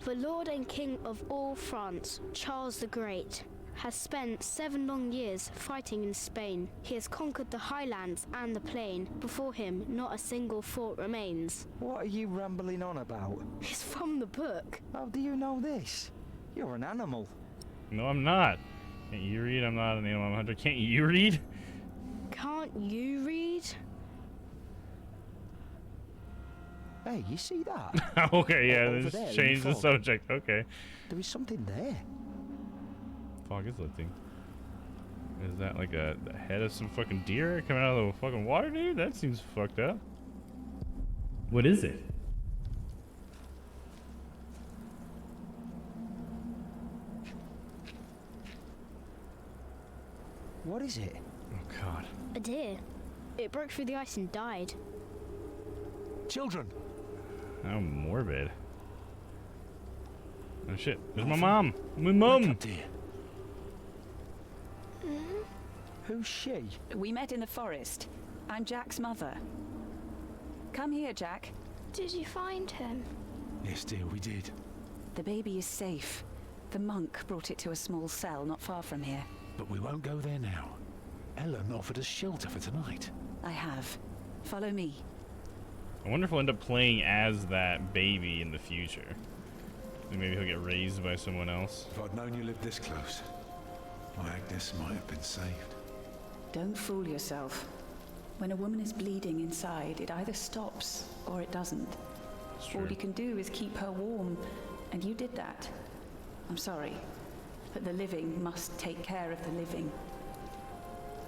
Speaker 4: The Lord and King of all France, Charles the Great, has spent 7 long years fighting in Spain. He has conquered the highlands and the plain. Before him, not a single fort remains.
Speaker 18: What are you rambling on about?
Speaker 4: It's from the book.
Speaker 18: How do you know this? You're an animal.
Speaker 1: No, I'm not. Can't you read? I'm not an animal, I'm a hunter. Can't you read?
Speaker 4: Can't you read?
Speaker 18: Hey, you see that?
Speaker 1: Okay, yeah,
Speaker 18: Over
Speaker 1: let's
Speaker 18: there in
Speaker 1: change the
Speaker 18: fog.
Speaker 1: subject. Okay.
Speaker 18: There is something there.
Speaker 1: Fog is lifting. Is that like the head of some fucking deer coming out of the fucking water, dude? That seems fucked up. What is it?
Speaker 18: What is it?
Speaker 1: Oh, God.
Speaker 4: A deer. It broke through the ice and died.
Speaker 3: Children.
Speaker 1: How morbid. Oh shit, there's my mom. My mom.
Speaker 18: Who's she?
Speaker 8: We met in the forest. I'm Jack's mother. Come here, Jack.
Speaker 7: Did you find him?
Speaker 3: Yes, dear, we did.
Speaker 8: The baby is safe. The monk brought it to a small cell not far from here.
Speaker 3: But we won't go there now. Ellen offered us shelter for tonight.
Speaker 8: I have. Follow me.
Speaker 1: I wonder if we'll end up playing as that baby in the future. Maybe he'll get raised by someone else.
Speaker 3: If I'd known you lived this close, my Agnes might have been saved.
Speaker 8: Don't fool yourself. When a woman is bleeding inside, it either stops or it doesn't. All you can do is keep her warm, and you did that. I'm sorry, but the living must take care of the living.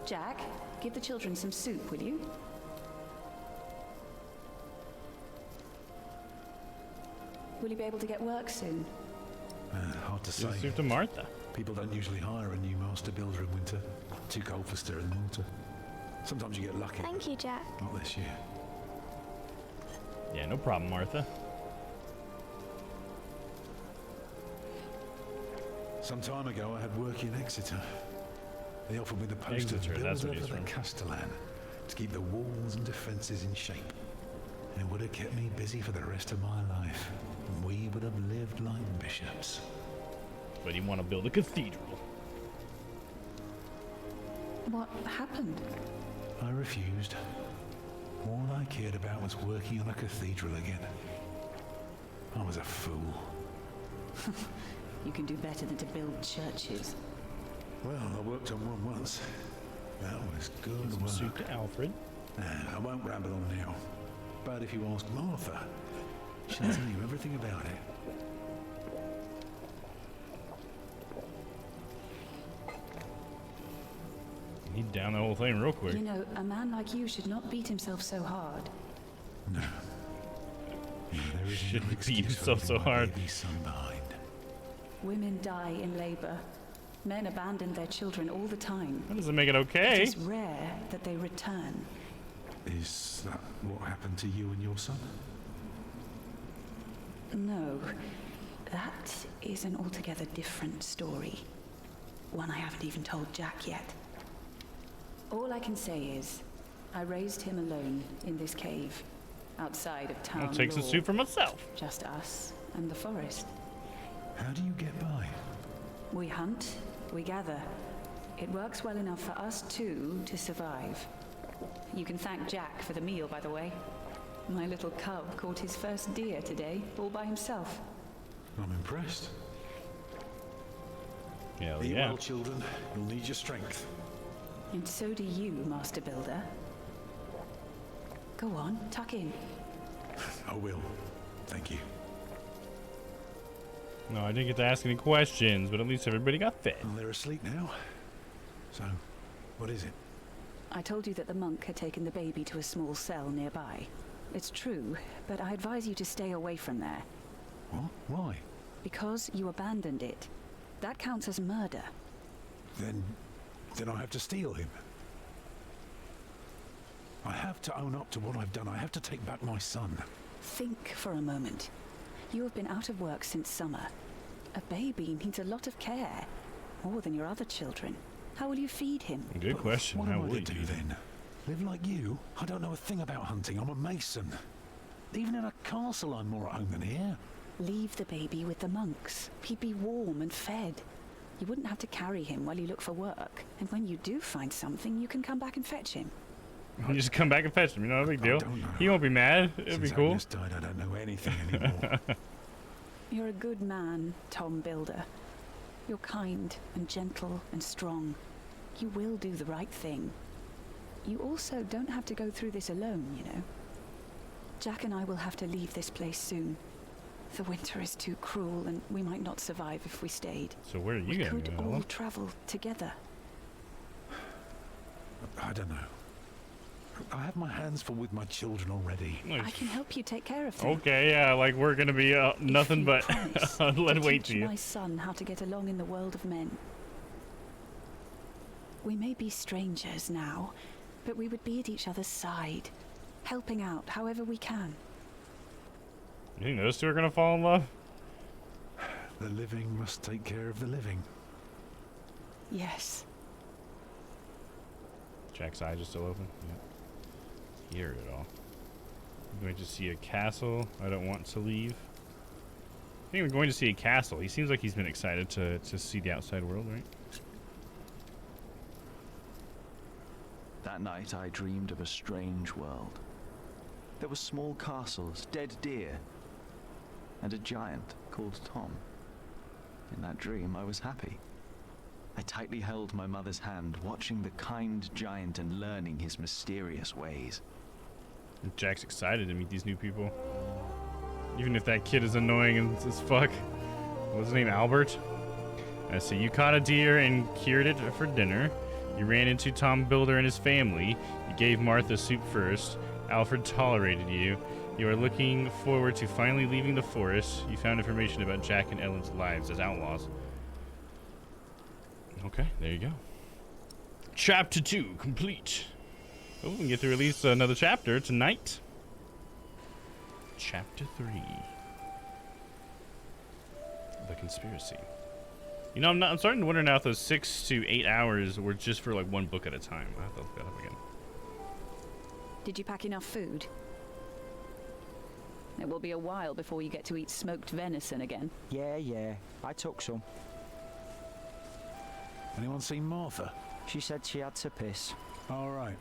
Speaker 8: Jack, give the children some soup, will you? Will you be able to get work soon?
Speaker 3: Hard to say.
Speaker 1: Give soup to Martha.
Speaker 3: People don't usually hire a new master builder in winter. Too cold for stirring water. Sometimes you get lucky.
Speaker 7: Thank you, Jack.
Speaker 3: Not this year.
Speaker 1: Yeah, no problem, Martha.
Speaker 3: Some time ago, I had work in Exeter. They offered me the post of
Speaker 1: Exeter, that's
Speaker 3: builder
Speaker 1: what he's
Speaker 3: for the
Speaker 1: from.
Speaker 3: Castellan to keep the walls and defences in shape. And it would have kept me busy for the rest of my life. And we would have lived like bishops.
Speaker 1: But you want to build a cathedral.
Speaker 8: What happened?
Speaker 3: I refused. All I cared about was working on a cathedral again. I was a fool.
Speaker 8: You can do better than to build churches.
Speaker 3: Well, I worked on one once. That was good work.
Speaker 1: Soup to Alfred.
Speaker 3: I won't ramble on now. But if you ask Martha, she'll tell you everything about it.
Speaker 1: He'd down the whole thing real quick.
Speaker 8: You know, a man like you should not beat himself so hard.
Speaker 3: No. There is
Speaker 1: Shouldn't
Speaker 3: no
Speaker 1: beat
Speaker 3: excuse
Speaker 1: himself
Speaker 3: for
Speaker 1: so
Speaker 3: leaving my
Speaker 1: hard.
Speaker 3: baby son behind.
Speaker 8: Women die in labor. Men abandon their children all the time.
Speaker 1: That doesn't make it okay.
Speaker 8: It is rare that they return.
Speaker 3: Is that what happened to you and your son?
Speaker 8: No, that is an altogether different story. One I haven't even told Jack yet. All I can say is, I raised him alone in this cave, outside of town.
Speaker 1: I'll take some
Speaker 8: law.
Speaker 1: soup for myself.
Speaker 8: Just us and the forest.
Speaker 3: How do you get by?
Speaker 8: We hunt, we gather. It works well enough for us two to survive. You can thank Jack for the meal, by the way. My little cub caught his first deer today, all by himself.
Speaker 3: I'm impressed.
Speaker 1: Hell
Speaker 3: Eat
Speaker 1: yeah.
Speaker 3: well, children. You'll need your strength.
Speaker 8: And so do you, Master Builder. Go on, tuck in.
Speaker 3: I will. Thank you.
Speaker 1: No, I didn't get to ask any questions, but at least everybody got fed.
Speaker 3: Well, they're asleep now. So, what is it?
Speaker 8: I told you that the monk had taken the baby to a small cell nearby. It's true, but I advise you to stay away from there.
Speaker 3: What? Why?
Speaker 8: Because you abandoned it. That counts as murder.
Speaker 3: Then I have to steal him. I have to own up to what I've done. I have to take back my son.
Speaker 8: Think for a moment. You have been out of work since summer. A baby needs a lot of care, more than your other children. How will you feed him?
Speaker 1: Good question.
Speaker 3: What
Speaker 1: How
Speaker 3: am I
Speaker 1: will
Speaker 3: to
Speaker 1: you
Speaker 3: do then? Live like you? I don't know a thing about hunting. I'm a mason. Even in a castle, I'm more at home than here.
Speaker 8: Leave the baby with the monks. He'd be warm and fed. You wouldn't have to carry him while you look for work. And when you do find something, you can come back and fetch him.
Speaker 1: You just come back and fetch him, you know, no big deal. He won't be mad. It'll be cool.
Speaker 3: Since Agnes died, I don't know anything anymore.
Speaker 8: You're a good man, Tom Builder. You're kind and gentle and strong. You will do the right thing. You also don't have to go through this alone, you know. Jack and I will have to leave this place soon. The winter is too cruel, and we might not survive if we stayed.
Speaker 1: So where are you
Speaker 8: we
Speaker 1: going?
Speaker 8: could all travel together.
Speaker 3: I don't know. I have my hands full with my children already.
Speaker 8: I can help you take care of them.
Speaker 1: Okay, yeah, like we're gonna be nothing but lead weight to
Speaker 8: Teach
Speaker 1: you.
Speaker 8: my son how to get along in the world of men. We may be strangers now, but we would be at each other's side, helping out however we can.
Speaker 1: You think those two are gonna fall in love?
Speaker 3: The living must take care of the living.
Speaker 8: Yes.
Speaker 1: Jack's eyes are still open. Yeah. Hear it all. I'm going to see a castle. I don't want to leave. I think we're going to see a castle. He seems like he's been excited to see the outside world, right?
Speaker 20: That night I dreamed of a strange world. There were small castles, dead deer, and a giant called Tom. In that dream I was happy. I tightly held my mother's hand, watching the kind giant and learning his mysterious ways.
Speaker 1: Jack's excited to meet these new people. Even if that kid is annoying as fuck. What's his name? Albert? So you caught a deer and cured it for dinner. You ran into Tom Builder and his family. You gave Martha soup first. Alfred tolerated you. You are looking forward to finally leaving the forest. You found information about Jack and Ellen's lives as outlaws. Okay, there you go. Chapter 2 complete. Oh, we can get through at least another chapter tonight. Chapter 3. The conspiracy. You know, I'm starting to wonder now if those 6 to 8 hours were just for like one book at a time. I have to look that up again.
Speaker 8: Did you pack enough food? It will be a while before you get to eat smoked venison again.
Speaker 18: Yeah, I took some.
Speaker 3: Anyone seen Martha?
Speaker 18: She said she had to piss.
Speaker 3: All right.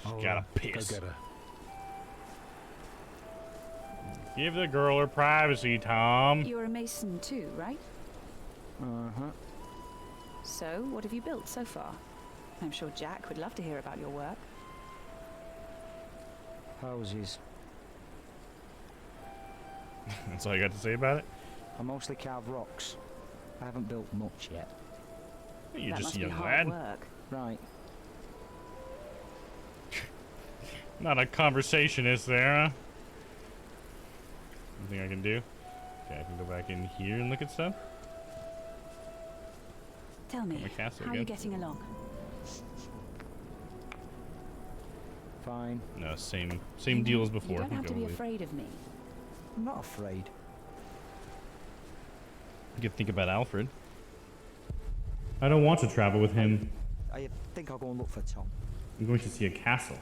Speaker 1: She gotta piss.
Speaker 3: Go get her.
Speaker 1: Give the girl her privacy, Tom.
Speaker 8: You're a mason too, right?
Speaker 18: Uh-huh.
Speaker 8: So, what have you built so far? I'm sure Jack would love to hear about your work.
Speaker 18: Houses.
Speaker 1: That's all you got to say about it?
Speaker 18: I mostly carve rocks. I haven't built much yet.
Speaker 1: You're
Speaker 8: That
Speaker 1: just
Speaker 8: must
Speaker 1: a
Speaker 8: be
Speaker 1: young
Speaker 8: hard
Speaker 1: lad.
Speaker 8: work.
Speaker 18: Right.
Speaker 1: Not a conversationist there, huh? Anything I can do? Okay, I can go back in here and look at stuff.
Speaker 8: Tell me,
Speaker 1: my castle
Speaker 8: how are you
Speaker 1: again.
Speaker 8: getting along?
Speaker 18: Fine.
Speaker 1: No, same deal as before.
Speaker 8: You don't have to be
Speaker 1: Go
Speaker 8: afraid of me.
Speaker 18: I'm not afraid.
Speaker 1: You could think about Alfred. I don't want to travel with him.
Speaker 18: I think I'll go and look for Tom.
Speaker 1: I'm going to see a castle.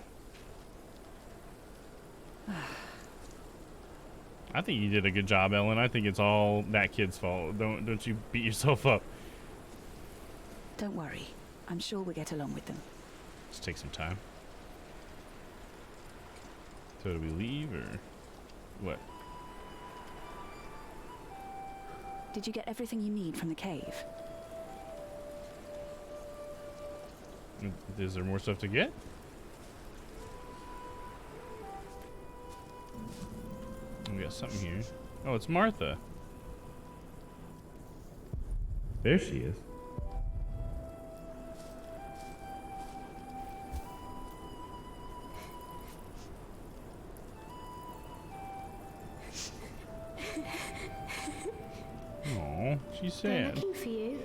Speaker 1: I think you did a good job, Ellen. I think it's all that kid's fault. Don't you beat yourself up.
Speaker 8: Don't worry. I'm sure we'll get along with them.
Speaker 1: Just take some time. So do we leave or what?
Speaker 8: Did you get everything you need from the cave?
Speaker 1: Is there more stuff to get? We got something here. Oh, it's Martha.
Speaker 17: There she is.
Speaker 1: Aw, she's
Speaker 4: They're
Speaker 1: sad.
Speaker 4: looking for you.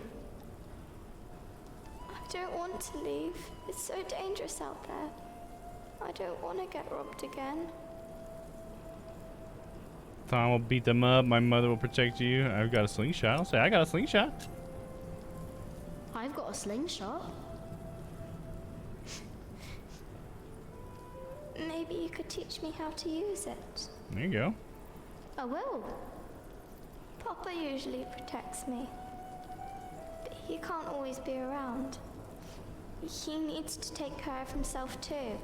Speaker 7: I don't want to leave. It's so dangerous out there. I don't want to get robbed again.
Speaker 1: Tom will beat them up. My mother will protect you. I've got a slingshot. I'll say I got a slingshot.
Speaker 4: I've got a slingshot.
Speaker 7: Maybe you could teach me how to use it.
Speaker 1: There you go.
Speaker 4: I will.
Speaker 7: Papa usually protects me, but he can't always be around. He needs to take care of himself too.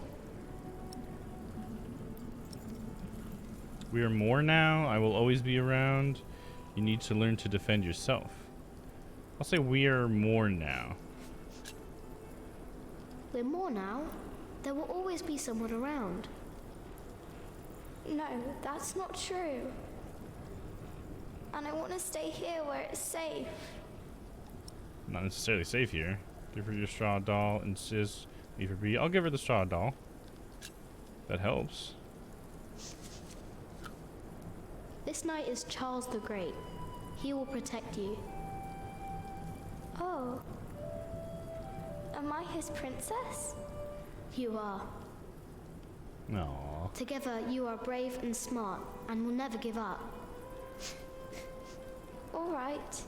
Speaker 1: We are more now. I will always be around. You need to learn to defend yourself. I'll say we are more now.
Speaker 4: We're more now. There will always be someone around.
Speaker 7: No, that's not true. And I want to stay here where it's safe.
Speaker 1: Not necessarily safe here. Give her your straw doll. Insist. Leave her be. I'll give her the straw doll. That helps.
Speaker 4: This knight is Charles the Great. He will protect you.
Speaker 7: Oh. Am I his princess?
Speaker 4: You are.
Speaker 1: Aww.
Speaker 4: Together, you are brave and smart, and will never give up.
Speaker 7: All right.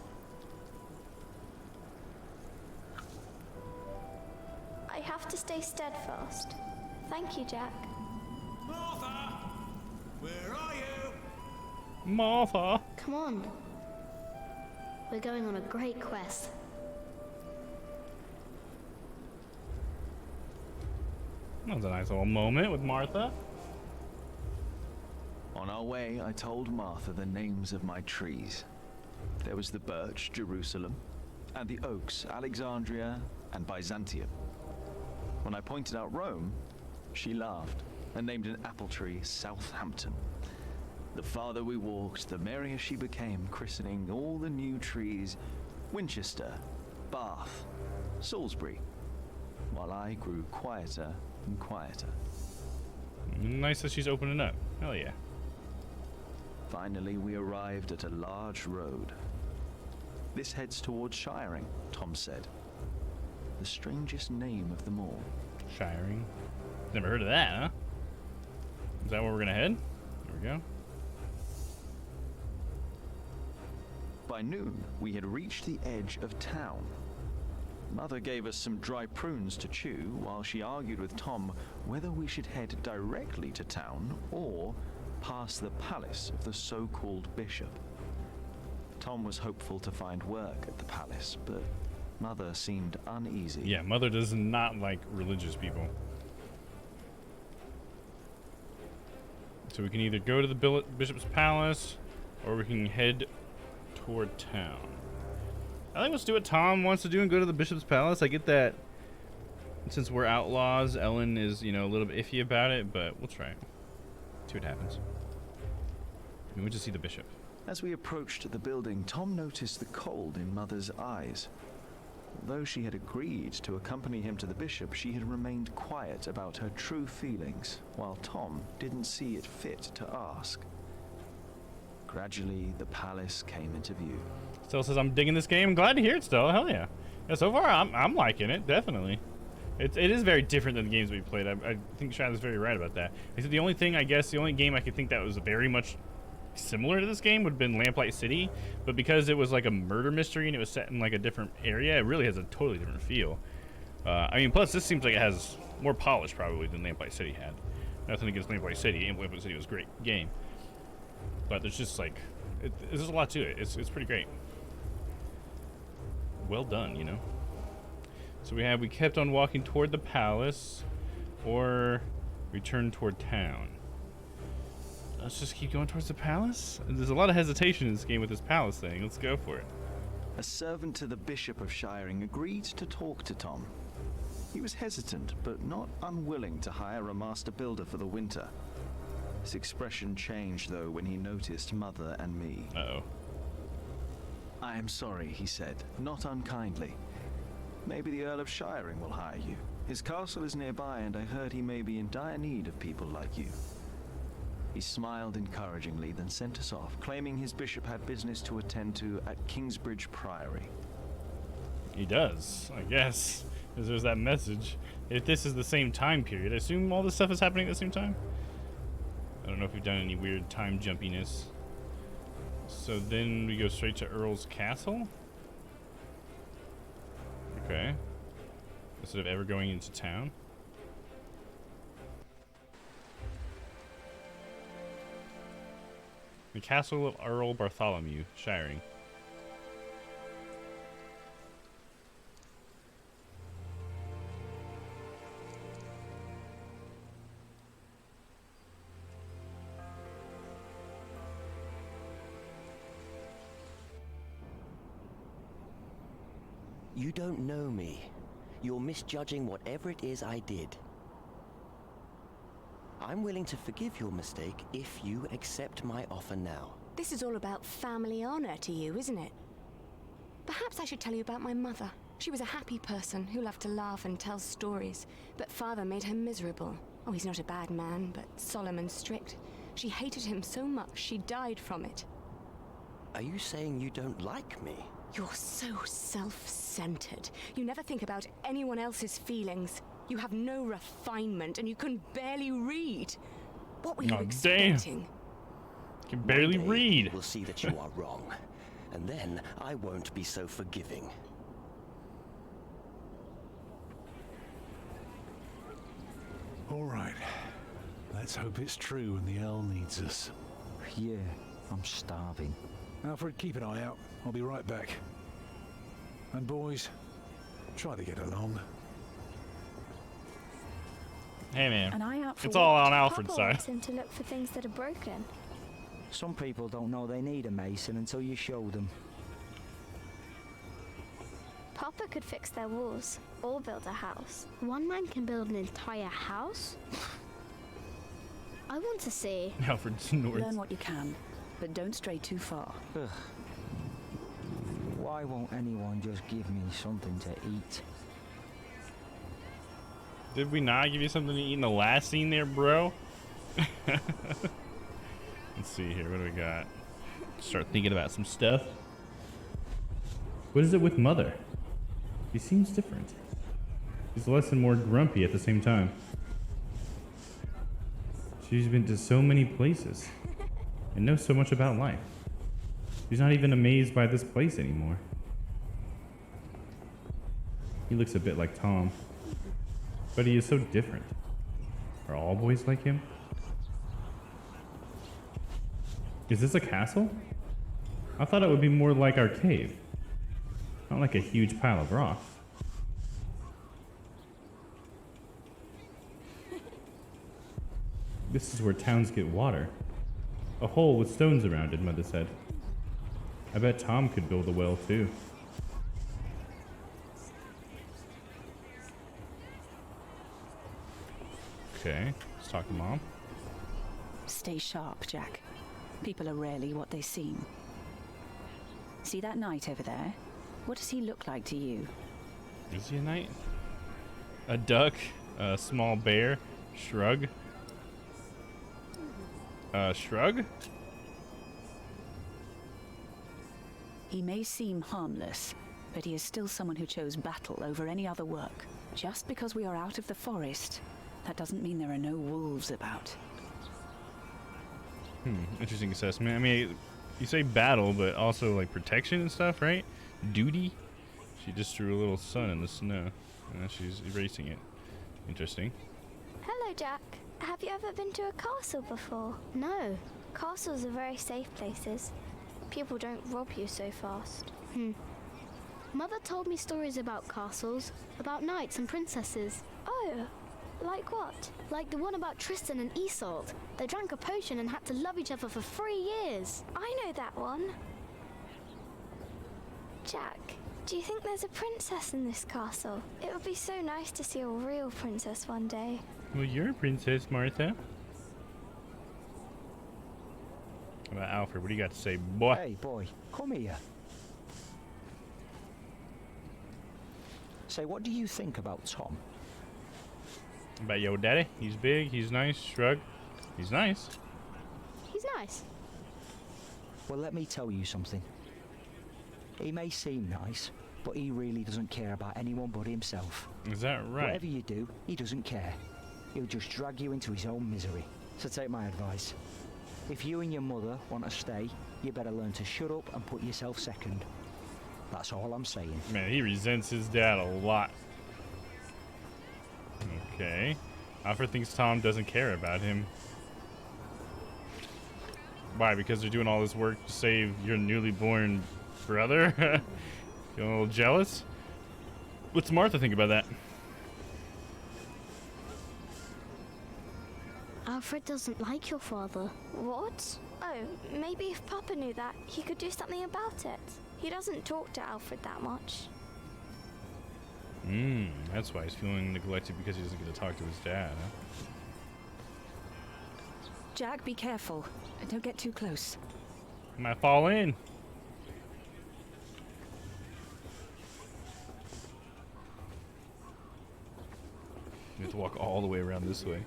Speaker 7: I have to stay steadfast. Thank you, Jack.
Speaker 6: Martha! Where are you?
Speaker 1: Martha!
Speaker 4: Come on. We're going on a great quest.
Speaker 1: That was a nice little moment with Martha.
Speaker 20: On our way, I told Martha the names of my trees. There was the birch, Jerusalem, and the oaks, Alexandria and Byzantium. When I pointed out Rome, she laughed and named an apple tree Southampton. The farther we walked, the merrier she became, christening all the new trees Winchester, Bath, Salisbury, while I grew quieter and quieter.
Speaker 1: Nice that she's opening up. Hell yeah.
Speaker 20: Finally, we arrived at a large road. This heads towards Shiring, Tom said. The strangest name of them all.
Speaker 1: Shiring. Never heard of that, huh? Is that where we're gonna head? There we go.
Speaker 20: By noon, we had reached the edge of town. Mother gave us some dry prunes to chew while she argued with Tom whether we should head directly to town or past the palace of the so-called bishop. Tom was hopeful to find work at the palace, but Mother seemed uneasy.
Speaker 1: Yeah, Mother does not like religious people. So we can either go to the bishop's palace or we can head toward town. I think let's do what Tom wants to do and go to the bishop's palace. I get that since we're outlaws, Ellen is, you know, a little bit iffy about it, but we'll try it. See what happens. We went to see the bishop.
Speaker 20: As we approached the building, Tom noticed the cold in Mother's eyes. Although she had agreed to accompany him to the bishop, she had remained quiet about her true feelings, while Tom didn't see it fit to ask. Gradually, the palace came into view.
Speaker 1: Still says I'm digging this game. I'm glad to hear it still. Hell yeah. Yeah, so far I'm liking it, definitely. It is very different than the games we played. I think Shadow's very right about that. I think the only thing, I guess, the only game I could think that was very much similar to this game would have been Lamplight City, but because it was like a murder mystery and it was set in like a different area, it really has a totally different feel. I mean, plus this seems like it has more polish probably than Lamplight City had. Nothing against Lamplight City, and Lamplight City was a great game. But there's just like, there's a lot to it. It's pretty great. Well done, you know. So we kept on walking toward the palace, or we turned toward town. Let's just keep going towards the palace. There's a lot of hesitation in this game with this palace thing. Let's go for it.
Speaker 20: A servant to the Bishop of Shiring agreed to talk to Tom. He was hesitant, but not unwilling to hire a master builder for the winter. His expression changed, though, when he noticed Mother and me.
Speaker 1: Uh-oh.
Speaker 20: I am sorry, he said, not unkindly. Maybe the Earl of Shiring will hire you. His castle is nearby, and I heard he may be in dire need of people like you. He smiled encouragingly, then sent us off, claiming his bishop had business to attend to at Kingsbridge Priory.
Speaker 1: He does, I guess, because there's that message. If this is the same time period, I assume all this stuff is happening at the same time? I don't know if we've done any weird time jumpiness. So then we go straight to Earl's Castle? Okay. Instead of ever going into town? The Castle of Earl Bartholomew, Shiring.
Speaker 16: You don't know me. You're misjudging whatever it is I did. I'm willing to forgive your mistake if you accept my offer now.
Speaker 8: This is all about family honor to you, isn't it? Perhaps I should tell you about my mother. She was a happy person who loved to laugh and tell stories, but father made her miserable. Oh, he's not a bad man, but solemn and strict. She hated him so much she died from it.
Speaker 16: Are you saying you don't like me?
Speaker 8: You're so self-centered. You never think about anyone else's feelings. You have no refinement, and you can barely read. What were you expecting?
Speaker 1: You can barely read.
Speaker 16: We'll see that you are wrong, and then I won't be so forgiving.
Speaker 3: All right. Let's hope it's true and the Earl needs us.
Speaker 18: Yeah, I'm starving.
Speaker 3: Alfred, keep an eye out. I'll be right back. And boys, try to get along.
Speaker 1: Hey man,
Speaker 7: An eye out for
Speaker 1: it's all
Speaker 7: what?
Speaker 1: on Alfred's
Speaker 7: Papa
Speaker 1: side.
Speaker 7: wants him to look for things that are broken.
Speaker 18: Some people don't know they need a mason until you show them.
Speaker 7: Papa could fix their walls or build a house.
Speaker 4: One man can build an entire house? I want to see.
Speaker 1: Alfred snorts.
Speaker 22: Learn what you can, but don't stray too far.
Speaker 18: Ugh. Why won't anyone just give me something to eat?
Speaker 1: Did we not give you something to eat in the last scene there, bro? Let's see here. What do we got? Start thinking about some stuff.
Speaker 17: What is it with Mother? He seems different. He's less and more grumpy at the same time. She's been to so many places and knows so much about life. She's not even amazed by this place anymore. He looks a bit like Tom, but he is so different. Are all boys like him? Is this a castle? I thought it would be more like our cave. Not like a huge pile of rocks. This is where towns get water. A hole with stones around it, Mother said. I bet Tom could build a well too.
Speaker 1: Okay, let's talk to Mom.
Speaker 22: Stay sharp, Jack. People are rarely what they seem. See that knight over there? What does he look like to you?
Speaker 1: Is he a knight? A duck? A small bear? Shrug? Shrug?
Speaker 22: He may seem harmless, but he is still someone who chose battle over any other work. Just because we are out of the forest, that doesn't mean there are no wolves about.
Speaker 1: Interesting assessment. I mean, you say battle, but also like protection and stuff, right? Duty? She just drew a little sun in the snow. And now she's erasing it. Interesting.
Speaker 7: Hello, Jack. Have you ever been to a castle before?
Speaker 4: No.
Speaker 7: Castles are very safe places. People don't rob you so fast.
Speaker 4: Mother told me stories about castles, about knights and princesses.
Speaker 7: Oh, like what?
Speaker 4: Like the one about Tristan and Isolde. They drank a potion and had to love each other for 3 years.
Speaker 7: I know that one. Jack, do you think there's a princess in this castle? It would be so nice to see a real princess one day.
Speaker 1: Well, you're a princess, Martha. How about Alfred? What do you got to say, boy?
Speaker 18: Hey, boy, come here. Say, what do you think about Tom?
Speaker 1: About your daddy? He's big, he's nice, shrug. He's nice.
Speaker 4: He's nice.
Speaker 18: Well, let me tell you something. He may seem nice, but he really doesn't care about anyone but himself.
Speaker 1: Is that right?
Speaker 18: Whatever you do, he doesn't care. He'll just drag you into his own misery. So take my advice. If you and your mother want to stay, you better learn to shut up and put yourself second. That's all I'm saying.
Speaker 1: Man, he resents his dad a lot. Okay. Alfred thinks Tom doesn't care about him. Why? Because they're doing all this work to save your newly born brother? Feeling a little jealous? What's Martha think about that?
Speaker 4: Alfred doesn't like your father.
Speaker 7: What? Oh, maybe if Papa knew that, he could do something about it. He doesn't talk to Alfred that much.
Speaker 1: That's why he's feeling neglected, because he doesn't get to talk to his dad, huh?
Speaker 22: Jack, be careful. And don't get too close.
Speaker 1: Might fall in. You have to walk all the way around this way.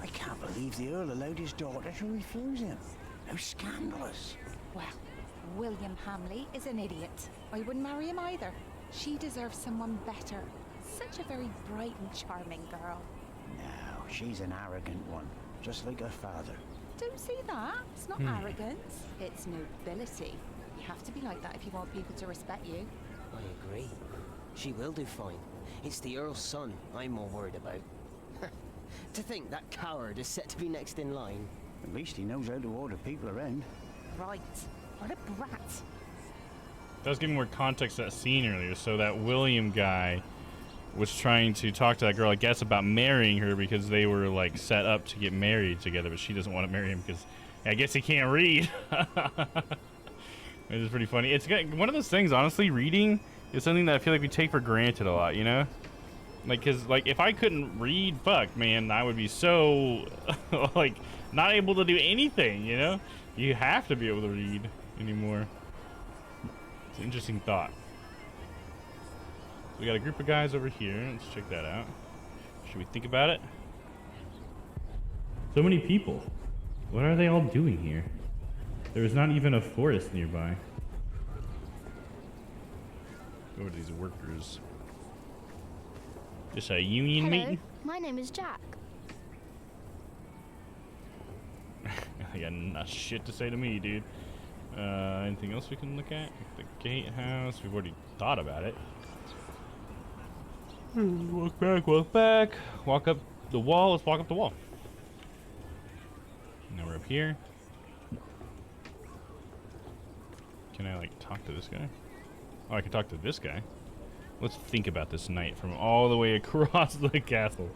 Speaker 11: I can't believe the Earl allowed his daughter to refuse him. How scandalous.
Speaker 13: Well, William Hamley is an idiot. I wouldn't marry him either. She deserves someone better. Such a very bright and charming girl.
Speaker 11: No, she's an arrogant one, just like her father.
Speaker 13: Don't see that. It's not arrogance. It's nobility. You have to be like that if you want people to respect you.
Speaker 14: I agree. She will do fine. It's the Earl's son I'm more worried about. To think that coward is set to be next in line.
Speaker 11: At least he knows how to order people around.
Speaker 13: Right. What a brat.
Speaker 1: That was giving more context to that scene earlier. So that William guy was trying to talk to that girl, I guess, about marrying her because they were like set up to get married together, but she doesn't want to marry him because I guess he can't read. It is pretty funny. It's one of those things, honestly, reading is something that I feel like we take for granted a lot, you know? Like, cause like if I couldn't read, fuck, man, I would be so like not able to do anything, you know? You have to be able to read anymore. It's an interesting thought. So we got a group of guys over here. Let's check that out. Should we think about it?
Speaker 17: So many people. What are they all doing here? There is not even a forest nearby.
Speaker 1: Go over to these workers. Just a union
Speaker 4: Hello,
Speaker 1: meeting?
Speaker 4: my name is Jack.
Speaker 1: I got not shit to say to me, dude. Anything else we can look at? The gatehouse. We've already thought about it. Walk back, walk back. Walk up the wall. Let's walk up the wall. Now we're up here. Can I, like, talk to this guy? Oh, I can talk to this guy. Let's think about this knight from all the way across the castle.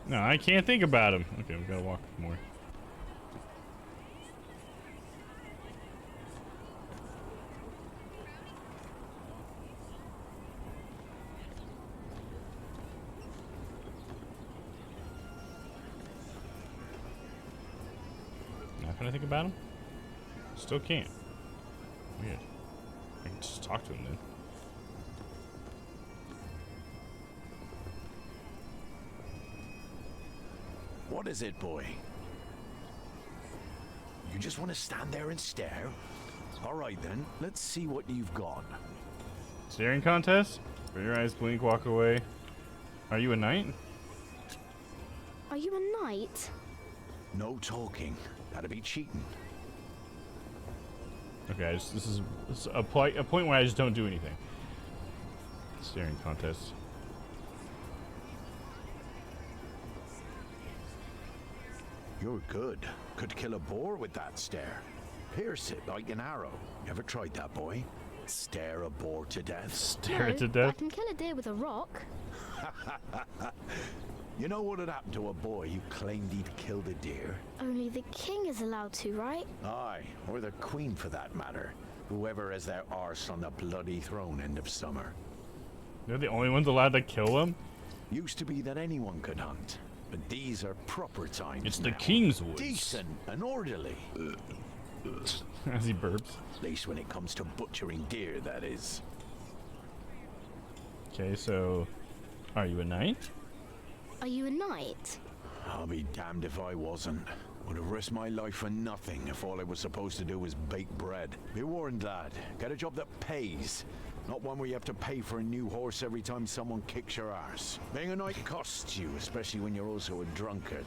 Speaker 1: No, I can't think about him. Okay, we've got to walk more. Not gonna think about him? Still can't. Weird. I can just talk to him then.
Speaker 3: What is it, boy? You just want to stand there and stare? All right, then. Let's see what you've got.
Speaker 1: Staring contest? Where your eyes blink, walk away. Are you a knight?
Speaker 4: Are you a knight?
Speaker 3: No talking. That'd be cheating.
Speaker 1: Okay, this is a point where I just don't do anything. Staring contest.
Speaker 3: You're good. Could kill a boar with that stare. Pierce it like an arrow. You ever tried that, boy? Stare a boar to death.
Speaker 1: Stare it to
Speaker 4: But I
Speaker 1: death?
Speaker 4: can kill a deer with a rock.
Speaker 3: You know what had happened to a boy who claimed he'd killed a deer?
Speaker 4: Only the king is allowed to, right?
Speaker 3: Aye, or the queen for that matter. Whoever has their arse on the bloody throne end of summer.
Speaker 1: They're the only ones allowed to kill them?
Speaker 3: Used to be that anyone could hunt.
Speaker 9: But these are proper times.
Speaker 1: It's the
Speaker 9: now.
Speaker 1: King's Woods.
Speaker 9: Decent and orderly.
Speaker 1: As he burps.
Speaker 9: At least when it comes to butchering deer, that is.
Speaker 1: Okay, so are you a knight?
Speaker 4: Are you a knight?
Speaker 9: I'll be damned if I wasn't. Would have risked my life for nothing if all I was supposed to do was bake bread. Be warned, lad. Get a job that pays. Not one where you have to pay for a new horse every time someone kicks your arse. Being a knight costs you, especially when you're also a drunkard.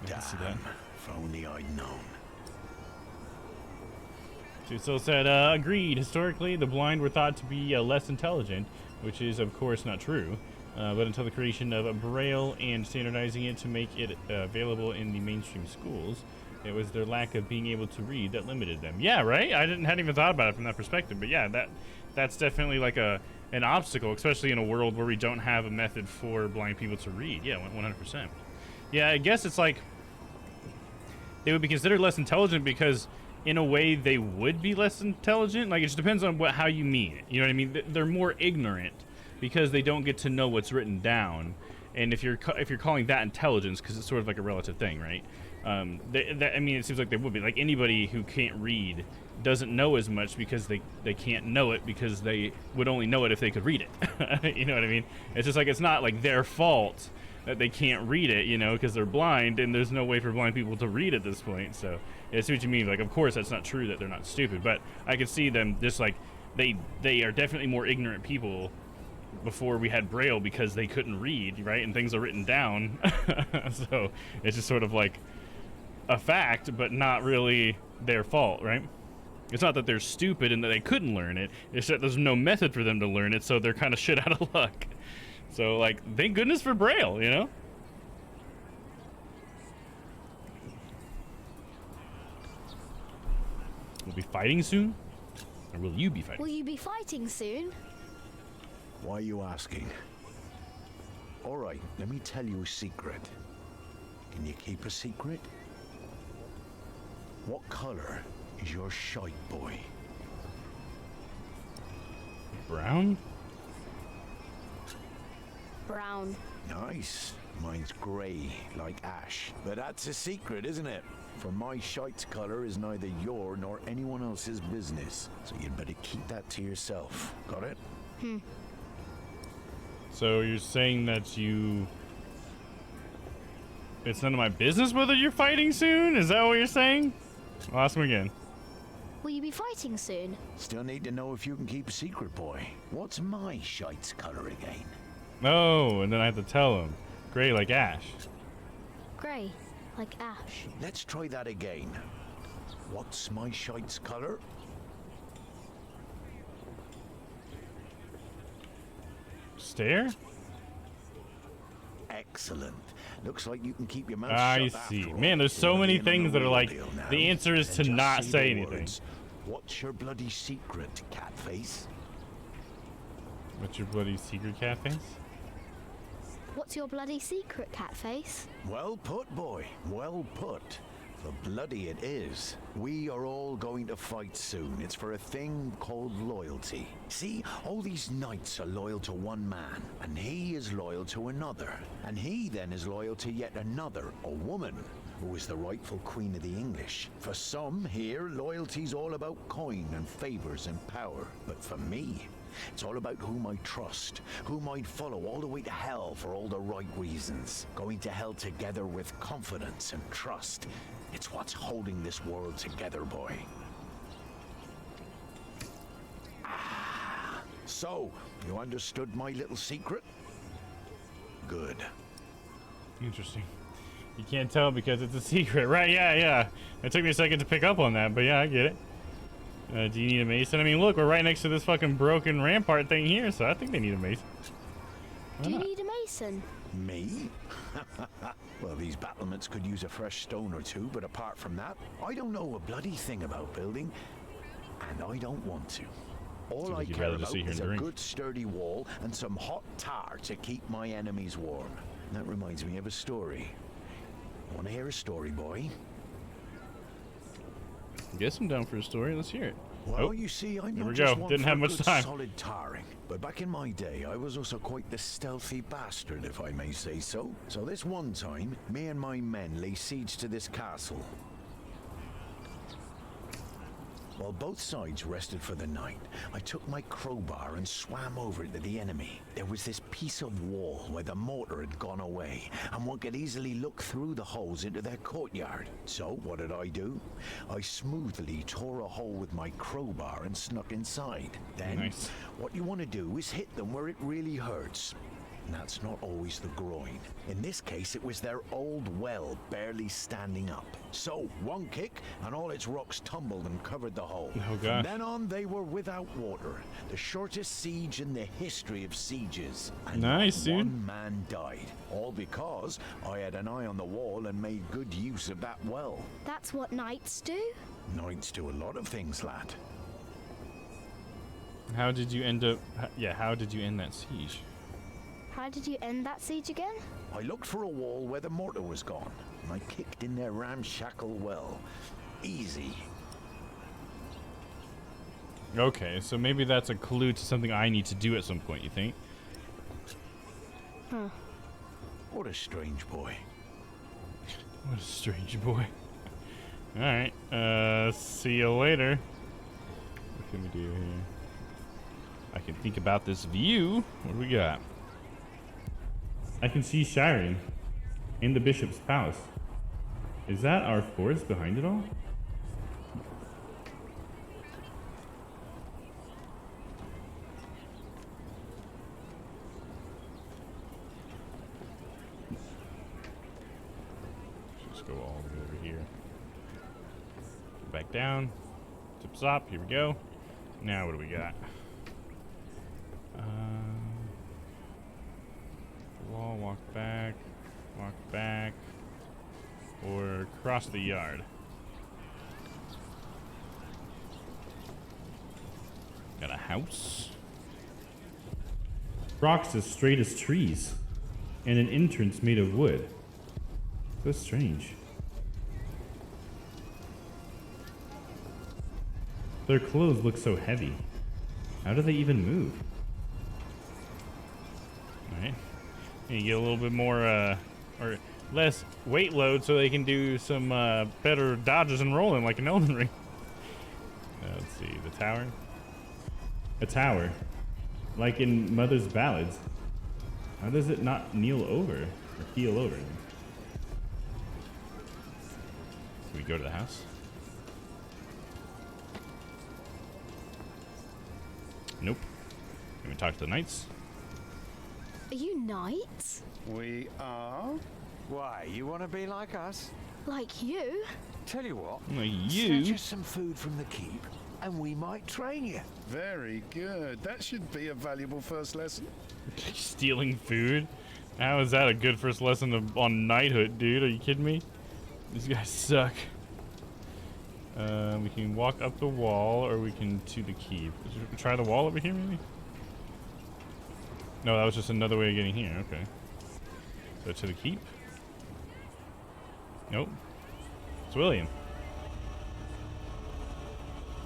Speaker 9: Damn, if only I'd known.
Speaker 1: She still said, agreed. Historically, the blind were thought to be less intelligent, which is, of course, not true. But until the creation of Braille and standardizing it to make it available in the mainstream schools, it was their lack of being able to read that limited them. Yeah, right? I hadn't even thought about it from that perspective. But yeah, that's definitely like an obstacle, especially in a world where we don't have a method for blind people to read. Yeah, 100%. Yeah, I guess it's like they would be considered less intelligent because in a way they would be less intelligent. Like, it just depends on how you mean it. You know what I mean? They're more ignorant because they don't get to know what's written down. And if you're calling that intelligence, because it's sort of like a relative thing, right? I mean, it seems like they would be. Like, anybody who can't read doesn't know as much because they can't know it because they would only know it if they could read it. You know what I mean? It's just like, it's not like their fault that they can't read it, you know, because they're blind, and there's no way for blind people to read at this point. So I see what you mean. Like, of course, that's not true that they're not stupid, but I could see them just like they are definitely more ignorant people before we had Braille because they couldn't read, right? And things are written down. So it's just sort of like a fact, but not really their fault, right? It's not that they're stupid and that they couldn't learn it. It's that there's no method for them to learn it, so they're kind of shit out of luck. So, like, thank goodness for Braille, you know? We'll be fighting soon? Or will you be fighting?
Speaker 4: Will you be fighting soon?
Speaker 9: Why are you asking? All right, let me tell you a secret. Can you keep a secret? What color is your shite boy?
Speaker 1: Brown?
Speaker 4: Brown.
Speaker 9: Nice. Mine's grey, like ash. But that's a secret, isn't it? For my shite's color is neither your nor anyone else's business. So you'd better keep that to yourself. Got it?
Speaker 1: So you're saying that it's none of my business whether you're fighting soon? Is that what you're saying? I'll ask him again.
Speaker 4: Will you be fighting soon?
Speaker 9: Still need to know if you can keep a secret, boy. What's my shite's color again?
Speaker 1: Oh, and then I have to tell him. Gray like ash.
Speaker 4: Grey, like ash.
Speaker 9: Let's try that again. What's my shite's color?
Speaker 1: Stare?
Speaker 9: Excellent. Looks like you can keep your mouth
Speaker 1: I
Speaker 9: shut.
Speaker 1: see.
Speaker 9: After all.
Speaker 1: Man, there's so many things that are like,
Speaker 9: Now.
Speaker 1: the answer is to
Speaker 9: Just
Speaker 1: not say
Speaker 9: the
Speaker 1: anything.
Speaker 9: words. What's your bloody secret, catface?
Speaker 1: What's your bloody secret, catface?
Speaker 4: What's your bloody secret, Catface?
Speaker 9: Well put, boy. Well put. For bloody it is. We are all going to fight soon. It's for a thing called loyalty. See, all these knights are loyal to one man, and he is loyal to another. And he then is loyal to yet another, a woman, who is the rightful queen of the English. For some here, loyalty's all about coin and favors and power. But for me, it's all about whom I trust, whom I'd follow all the way to hell for all the right reasons. Going to hell together with confidence and trust. It's what's holding this world together, boy. So, you understood my little secret? Good.
Speaker 1: Interesting. You can't tell because it's a secret, right? Yeah. It took me a second to pick up on that, but yeah, I get it. Do you need a mason? I mean, look, we're right next to this fucking broken rampart thing here, so I think they need a mason.
Speaker 4: Do you need a mason?
Speaker 9: Me? Well, these battlements could use a fresh stone or two, but apart from that, I don't know a bloody thing about building, and I don't want to. All I care about is a good sturdy wall and some hot tar to keep my enemies warm. That reminds me of a story. Want to hear a story, boy?
Speaker 1: Guess I'm down for a story. Let's hear it.
Speaker 9: Well,
Speaker 1: Oh,
Speaker 9: you see, I'm
Speaker 1: there we
Speaker 9: not
Speaker 1: go.
Speaker 9: just one
Speaker 1: Didn't
Speaker 9: for
Speaker 1: have
Speaker 9: a
Speaker 1: much
Speaker 9: good
Speaker 1: time.
Speaker 9: solid tarring, but back in my day, I was also quite the stealthy bastard, if I may say so. So this one time, me and my men lay siege to this castle. While both sides rested for the night, I took my crowbar and swam over to the enemy. There was this piece of wall where the mortar had gone away, and one could easily look through the holes into their courtyard. So, what did I do? I smoothly tore a hole with my crowbar and snuck inside. Then,
Speaker 1: Nice.
Speaker 9: what you want to do is hit them where it really hurts. And that's not always the groin. In this case, it was their old well barely standing up. So, one kick, and all its rocks tumbled and covered the hole.
Speaker 1: Oh,
Speaker 9: From
Speaker 1: gosh.
Speaker 9: then on, they were without water. The shortest siege in the history of sieges. And
Speaker 1: Nice,
Speaker 9: not
Speaker 1: dude.
Speaker 9: one man died. All because I had an eye on the wall and made good use of that well.
Speaker 4: That's what knights do?
Speaker 9: Knights do a lot of things, lad.
Speaker 1: How did you end up? Yeah, how did you end that siege?
Speaker 4: How did you end that siege again?
Speaker 9: I looked for a wall where the mortar was gone, and I kicked in their ramshackle well. Easy.
Speaker 1: Okay, so maybe that's a clue to something I need to do at some point, you think?
Speaker 4: Huh.
Speaker 9: What a strange boy.
Speaker 1: What a strange boy. Alright, see you later. What can we do here? I can think about this view. What do we got?
Speaker 17: I can see Shiring in the bishop's palace. Is that our forest behind it all?
Speaker 1: Just go all the way over here. Back down. Tip stop. Here we go. Now what do we got? Wall, walk back, or cross the yard. Got a house.
Speaker 17: Rocks as straight as trees, and an entrance made of wood. So strange. Their clothes look so heavy. How do they even move?
Speaker 1: Alright. You get a little bit more, or less weight load so they can do some better dodges and rolling like an Elden Ring. Let's see, the tower.
Speaker 17: A tower. Like in Mother's Ballads. How does it not kneel over? Or keel over?
Speaker 1: Can we go to the house? Nope. Can we talk to the knights?
Speaker 4: Are you knights?
Speaker 11: We are? Why, you want to be like us?
Speaker 4: Like you?
Speaker 11: Tell you what.
Speaker 1: Like
Speaker 9: Snatch us some food from the keep, and we might train you.
Speaker 11: Very good. That should be a valuable first lesson.
Speaker 1: Stealing food? How is that a good first lesson on knighthood, dude? Are you kidding me? These guys suck. We can walk up the wall, or we can to the keep. Should we try the wall over here, maybe? No, that was just another way of getting here. Okay. So to the keep? Nope. It's William.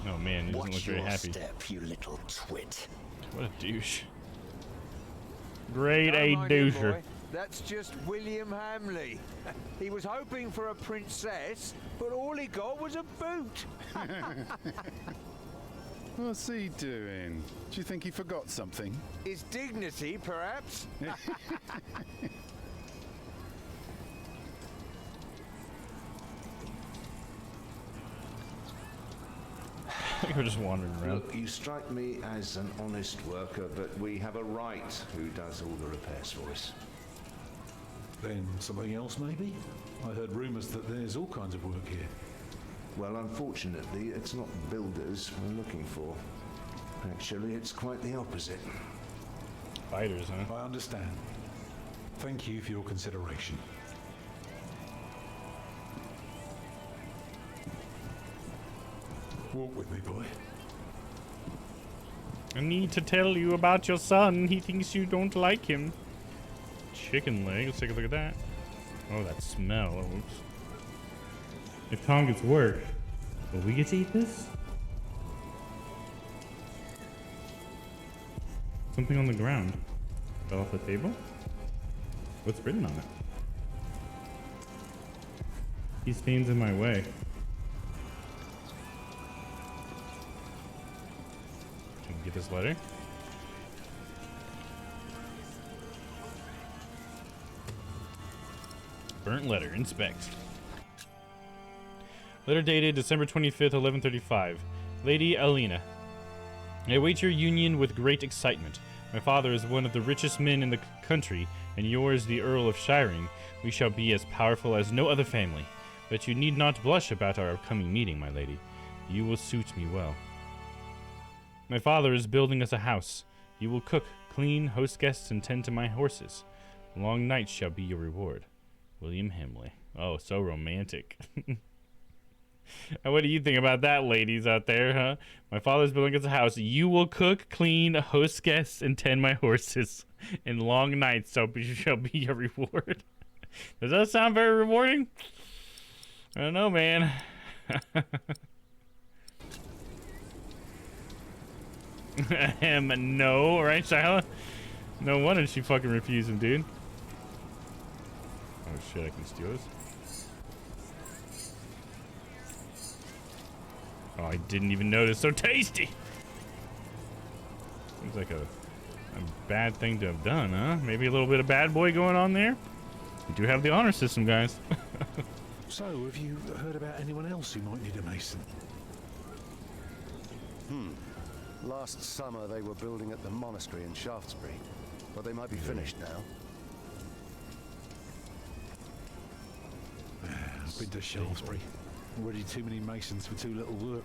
Speaker 1: Oh man, he doesn't look very happy.
Speaker 10: Step, you little twit.
Speaker 1: What a douche. Grade
Speaker 11: Don't
Speaker 1: A
Speaker 11: mind him,
Speaker 1: doucher.
Speaker 11: boy. That's just William Hamley. He was hoping for a princess, but all he got was a boot.
Speaker 15: What's he doing? Do you think he forgot something?
Speaker 11: His dignity, perhaps?
Speaker 1: We're just wandering around.
Speaker 19: Look, you strike me as an honest worker, but we have a right who does all the repairs for us.
Speaker 3: Then something else, maybe? I heard rumours that there's all kinds of work here.
Speaker 19: Well, unfortunately, it's not builders we're looking for. Actually, it's quite the opposite.
Speaker 1: Fighters, huh?
Speaker 3: I understand. Thank you for your consideration. Walk with me, boy.
Speaker 1: I need to tell you about your son. He thinks you don't like him. Chicken leg. Let's take a look at that. Oh, that smell. Oh, oops.
Speaker 17: If Tom gets work, will we get to eat this? something on the ground. Fell off the table? What's written on it? He stands in my way. Can we get this letter? Burnt letter. Inspect. Letter dated December 25th, 1135. Lady Alina, I await your union with great excitement. My father is one of the richest men in the country, and yours the Earl of Shiring. We shall be as powerful as no other family. But you need not blush about our upcoming meeting, my lady. You will suit me well. My father is building us a house. You will cook, clean, host guests, and tend to my horses. Long nights shall be your reward. William Hamley. Oh, so romantic. What do you think about that, ladies out there, huh? My father's building us a house. You will cook, clean, host guests, and tend my horses. And long nights shall be your reward. Does that sound very rewarding? I don't know, man. No, right, Shyla? No wonder she fucking refused him, dude. Oh shit, I can steal this. Oh, I didn't even notice. So tasty! Seems like a bad thing to have done, huh? Maybe a little bit of bad boy going on there? We do have the honor system, guys.
Speaker 3: So, have you heard about anyone else who might need a mason?
Speaker 10: Last summer they were building at the monastery in Shaftesbury, but they might be finished now.
Speaker 3: I've been to Shaftesbury. Already too many masons for too little work.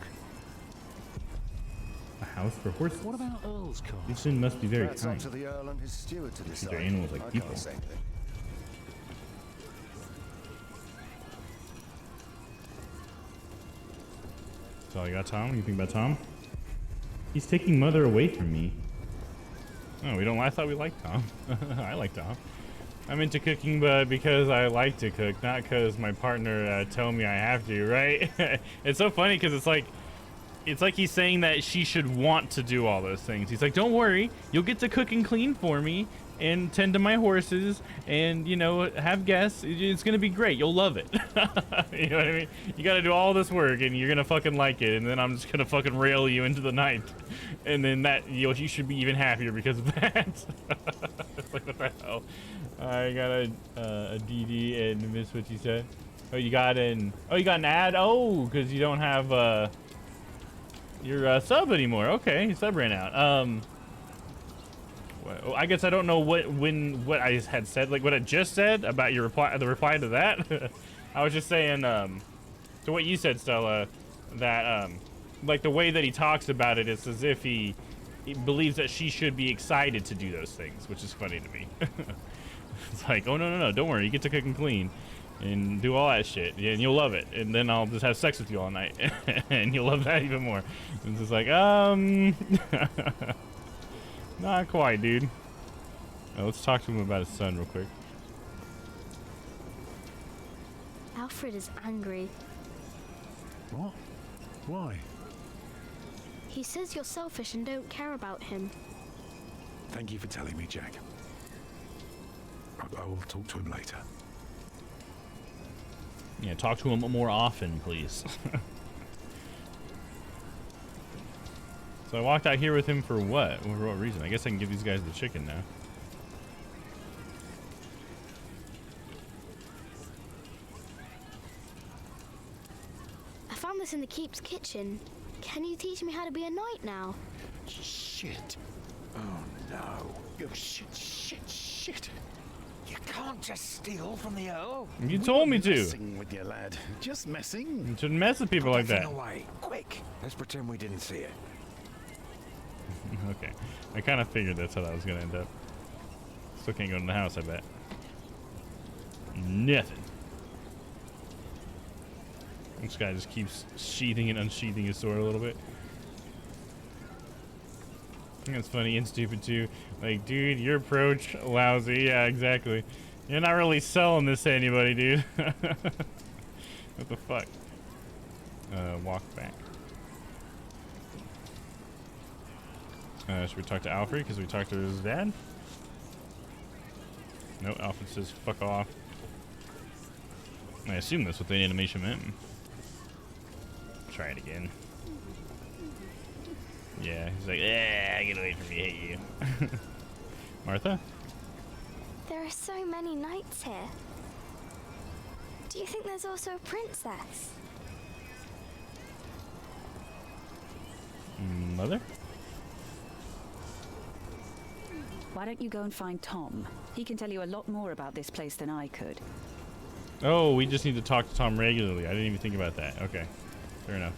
Speaker 17: A house for horses?
Speaker 3: What about Earl's cars?
Speaker 17: These men must be very
Speaker 10: That's
Speaker 17: kind.
Speaker 10: up to the Earl and his steward to decide.
Speaker 17: They're animals like
Speaker 10: I
Speaker 17: people.
Speaker 10: can't say anything.
Speaker 17: That's all you got, Tom? What do you think about Tom? He's taking Mother away from me. Oh, we don't. I thought we liked Tom. I like Tom. I'm into cooking, but because I like to cook, not because my partner tell me I have to, right? It's so funny because it's like he's saying that she should want to do all those things. He's like, don't worry, you'll get to cook and clean for me and tend to my horses and, you know, have guests. It's going to be great. You'll love it. You know what I mean? You got to do all this work and you're going to fucking like it. And then I'm just going to fucking rail you into the night. And then that, you should be even happier because of that. It's like, what the hell? I got a DD and missed what you said. Oh, you got an ad? Oh, because you don't have your sub anymore. Okay, your sub ran out. Well, I guess I don't know what I had said, like what I just said about your reply, the reply to that. I was just saying, to what you said, Stella, that like the way that he talks about it is as if he believes that she should be excited to do those things, which is funny to me. It's like, oh no, don't worry, you get to cook and clean and do all that shit, and you'll love it. And then I'll just have sex with you all night, and you'll love that even more. It's just like, not quite, dude. Let's talk to him about his son real quick.
Speaker 4: Alfred is angry.
Speaker 3: What? Why?
Speaker 4: He says you're selfish and don't care about him.
Speaker 3: Thank you for telling me, Jack. I will talk to him later.
Speaker 1: Yeah, talk to him more often, please. So I walked out here with him for what? For what reason? I guess I can give these guys the chicken now.
Speaker 4: I found this in the keep's kitchen. Can you teach me how to be a knight now?
Speaker 11: Shit. Oh no. Oh, shit. You can't just steal from the Earl.
Speaker 1: You told me to.
Speaker 11: Messing with you, lad. Just messing.
Speaker 1: You shouldn't mess with people like that.
Speaker 11: Away. Quick. Let's pretend we didn't see it.
Speaker 1: Okay. I kind of figured that's how that was going to end up. Still can't go in the house, I bet. Nothing. This guy just keeps sheathing and unsheathing his sword a little bit. I think it's funny and stupid too. Like, dude, your approach lousy. Yeah, exactly. You're not really selling this to anybody, dude. What the fuck? Walk back. Should we talk to Alfred? Because we talked to his dad? No, Alfred says fuck off. I assume that's what the animation meant. Try it again. Yeah, he's like, get away from me, I hate you. Martha?
Speaker 7: There are so many knights here. Do you think there's also a princess?
Speaker 1: Mother?
Speaker 22: Why don't you go and find Tom? He can tell you a lot more about this place than I could.
Speaker 1: Oh, we just need to talk to Tom regularly. I didn't even think about that. Okay, fair enough.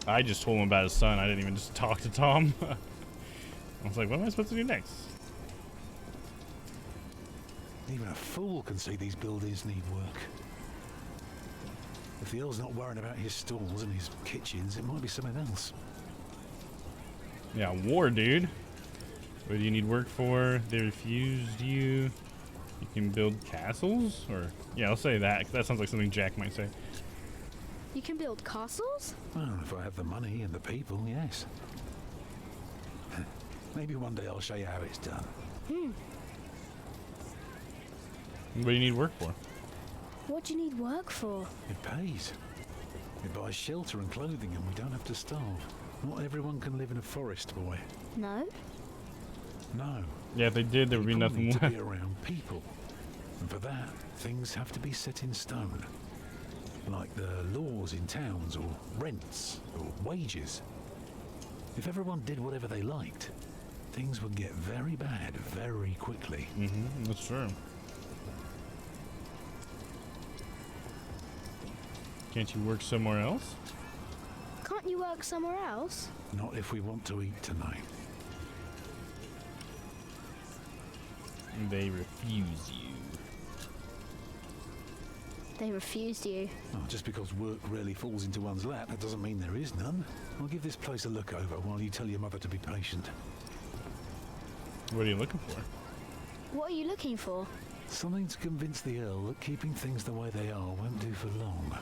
Speaker 1: I just told him about his son. I didn't even just talk to Tom. I was like, what am I supposed to do next?
Speaker 3: Even a fool can see these buildings need work. If the Earl's not worrying about his stalls and his kitchens, it might be something else.
Speaker 1: Yeah, war, dude. What do you need work for? They refused you. You can build castles? Or, yeah, I'll say that. 'Cause that sounds like something Jack might say.
Speaker 4: You can build castles?
Speaker 3: Well, if I have the money and the people, yes. Maybe one day I'll show you how it's done.
Speaker 1: What do you need work for?
Speaker 4: What do you need work for?
Speaker 3: It pays. It buys shelter and clothing and we don't have to starve. Not everyone can live in a forest, boy.
Speaker 4: No?
Speaker 3: No.
Speaker 1: Yeah, if they did, there would be nothing
Speaker 3: People need
Speaker 1: left.
Speaker 3: to be around people. And for that, things have to be set in stone. Like the laws in towns, or rents, or wages. If everyone did whatever they liked, things would get very bad very quickly.
Speaker 1: Mm-hmm, that's true. Can't you work somewhere else?
Speaker 4: Can't you work somewhere else?
Speaker 3: Not if we want to eat tonight.
Speaker 1: They refuse you.
Speaker 4: They refused you.
Speaker 3: Oh, just because work rarely falls into one's lap, that doesn't mean there is none. I'll give this place a look over while you tell your mother to be patient.
Speaker 1: What are you looking for?
Speaker 4: What are you looking for?
Speaker 3: Something to convince the Earl that keeping things the way they are won't do for long.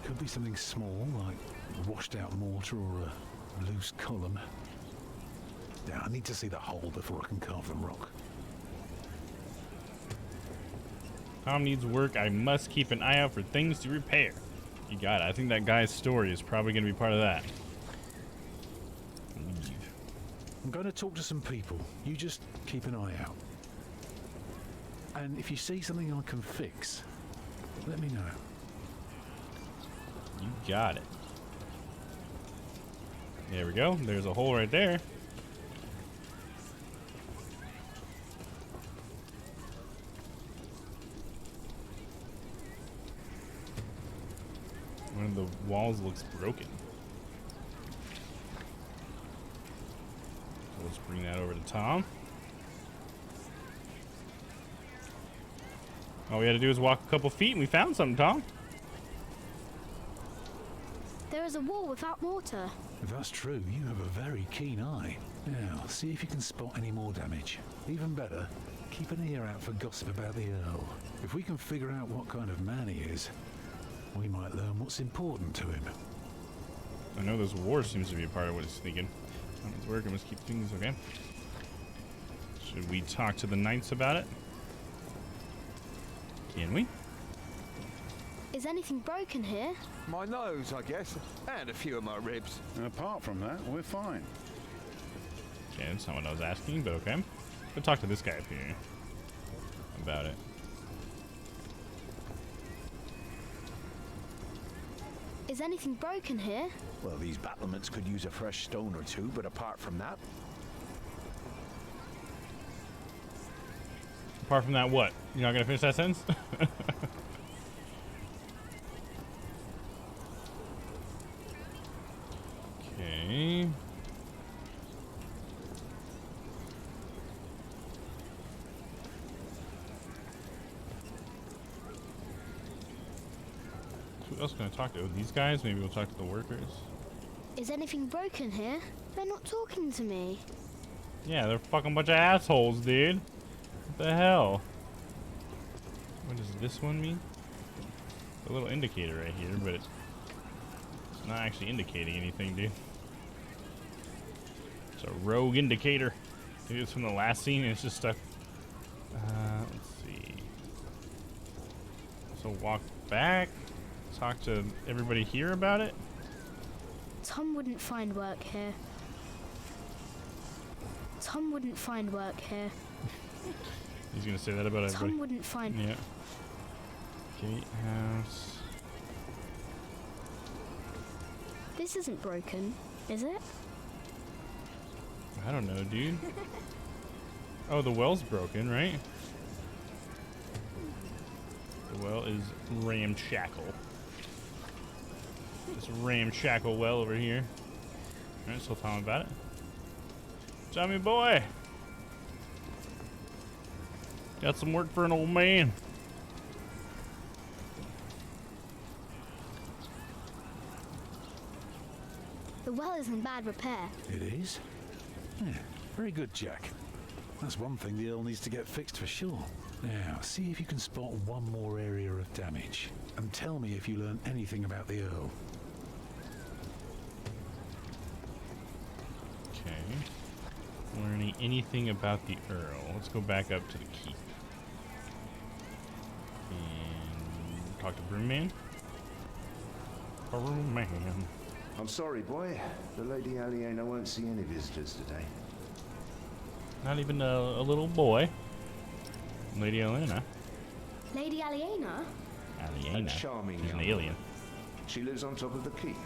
Speaker 3: Could be something small, like washed out mortar or a loose column. Yeah, I need to see the hole before I can carve the rock.
Speaker 1: Tom needs work. I must keep an eye out for things to repair. You got it. I think that guy's story is probably going to be part of that. Leave.
Speaker 3: I'm going to talk to some people. You just keep an eye out. And if you see something I can fix, let me know.
Speaker 1: You got it. There we go. There's a hole right there. One of the walls looks broken. So let's bring that over to Tom. All we had to do is walk a couple feet and we found something, Tom.
Speaker 4: There is a wall without mortar.
Speaker 3: If that's true, you have a very keen eye. Now, see if you can spot any more damage. Even better, keep an ear out for gossip about the Earl. If we can figure out what kind of man he is, we might learn what's important to him.
Speaker 1: I know this war seems to be a part of what he's thinking. It's working. Let's keep things okay. Should we talk to the knights about it? Can we?
Speaker 4: Is anything broken here?
Speaker 11: My nose, I guess, and a few of my ribs.
Speaker 15: And apart from that, we're fine.
Speaker 1: Okay, that's not what I was asking, but okay. We'll talk to this guy up here about it.
Speaker 4: Is anything broken here?
Speaker 9: Well, these battlements could use a fresh stone or two, but apart from that...
Speaker 1: Apart from that, what? You're not gonna finish that sentence? Okay. Who else can I talk to? These guys? Maybe we'll talk to the workers.
Speaker 4: Is anything broken here? They're not talking to me.
Speaker 1: Yeah, they're a fucking bunch of assholes, dude. What the hell? What does this one mean? A little indicator right here, but it's not actually indicating anything, dude. It's a rogue indicator. Maybe it's from the last scene and it's just stuck. Let's see. So walk back, talk to everybody here about it.
Speaker 4: Tom wouldn't find work here. Tom wouldn't find work here.
Speaker 1: He's gonna say that about everybody.
Speaker 4: Tom wouldn't find.
Speaker 1: Yeah. Gatehouse.
Speaker 4: This isn't broken, is it?
Speaker 1: I don't know, dude. Oh, the well's broken, right? The well is ramshackle. This ramshackle well over here. Alright, so tell him about it. Tommy boy! Got some work for an old man.
Speaker 4: The well is in bad repair.
Speaker 3: It is? Yeah, very good, Jack. That's one thing the Earl needs to get fixed for sure. Now, see if you can spot one more area of damage. And tell me if you learn anything about the Earl.
Speaker 1: Okay. Learning anything about the Earl. Let's go back up to the keep. And talk to Broomman. Broomman.
Speaker 19: I'm sorry, boy. The Lady Aliena won't see any visitors today.
Speaker 1: Not even a little boy. Lady Aliena.
Speaker 4: Lady Aliena?
Speaker 1: Aliena.
Speaker 19: A charming
Speaker 1: She's an
Speaker 19: young
Speaker 1: alien.
Speaker 19: woman. She lives on top of the keep.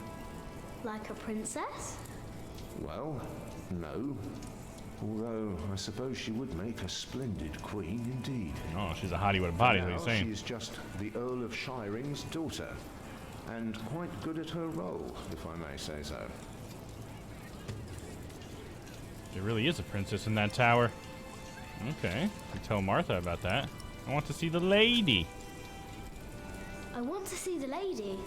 Speaker 4: Like a princess?
Speaker 19: Well, no. Although, I suppose she would make a splendid queen indeed.
Speaker 1: Oh, she's a hottie with a body, is what
Speaker 19: Now,
Speaker 1: you're saying.
Speaker 19: she's just the Earl of Shiring's daughter. And quite good at her role, if I may say so.
Speaker 1: There really is a princess in that tower. Okay. I tell Martha about that. I want to see the lady.
Speaker 4: I want to see the lady.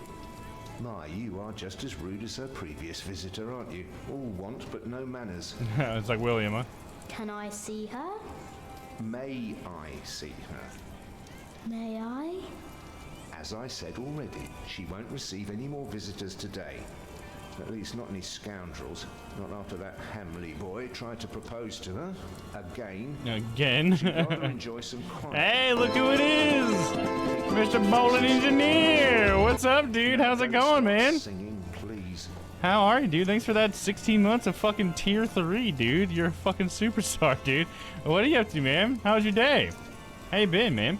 Speaker 19: My, you are just as rude as her previous visitor, aren't you? All want but no manners.
Speaker 1: It's like William, huh?
Speaker 4: Can I see her?
Speaker 19: May I see her?
Speaker 4: May I?
Speaker 19: As I said already, she won't receive any more visitors today. At least not any scoundrels. Not after that Hamley boy tried to propose to her. Again.
Speaker 1: Again?
Speaker 19: She'd rather enjoy some quiet.
Speaker 1: Hey, look who it is! Mr. Bowling Engineer! What's up, dude? How's it going, man?
Speaker 19: Singing, please.
Speaker 1: How are you, dude? Thanks for that 16 months of fucking tier 3, dude. You're a fucking superstar, dude. What are you up to, man? How's your day? How you been, man?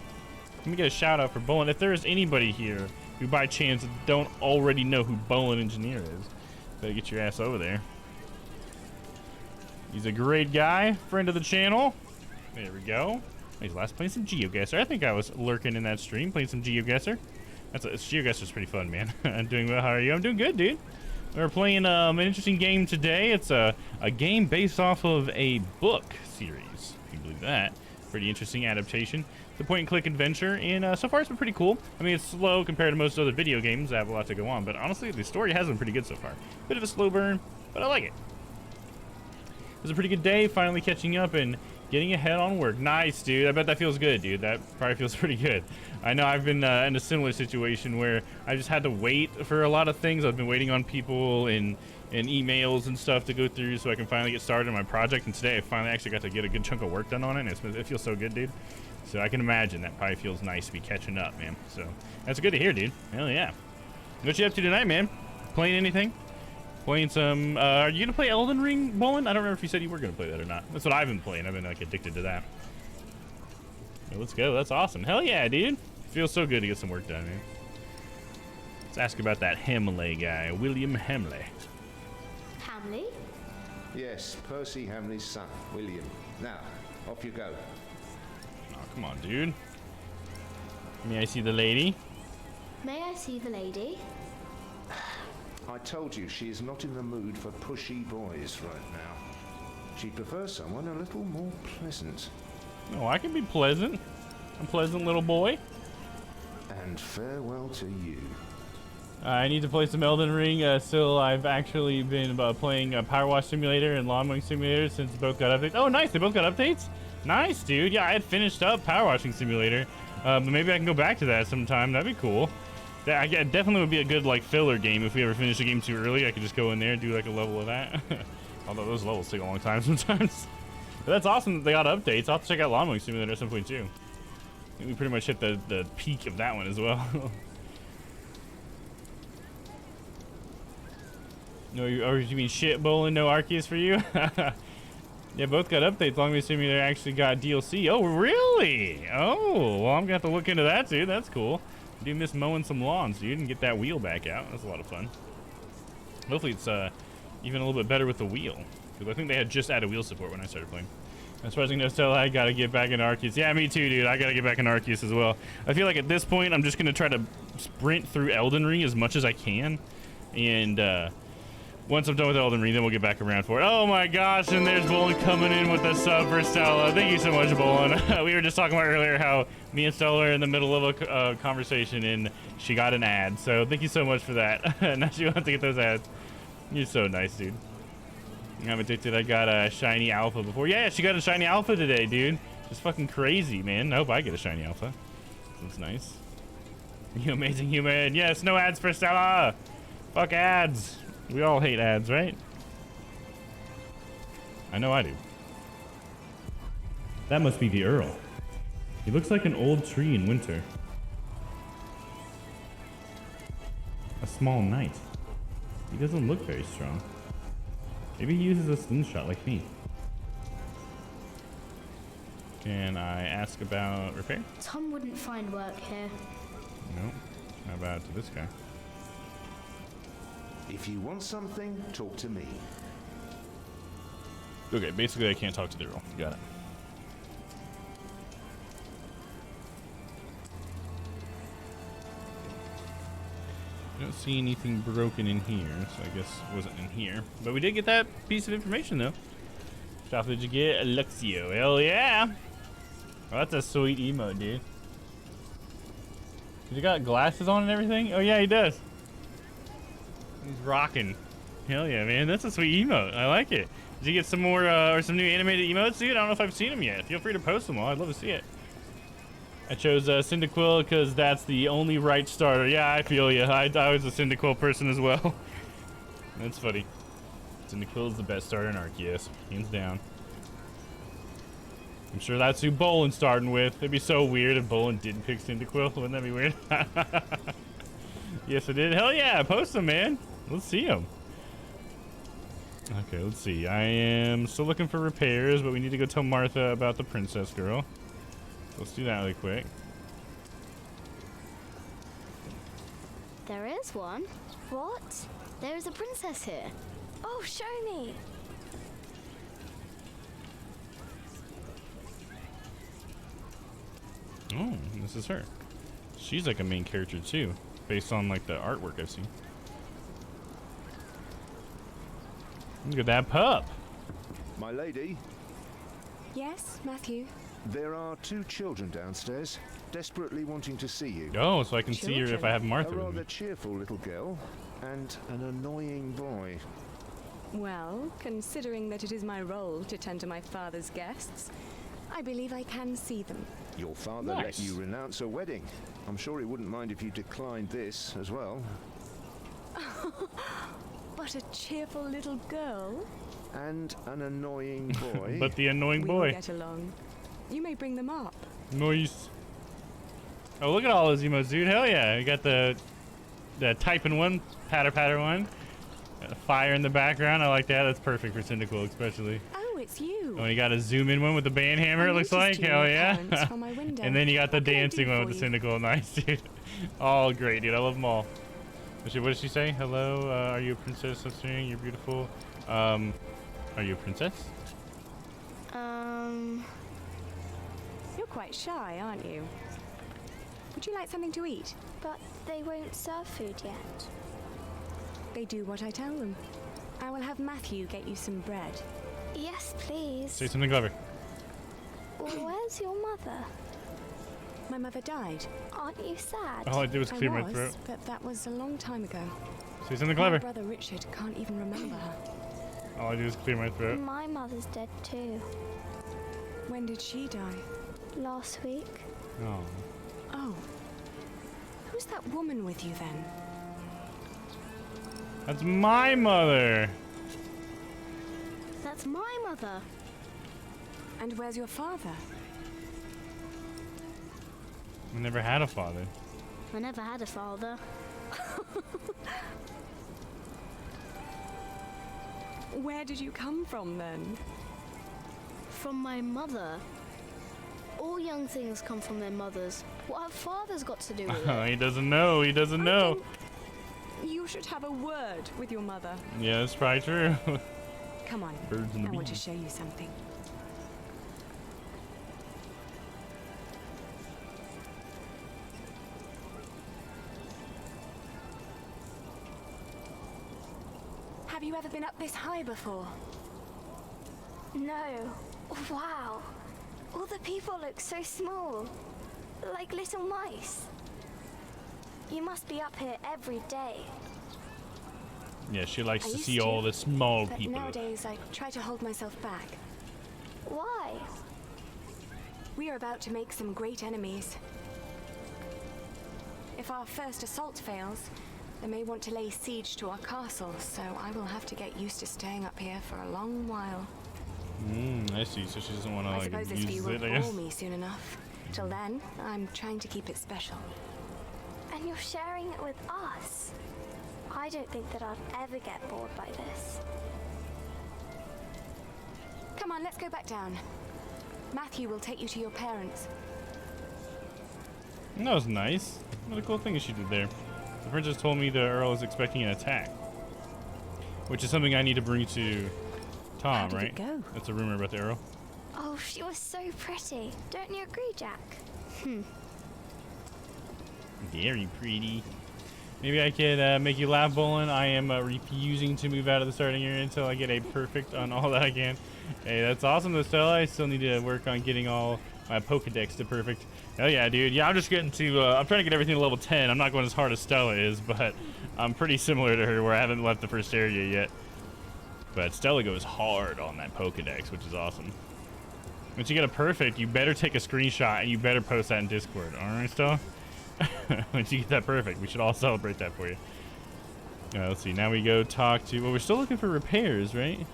Speaker 1: Let me get a shout out for Bowling. If there is anybody here who by chance don't already know who Bowling Engineer is, better get your ass over there. He's a great guy, friend of the channel. There we go. He's last playing some GeoGuessr. I think I was lurking in that stream playing some GeoGuessr. GeoGuessr's pretty fun, man. I'm doing well. How are you? I'm doing good, dude. We're playing an interesting game today. It's a game based off of a book series. If you believe that. Pretty interesting adaptation. It's a point-and-click adventure, and so far it's been pretty cool. I mean, it's slow compared to most other video games that have a lot to go on, but honestly, the story has been pretty good so far. Bit of a slow burn, but I like it. It was a pretty good day, finally catching up and getting ahead on work. Nice, dude. I bet that feels good, dude. That probably feels pretty good. I know I've been in a similar situation where I just had to wait for a lot of things. I've been waiting on people and emails and stuff to go through so I can finally get started on my project, and today I finally actually got to get a good chunk of work done on it, and it feels so good, dude. So I can imagine that probably feels nice to be catching up, man. So that's good to hear, dude. Hell yeah. What you up to tonight, man? Playing anything? Playing some, are you gonna play Elden Ring, Bowling? I don't remember if you said you were gonna play that or not. That's what I've been playing. I've been like addicted to that. Well, let's go. That's awesome. Hell yeah, dude. Feels so good to get some work done, man. Let's ask about that Hamley guy, William Hamley.
Speaker 4: Hamley?
Speaker 19: Yes, Percy Hamley's son, William. Now, off you go.
Speaker 1: Oh, come on, dude. May I see the lady?
Speaker 4: May I see the lady?
Speaker 19: I told you she is not in the mood for pushy boys right now. She prefers someone a little more pleasant.
Speaker 1: Oh, I can be pleasant. A pleasant little boy.
Speaker 19: And farewell to you.
Speaker 1: I need to play some Elden Ring. Still, I've actually been playing Power Wash Simulator and Lawn Mowing Simulator since both got updates. Oh, nice. They both got updates? Nice, dude. Yeah, I had finished up Power Washing Simulator. But maybe I can go back to that sometime. That'd be cool. That definitely would be a good like filler game if we ever finish the game too early. I could just go in there and do like a level of that. Although those levels take a long time sometimes. But that's awesome that they got updates. I'll have to check out Lawn Mowing Simulator at some point too. I think we pretty much hit the peak of that one as well. No, you mean shit bowling? No Arceus for you? Yeah, both got updates. Long as Simulator actually got DLC. Oh, really? Oh, well, I'm gonna have to look into that too. That's cool. I do miss mowing some lawns, dude, and get that wheel back out. That's a lot of fun. Hopefully, it's even a little bit better with the wheel, because I think they had just added wheel support when I started playing. As far as I know, still, I gotta get back in Arceus. Yeah, me too, dude. I gotta get back in Arceus as well. I feel like at this point, I'm just gonna try to sprint through Elden Ring as much as I can, and once I'm done with Elden Ring, then we'll get back around for it. Oh my gosh, and there's Bolin coming in with the sub for Stella. Thank you so much, Bolin. We were just talking about earlier how me and Stella are in the middle of a conversation and she got an ad. So thank you so much for that. Now she wants to get those ads. You're so nice, dude. I'm addicted. I got a shiny alpha before. Yeah, she got a shiny alpha today, dude. It's fucking crazy, man. I hope I get a shiny alpha. That's nice. You amazing human. Yes, no ads for Stella. Fuck ads. We all hate ads, right? I know I do.
Speaker 17: That must be the Earl. He looks like an old tree in winter. A small knight. He doesn't look very strong. Maybe he uses a slingshot like me. Can I ask about repair?
Speaker 4: Tom wouldn't find work here.
Speaker 17: No. How about to this guy?
Speaker 19: If you want something, talk to me.
Speaker 1: Okay, basically I can't talk to the Earl. Got it. I don't see anything broken in here, so I guess it wasn't in here. But we did get that piece of information, though. What did you get? Luxio. Hell yeah! Oh, that's a sweet emote, dude. Has he got glasses on and everything? Oh, yeah, he does. He's rocking. Hell yeah, man. That's a sweet emote. I like it. Did you get some more, or some new animated emotes, dude? I don't know if I've seen them yet. Feel free to post them all. I'd love to see it. I chose Cyndaquil because that's the only right starter. Yeah, I feel you. I was a Cyndaquil person as well. That's funny. Cyndaquil is the best starter in Arceus. Hands down. I'm sure that's who Bolin's starting with. It'd be so weird if Bolin didn't pick Cyndaquil. Wouldn't that be weird? Yes, I did. Hell yeah. Post them, man. Let's see them. Okay, let's see. I am still looking for repairs, but we need to go tell Martha about the princess girl. Let's do that really quick.
Speaker 4: There is one.
Speaker 7: What?
Speaker 4: There is a princess here.
Speaker 7: Oh, show me.
Speaker 1: Oh, this is her. She's like a main character too, based on like the artwork I've seen. Look at that pup.
Speaker 19: My lady.
Speaker 13: Yes, Matthew?
Speaker 19: There are two children downstairs, desperately wanting to see you.
Speaker 1: Oh, so I can see her if I have Martha
Speaker 19: A
Speaker 1: with
Speaker 19: rather
Speaker 1: me.
Speaker 19: cheerful little girl and an annoying boy.
Speaker 12: Well, considering that it is my role to tend to my father's guests, I believe I can see them.
Speaker 19: Your father let you renounce a wedding. I'm sure he wouldn't mind if you declined this as well.
Speaker 12: But a cheerful little girl?
Speaker 19: And an annoying boy.
Speaker 1: But the annoying
Speaker 12: We
Speaker 1: boy.
Speaker 12: will get along. You may bring them up.
Speaker 1: Nice. Oh, look at all those emotes, dude. Hell yeah. You got the typing one, patter one. Got a fire in the background. I like that. That's perfect for Cyndaquil, especially.
Speaker 12: Oh, it's you.
Speaker 1: Oh, and you got a zoom in one with the band hammer, it looks like. Hell yeah. And then you got the dancing one with the Cyndaquil. Nice, dude. All great, dude. I love them all. What did she say? Hello, are you a princess? I'm saying you're beautiful. Are you a princess?
Speaker 12: You're quite shy, aren't you? Would you like something to eat?
Speaker 7: But they won't serve food yet.
Speaker 12: They do what I tell them. I will have Matthew get you some bread.
Speaker 7: Yes, please.
Speaker 1: Say something clever.
Speaker 7: Where's your mother?
Speaker 12: My mother died.
Speaker 7: Aren't you sad?
Speaker 1: All I did was clear my throat.
Speaker 12: But that was a long time ago.
Speaker 1: Say something clever.
Speaker 12: My brother Richard can't even remember her.
Speaker 1: All I do is clear my throat.
Speaker 7: My mother's dead too.
Speaker 12: When did she die?
Speaker 7: Last week.
Speaker 1: Oh.
Speaker 12: Oh. Who's that woman with you then?
Speaker 1: That's my mother.
Speaker 4: That's my mother.
Speaker 12: And where's your father?
Speaker 1: I never had a father.
Speaker 4: I never had a father.
Speaker 12: Where did you come from then?
Speaker 4: From my mother. All young things come from their mothers. What have fathers got to do with it?
Speaker 1: He doesn't know. He doesn't know.
Speaker 12: You should have a word with your mother.
Speaker 1: Yeah, that's probably true.
Speaker 12: Come on.
Speaker 1: Birds and the
Speaker 12: I want to
Speaker 1: bees.
Speaker 12: show you something. Have you ever been up this high before?
Speaker 7: No. Wow. All the people look so small. Like little mice. You must be up here every day.
Speaker 1: Yeah, she likes
Speaker 12: I
Speaker 1: to
Speaker 12: used
Speaker 1: see all the small
Speaker 12: but
Speaker 1: people.
Speaker 12: nowadays I try to hold myself back.
Speaker 7: Why?
Speaker 12: We are about to make some great enemies. If our first assault fails, they may want to lay siege to our castle, so I will have to get used to staying up here for a long while.
Speaker 1: I see. So she doesn't want to
Speaker 12: I
Speaker 1: like
Speaker 12: suppose this
Speaker 1: use
Speaker 12: view
Speaker 1: it,
Speaker 12: will
Speaker 1: I guess.
Speaker 12: bore me soon enough. Till then, I'm trying to keep it special.
Speaker 7: And you're sharing it with us. I don't think that I'd ever get bored by this.
Speaker 12: Come on, let's go back down. Matthew will take you to your parents.
Speaker 1: That was nice. What a cool thing she did there. The princess told me the Earl is expecting an attack, which is something I need to bring to Tom,
Speaker 7: How did
Speaker 1: right?
Speaker 7: it go?
Speaker 1: That's a rumor about the Earl.
Speaker 7: Oh, she was so pretty. Don't you agree, Jack?
Speaker 1: Very pretty. Maybe I could make you laugh, Bolin. I am refusing to move out of the starting area until I get a perfect on all that I can. Hey, that's awesome, though, Stella. I still need to work on getting all my Pokedex to perfect. Oh yeah, dude. Yeah, I'm just getting to. I'm trying to get everything to level 10. I'm not going as hard as Stella is, but I'm pretty similar to her, where I haven't left the first area yet. But Stella goes hard on that Pokedex, which is awesome. Once you get a perfect, you better take a screenshot and you better post that in Discord. All right, Stella? Once you get that perfect, we should all celebrate that for you. Let's see. Now we go talk to. Well, we're still looking for repairs, right?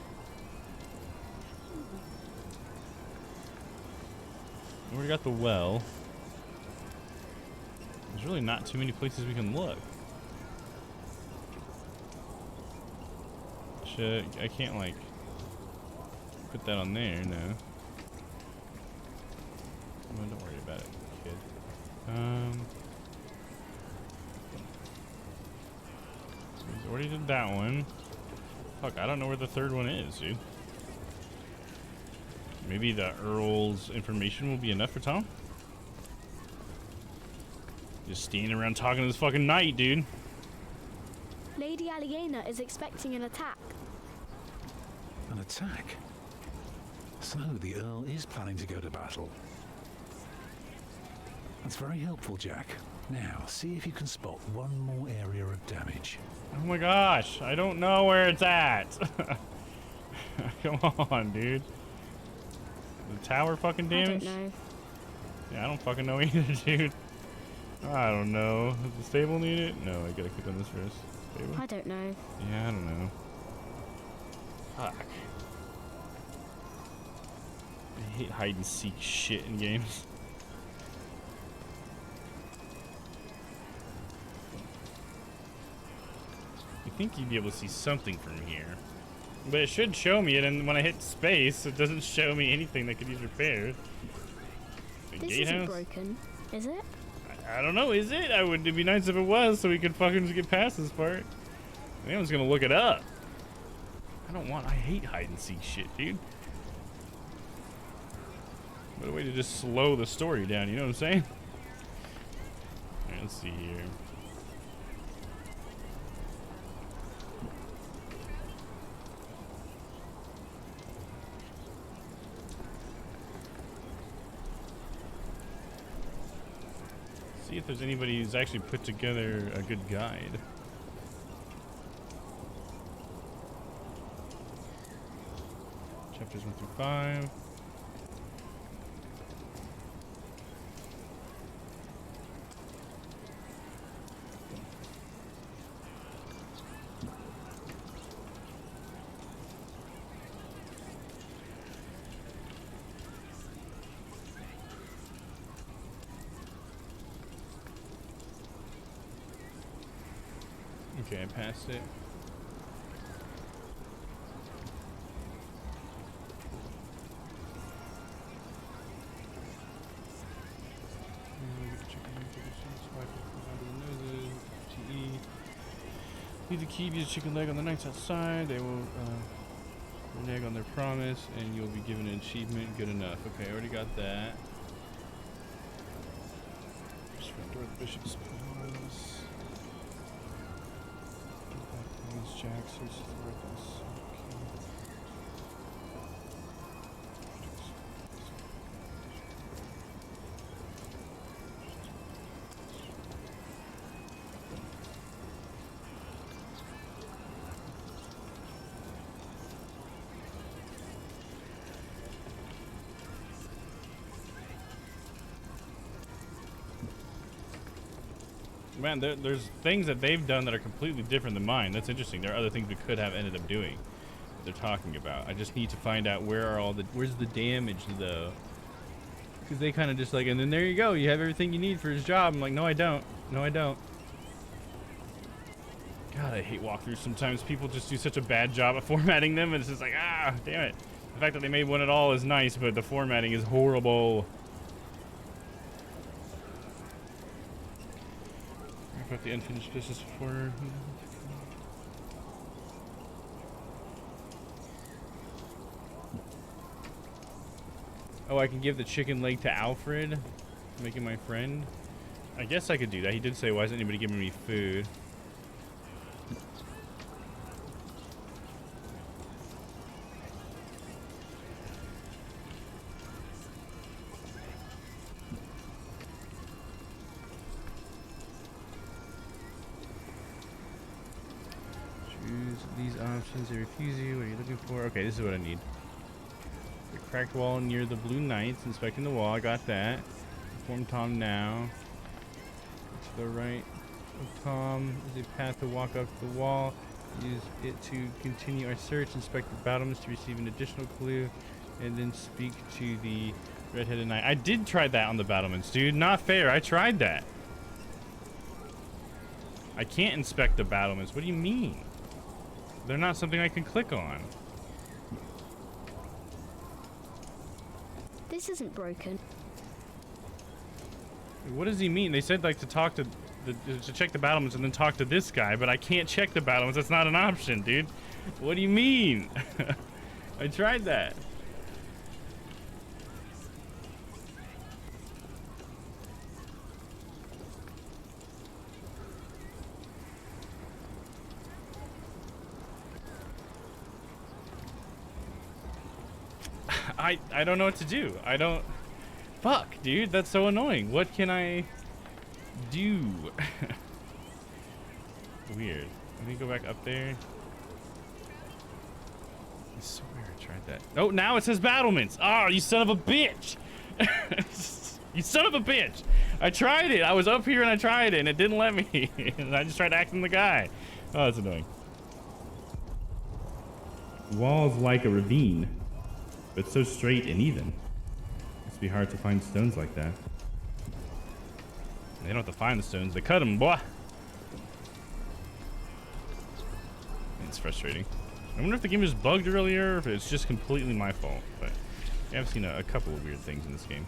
Speaker 1: We already got the well. There's really not too many places we can look. I can't like put that on there, no. Well, don't worry about it, kid. So he's already did that one. Fuck, I don't know where the third one is, dude. Maybe the Earl's information will be enough for Tom? Just standing around talking to this fucking knight, dude.
Speaker 4: Lady Aliena is expecting an attack.
Speaker 3: An attack? So the Earl is planning to go to battle. That's very helpful, Jack. Now, see if you can spot one more area of damage.
Speaker 1: Oh my gosh, I don't know where it's at. Come on, dude. The tower fucking damage?
Speaker 4: I don't know.
Speaker 1: Yeah, I don't fucking know either, dude. I don't know. Does the stable need it? No, I gotta click on this first. Stable?
Speaker 4: I don't know.
Speaker 1: Yeah, I don't know. Fuck. I hate hide and seek shit in games. You think you'd be able to see something from here. But it should show me it, and when I hit space, it doesn't show me anything that could use repairs. The
Speaker 4: This
Speaker 1: gatehouse?
Speaker 4: isn't broken, is it?
Speaker 1: I don't know, is it? It'd be nice if it was, so we could fucking just get past this part. Anyone's gonna look it up. I hate hide and seek shit, dude. What a way to just slow the story down, you know what I'm saying? Alright, let's see here. See if there's anybody who's actually put together a good guide. Chapters 1 through 5. Okay, I passed it. Leave the key, be a chicken leg on the knights outside. They will renege on their promise, and you'll be given an achievement. Good enough. Okay, I already got that. Just restore the bishop's palace. Jack searches the weapons. Man, there's things that they've done that are completely different than mine. That's interesting. There are other things we could have ended up doing that they're talking about. I just need to find out where's the damage though. Because they kind of just like, and then there you go. You have everything you need for his job. I'm like, no, I don't. No, I don't. God, I hate walkthroughs. Sometimes people just do such a bad job at formatting them, and it's just like, ah, damn it. The fact that they made one at all is nice, but the formatting is horrible. About the unfinished business before. Oh, I can give the chicken leg to Alfred, make him my friend. I guess I could do that. He did say, why isn't anybody giving me food? These options, they refuse you. What are you looking for? Okay, this is what I need. The cracked wall near the blue knights. Inspecting the wall. I got that. Inform Tom now. To the right of Tom is a path to walk up the wall. Use it to continue our search. Inspect the battlements to receive an additional clue. And then speak to the redheaded knight. I did try that on the battlements, dude. Not fair. I tried that. I can't inspect the battlements. What do you mean? They're not something I can click on.
Speaker 4: This isn't broken.
Speaker 1: What does he mean? They said like to talk to check the battlements and then talk to this guy, but I can't check the battlements. That's not an option, dude. What do you mean? I tried that. I don't know what to do. I don't... Fuck, dude. That's so annoying. What can I do? Weird. Let me go back up there. I swear I tried that. Oh, now it says battlements. Oh, you son of a bitch. You son of a bitch. I tried it. I was up here and I tried it and it didn't let me. And I just tried acting the guy. Oh, that's annoying.
Speaker 17: Walls like a ravine, but so straight and even. Must be hard to find stones like that.
Speaker 1: They don't have to find the stones. They cut them, boy. It's frustrating. I wonder if the game was bugged earlier or if it's just completely my fault. But I have seen a couple of weird things in this game.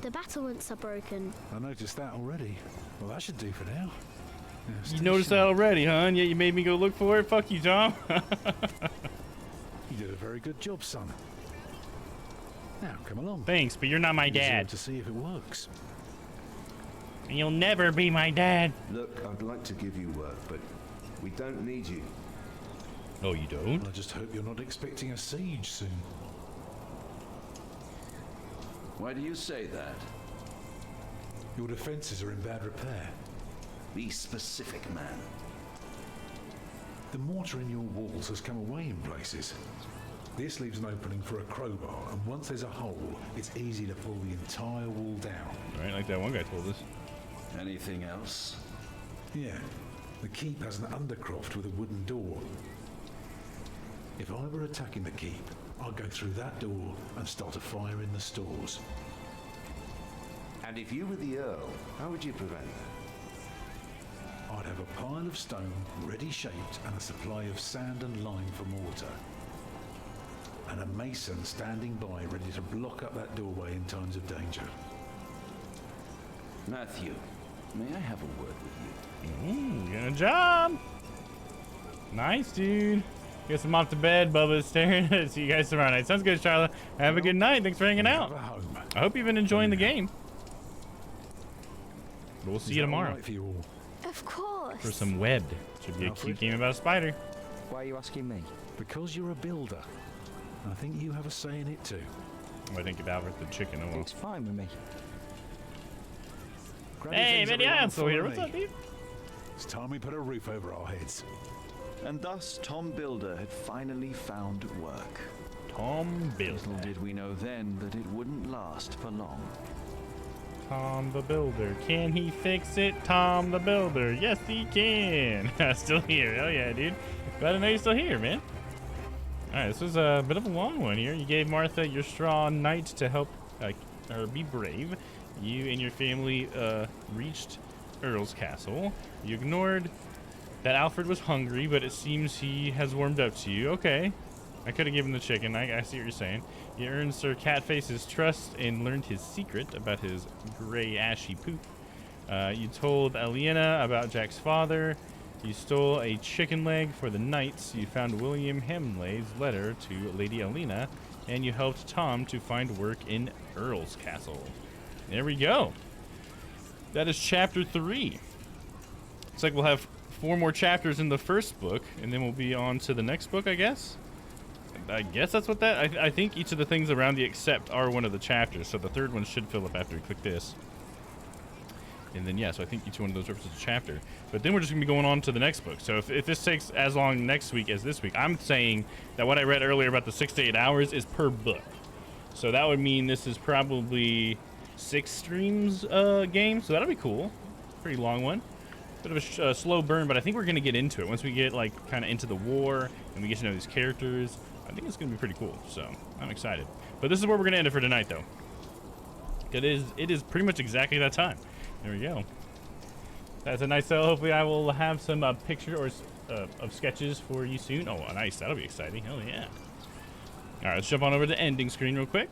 Speaker 4: The battlements are broken.
Speaker 3: I noticed that already. Well, that should do for now.
Speaker 1: You noticed that already, huh? And yet you made me go look for it? Fuck you, Tom.
Speaker 3: You did a very good job, son. Now, come along.
Speaker 1: Thanks, but you're not my dad.
Speaker 3: To see if it works.
Speaker 1: And you'll never be my dad.
Speaker 19: Look, I'd like to give you work, but we don't need you.
Speaker 1: Oh, you don't?
Speaker 3: Well, I just hope you're not expecting a siege soon.
Speaker 11: Why do you say that?
Speaker 3: Your defenses are in bad repair.
Speaker 11: Be specific, man.
Speaker 3: The mortar in your walls has come away in places. This leaves an opening for a crowbar, and once there's a hole, it's easy to pull the entire wall down.
Speaker 1: Right, like that one guy told us.
Speaker 11: Anything else?
Speaker 3: Yeah. The keep has an undercroft with a wooden door. If I were attacking the keep, I'd go through that door and start a fire in the stores.
Speaker 19: And if you were the Earl, how would you prevent that?
Speaker 3: I'd have a pile of stone ready shaped and a supply of sand and lime for mortar. And a mason standing by ready to block up that doorway in times of danger.
Speaker 11: Matthew, may I have a word with you?
Speaker 1: Good job. Nice, dude. Guess I'm off to bed. Bubba's staring. See you guys tomorrow night. Sounds good, Charlotte. Have a good night. Thanks for hanging out. I hope you've been enjoying the game. But we'll see you tomorrow.
Speaker 7: Of course.
Speaker 1: For some webbed. Should be a cute game about a spider.
Speaker 18: Why are you asking me?
Speaker 3: Because you're a builder. I think you have a say in it too.
Speaker 1: Oh, I think of Albert the chicken. Oh well.
Speaker 18: It's fine with me.
Speaker 1: Hey, Minnie, I'm still here. What's up, dude?
Speaker 3: It's time we put a roof over our heads.
Speaker 20: And thus Tom Builder had finally found work.
Speaker 1: Tom Builder.
Speaker 20: Little did we know then that it wouldn't last for long.
Speaker 1: Tom the Builder. Can he fix it? Tom the Builder. Yes, he can. Still here. Oh, yeah, dude. Glad to know you're still here, man. All right, this was a bit of a long one here. You gave Martha your straw knight to help her be brave. You and your family reached Earl's Castle. You ignored that Alfred was hungry, but it seems he has warmed up to you. Okay. I could have given the chicken. I see what you're saying. You earned Sir Catface's trust and learned his secret about his gray, ashy poop. You told Aliena about Jack's father. You stole a chicken leg for the knights. You found William Hemley's letter to Lady Aliena, and you helped Tom to find work in Earl's Castle. There we go. That is chapter 3. It's like we'll have 4 more chapters in the first book, and then we'll be on to the next book, I guess. I guess that's what that... I think each of the things around the except are one of the chapters, so the third one should fill up after we click this. And then, yeah, so I think each one of those represents a chapter. But then we're just going to be going on to the next book. So if this takes as long next week as this week, I'm saying that what I read earlier about the 6 to 8 hours is per book. So that would mean this is probably 6 streams game, so that'll be cool. Pretty long one. Bit of a slow burn, but I think we're going to get into it. Once we get, like, kind of into the war and we get to know these characters, I think it's going to be pretty cool. So I'm excited. But this is where we're going to end it for tonight, though. It is pretty much exactly that time. There we go. That's a nice sell. Hopefully I will have some picture or of sketches for you soon. Oh, nice. That'll be exciting. Hell yeah. All right, let's jump on over to the ending screen real quick.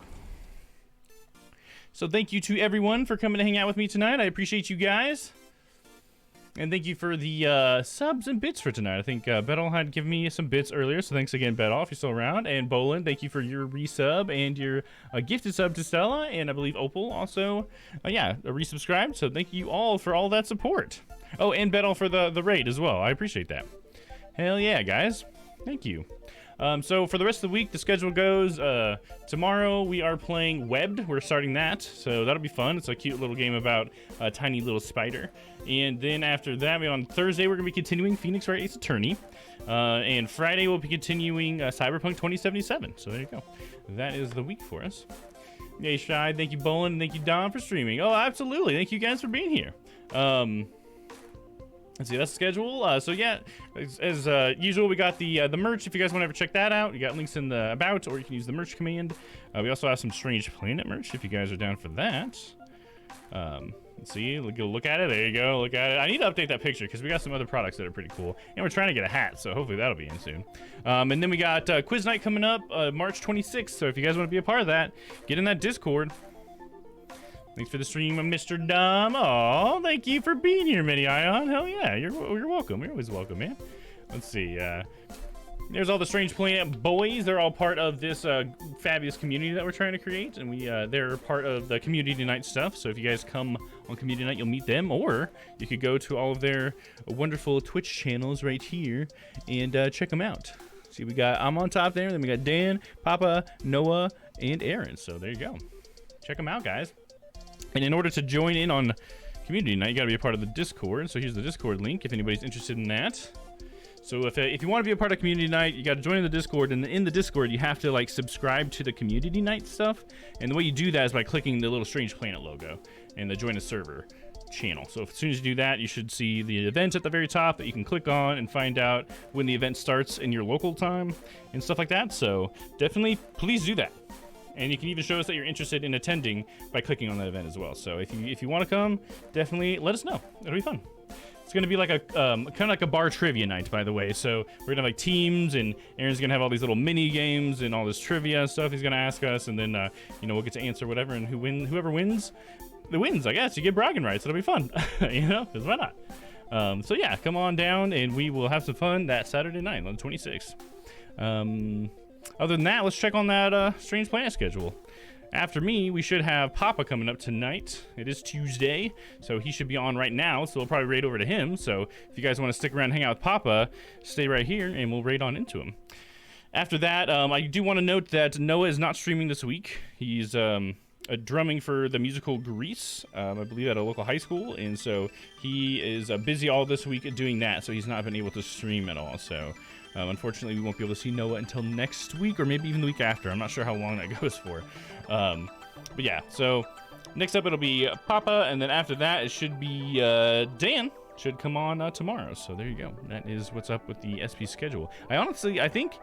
Speaker 1: So thank you to everyone for coming to hang out with me tonight. I appreciate you guys. And thank you for the subs and bits for tonight. I think Bedall had given me some bits earlier, so thanks again, Bedall, if you're still around. And Bolin, thank you for your resub and your gifted sub to Stella. And I believe Opal also, resubscribed. So thank you all for all that support. Oh, and Bedall for the raid as well. I appreciate that. Hell yeah, guys. Thank you. So for the rest of the week, the schedule goes, tomorrow we are playing Webbed. We're starting that, so that'll be fun. It's a cute little game about a tiny little spider. And then after that, on Thursday, we're going to be continuing Phoenix Wright Ace Attorney. And Friday, we'll be continuing Cyberpunk 2077. So there you go. That is the week for us. Yay, Shy. Thank you, Bolin. And thank you, Don, for streaming. Oh, absolutely. Thank you guys for being here. Let's see, that's the schedule. So yeah, as usual, we got the merch. If you guys want to ever check that out, you got links in the about, or you can use the merch command. We also have some Strange Planet merch if you guys are down for that. Let's see, go look at it. There you go, look at it. I need to update that picture because we got some other products that are pretty cool, and we're trying to get a hat, so hopefully that'll be in soon. And then we got quiz night coming up March 26th. So if you guys want to be a part of that, get in that Discord. Thanks for the stream, Mr. Domm. Oh, thank you for being here, Mini Ion. Hell yeah, you're welcome. You're always welcome, man. Let's see. There's all the Strange Planet boys. They're all part of this fabulous community that we're trying to create, and they're part of the community night stuff. So if you guys come on community night, you'll meet them, or you could go to all of their wonderful Twitch channels right here and check them out. See, I'm on top there. Then we got Dan, Papa, Noah, and Aaron. So there you go. Check them out, guys. And in order to join in on community night, you got to be a part of the Discord. So here's the Discord link if anybody's interested in that. So if you want to be a part of community night, you got to join in the Discord. And in the Discord, you have to subscribe to the community night stuff. And the way you do that is by clicking the little Strange Planet logo and the join a server. channel. So as soon as you do that, you should see the event at the very top that you can click on and find out when the event starts in your local time and stuff like that. So definitely please do that. And you can even show us that you're interested in attending by clicking on that event as well. So if you want to come, definitely let us know. It'll be fun. It's going to be like a kind of like a bar trivia night, by the way. So we're going to have like teams, and Aaron's going to have all these little mini games and all this trivia stuff he's going to ask us. And then, you know, we'll get to answer whatever, and whoever wins, the wins, I guess. You get bragging rights. It'll be fun, you know, because why not? So yeah, come on down, and we will have some fun that Saturday night on the 26th. Other than that, let's check on that Strange Planet schedule. After me, we should have Papa coming up tonight. It is Tuesday, so he should be on right now, so we'll probably raid over to him. So if you guys want to stick around and hang out with Papa, stay right here, and we'll raid on into him. After that, I do want to note that Noah is not streaming this week. He's drumming for the musical Grease, I believe at a local high school, and so he is busy all this week doing that, so he's not been able to stream at all. So unfortunately, we won't be able to see Noah until next week, or maybe even the week after. I'm not sure how long that goes for. But yeah, so next up it'll be Papa, and then after that it should be Dan should come on tomorrow. So there you go. That is what's up with the SP schedule. I think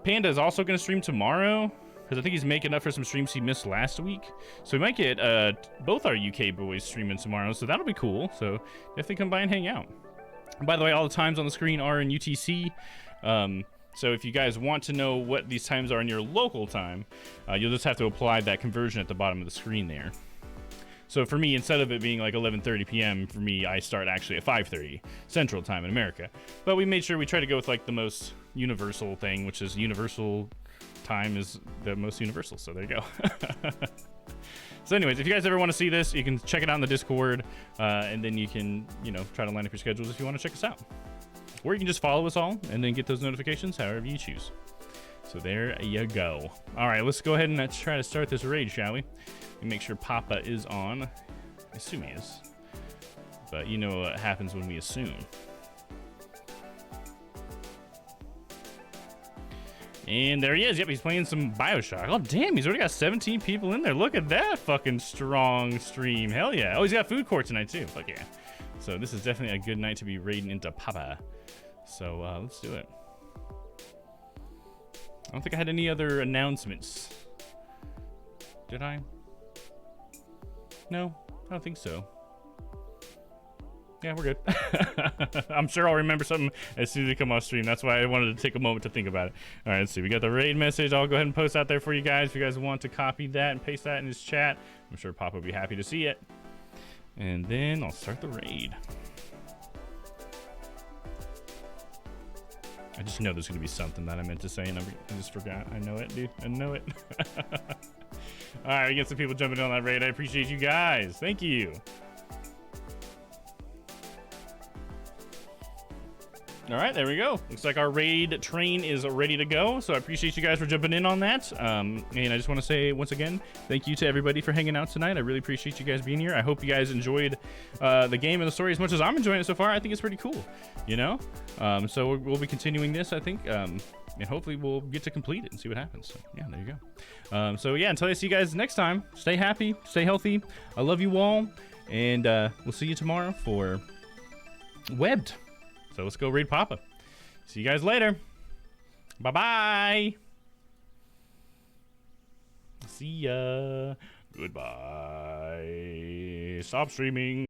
Speaker 1: Panda is also going to stream tomorrow, because I think he's making up for some streams he missed last week. So we might get both our UK boys streaming tomorrow, so that'll be cool. So definitely come by and hang out. And by the way, all the times on the screen are in UTC. So if you guys want to know what these times are in your local time, you'll just have to apply that conversion at the bottom of the screen there. So for me, instead of it being like 11:30 p.m., for me, I start actually at 5:30 Central Time in America. But we made sure we try to go with like the most universal thing, which is universal time is the most universal. So there you go. So anyways, if you guys ever want to see this, you can check it out in the Discord, and then you can, you know, try to line up your schedules if you want to check us out. Or you can just follow us all and then get those notifications however you choose. So there you go. All right, let's go ahead and try to start this raid, shall we? And make sure Papa is on. I assume he is. But you know what happens when we assume. And there he is. Yep, he's playing some Bioshock. Oh, damn, he's already got 17 people in there. Look at that fucking strong stream. Hell yeah. Oh, he's got food court tonight, too. Fuck yeah. So this is definitely a good night to be raiding into Papa. So let's do it. I don't think I had any other announcements. Did I? No, I don't think so. Yeah, we're good. I'm sure I'll remember something as soon as we come off stream. That's why I wanted to take a moment to think about it. All right, let's see. We got the raid message. I'll go ahead and post out there for you guys. If you guys want to copy that and paste that in his chat, I'm sure Papa will be happy to see it. And then I'll start the raid. I just know there's going to be something that I meant to say, and I just forgot. I know it, dude. I know it. All right, we get some people jumping in on that raid. I appreciate you guys. Thank you. All right, there we go. Looks like our raid train is ready to go. So I appreciate you guys for jumping in on that. And I just want to say once again, thank you to everybody for hanging out tonight. I really appreciate you guys being here. I hope you guys enjoyed the game and the story as much as I'm enjoying it so far. I think it's pretty cool, you know? So we'll be continuing this, I think. And hopefully we'll get to complete it and see what happens. So yeah, there you go. So yeah, until I see you guys next time, stay happy, stay healthy. I love you all. And we'll see you tomorrow for Webbed. So let's go raid Papa. See you guys later. Bye-bye. See ya. Goodbye. Stop streaming.